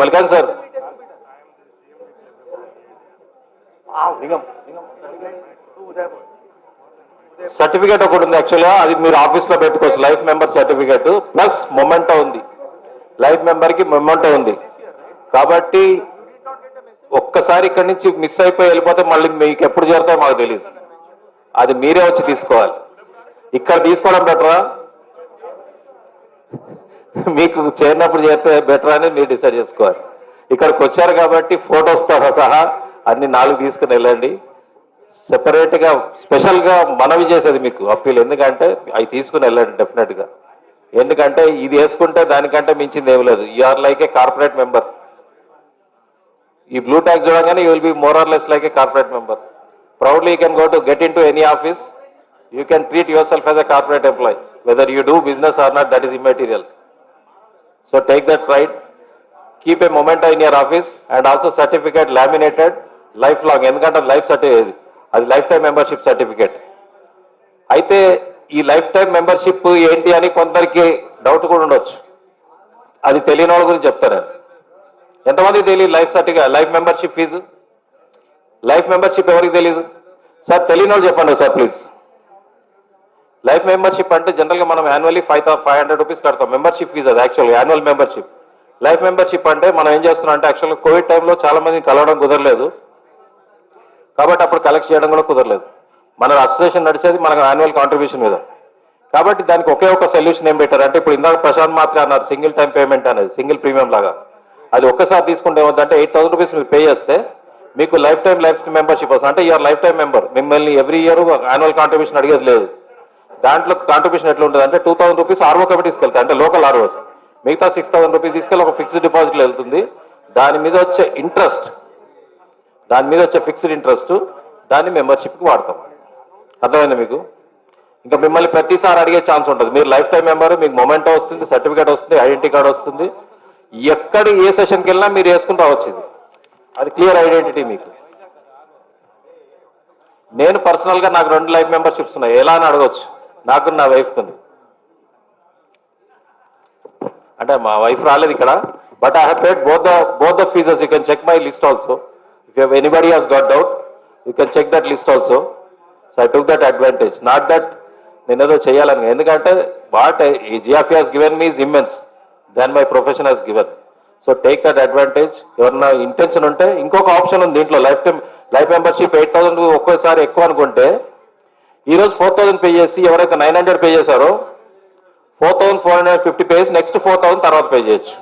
మల్లికాన్ సార్ లింగం సర్టిఫికేట్ ఒకటి ఉంది యాక్చువల్గా, అది మీరు ఆఫీస్లో పెట్టుకోవచ్చు. Life member certificate plus memento ఉంది. లైఫ్ మెంబర్కి మొమెంటో ఉంది. కాబట్టి ఒక్కసారి ఇక్కడి నుంచి మిస్ అయిపోయి వెళ్ళిపోతే మళ్ళీ మీకు ఎప్పుడు చేరుతాయో మాకు తెలియదు. అది మీరే వచ్చి తీసుకోవాలి. ఇక్కడ తీసుకోవడం బెటరా, మీకు చేరినప్పుడు చేస్తే బెటర్ అని మీరు డిసైడ్ చేసుకోవాలి. ఇక్కడికి వచ్చారు కాబట్టి ఫొటోస్తో సహా అన్ని 4 తీసుకుని వెళ్ళండి. సెపరేట్గా స్పెషల్గా మనవి చేసేది మీకు అప్పీల్, ఎందుకంటే అవి తీసుకుని వెళ్ళండి డెఫినెట్గా. ఎందుకంటే ఇది వేసుకుంటే దానికంటే మించింది ఏమి లేదు. You are like a corporate member. ఈ బ్లూ ట్యాగ్ చూడగానే you will be more or less like a corporate member. Proudly you can go to get in to any office. You can treat yourself as a corporate employee. Whether you do business or not, that is immaterial. So take that pride. Keep a memento in your office and also certificate laminated lifelong. ఎందుకంటే life certificate, అది life time membership certificate. అయితే ఈ life time membership ఏంటి అని కొందరికి doubt కూడా ఉండొచ్చు. అది తెలియని వాళ్ళ గురించి చెప్తాను నేను. ఎంతమందికి తెలియదు life certificate, life membership fee? Life membership ఎవరికి తెలియదు సార్? తెలియని వాళ్ళు చెప్పండి సార్ ప్లీజ్. లైఫ్ మెంబర్షిప్ అంటే జనరల్గా మనం యాన్యువల్లీ 500 రూపీస్ కడతాం మెంబర్షిప్ ఫీజు. అది యాక్చువల్గా యాన్యువల్ మెంబర్షిప్. లైఫ్ మెంబర్షిప్ అంటే మనం ఏం చేస్తున్నాం అంటే యాక్చువల్గా కోవిడ్ టైంలో చాలా మందిని కలవడం కుదరలేదు కాబట్టి అప్పుడు కలెక్ట్ చేయడం కూడా కుదరలేదు. మన అసోసియేషన్ నడిచేది మన యాన్యువల్ కాంట్రిబ్యూషన్ మీద. కాబట్టి దానికి ఒకే ఒక సొల్యూషన్ ఏం పెట్టారు అంటే, ఇప్పుడు ఇందాక ప్రశాంత్ మాత్రే అన్నారు సింగిల్ టైం పేమెంట్ అనేది, సింగిల్ ప్రీమియం లాగా. అది ఒక్కసారి తీసుకుంటే ఏమవుతుందంటే 8000 రూపీస్ మీరు పే చేస్తే మీకు లైఫ్ మెంబర్షిప్ వస్తుంది. అంటే యూఆర్ లైఫ్ టైం మెంబర్. మిమ్మల్ని ఎవ్రీ ఇయర్ యాన్యువల్ కాంట్రిబ్యూషన్ అడిగేది లేదు. దాంట్లో కాంట్రిబ్యూషన్ ఎట్లా ఉంటుంది అంటే 2000 రూపీస్ ఆర్ఓ కమిటీస్కి వెళ్తాయి, అంటే లోకల్ ఆర్ఓస్. మిగతా 6000 రూపీస్ తీసుకెళ్ళి ఒక ఫిక్స్డ్ డిపాజిట్లో వెళ్తుంది. దాని మీద వచ్చే ఇంట్రెస్ట్, ఫిక్స్డ్ ఇంట్రెస్ట్, దాన్ని మెంబర్షిప్కి వాడతాం. అర్థమైంది మీకు? ఇంకా మిమ్మల్ని ప్రతిసారి అడిగే ఛాన్స్ ఉంటుంది. మీరు లైఫ్ టైం మెంబర్, మీకు మొమెంటో వస్తుంది, సర్టిఫికేట్ వస్తుంది, ఐడెంటిటీ కార్డు వస్తుంది. ఎక్కడ ఏ సెషన్కి వెళ్ళినా మీరు వేసుకుని రావచ్చు. అది క్లియర్ ఐడెంటిటీ మీకు. నేను పర్సనల్గా నాకు 2 లైఫ్ మెంబర్షిప్స్ ఉన్నాయి. ఎలా అని అడగవచ్చు. నాకు నా వైఫ్కి ఉంది. అంటే మా వైఫ్ రాలేదు ఇక్కడ, but I have paid both the fees. You can check my list also. If anybody has got doubt, you can check that list also. So I took that advantage. Not that నేను ఏదో చేయాలని, ఎందుకంటే what GIAFI has given me is immense than my profession has given. So take that advantage. ఎవరన్నా intention ఉంటే ఇంకొక option ఉంది దీంట్లో. Life membership 8000 ఒక్కోసారి ఎక్కువ అనుకుంటే ఈరోజు 4000 పే చేసి ఎవరైతే 900 పే చేశారో 4450 పే చేసి నెక్స్ట్ 4000 తర్వాత పే చేయొచ్చు.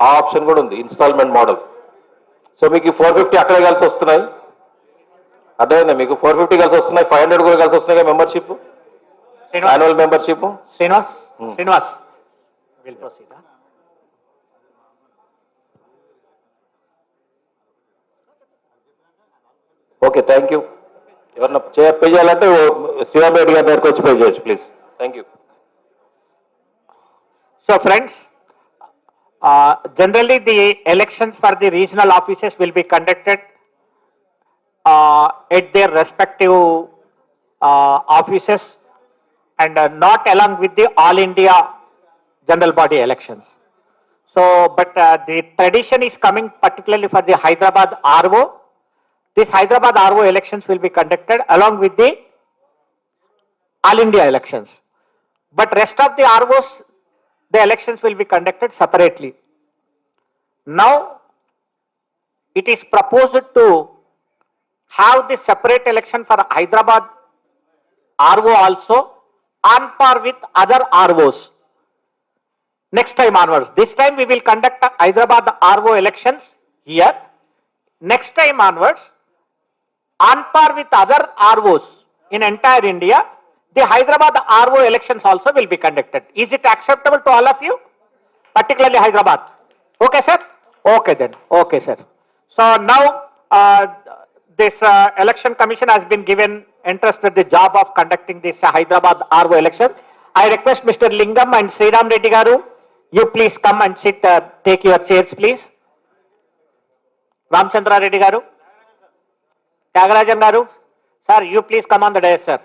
ఆ ఆప్షన్ కూడా ఉంది, ఇన్స్టాల్మెంట్ మోడల్. సో మీకు 450 అక్కడే కలిసి వస్తున్నాయి. అర్థమైందా మీకు? 450 కలిసి వస్తున్నాయి, 500 కూడా కలిసి వస్తున్నాయి membership, annual membership. Srinivas will proceed. Okay, thank you. ఎవరన్నా పే చేయాలంటే శ్రీరామ్ రెడ్డి గారి దగ్గరకు వచ్చి పే చేయొచ్చు please. Thank you. So friends, generally the elections for the regional offices will be conducted at their respective offices and not along with the All India general body elections. So, but the tradition is coming particularly for the Hyderabad RO. This Hyderabad RO elections will be conducted along with the All India elections. But rest of the ROs, the elections will be conducted separately. Now, it is proposed to have the separate election for Hyderabad RO also on par with other ROs. Next time onwards. This time we will conduct Hyderabad RO elections here. Next time onwards, on par with other ROs in entire India, the Hyderabad RO elections also will be conducted. Is it acceptable to all of you? Particularly Hyderabad. Okay, sir? Okay then. Okay, sir. So now this election commission has been given entrusted the job of conducting this Hyderabad RO election. I request Mr. Lingam and Sriram Reddy Garu, you please come and sit, take your chairs please. Ramchandra Reddy Garu, Tyagarajan Garu, sir, you please come on the dais, sir.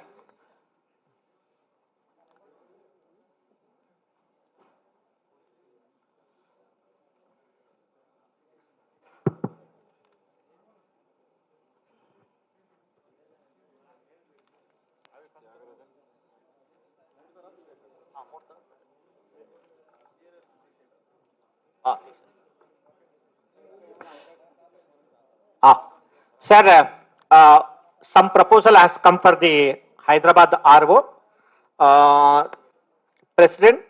Sir, some proposal has come for the Hyderabad RO. President,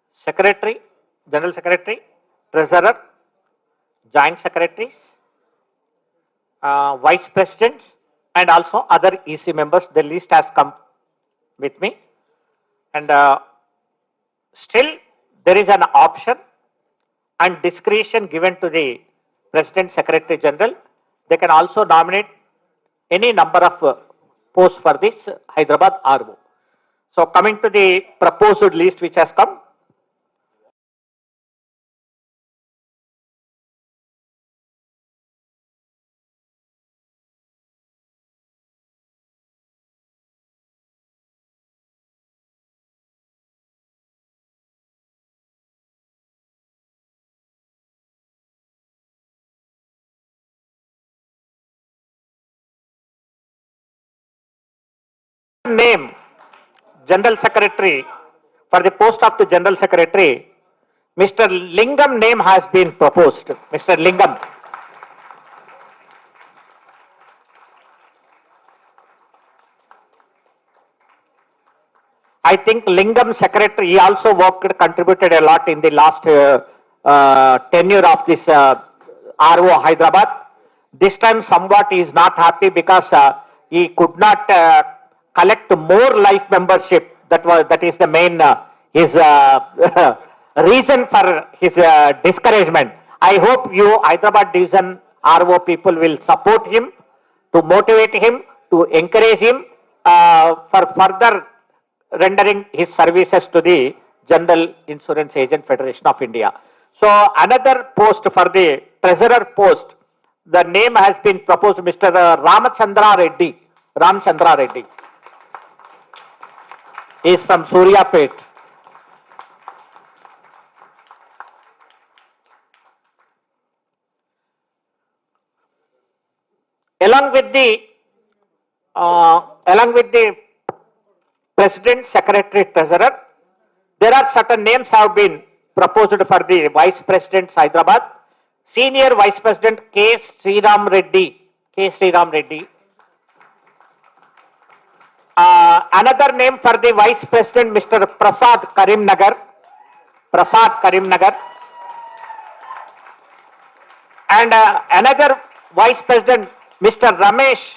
Secretary, General Secretary, Treasurer, Joint Secretaries, Vice Presidents, and also other EC members. The list has come with me. And still, there is an option and discretion given to the President, Secretary General. They can also nominate any number of posts for this Hyderabad RO. So coming to the proposed list which has come, name General Secretary, for the post of the General Secretary, Mr. Lingam name has been proposed. Mr. Lingam. I think Lingam Secretary, he also worked, contributed a lot in the last tenure of this RO Hyderabad. This time somewhat he is not happy because he could not collect more life membership. That is the main his reason for his discouragement. I hope you Hyderabad Division RO people will support him, to motivate him, to encourage him for further rendering his services to the General Insurance Agent Federation of India. So another post for the treasurer post, the name has been proposed, Mr. Ramachandra Reddy. Ramchandra Reddy. He is from Suryapet. Along with the President, Secretary, Treasurer, there are certain names have been proposed for the Vice President Hyderabad. Senior Vice President K. Sriram Reddy. K. Sriram Reddy. Another name for the Vice President, Mr. Prasad Karimnagar. Prasad Karimnagar. And another Vice President, Mr. Ramesh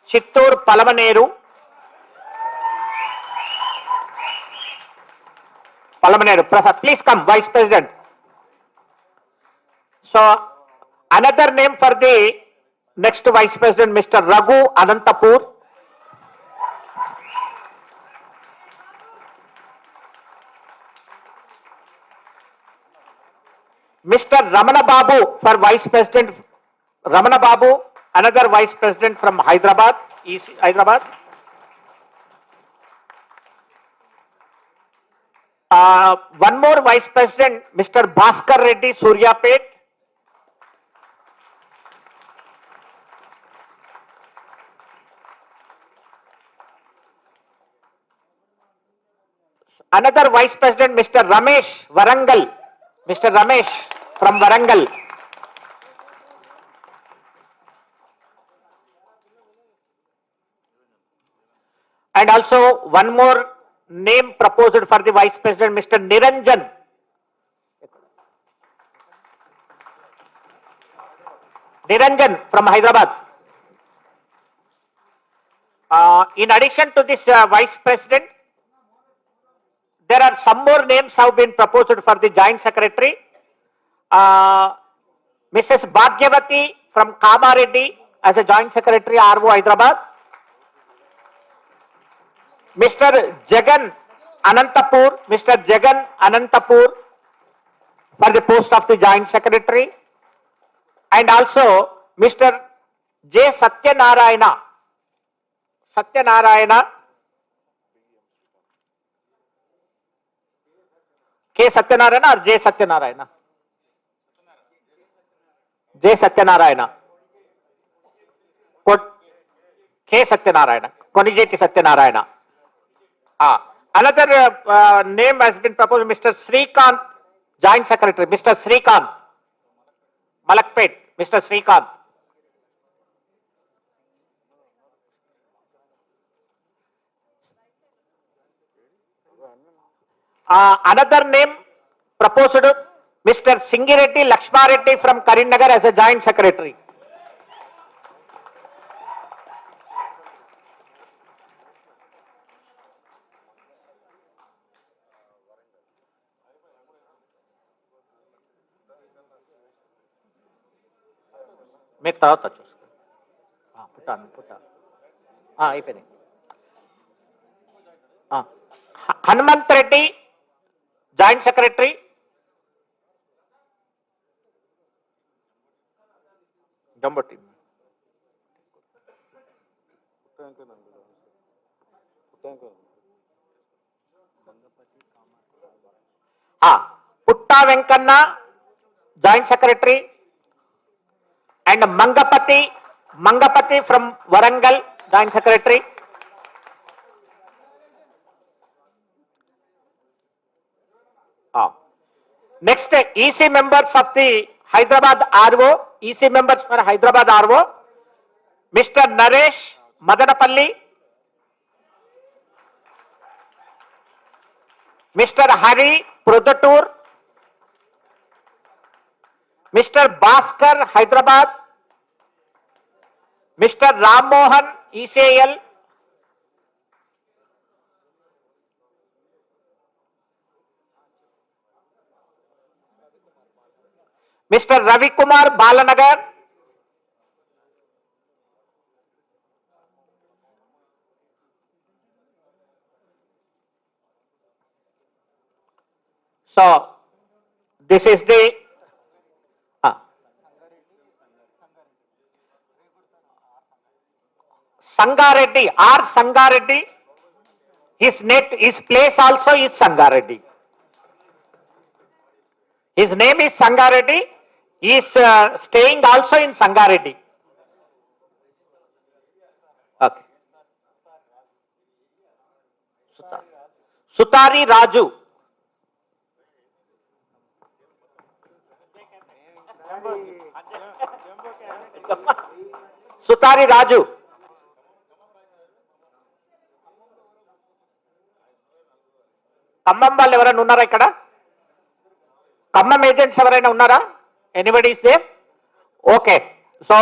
Chittur Palamaneru. Palamaneru, Prasad, please come, Vice President. So, another name for the next Vice President, Mr. Raghu Anantapur. Mr. Ramana Babu for Vice President. Ramana Babu, another Vice President from Hyderabad, East Hyderabad. One more Vice President, Mr. Bhaskar Reddy, Suryapet. Another Vice President, Mr. Ramesh Varangal. Mr. Ramesh from Varangal. And also one more name proposed for the Vice President, Mr. Niranjan. Niranjan from Hyderabad. In addition to this Vice President, there are some more names have been proposed for the Joint Secretary. Mrs. Bhagyavati from Kamareddy as a Joint Secretary, RO Hyderabad. Mr. Jagan Anantapur, Mr. Jagan Anantapur for the post of the Joint Secretary. And also Mr. J. Satyanarayana. Satyanarayana. K. Satyanarayana or J. Satyanarayana? J. Satyanarayana. K. Satyanarayana. Konijeti Satyanarayana. Another name has been proposed, Mr. Srikanth, Joint Secretary, Mr. Srikanth, Malakpet, Mr. Srikanth. Another name proposed, Mr. Singireddy Lakshmareddy from Karimnagar as a Joint Secretary. మీకు తర్వాత చూసుకో పుట్టాను అయిపోయినాయి. Hanumanth Reddy joint secretary, జంబట్టి. Putta Venkanna joint secretary and Mangapati from Warangal, Joint Secretary. Next, EC members of the Hyderabad RO, EC members for Hyderabad RO, Mr. Naresh Madanapalli, Mr. Hari Prudatur, Mr. Bhaskar Hyderabad, Mr. Ram Mohan ECL, Mr. Ravi Kumar Balanagar, so this is the Sangareddy, R. Sangareddy, his place also is Sangareddy. His name is Sangareddy, he is staying also in Sangareddy. Okay. Sutari Raju. Sutari Raju. Khammam వాళ్ళు ఎవరైనా ఉన్నారా ఇక్కడ? Khammam agents ఎవరైనా ఉన్నారా? Anybody is there? Okay. So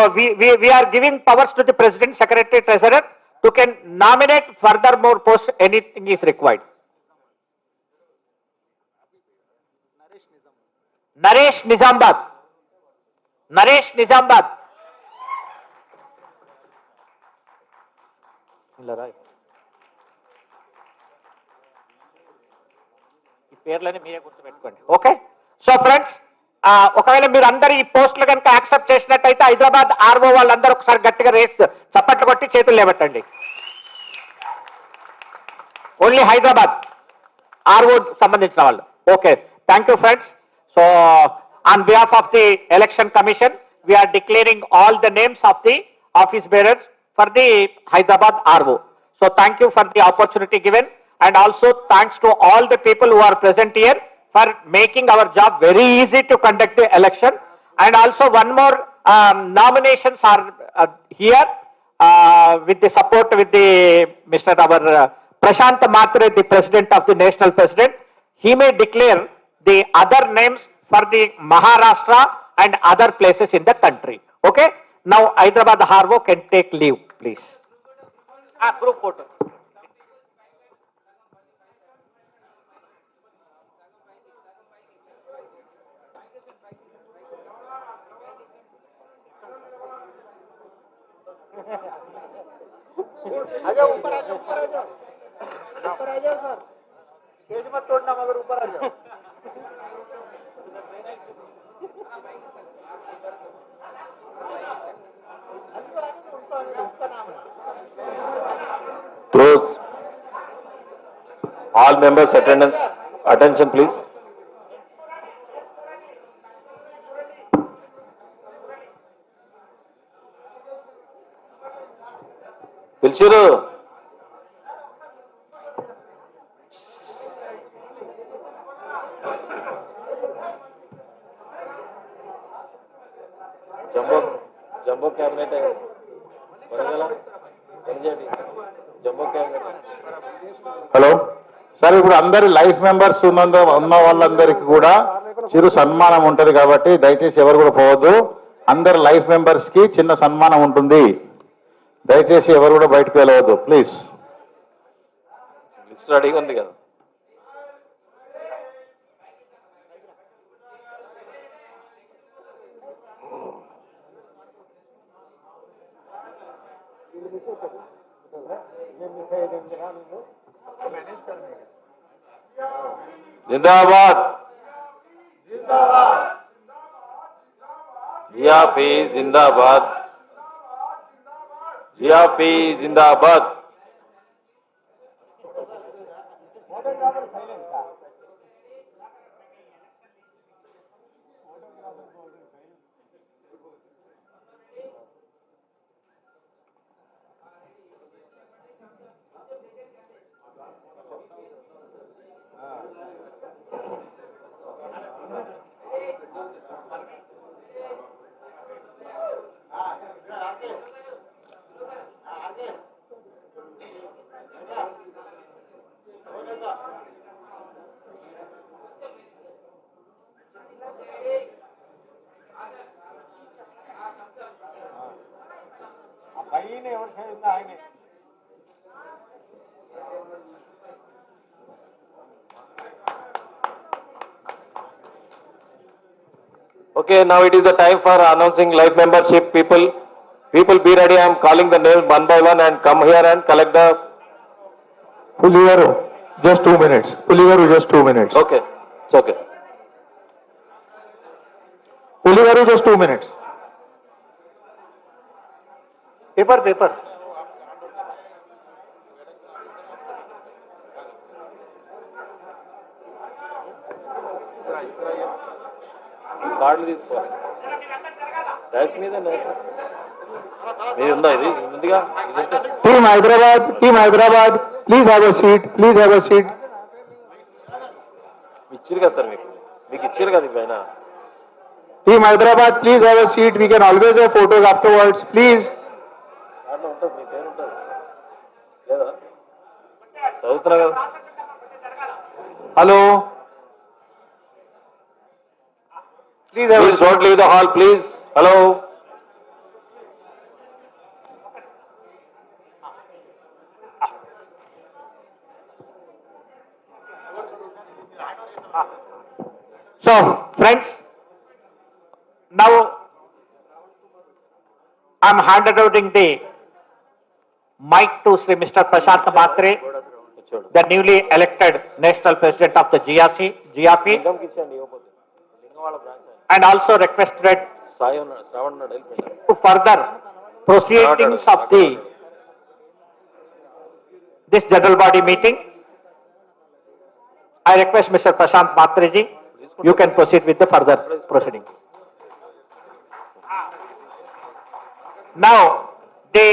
we are giving powers to the president, secretary, treasurer to can nominate further more posts anything is required. Naresh Nizambad. పేర్లని మీరే గుర్తుపెట్టుకోండి. Okay. So friends, ఒకవేళ మీరు అందరు ఈ పోస్టులు కనుక యాక్సెప్ట్ చేసినట్టయితే హైదరాబాద్ ఆర్ఓ వాళ్ళందరూ ఒకసారి గట్టిగా చప్పట్లు కొట్టి చేతులు లేబెట్టండి. ఓన్లీ హైదరాబాద్ ఆర్ఓ సంబంధించిన వాళ్ళు. Okay, thank you friends. So on behalf of the election commission we are declaring all the names of the office bearers for the Hyderabad RO. So thank you for the opportunity given, and also thanks to all the people who are present here for making our job very easy to conduct the election. And also one more nominations are here with the support with the Mr. our Prashant Matre, the President of the National President. He may declare the other names for the Maharashtra and other places in the country. Okay. Now Hyderabad RO can take leave, please. Group photo. आजा ऊपर आ जाओ sir, stage मत तोड़ना मगर ऊपर आ जाओ. Throws all members attention please. పిలిచిరు jumbo cabinet jumbo cabinet. Hello sir, ఇప్పుడు అందరి లైఫ్ మెంబర్స్ ఉన్న వాళ్ళందరికీ కూడా చిరు సన్మానం ఉంటుంది కాబట్టి దయచేసి ఎవరు కూడా పోవద్దు. అందరి లైఫ్ మెంబర్స్ కి చిన్న సన్మానం ఉంటుంది. దయచేసి ఎవరు కూడా బయటకు వెళ్ళవద్దు ప్లీజ్. లిస్ట్ రెడీగా ఉంది కదా. జిందాబాద్ జియాఫీ జిందాబాద్ జియాఫీ జిందాబాద్. Okay, now it is the time for announcing live membership. People be ready. I am calling the names one by one and come here and collect the. Pulivaru, just 2 minutes. Pulivaru, just 2 minutes. Okay, it's okay. Pulivaru, just 2 minutes. Paper. కార్డులు తీసుకోవాలి. Dash మీద మీరుందా? ఇది ముందుగా Team Hyderabad, please have a seat. ఇచ్చారు కదా sir, మీకు ఇచ్చారు కదా పైన. Team Hyderabad, please have a seat. We can always have photos afterwards, please. దాంట్లో ఉంటుంది, మీ పేరు ఉంటుంది లేదా? చదువుతున్నా కదా. Hello. Please don't leave the hall, please. Hello. So, friends, now I'm handed over the mic to Sri Mr. Prashant Matre, the newly elected National President of the GIAFI, and also requested to further proceedings of this general body meeting. I request Mr. Prashant Matre ji, you can proceed with the further proceedings. Now, the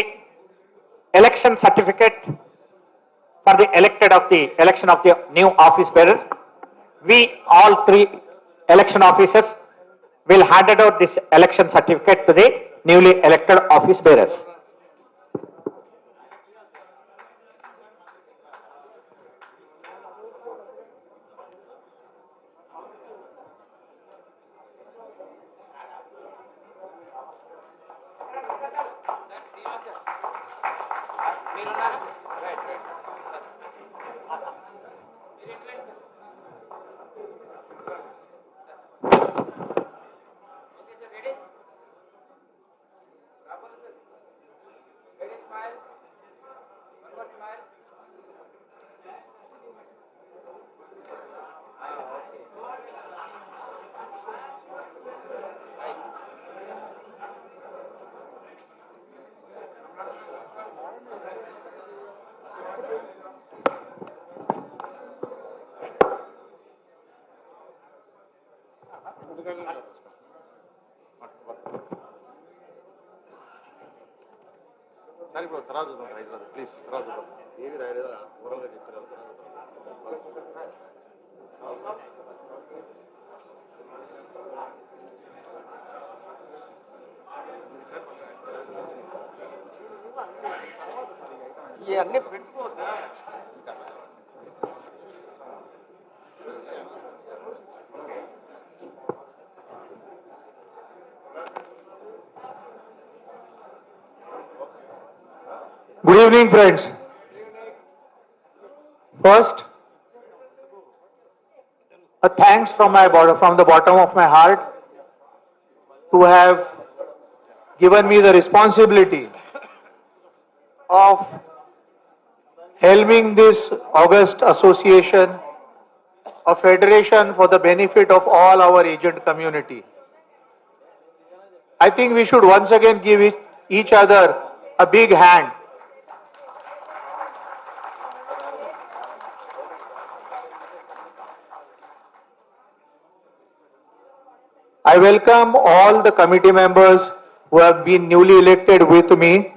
election certificate for the election of the new office bearers, we all 3 election officers will hand out this election certificate to the newly elected office bearers. Sir ఇప్పుడు తర్వాత చూద్దాం, please తర్వాత చూద్దాం. ఏవి రాయలేదా ఓరల్గా చెప్పారు. Good evening, friends. First, a thanks from the bottom of my heart to have given me the responsibility of helming this august association, a federation for the benefit of all our agent community. I think we should once again give each other a big hand. I welcome all the committee members who have been newly elected with me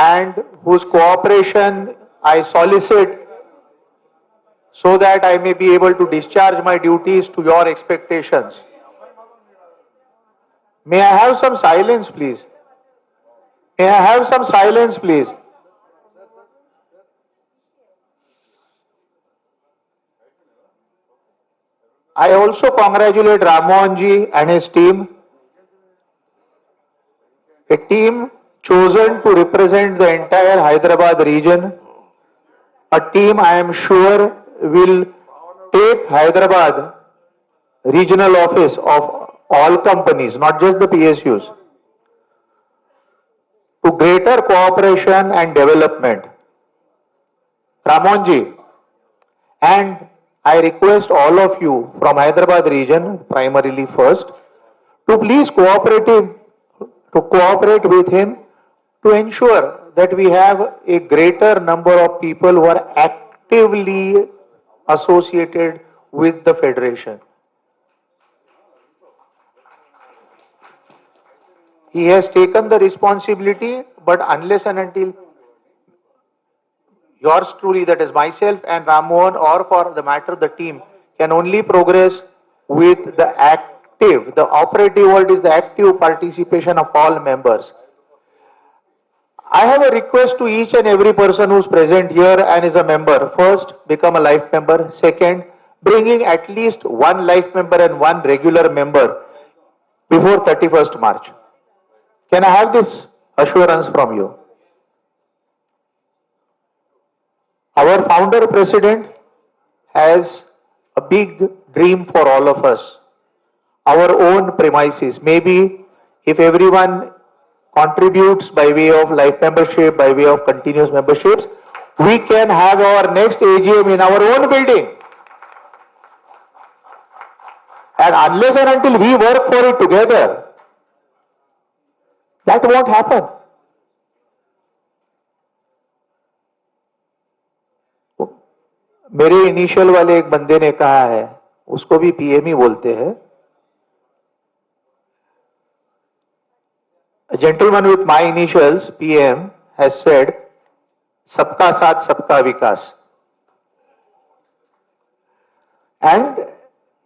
and whose cooperation I solicit so that I may be able to discharge my duties to your expectations. May I have some silence, please? May I have some silence, please? I also congratulate Ramohanji and his team, a team chosen to represent the entire Hyderabad region, a team I am sure will take Hyderabad regional office of all companies, not just the PSUs, to greater cooperation and development. Ramonji, and I request all of you from Hyderabad region, primarily first, to please cooperate with him to ensure that we have a greater number of people who are actively associated with the federation. He has taken the responsibility, but unless and until yours truly, that is myself and Rammohan, or for the matter the team, can only progress with the active, the operative word is the active participation of all members. I have a request to each and every person who is present here and is a member. First, become a life member. Second, bringing at least one life member and one regular member before 31st March. Can I have this assurance from you? Our founder president has a big dream for all of us. Our own premises. Maybe if everyone contributes by way of life membership, by way of continuous memberships, we can have our next AGM in our own building. And unless and until we work for it together, that won't happen. मेरे initial वाले एक बंदे ने कहा है, उसको भी PM ही बोलते हैं. A gentleman with my initials, PM, has said, "Sabka saath, sabka vikas." And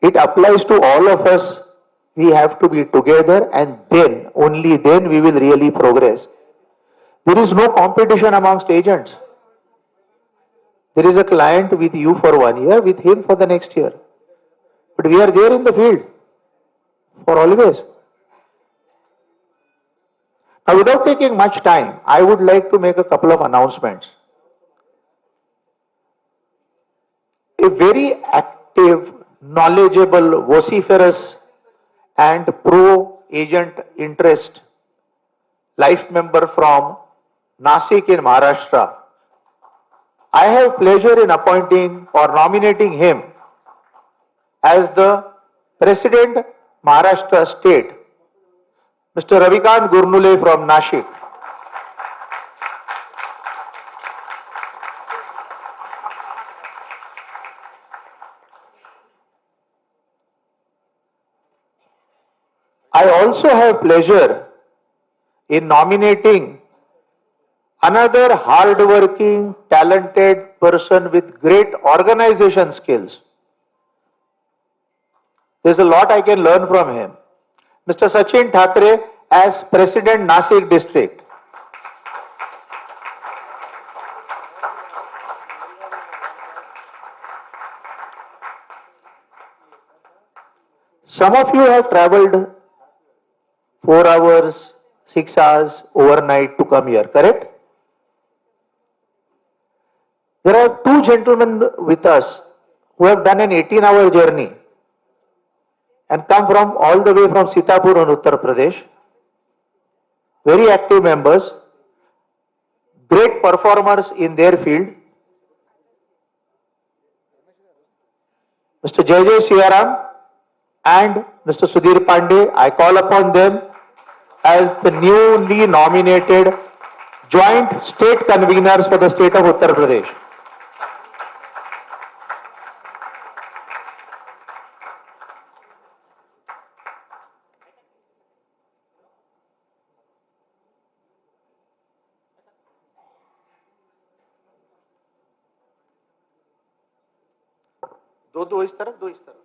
it applies to all of us. We have to be together, and then, only then, we will really progress. There is no competition amongst agents. There is a client with you for 1 year, with him for the next year. But we are there in the field for always. Now, without taking much time, I would like to make a couple of announcements. A very active, knowledgeable, vociferous, and pro-agent interest life member from Nashik in Maharashtra. I have pleasure in appointing or nominating him as the President, Maharashtra State, Mr. Ravikant Gurnule from Nashik. I also have pleasure in nominating another hard-working, talented person with great organization skills. There's a lot I can learn from him. Mr. Sachin Thakre as President, Nashik District. Some of you have traveled 4 hours, 6 hours overnight to come here, correct? There are 2 gentlemen with us who have done an 18-hour journey and come from all the way from Sitapur in Uttar Pradesh. Very active members, great performers in their field. Mr. Jay Siyaram and Mr. Sudhir Pandey, I call upon them as the newly nominated joint state conveners for the state of Uttar Pradesh. दो इस तरफ, दो इस तरफ.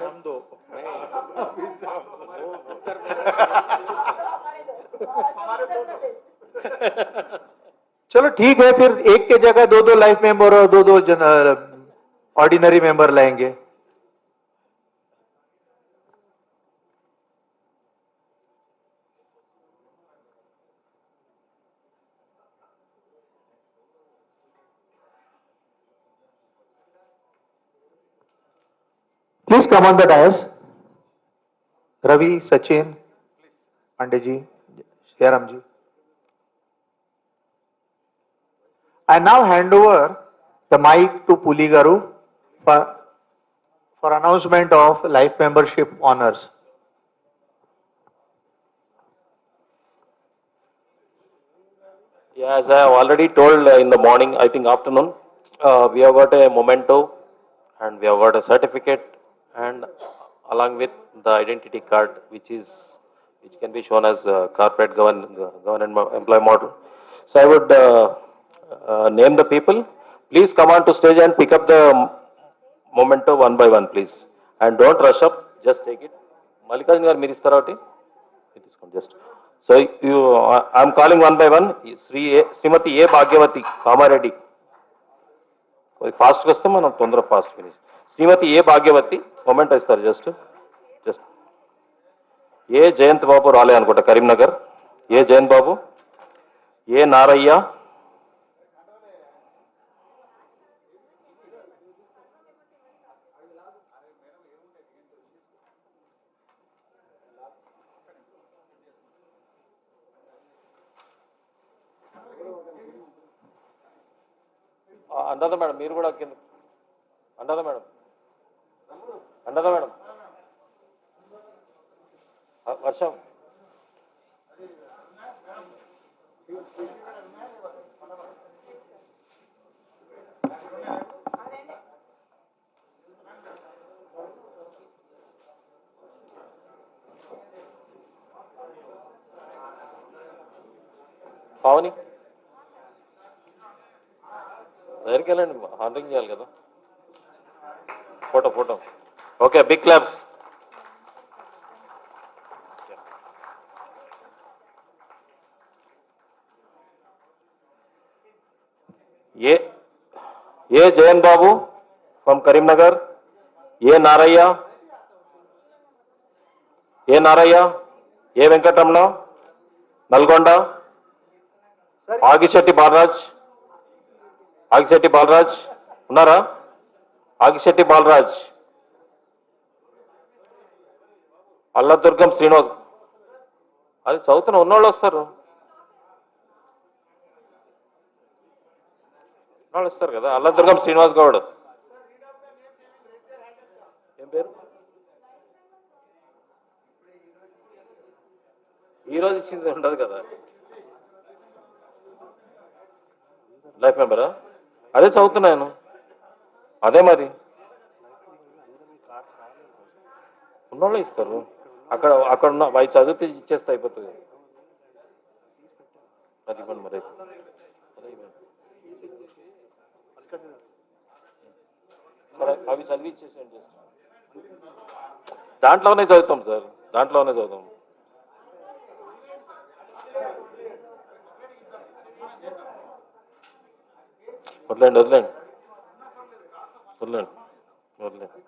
हम दो. चलो ठीक है, फिर एक के जगह 2 लाइफ मेंबर और 2 ऑर्डिनरी मेंबर लाएंगे. Please come on the dais. Ravi, Sachin, Pandey, Shyaram ji. I now hand over the mic to Puli Garu for announcement of life membership honors. Yeah, as I have already told in the morning, I think afternoon, we have got a memento and we have got a certificate and along with the identity card which can be shown as corporate government employee model. So I would name the people. Please come on to stage and pick up the memento one by one, please. And don't rush up, just take it. Mallikarjun garu meer istara okati? It is just. So I am calling one by one. Srimati A. Bhagyavati, Kamareddy. Fast custom and tondra fast finish. Srimati A. Bhagyavati, moment istar just. A. Jayant Babu Rale anukunta Karimnagar. A. Jayant Babu. A. Narayya. Another madam, మీరు కూడా కింద. Another madam. Another madam. వర్షం. పావని దగ్గరికి వెళ్ళండి, హాండ్రింగ్ చేయాలి కదా. Photo okay, big claps. A Jayan Babu from Karimnagar. A Narayya. A Venkataramana Nalgonda. Agishetti Balraj ఉన్నారా? ఆగిశెట్టి బాలరాజ్. అల్లదుర్గం శ్రీనివాస్. అది చదువుతున్న ఉన్నోళ్ళు వస్తారు, కదా. అల్లదుర్గం శ్రీనివాస్ గౌడ్. ఏం పేరు? ఈరోజు ఇచ్చింది ఉండదు కదా. లైఫ్ మెంబరా? అదే చదువుతున్నాను, అదే మరి ఉన్నోళ్ళే ఇస్తారు. అక్కడ ఉన్న అవి చదివితే ఇచ్చేస్తే అయిపోతుంది. అది ఇవ్వండి మరి. సరే, అవి చదివి ఇచ్చేసేయండి. దాంట్లోనే చదువుతాం సార్, దాంట్లోనే చదువుతాం. వదిలేండి వదిలేండి వదిలేండి వదిలేండి.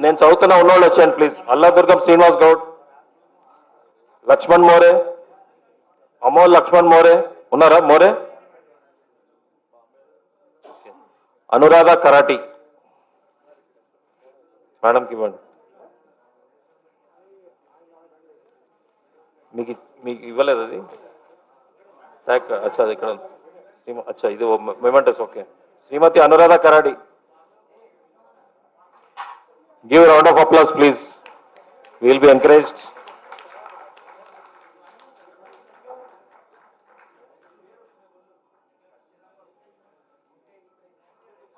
నేను చదువుతున్నా ఉన్నోళ్ళు వచ్చాను ప్లీజ్. అల్లాదుర్గం శ్రీనివాస్ గౌడ్, లక్ష్మణ్ మోరే, అమోల్ లక్ష్మణ్ మోరే ఉన్నారా? మోరే, అనురాధ కరాటి మేడంకి ఇవ్వండి. మీకు మీకు ఇవ్వలేదు అది ట్యాక్. అచ్చా అది ఇక్కడ అచ్చా ఇది mementos. Okay, Shrimati Anuradha Karati. Give round of applause please. Will be encouraged.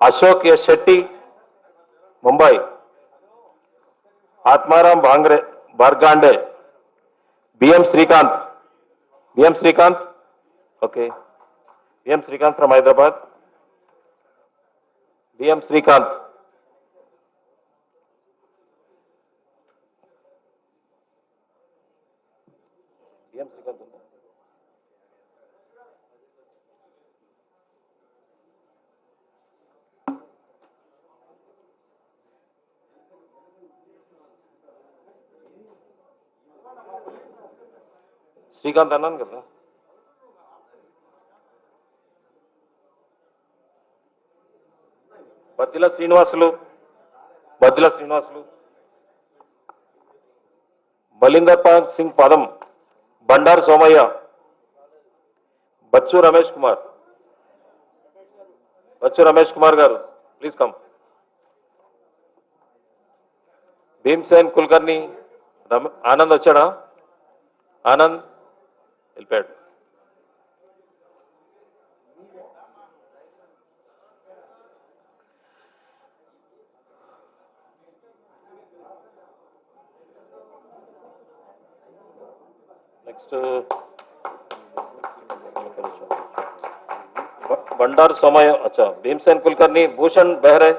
Ashok S Shetty, Mumbai. Atmaram Bargande, BM Srikanth. BM Srikanth, okay. BM Srikanth from Hyderabad. BM Srikanth. BM Srikanth ఉందా? శ్రీకాంత్ అన్నాను కదా. బద్దిల శ్రీనివాసులు, బద్దిల శ్రీనివాసులు. బలిందర్ పాల్ సింగ్ పదం, బండారు సోమయ్య, బచ్చు రమేష్ కుమార్. బచ్చు రమేష్ కుమార్ గారు ప్లీజ్ కమ్. భీమ్సేన్ కుల్కర్ని. ఆనంద్ వచ్చాడా? ఆనంద్ వెళ్ళిపోయాడు. నెక్స్ట్ బండారు సోమయ్య. అచ్చా, భీమ్సేన్ కుల్కర్ని. భూషణ్ బెహారే.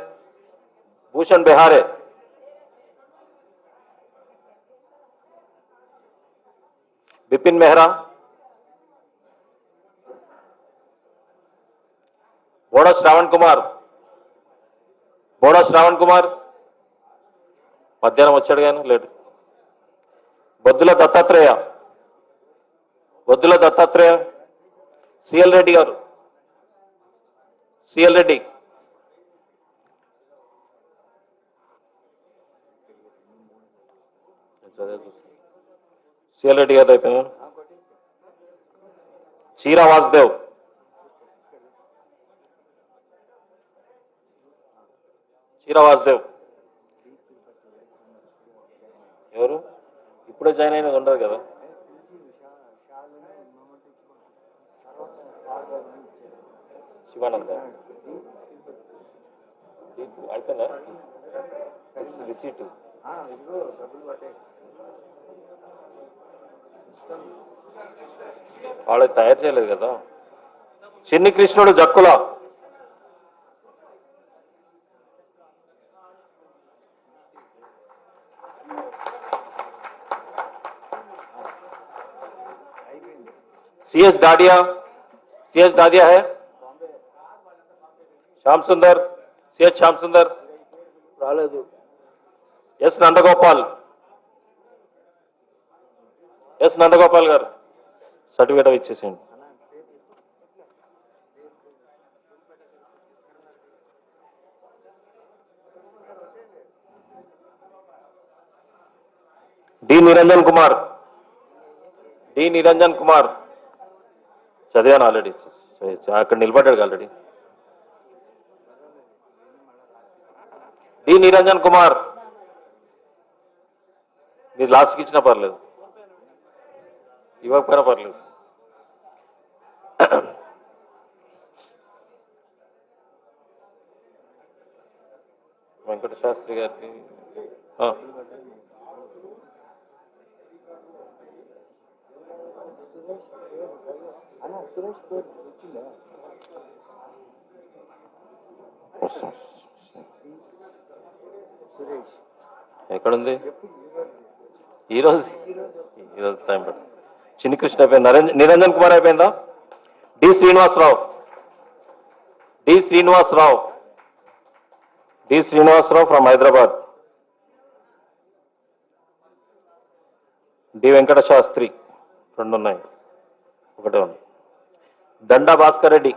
बिपिन मेहरा. बोड़ा श्रावण कुमार. మధ్యాహ్నం వచ్చాడు కానీ లేట్. బొద్దుల దత్తాత్రేయ. సిఎల్ రెడ్డి గారు. సిఎల్ రెడ్డి. సిఎల్ రెడ్డి గారు అయిపోయింది. చీరా వాసుదేవ్. ఎవరు ఇప్పుడే జాయిన్ అయినది ఉండదు కదా. శివానంద అయిపోయిందా రిసీట్? వాళ్ళు తయారు చేయలేదు కదా. చిన్ని కృష్ణుడు జక్కుల. सीएस डाडिया है. श्याम सुंदर. सीएस श्याम सुंदर రాలేదు. ఎస్ నందగోపాల్ గారు సర్టిఫికేట్ ఇచ్చేసేయండి. డి నిరంజన్ కుమార్ చదివాను ఆల్రెడీ. అక్కడ నిలబడ్డాడు ఆల్రెడీ. డి నిరంజన్ కుమార్ మీరు లాస్ట్కి ఇచ్చినా పర్లేదు, ఇవ్వకపోయినా పర్లేదు. వెంకట శాస్త్రి గారికి ఎక్కడుంది ఈరోజు టైం పడు. చిన్ని కృష్ణ అయిపోయింది. నిరంజన్ కుమార్ అయిపోయిందా? D Srinivasarao. D. Srinivas Rao. D. Srinivas Rao from Hyderabad. D. Venkata Shastri. రెండు ఉన్నాయి, ఒకటే ఉంది. దండా భాస్కర్ రెడ్డి.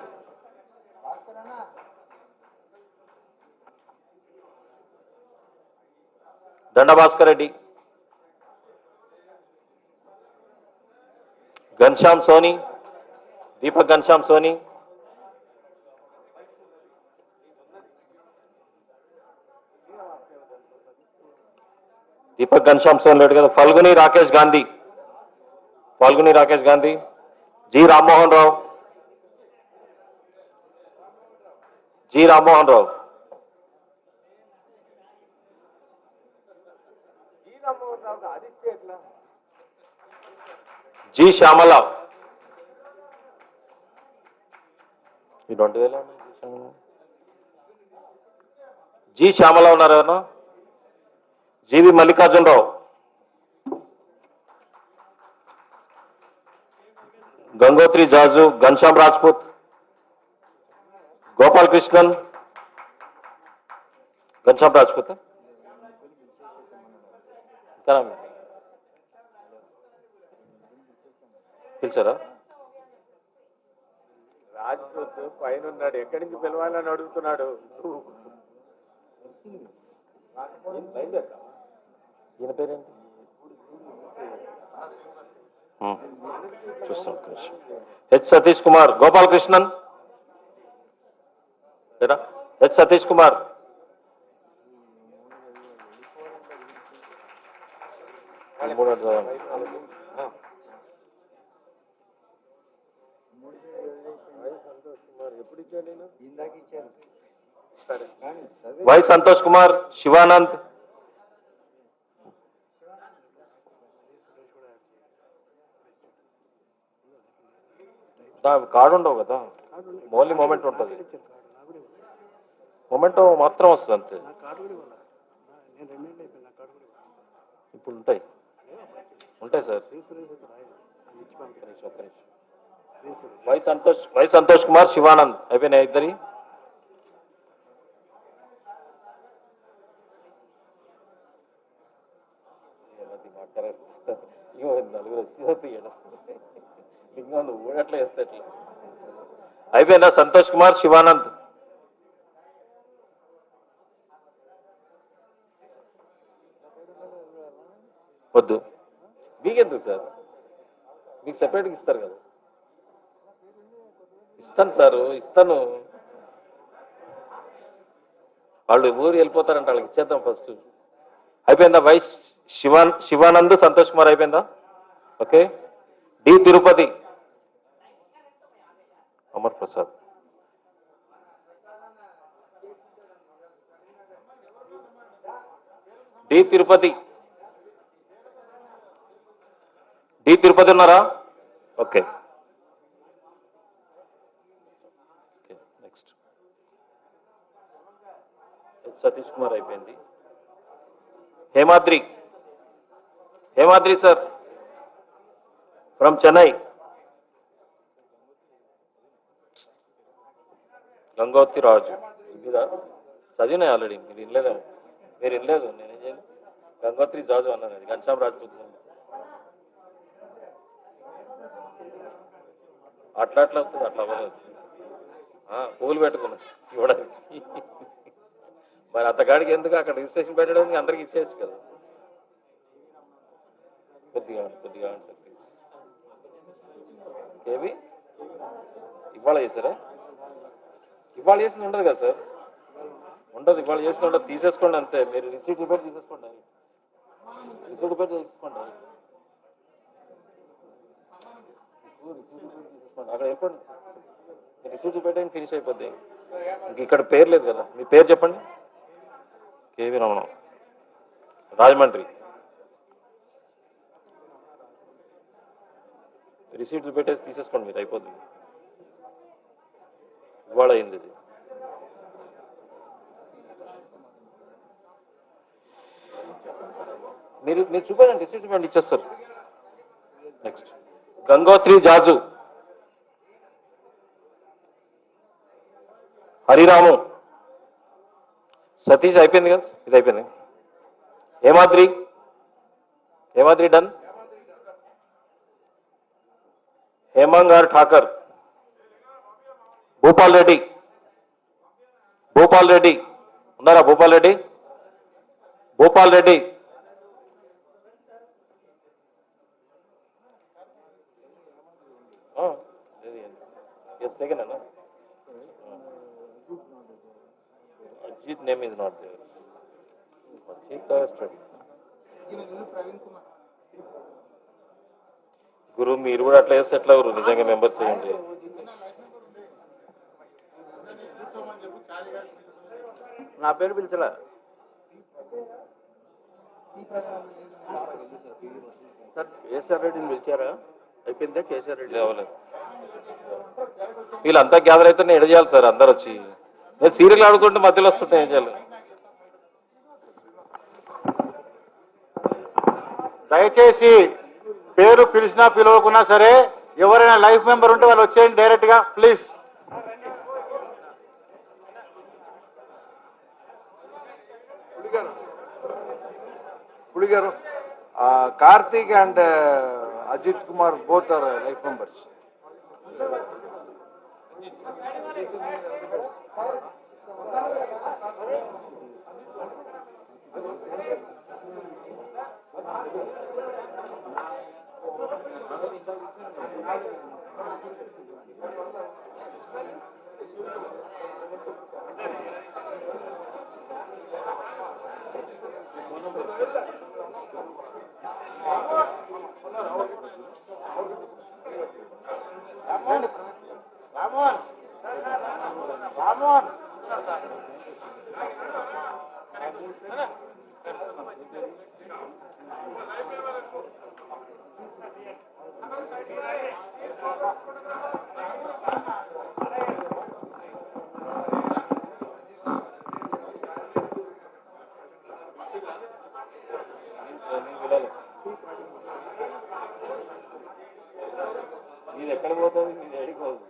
దండా భాస్కర్ రెడ్డి. घनश्याम सोनी. दीपक घनश्याम सोनी. दीपक घनश्याम सोनी लेट गए. फाल्गुनी राकेश गांधी. फाल्गुनी राकेश गांधी. जी राममोहन राव. जी राममोहन राव. जी श्यामला. ఈ 2000 జీ శ్యామల ఉన్నారు ఎవరన్నా? జీవి మల్లికార్జునరావు. గంగోత్రి జాజు. घनश्याम राजपूत. गोपाल कृष्णन. घनश्याम राजपूत పిలిచారా? రాజ్పూత్ పైన ఉన్నాడు, ఎక్కడి నుంచి పిలవాలని అడుగుతున్నాడు. ఈయన పేరేంటి? చూస్తాం. H Satish Kumar. Gopal Krishnan. H Satish Kumar. Y Santosh Kumar. Shivanand. Card ఉండవు కదా, ఓన్లీ మొమెంట్ ఉంటుంది. మొమెంటో మాత్రం వస్తుంది అంతే. ఇప్పుడు ఉంటాయి ఉంటాయి సార్. ఒక్క నిమిషం. వై సంతోష్ కుమార్. శివానంద్ అయిపోయినాయి ఇద్దరి. నలుగురు వచ్చి ఇంకా నువ్వు అట్లా వేస్తే ఎట్లా? అయిపోయిందా? సంతోష్ కుమార్, శివానంద్. వద్దు, మీకెందుకు సార్? మీకు సెపరేట్గా ఇస్తారు కదా. ఇస్తాను సార్, ఇస్తాను. వాళ్ళు ఊరు వెళ్ళిపోతారంట, వాళ్ళకి ఇచ్చేద్దాం ఫస్ట్. అయిపోయిందా? వైస్ శివానంద్, సంతోష్ కుమార్ అయిపోయిందా? Okay. D Tirupati. Amar Prasad. D Tirupati. D Tirupati ఉన్నారా? ఓకే. నెక్స్ట్ సతీష్ కుమార్ అయిపోయింది. హేమాద్రి. Hemadri sir from Chennai. గంగోత్రి రాజు. చదివినాయి ఆల్రెడీ, మీరు వినలేదేమో. మీరు వినలేదు, నేనేం చేయను. గంగోత్రి జాజు అన్నాను. అది ఘనశ్యామ్ రాజ్పూత్. అట్లా అట్లా అవుతుంది, అట్లా అవ్వలేదు. పూలు పెట్టుకున్నాను ఇవ్వడానికి. మరి అంతగాడికి ఎందుకు అక్కడ రిజిస్ట్రేషన్ పెట్టడం? అందరికి ఇచ్చేయచ్చు కదా. కొద్దిగా కొద్దిగా సార్ ప్లీజ్. ఏవి ఇవాళ చేశారా? ఇవాళ చేసిన ఉండదు కదా సార్, ఉండదు. ఇవాళ చేసిన ఉండదు, తీసేసుకోండి అంతే. మీరు రిసీట్ రిపేర్ తీసేసుకోండి, రిసీట్ రిపేర్ తీసుకోండి, తీసేసుకోండి. అక్కడ వెళ్ళిపోండి, రిసీట్ రిపేర్ అయిన ఫినిష్ అయిపోద్ది. ఇంక ఇక్కడ పేరు లేదు కదా. మీ పేరు చెప్పండి. కేవీ రమణ, రాజమండ్రి. రిసీట్లు పెట్టేసి తీసేసుకోండి, మీరు అయిపోతుంది. ఇవాళ అయింది ఇది. మీరు చూపండి, రిసీట్ ఇవ్వండి, ఇచ్చేస్తారు. నెక్స్ట్ గంగోత్రి జాజు. హరిరాము, సతీష్ అయిపోయింది కదా, ఇది అయిపోయింది. హేమాద్రి, హేమాద్రి డన్. హేమంగార్ ఠాకర్, భూపాల్ రెడ్డి, భూపాల్ రెడ్డి ఉన్నారా? Bhupal Reddy, Bhupal Reddy, Ajit name is not there. గురు మీరు కూడా అట్లా వేస్తే ఎట్లా గురు? నిజంగా మెంబర్స్ చేయండి. నా పేరు పిలిచలా. సార్ కేసీఆర్ రెడ్డిని పిలిచారా? అయిపోయిందా? కేసీఆర్ రెడ్డి అవ్వలేదు. వీళ్ళంతా గ్యాదర్ అయితే నేను ఎడ చేయాలి సార్? అందరు వచ్చి నేను సీరియల్ ఆడుతుంటే మధ్యలో వస్తుంటే ఏం చేయాలి? దయచేసి పేరు పిలిచినా పిలవకున్నా సరే ఎవరైనా లైఫ్ మెంబర్ ఉంటే వాళ్ళు వచ్చేయండి డైరెక్ట్ గా please. Puligaru, Karthik and Ajit Kumar both are life members. నేను ఎక్కడ పోతుంది? నేను ఎడిపోదు.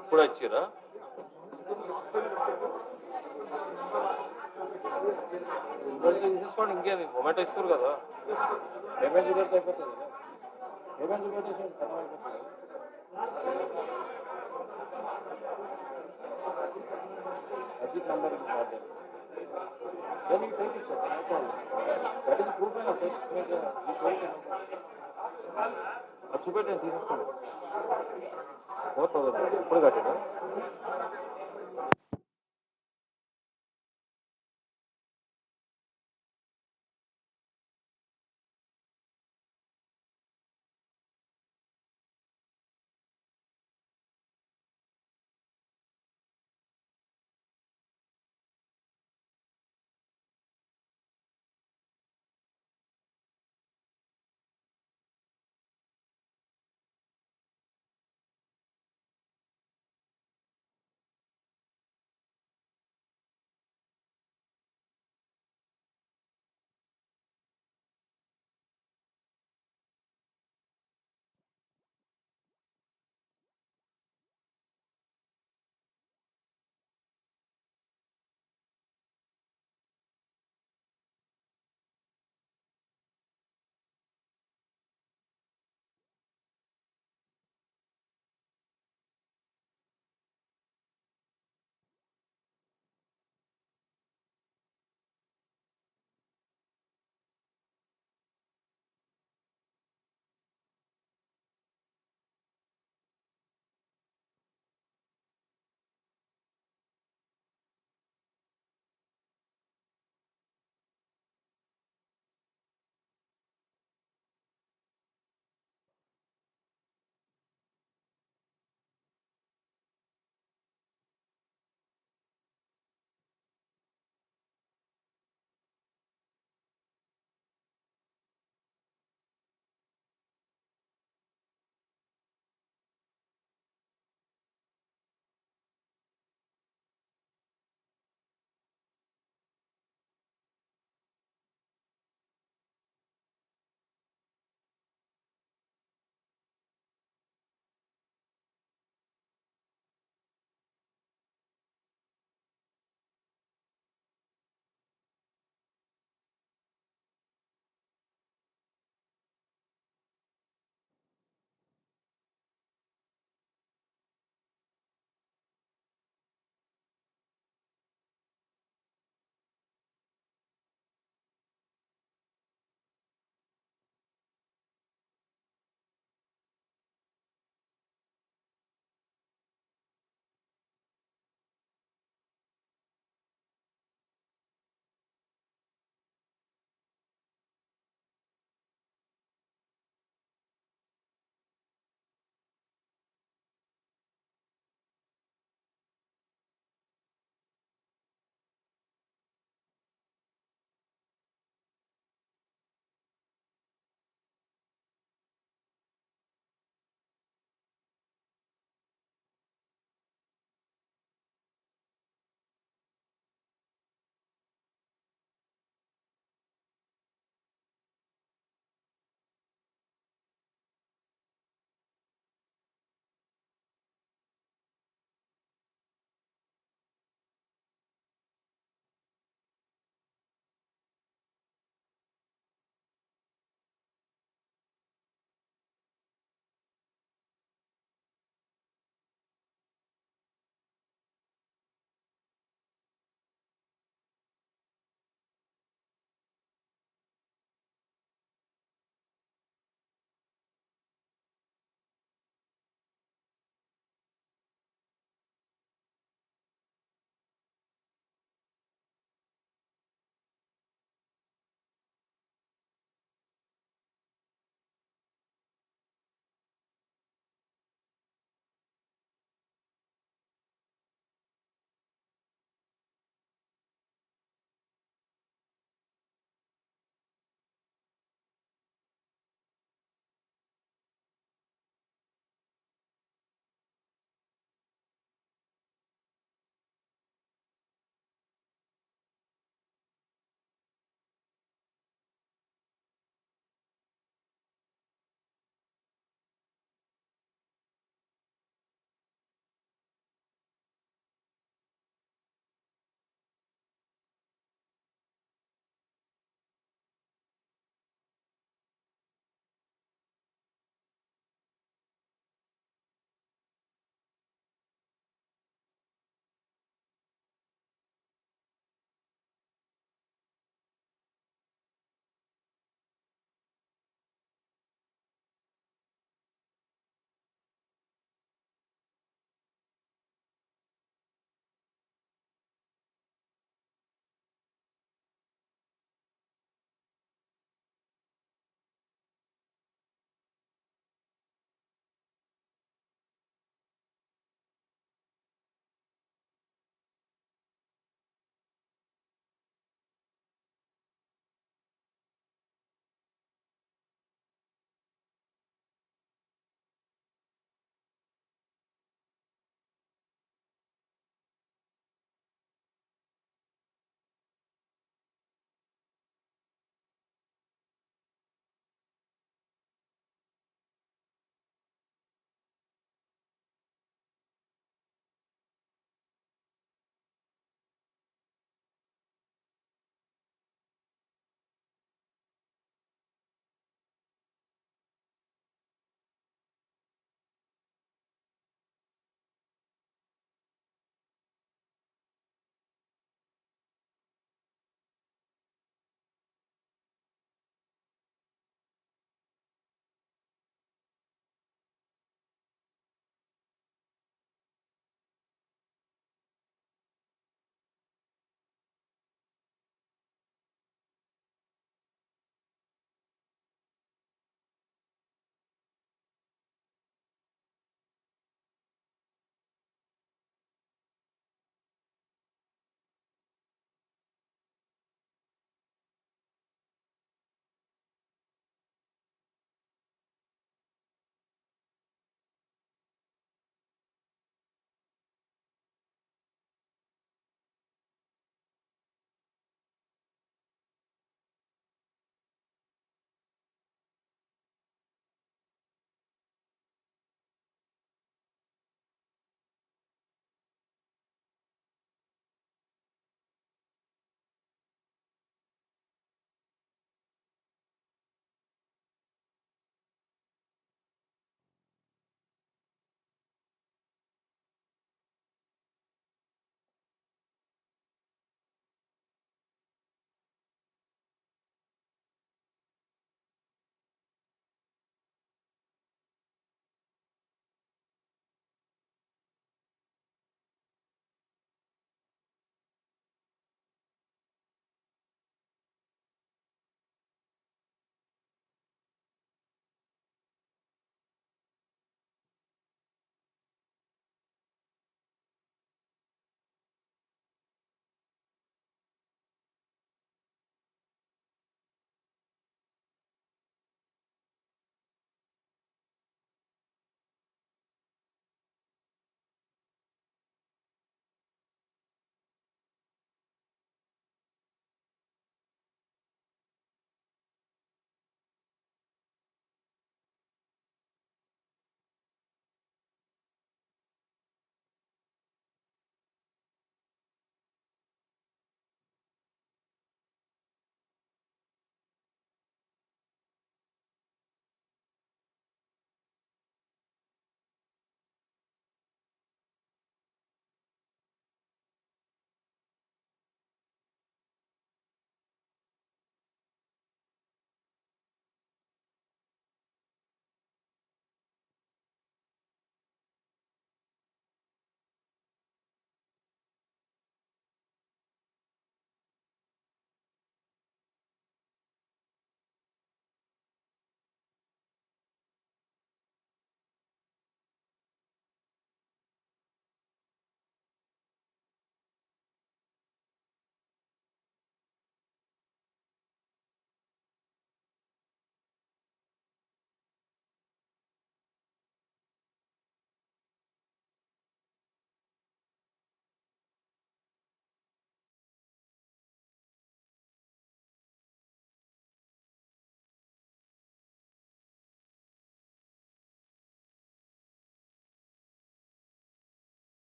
ఇప్పుడు వచ్చిరా? తీసుకోండి, ఇంకేది మొమెంటో ఇస్తారు కదా. పేమెంట్ చూపెడితే అయిపోతుంది కదా. పేమెంట్ చూపెట్టేసి Ajit number is not there. Then you take it, sir. No problem. That is proof enough. You show it. అది చూపెట్టి నేను తీసేసుకోండి. 4,000 ఇప్పుడు కట్టాడు.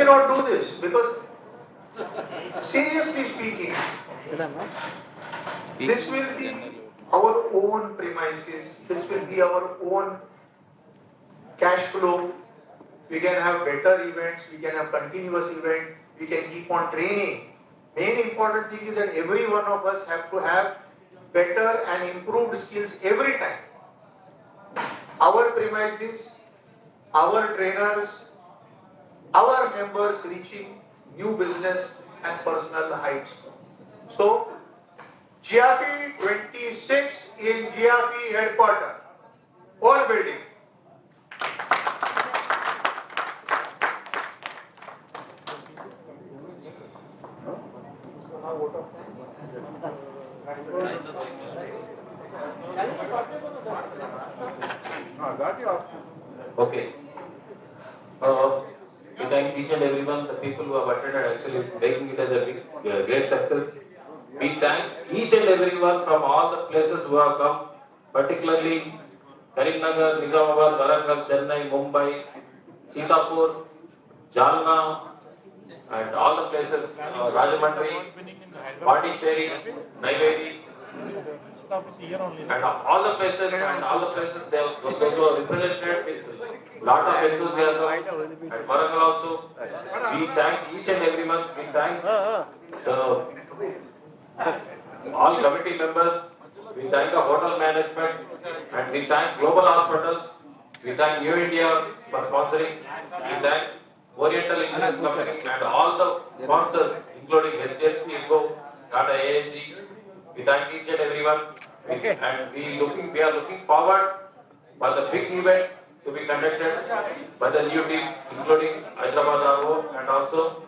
cannot do this because, seriously speaking, this will be our own premises, this will be our own cash flow. We can have better events, we can have continuous event, we can keep on training. Main important thing is that every one of us have to have better and improved skills every time. Our premises, our trainers, our members reaching new business and personal heights. So, GIAFI 26 in GIAFI headquarters, all building. Okay. We thank each and everyone, the people who have attended, actually making it as a big, great success. We thank each and everyone from all the places who have come, particularly Karimnagar, Nizamabad, Warangal, Chennai, Mumbai, Sitapur, Jalna, and all the places, Rajahmundry, Pondicherry, Neyveli, and all the places they were represented with lot of enthusiasm. And Warangal also, we thank each and everyone. We thank all committee members. We thank the hotel management, and we thank Global Hospitals. We thank New India for sponsoring. We thank Oriental Insurance Company and all the sponsors, including HDFC, INGO, Tata ANG. We thank each and everyone. And we are looking forward for the big event to be conducted by the new team, including Hyderabad RO and also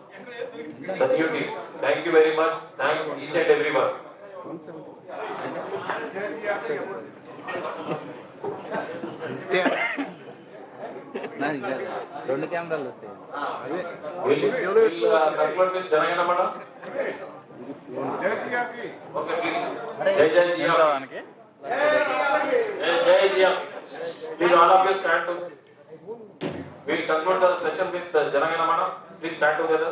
the new team. Thank you very much. Thanks each and everyone. రెండు కెమెరాలు వస్తాయి. Conclude with Janaganamana. Okay, please. Jai Jai GIAFI. Jai GIAFI. Please all of you stand to. We'll conclude the session with Janaganamana. Please stand together.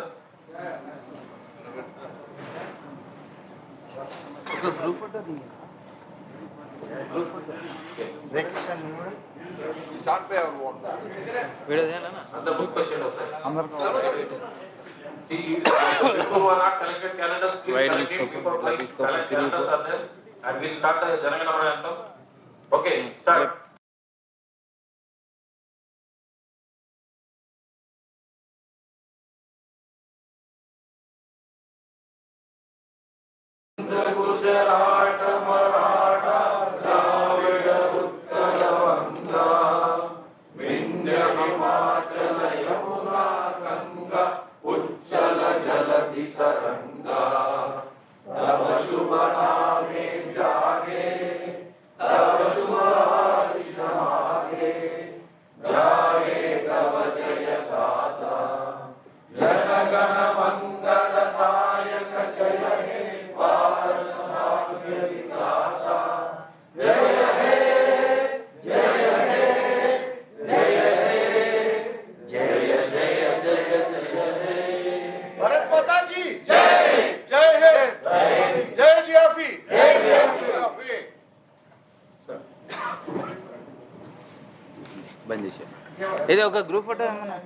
ఒక group photo The book question also. See, people who are not collected calendars, please collect it before flight. Calendars are there, and we'll start the Janaganamana anthem. Okay, start. Gujarat, Maratha, Dravida, Uttara, Vanga, Vindhya, Himachala, Yamuna, Ganga, Uchchala, Jala, Sitaranga, Tava Shubha Name Jage, Tava Shubha Shamage, Jaye Tava Jaya Gata, Jana Gana Mangala Dayaka Jaya He, Bharat Bhagya Vidhata, Jaya He, Jaya He, Jaya He, Jaya Jaya Jaya Jaya He. Bharat Mata Ki Jai, Jai Hind, Jai GIAFI, Jai GIAFI. బంద్ చేశారు. ఇది ఒక group photo ఏమన్నా